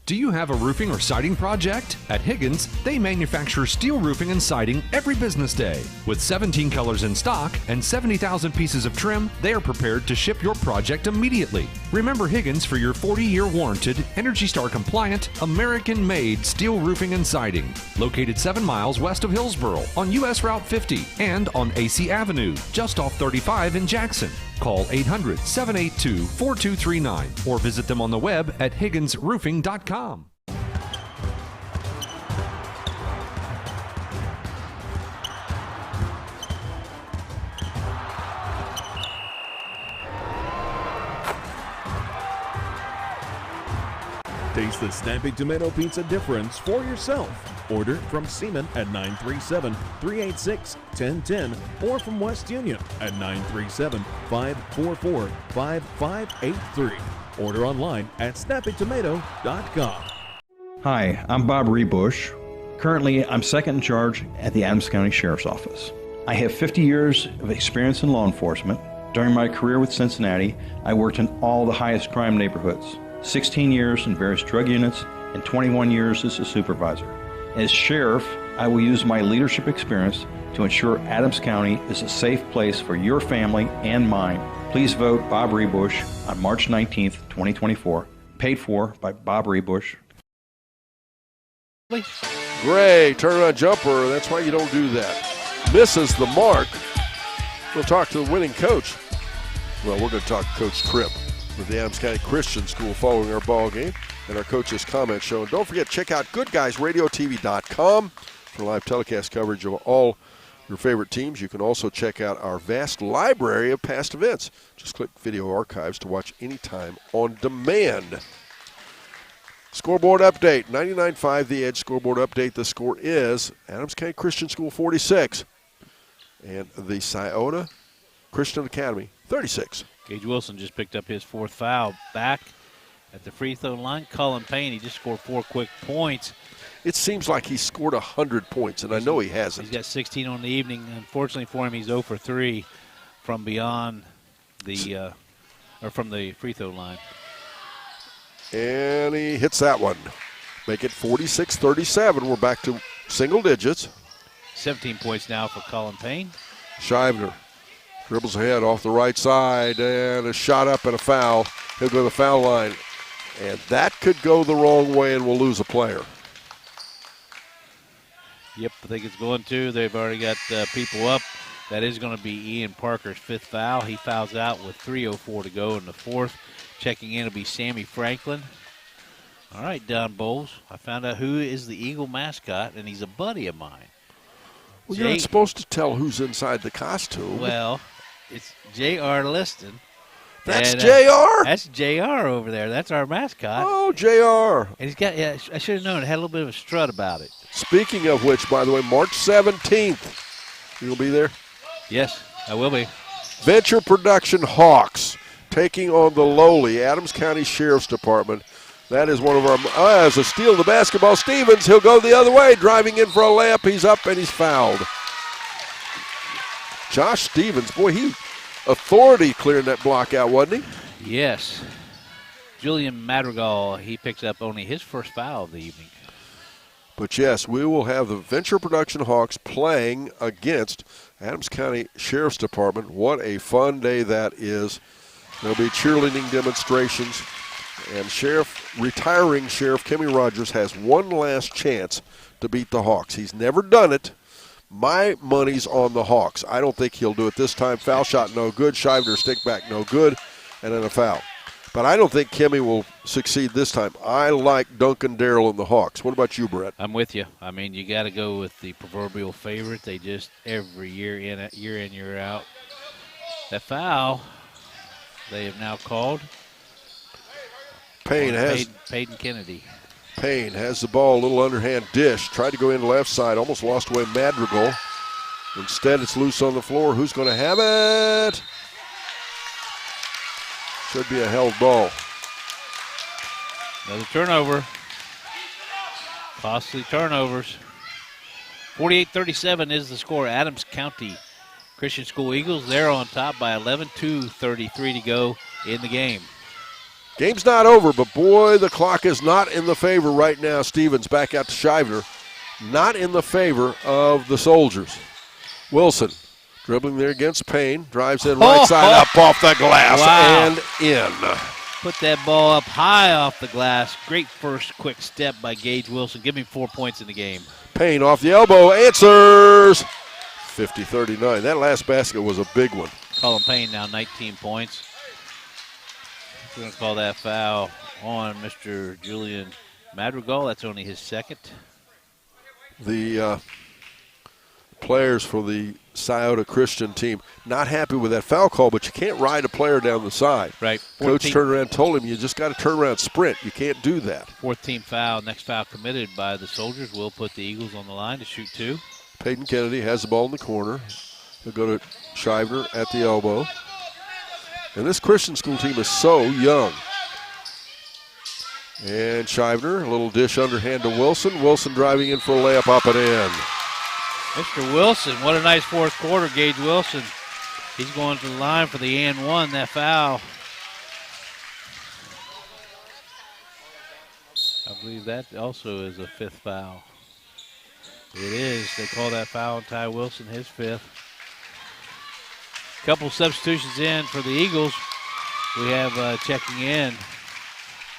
Do you have a roofing or siding project? At Higgins, they manufacture steel roofing and siding every business day. With 17 colors in stock and 70,000 pieces of trim, they are prepared to ship your project immediately. Remember Higgins for your 40-year warranted, Energy Star compliant, American-made steel roofing and siding. Located 7 miles west of Hillsboro on US Route 50 and on AC Avenue, just off 35 in Jackson. Call 800-782-4239 or visit them on the web at higginsroofing.com. Taste the snappy tomato pizza difference for yourself. Order from Seaman at 937-386-1010 or from West Union at 937-544-5583. Order online at snappytomato.com. Hi, I'm Bob Rebush. Currently, I'm second in charge at the Adams County Sheriff's Office. I have 50 years of experience in law enforcement. During my career with Cincinnati, I worked in all the highest crime neighborhoods, 16 years in various drug units, and 21 years as a supervisor. As sheriff, I will use my leadership experience to ensure Adams County is a safe place for your family and mine. Please vote Bob Rebush on March 19th, 2024. Paid for by Bob Rebush. Gray, turnaround jumper. That's why you don't do that. Misses the mark. We'll talk to the winning coach. Well, we're going to talk to Coach Tripp with the Adams County Christian School following our ball game and our coach's comment show. And don't forget, check out Goodguysradiotv.com for live telecast coverage of all your favorite teams. You can also check out our vast library of past events. Just click Video Archives to watch anytime on demand. Scoreboard update, 99.5 The Edge scoreboard update. The score is Adams County Christian School 46 and the Scioto Christian Academy 36. Gage Wilson just picked up his fourth foul. Back at the free throw line, Cullen Payne, he just scored 4 quick points. It seems like he scored 100 points, and I know he hasn't. He's got 16 on the evening. Unfortunately for him, he's 0 for 3 from beyond the from the free throw line. And he hits that one. Make it 46-37. We're back to single digits. 17 points now for Cullen Payne. Scheibner dribbles ahead off the right side, and a shot up and a foul. He'll go to the foul line. And that could go the wrong way, and we'll lose a player. Yep, I think it's going to. They've already got people up. That is going to be Ian Parker's 5th foul. He fouls out with 3:04 to go in the 4th. Checking in will be Sammy Franklin. All right, Don Bowles. I found out who is the Eagle mascot, and he's a buddy of mine. Well, you're not supposed to tell who's inside the costume. Well, it's J.R. Liston. That's J.R.? That's J.R. over there. That's our mascot. Oh, J.R. And he's got, yeah, I should have known. It had a little bit of a strut about it. Speaking of which, by the way, March 17th, you'll be there? Yes, I will be. Venture Production Hawks taking on the lowly Adams County Sheriff's Department. That is one of our, as a steal the basketball, Stevens, he'll go the other way, driving in for a layup. He's up and he's fouled. Josh Stevens, boy, he authority clearing that block out, wasn't he? Yes. Julian Madrigal, he picks up only his first foul of the evening. But yes, we will have the Venture Production Hawks playing against Adams County Sheriff's Department. What a fun day that is. There'll be cheerleading demonstrations. And retiring Sheriff Kimmy Rogers has one last chance to beat the Hawks. He's never done it. My money's on the Hawks. I don't think he'll do it this time. Foul shot no good. Shivner stick back no good. And then a foul. But I don't think Kimmy will succeed this time. I like Duncan Darrell and the Hawks. What about you, Brett? I'm with you. I mean, you got to go with the proverbial favorite. They just every year in, year out. That foul they have now called. Peyton Kennedy. Payne has the ball, a little underhand dish. Tried to go in left side, almost lost away Madrigal. Instead, it's loose on the floor. Who's going to have it? Should be a held ball. Another turnover. Costly turnovers. 48-37 is the score. Adams County Christian School Eagles, they're on top by 11, 2:33 to go in the game. Game's not over, but boy, the clock is not in the favor right now. Stevens back out to Shivner. Not in the favor of the Soldiers. Wilson dribbling there against Payne. Drives in right side up off the glass and in. Put that ball up high off the glass. Great first quick step by Gage Wilson. Give me 4 points in the game. Payne off the elbow. Answers. 50-39. That last basket was a big one. Colin Payne now 19 points. We're going to call that foul on Mr. Julian Madrigal. That's only his second. The players for the Scioto Christian team not happy with that foul call, but you can't ride a player down the side. Right. Coach turned around and told him you just got to turn around and sprint. You can't do that. Fourth team foul. Next foul committed by the Soldiers will put the Eagles on the line to shoot two. Peyton Kennedy has the ball in the corner. He'll go to Shivner at the elbow. And this Christian school team is so young. And Shivner, a little dish underhand to Wilson. Wilson driving in for a layup up and in. Mr. Wilson, what a nice fourth quarter, Gage Wilson. He's going to the line for the and one, that foul. I believe that also is a fifth foul. It is. They call that foul on Ty Wilson, his fifth. Couple substitutions in for the Eagles. We have checking in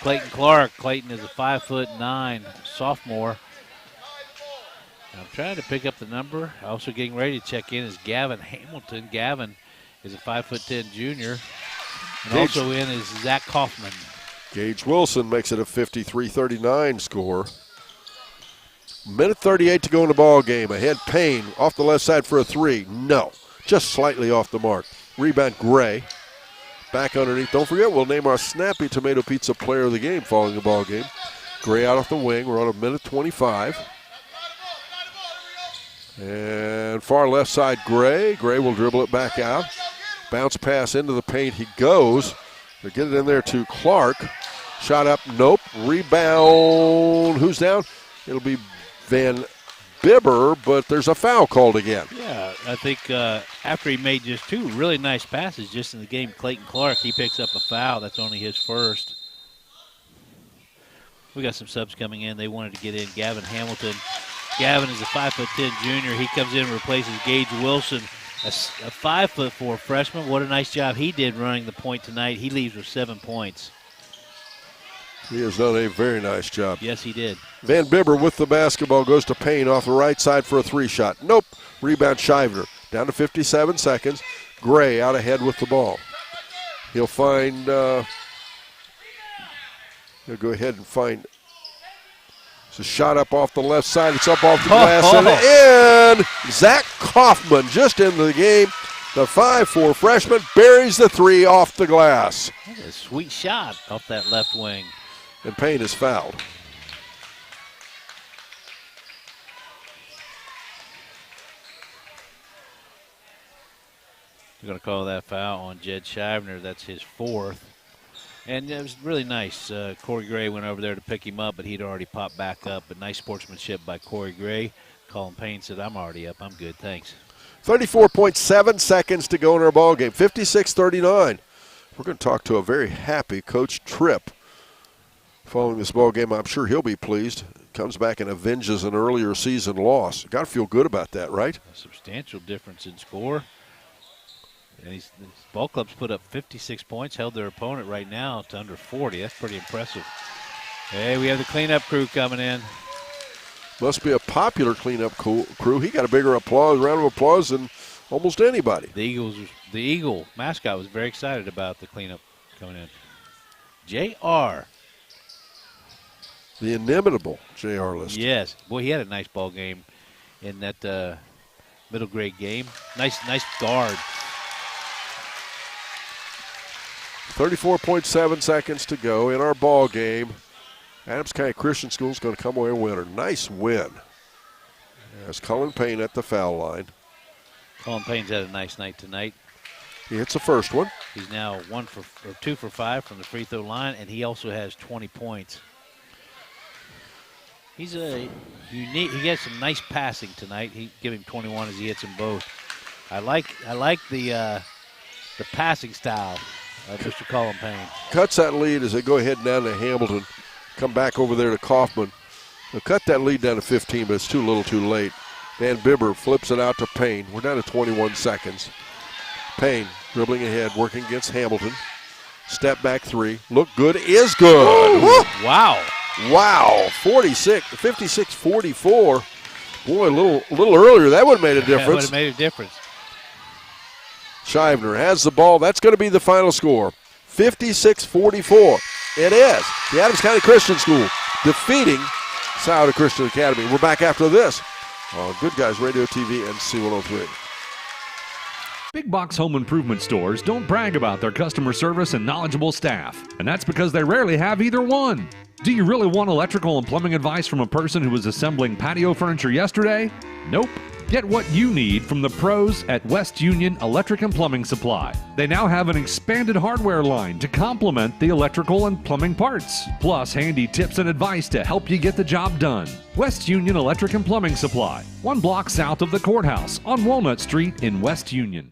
Clayton Clark. Clayton is a 5'9" sophomore. I'm trying to pick up the number. Also getting ready to check in is Gavin Hamilton. Gavin is a 5'10" junior. And also in is Zach Kaufman. Gage Wilson makes it a 53-39 score. Minute 38 to go in the ball game. Ahead Payne off the left side for a three. No. Just slightly off the mark. Rebound Gray. Back underneath. Don't forget, we'll name our Snappy Tomato Pizza player of the game following the ball game. Gray out off the wing. We're on a minute 25. And far left side, Gray. Gray will dribble it back out. Bounce pass into the paint. He goes. They get it in there to Clark. Shot up. Nope. Rebound. Who's down? It'll be Van Bibber, but there's a foul called again. Yeah, I think after he made just two really nice passes just in the game, Clayton Clark, he picks up a foul. That's only his first. We got some subs coming in. They wanted to get in Gavin Hamilton. Gavin is a 5'10" junior. He comes in and replaces Gage Wilson, a 5'4" freshman. What a nice job he did running the point tonight. He leaves with 7 points. He has done a very nice job. Yes, he did. Van Bibber with the basketball goes to Payne off the right side for a three-shot. Nope. Rebound Shivner. Down to 57 seconds. Gray out ahead with the ball. He'll find, he'll go ahead and find, it's a shot up off the left side. It's up off the glass and in. Zach Kaufman just into the game. The 5'4" freshman buries the three off the glass. That's a sweet shot off that left wing. And Payne is fouled. They're going to call that foul on Jed Shivner. That's his fourth. And it was really nice. Corey Gray went over there to pick him up, but he'd already popped back up. But nice sportsmanship by Corey Gray. Colin Payne said, I'm already up. I'm good, thanks. 34.7 seconds to go in our ball game. 56-39. We're going to talk to a very happy Coach Tripp following this ball game. I'm sure he'll be pleased. Comes back and avenges an earlier season loss. Got to feel good about that, right? A substantial difference in score. And these ball clubs put up 56 points, held their opponent right now to under 40. That's pretty impressive. Hey, we have the cleanup crew coming in. Must be a popular cleanup crew. He got a bigger round of applause than almost anybody. The Eagle mascot was very excited about the cleanup coming in. J.R. The inimitable J.R. List. Yes. Boy, he had a nice ball game in that middle grade game. Nice guard. 34.7 seconds to go in our ball game. Adams County Christian School is going to come away a winner. Nice win. There's Colin Payne at the foul line. Colin Payne's had a nice night tonight. He hits the first one. He's now 2 for 5 from the free throw line, and he also has 20 points. He's a unique. He gets some nice passing tonight. He give him 21 as he hits them both. I like the passing style of Mr. Colin Payne. Cuts that lead as they go ahead down to Hamilton. Come back over there to Kaufman. They'll cut that lead down to 15, but it's too little too late. Van Bibber flips it out to Payne. We're down to 21 seconds. Payne dribbling ahead, working against Hamilton. Step back three. Look good is good. Wow. 56-44. Boy, a little earlier, that would have made a difference. That would have made a difference. Shivner has the ball. That's going to be the final score. 56-44. It is. The Adams County Christian School defeating Scioto Christian Academy. We're back after this on Good Guys Radio TV and C103. Big box home improvement stores don't brag about their customer service and knowledgeable staff, and that's because they rarely have either one. Do you really want electrical and plumbing advice from a person who was assembling patio furniture yesterday? Nope. Get what you need from the pros at West Union Electric and Plumbing Supply. They now have an expanded hardware line to complement the electrical and plumbing parts, plus handy tips and advice to help you get the job done. West Union Electric and Plumbing Supply, 1 block south of the courthouse on Walnut Street in West Union.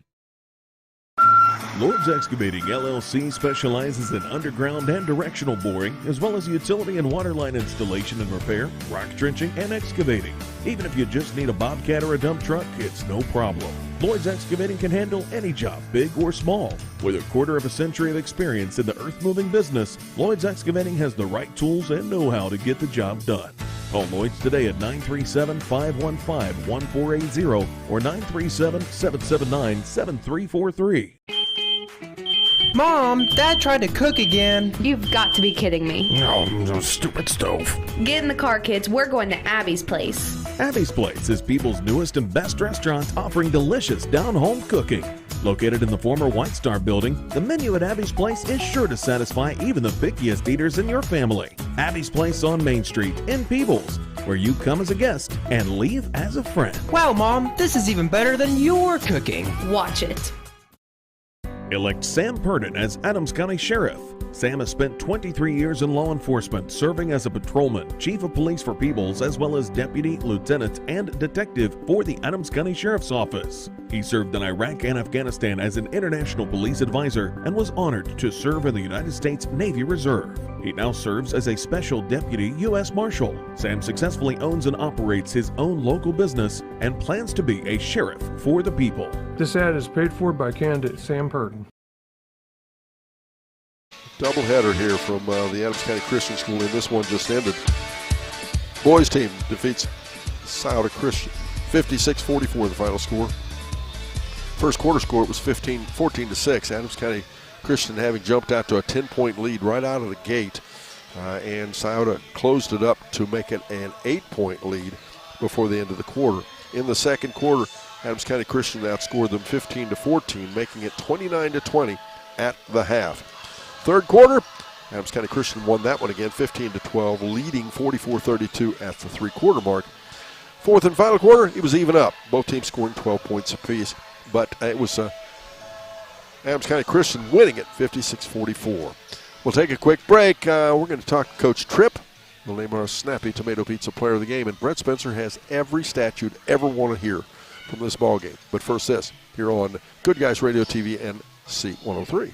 Lord's Excavating LLC specializes in underground and directional boring, as well as utility and water line installation and repair, rock trenching, and excavating. Even if you just need a bobcat or a dump truck, it's no problem. Lloyd's Excavating can handle any job, big or small. With a quarter of a century of experience in the earth-moving business, Lloyd's Excavating has the right tools and know-how to get the job done. Call Lloyd's today at 937-515-1480 or 937-779-7343. Mom, Dad tried to cook again. You've got to be kidding me. No, stupid stove. Get in the car, kids. We're going to Abby's place. Abby's Place is people's newest and best restaurant, offering delicious down-home cooking. Located in the former White Star building, the menu at Abby's Place is sure to satisfy even the pickiest eaters in your family. Abby's Place on Main Street in Peebles, where you come as a guest and leave as a friend. Wow, Mom, this is even better than your cooking. Watch it. Elect Sam Purdon as Adams County Sheriff. Sam has spent 23 years in law enforcement, serving as a patrolman, chief of police for Peebles, as well as deputy, lieutenant, and detective for the Adams County Sheriff's Office. He served in Iraq and Afghanistan as an international police advisor and was honored to serve in the United States Navy Reserve. He now serves as a special deputy U.S. Marshal. Sam successfully owns and operates his own local business and plans to be a sheriff for the people. This ad is paid for by candidate Sam Purdon. Doubleheader here from the Adams County Christian School, and this one just ended. Boys team defeats Scioto Christian 56-44 the final score. First quarter score, it was 14-6. Adams County Christian having jumped out to a 10-point lead right out of the gate, and Scioto closed it up to make it an 8-point lead before the end of the quarter. In the second quarter, Adams County Christian outscored them 15-14, making it 29-20 at the half. Third quarter, Adams County Christian won that one again, 15-12, leading 44-32 at the three-quarter mark. Fourth and final quarter, it was even up. Both teams scoring 12 points apiece, but it was Adams County Christian winning it 56-44. We'll take a quick break. We're going to talk to Coach Tripp. We'll name our Snappy Tomato Pizza Player of the Game, and Brett Spencer has every stat you'd ever want to hear from this ball game. But first this, here on Good Guys Radio TV and C103.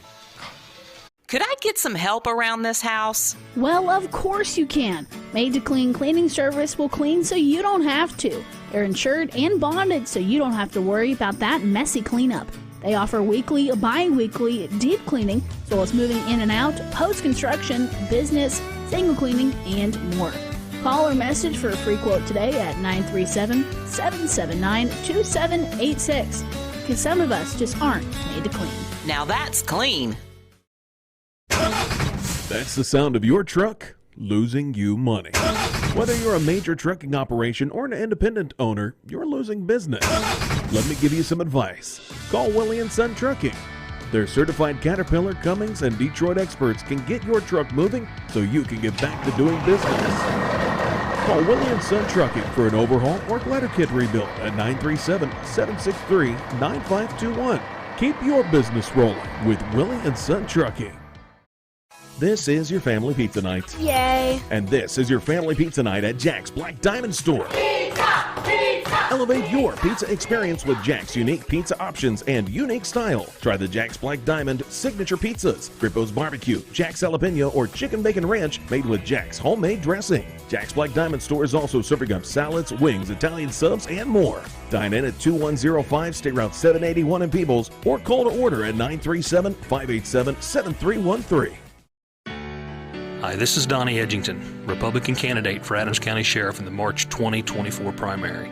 Could I get some help around this house? Well, of course you can. Made to Clean cleaning service will clean so you don't have to. They're insured and bonded so you don't have to worry about that messy cleanup. They offer weekly, bi-weekly deep cleaning, as well as moving in and out, post-construction, business, single cleaning, and more. Call or message for a free quote today at 937-779-2786. Because some of us just aren't made to clean. Now that's clean. That's the sound of your truck losing you money. Whether you're a major trucking operation or an independent owner, you're losing business. Let me give you some advice. Call Willie & Son Trucking. Their certified Caterpillar, Cummins, and Detroit experts can get your truck moving so you can get back to doing business. Call Willie & Son Trucking for an overhaul or glider kit rebuild at 937-763-9521. Keep your business rolling with Willie & Son Trucking. This is your family pizza night. Yay! And this is your family pizza night at Jack's Black Diamond Store. Pizza! Pizza! Elevate your pizza experience with Jack's unique pizza options and unique style. Try the Jack's Black Diamond signature pizzas, Grippo's Barbecue, Jack's Jalapeno, or Chicken Bacon Ranch made with Jack's homemade dressing. Jack's Black Diamond Store is also serving up salads, wings, Italian subs, and more. Dine in at 2105 State Route 781 in Peebles, or call to order at 937-587-7313. Hi, this is Donnie Edgington, Republican candidate for Adams County Sheriff in the March 2024 primary.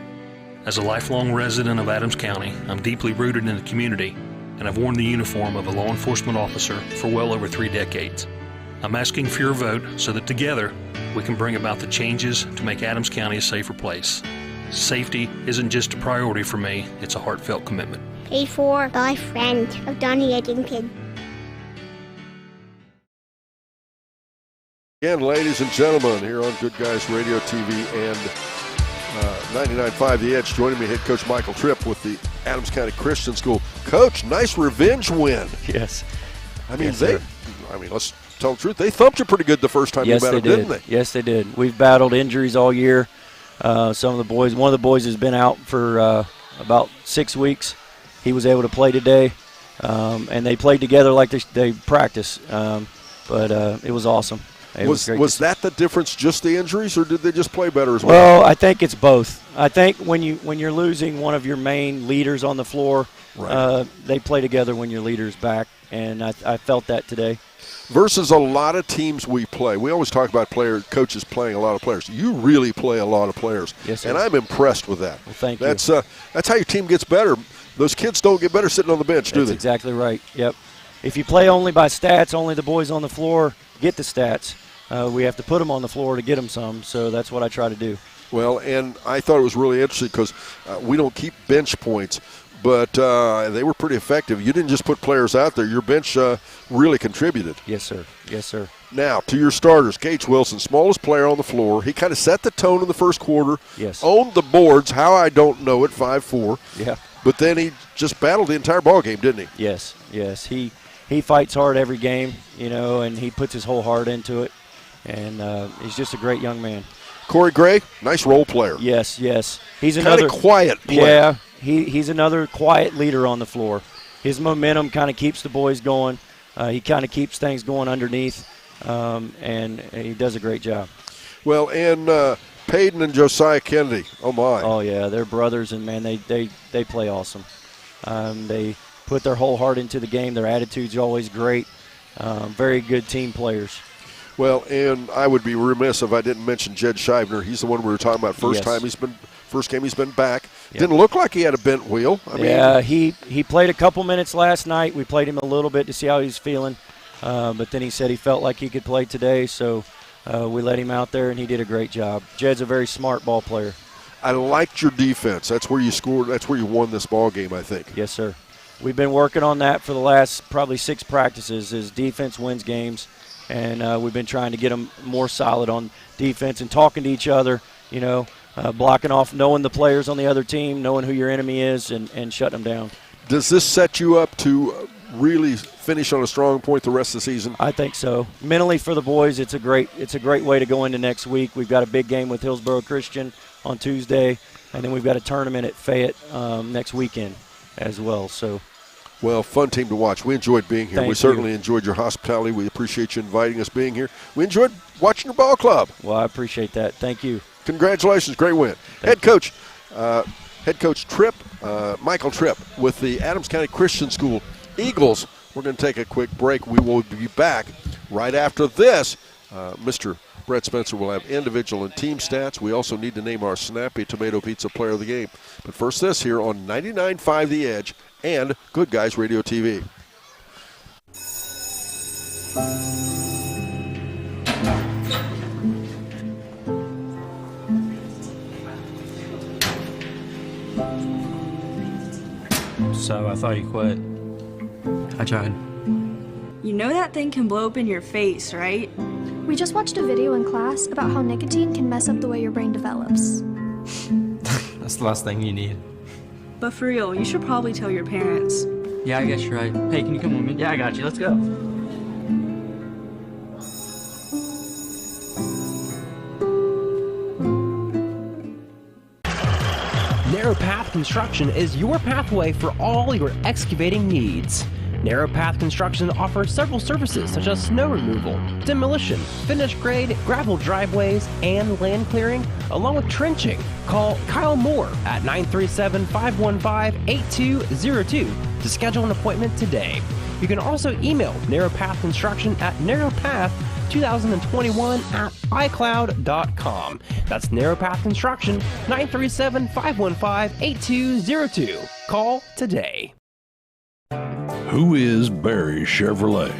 As a lifelong resident of Adams County, I'm deeply rooted in the community, and I've worn the uniform of a law enforcement officer for well over 3 decades. I'm asking for your vote so that together we can bring about the changes to make Adams County a safer place. Safety isn't just a priority for me, it's a heartfelt commitment. Paid for by a friend of Donnie Edgington. Again, ladies and gentlemen, here on Good Guys Radio TV and 99.5 The Edge, joining me, head coach Michael Tripp with the Adams County Christian School. Coach, nice revenge win. Yes. I mean, yes, let's tell the truth. They thumped you pretty good the first time you met them, didn't they? Yes, they did. We've battled injuries all year. Some of the boys, one of the boys has been out for about 6 weeks. He was able to play today, and they played together like they practice. But it was awesome. Was that the difference, just the injuries, or did they just play better as well? Well, I think it's both. I think when you're losing one of your main leaders on the floor, right. They play together when your leader's back, and I felt that today. Versus a lot of teams we play. We always talk about coaches playing a lot of players. You really play a lot of players, yes, sir. And I'm impressed with that. Well, thank you. That's how your team gets better. Those kids don't get better sitting on the bench, do they? That's exactly right. Yep. If you play only by stats, only the boys on the floor get the stats. We have to put them on the floor to get them some, so that's what I try to do. Well, and I thought it was really interesting because we don't keep bench points, but they were pretty effective. You didn't just put players out there. Your bench really contributed. Yes, sir. Yes, sir. Now, to your starters, Gage Wilson, smallest player on the floor. He kind of set the tone in the first quarter. Yes. Owned the boards, how I don't know it, 5'4". Yeah. But then he just battled the entire ball game, didn't he? Yes, yes. He fights hard every game, and he puts his whole heart into it. And he's just a great young man. Corey Gray, nice role player. Yes, yes. He's kind another of quiet player. Yeah, he's another quiet leader on the floor. His momentum kind of keeps the boys going. He kind of keeps things going underneath, and he does a great job. Well, and Payton and Josiah Kennedy, oh my. Oh yeah, they're brothers, and man, they play awesome. They put their whole heart into the game. Their attitude's always great. very good team players. Well, and I would be remiss if I didn't mention Jed Scheibner. He's the one we were talking about first game he's been back. Yep. Didn't look like he had a bent wheel. He played a couple minutes last night. We played him a little bit to see how he's feeling, but then he said he felt like he could play today, so we let him out there, and he did a great job. Jed's a very smart ball player. I liked your defense. That's where you scored. That's where you won this ball game, I think. Yes, sir. We've been working on that for the last probably 6 practices. Is defense wins games. And we've been trying to get them more solid on defense and talking to each other, blocking off, knowing the players on the other team, knowing who your enemy is, and shutting them down. Does this set you up to really finish on a strong point the rest of the season? I think so. Mentally for the boys, it's a great way to go into next week. We've got a big game with Hillsborough Christian on Tuesday, and then we've got a tournament at Fayette next weekend as well. So. Well, fun team to watch. We enjoyed being here. We certainly enjoyed your hospitality. We appreciate you inviting us being here. We enjoyed watching your ball club. Well, I appreciate that. Thank you. Congratulations. Great win. Head coach Tripp, Michael Tripp with the Adams County Christian School Eagles. We're going to take a quick break. We will be back right after this. Mr. Brett Spencer will have individual and team stats. We also need to name our Snappy Tomato Pizza player of the game. But first this here on 99.5 The Edge and Good Guys Radio TV. So I thought you quit. I tried. You know that thing can blow up in your face, right? We just watched a video in class about how nicotine can mess up the way your brain develops. That's the last thing you need. But for real, you should probably tell your parents. Yeah, I guess you're right. Hey, can you come with me? Yeah, I got you. Let's go. Narrow Path Construction is your pathway for all your excavating needs. Narrow Path Construction offers several services such as snow removal, demolition, finished grade, gravel driveways, and land clearing, along with trenching. Call Kyle Moore at 937-515-8202 to schedule an appointment today. You can also email Narrow Path Construction at narrowpath2021@icloud.com. That's Narrow Path Construction, 937-515-8202. Call today. Who is Barry Chevrolet?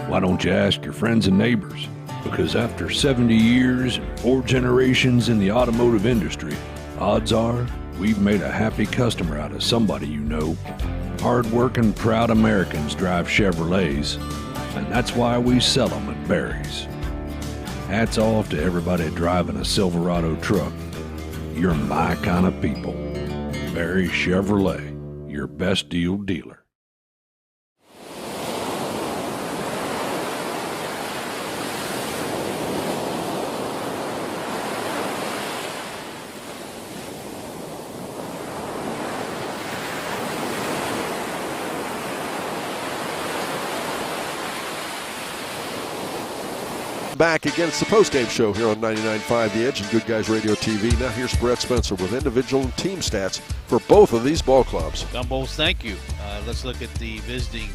Why don't you ask your friends and neighbors? Because after 70 years and 4 generations in the automotive industry, odds are we've made a happy customer out of somebody you know. Hard-working, proud Americans drive Chevrolets, and that's why we sell them at Barry's. Hats off to everybody driving a Silverado truck. You're my kind of people. Barry Chevrolet, your best deal dealer. Back again, it's the post-game show here on 99.5 The Edge and Good Guys Radio TV. Now here's Brett Spencer with individual and team stats for both of these ball clubs. Gumbos, thank you. Let's look at the visiting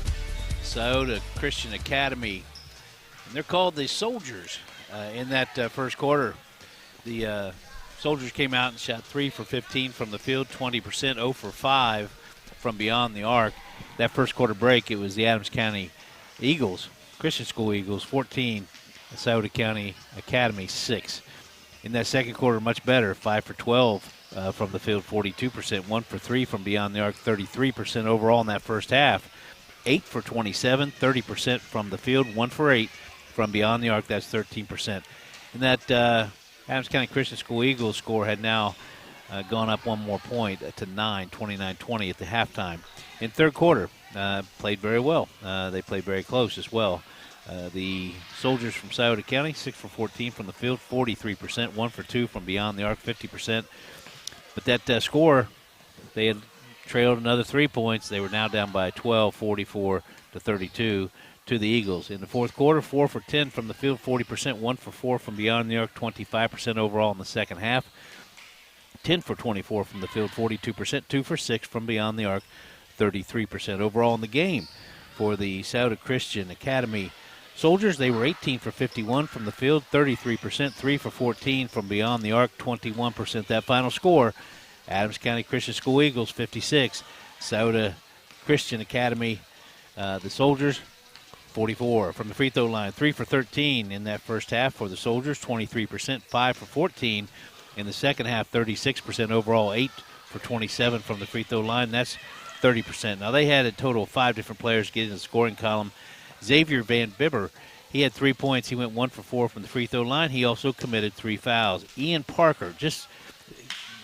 Scioto Christian Academy. And they're called the Soldiers in that first quarter. The Soldiers came out and shot 3 for 15 from the field, 20%, 0 for 5 from beyond the arc. That first quarter break, it was the Adams County Eagles, Christian School Eagles, 14. Scioto County Academy 6. In that second quarter, much better, 5 for 12 from the field, 42%, 1 for 3 from beyond the arc, 33% overall in that first half. 8 for 27, 30% from the field, 1 for 8 from beyond the arc, that's 13%. And that Adams County Christian School Eagles score had now gone up 1 more point to 29-20 at the halftime. In third quarter, played very well. They played very close as well. The Soldiers from Scioto County, 6 for 14 from the field, 43%, 1 for 2 from beyond the arc, 50%. But that score, they had trailed another 3 points. They were now down by 12, 44-32 to the Eagles. In the fourth quarter, 4 for 10 from the field, 40%, 1 for 4 from beyond the arc, 25% overall in the second half. 10 for 24 from the field, 42%, 2 for 6 from beyond the arc, 33% overall in the game. for the Scioto Christian Academy Soldiers. They were 18 for 51 from the field, 33%, 3 for 14 from beyond the arc, 21%. That final score, Adams County Christian School Eagles 56, Scioto Christian Academy, the Soldiers 44. From the free throw line, 3 for 13 in that first half for the Soldiers, 23%, 5 for 14 in the second half, 36% overall, 8 for 27 from the free throw line. That's 30%. Now, they had a total of 5 different players get in the scoring column. Xavier Van Bibber, he had 3 points. He went 1 for 4 from the free throw line. He also committed 3 fouls. Ian Parker, just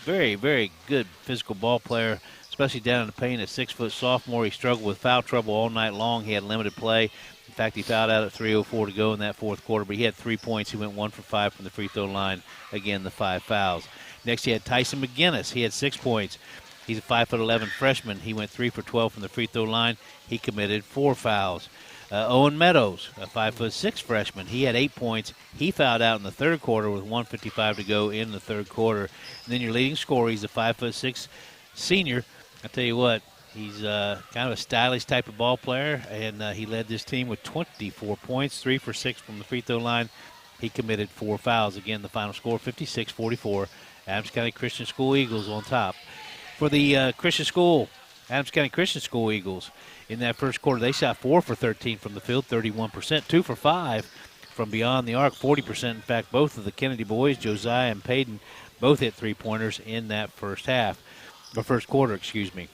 very, very good physical ball player, especially down in the paint. A 6-foot sophomore. He struggled with foul trouble all night long. He had limited play. In fact, he fouled out at 3:04 to go in that fourth quarter, but he had 3 points. He went 1 for 5 from the free throw line. Again, the 5 fouls. Next, you had Tyson McGinnis. He had 6 points. He's a 5'11" freshman. He went 3 for 12 from the free throw line. He committed 4 fouls. Owen Meadows, a 5'6" freshman. He had 8 points. He fouled out in the third quarter with 1:55 to go in the third quarter. And then your leading scorer, he's a 5'6" senior. I tell you what, he's kind of a stylish type of ball player, and he led this team with 24 points, 3 for 6 from the free throw line. He committed 4 fouls. Again, the final score, 56-44. Adams County Christian School Eagles on top. For the Christian School, Adams County Christian School Eagles, in that first quarter, they shot 4 for 13 from the field, 31%, 2 for 5 from beyond the arc, 40%. In fact, both of the Kennedy boys, Josiah and Payton, both hit 3-pointers in that first quarter, excuse me.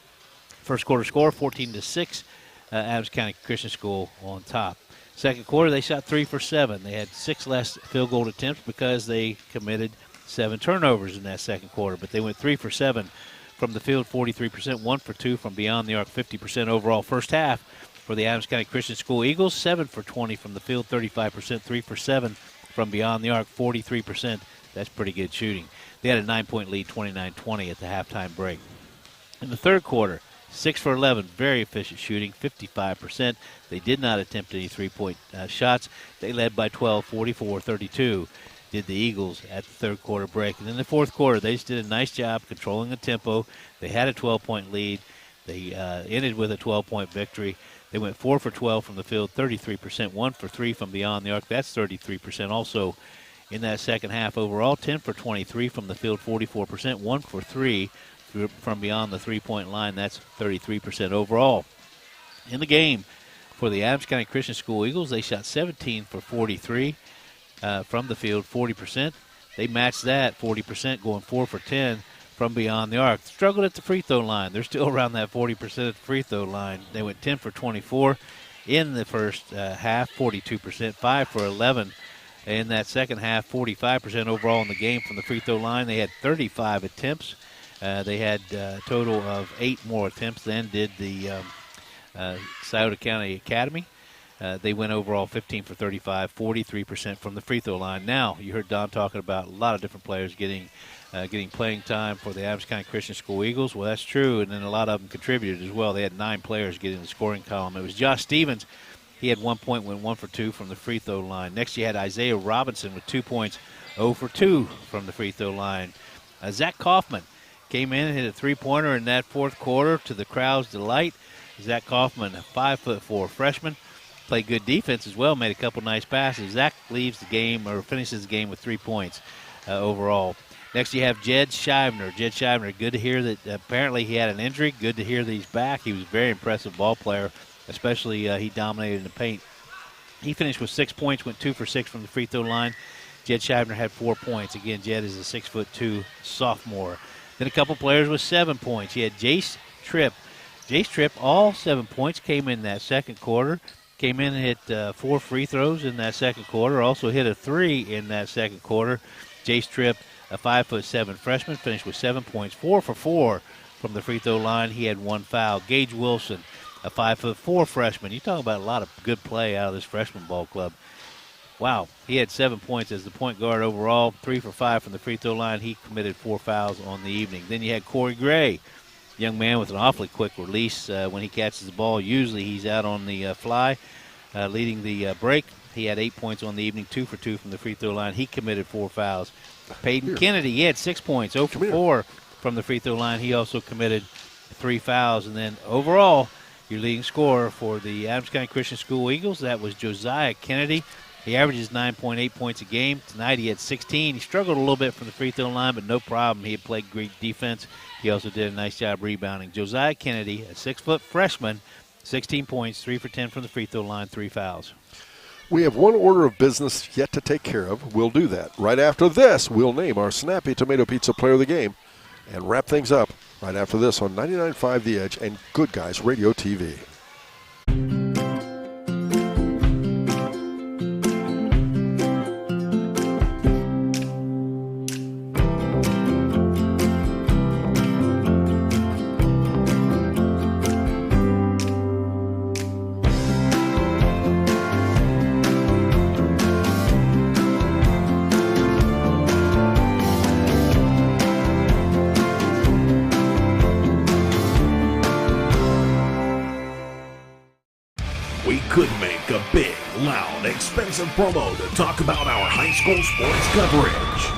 First quarter score, 14-6, Adams County Christian School on top. Second quarter, they shot 3 for 7. They had 6 less field goal attempts because they committed 7 turnovers in that second quarter, but they went 3 for 7 from the field, 43%, 1 for 2 from beyond the arc, 50% overall. First half for the Adams County Christian School Eagles, 7 for 20 from the field, 35%, 3 for 7 from beyond the arc, 43%. That's pretty good shooting. They had a 9-point lead, 29-20 at the halftime break. In the third quarter, 6 for 11, very efficient shooting, 55%. They did not attempt any 3-point shots. They led by 12, 44-32. Did the Eagles at the third quarter break. And in the fourth quarter, they just did a nice job controlling the tempo. They had a 12-point lead. They ended with a 12-point victory. They went 4 for 12 from the field, 33%, 1 for 3 from beyond the arc. That's 33% also in that second half overall. 10 for 23 from the field, 44%, 1 for 3 from beyond the three-point line. That's 33% overall. In the game for the Adams County Christian School Eagles, they shot 17 for 43. From the field, 40%. They matched that, 40%, going 4 for 10 from beyond the arc. Struggled at the free throw line. They're still around that 40% at the free throw line. They went 10 for 24 in the first half, 42%, 5 for 11 in that second half, 45% overall in the game from the free throw line. They had 35 attempts. They had a total of 8 more attempts than did the Scioto County Academy. They went overall 15 for 35, 43% from the free throw line. Now, you heard Don talking about a lot of different players getting playing time for the Adams County Christian School Eagles. Well, that's true, and then a lot of them contributed as well. They had 9 players get in the scoring column. It was Josh Stevens. He had 1 point, went 1 for 2 from the free throw line. Next, you had Isaiah Robinson with 2 points, 0 for 2 from the free throw line. Zach Kaufman came in and hit a 3-pointer in that fourth quarter to the crowd's delight. Zach Kaufman, a 5'4" freshman. Played good defense as well, made a couple nice passes. Zach leaves the game or finishes the game with 3 points overall. Next, you have Jed Shivner. Jed Shivner, good to hear that apparently he had an injury. Good to hear that he's back. He was a very impressive ball player, especially he dominated in the paint. He finished with 6 points, went 2 for 6 from the free throw line. Jed Shivner had 4 points. Again, Jed is a 6'2" sophomore. Then a couple players with 7 points. You had Jace Tripp. Jace Tripp, all 7 points, came in that second quarter. Came in and hit 4 free throws in that second quarter. Also hit a 3 in that second quarter. Jace Tripp, a 5'7" freshman, finished with 7 points, 4 for 4 from the free throw line. He had 1 foul. Gage Wilson, a 5'4" freshman. You talk about a lot of good play out of this freshman ball club. Wow, he had 7 points as the point guard overall, 3 for 5 from the free throw line. He committed 4 fouls on the evening. Then you had Corey Gray, young man with an awfully quick release when he catches the ball. Usually he's out on the fly, leading the break. He had 8 points on the evening, 2 for 2 from the free throw line. He committed 4 fouls. Peyton Kennedy, he had 6 points, 0 for 4 from the free throw line. He also committed 3 fouls. And then overall, Your leading scorer for the Adams County Christian School Eagles, that was Josiah Kennedy. He averages 9.8 points a game. Tonight he had 16. He struggled a little bit from the free throw line, but no problem. He had played great defense. He also did a nice job rebounding. Josiah Kennedy, a 6-foot freshman, 16 points, 3 for 10 from the free throw line, 3 fouls. We have one order of business yet to take care of. We'll do that. Right after this, we'll name our Snappy Tomato Pizza Player of the Game and wrap things up right after this on 99.5 The Edge and Good Guys Radio TV. Could make a big, loud, expensive promo to talk about our high school sports coverage.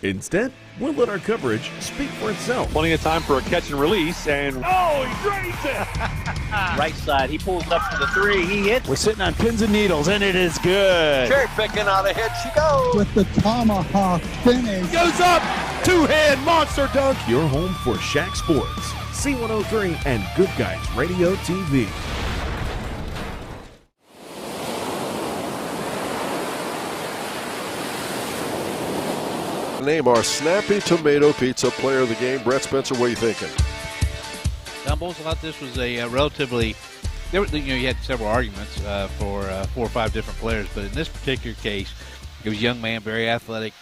Instead, we'll let our coverage speak for itself. Plenty of time for a catch and release, and oh, he drains it! Right side, he pulls up for the 3. He hits. We're sitting on pins and needles, and it is good. Cherry picking out ahead she goes. With the tomahawk finish. Goes up, 2-hand monster dunk. Your home for Shaq Sports, C103, and Good Guys Radio TV. Name our Snappy Tomato Pizza Player of the Game. Brett Spencer, what are you thinking? Don Bowles, I thought this was a relatively, you had several arguments for 4 or 5 different players, but in this particular case, it was a young man, very athletic,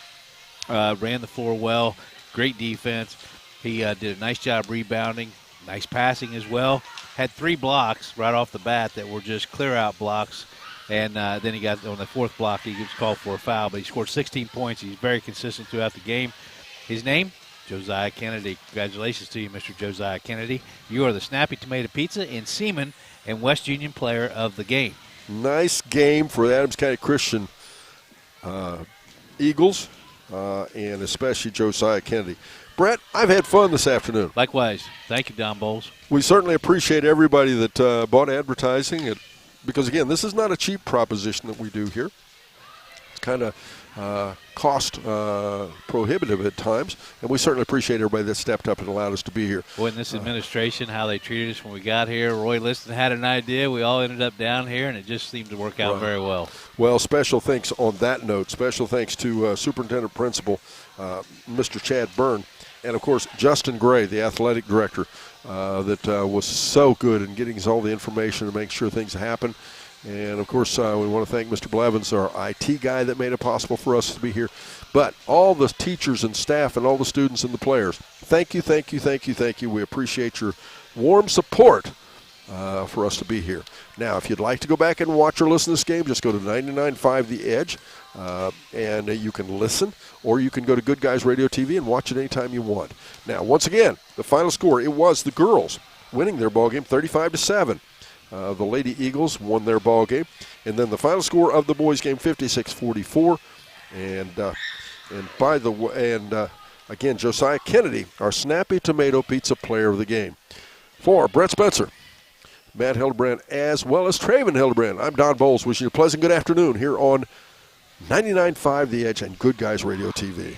ran the floor well, great defense. He did a nice job rebounding, nice passing as well. Had 3 blocks right off the bat that were just clear-out blocks. And then he got on the 4th block, he was called for a foul, but he scored 16 points. He's very consistent throughout the game. His name, Josiah Kennedy. Congratulations to you, Mr. Josiah Kennedy. You are the Snappy Tomato Pizza in Seaman and West Union Player of the Game. Nice game for the Adams County Christian Eagles, and especially Josiah Kennedy. Brett, I've had fun this afternoon. Likewise. Thank you, Don Bowles. We certainly appreciate everybody that bought advertising because, again, this is not a cheap proposition that we do here. It's kind of cost prohibitive at times, and we certainly appreciate everybody that stepped up and allowed us to be here. Boy, in this administration, how they treated us when we got here. Roy Liston had an idea. We all ended up down here, and it just seemed to work out very well. Well, special thanks on that note. Special thanks to Superintendent Principal Mr. Chad Byrne, and, of course, Justin Gray, the athletic director, that was so good in getting us all the information to make sure things happen. And, of course, we want to thank Mr. Blevins, our IT guy that made it possible for us to be here. But all the teachers and staff and all the students and the players, thank you, thank you, thank you, thank you. We appreciate your warm support for us to be here. Now, if you'd like to go back and watch or listen to this game, just go to 99.5 The Edge, and you can listen, or you can go to Good Guys Radio TV and watch it anytime you want. Now, once again, the final score, it was the girls winning their ball game 35-7. The Lady Eagles won their ball game, and then the final score of the boys game 56-44. And again, Josiah Kennedy, our Snappy Tomato Pizza Player of the Game. For Brett Spencer, Matt Hildebrand, as well as Traven Hildebrand, I'm Don Bowles, wishing you a pleasant good afternoon here on 99.5 The Edge and Good Guys Radio TV.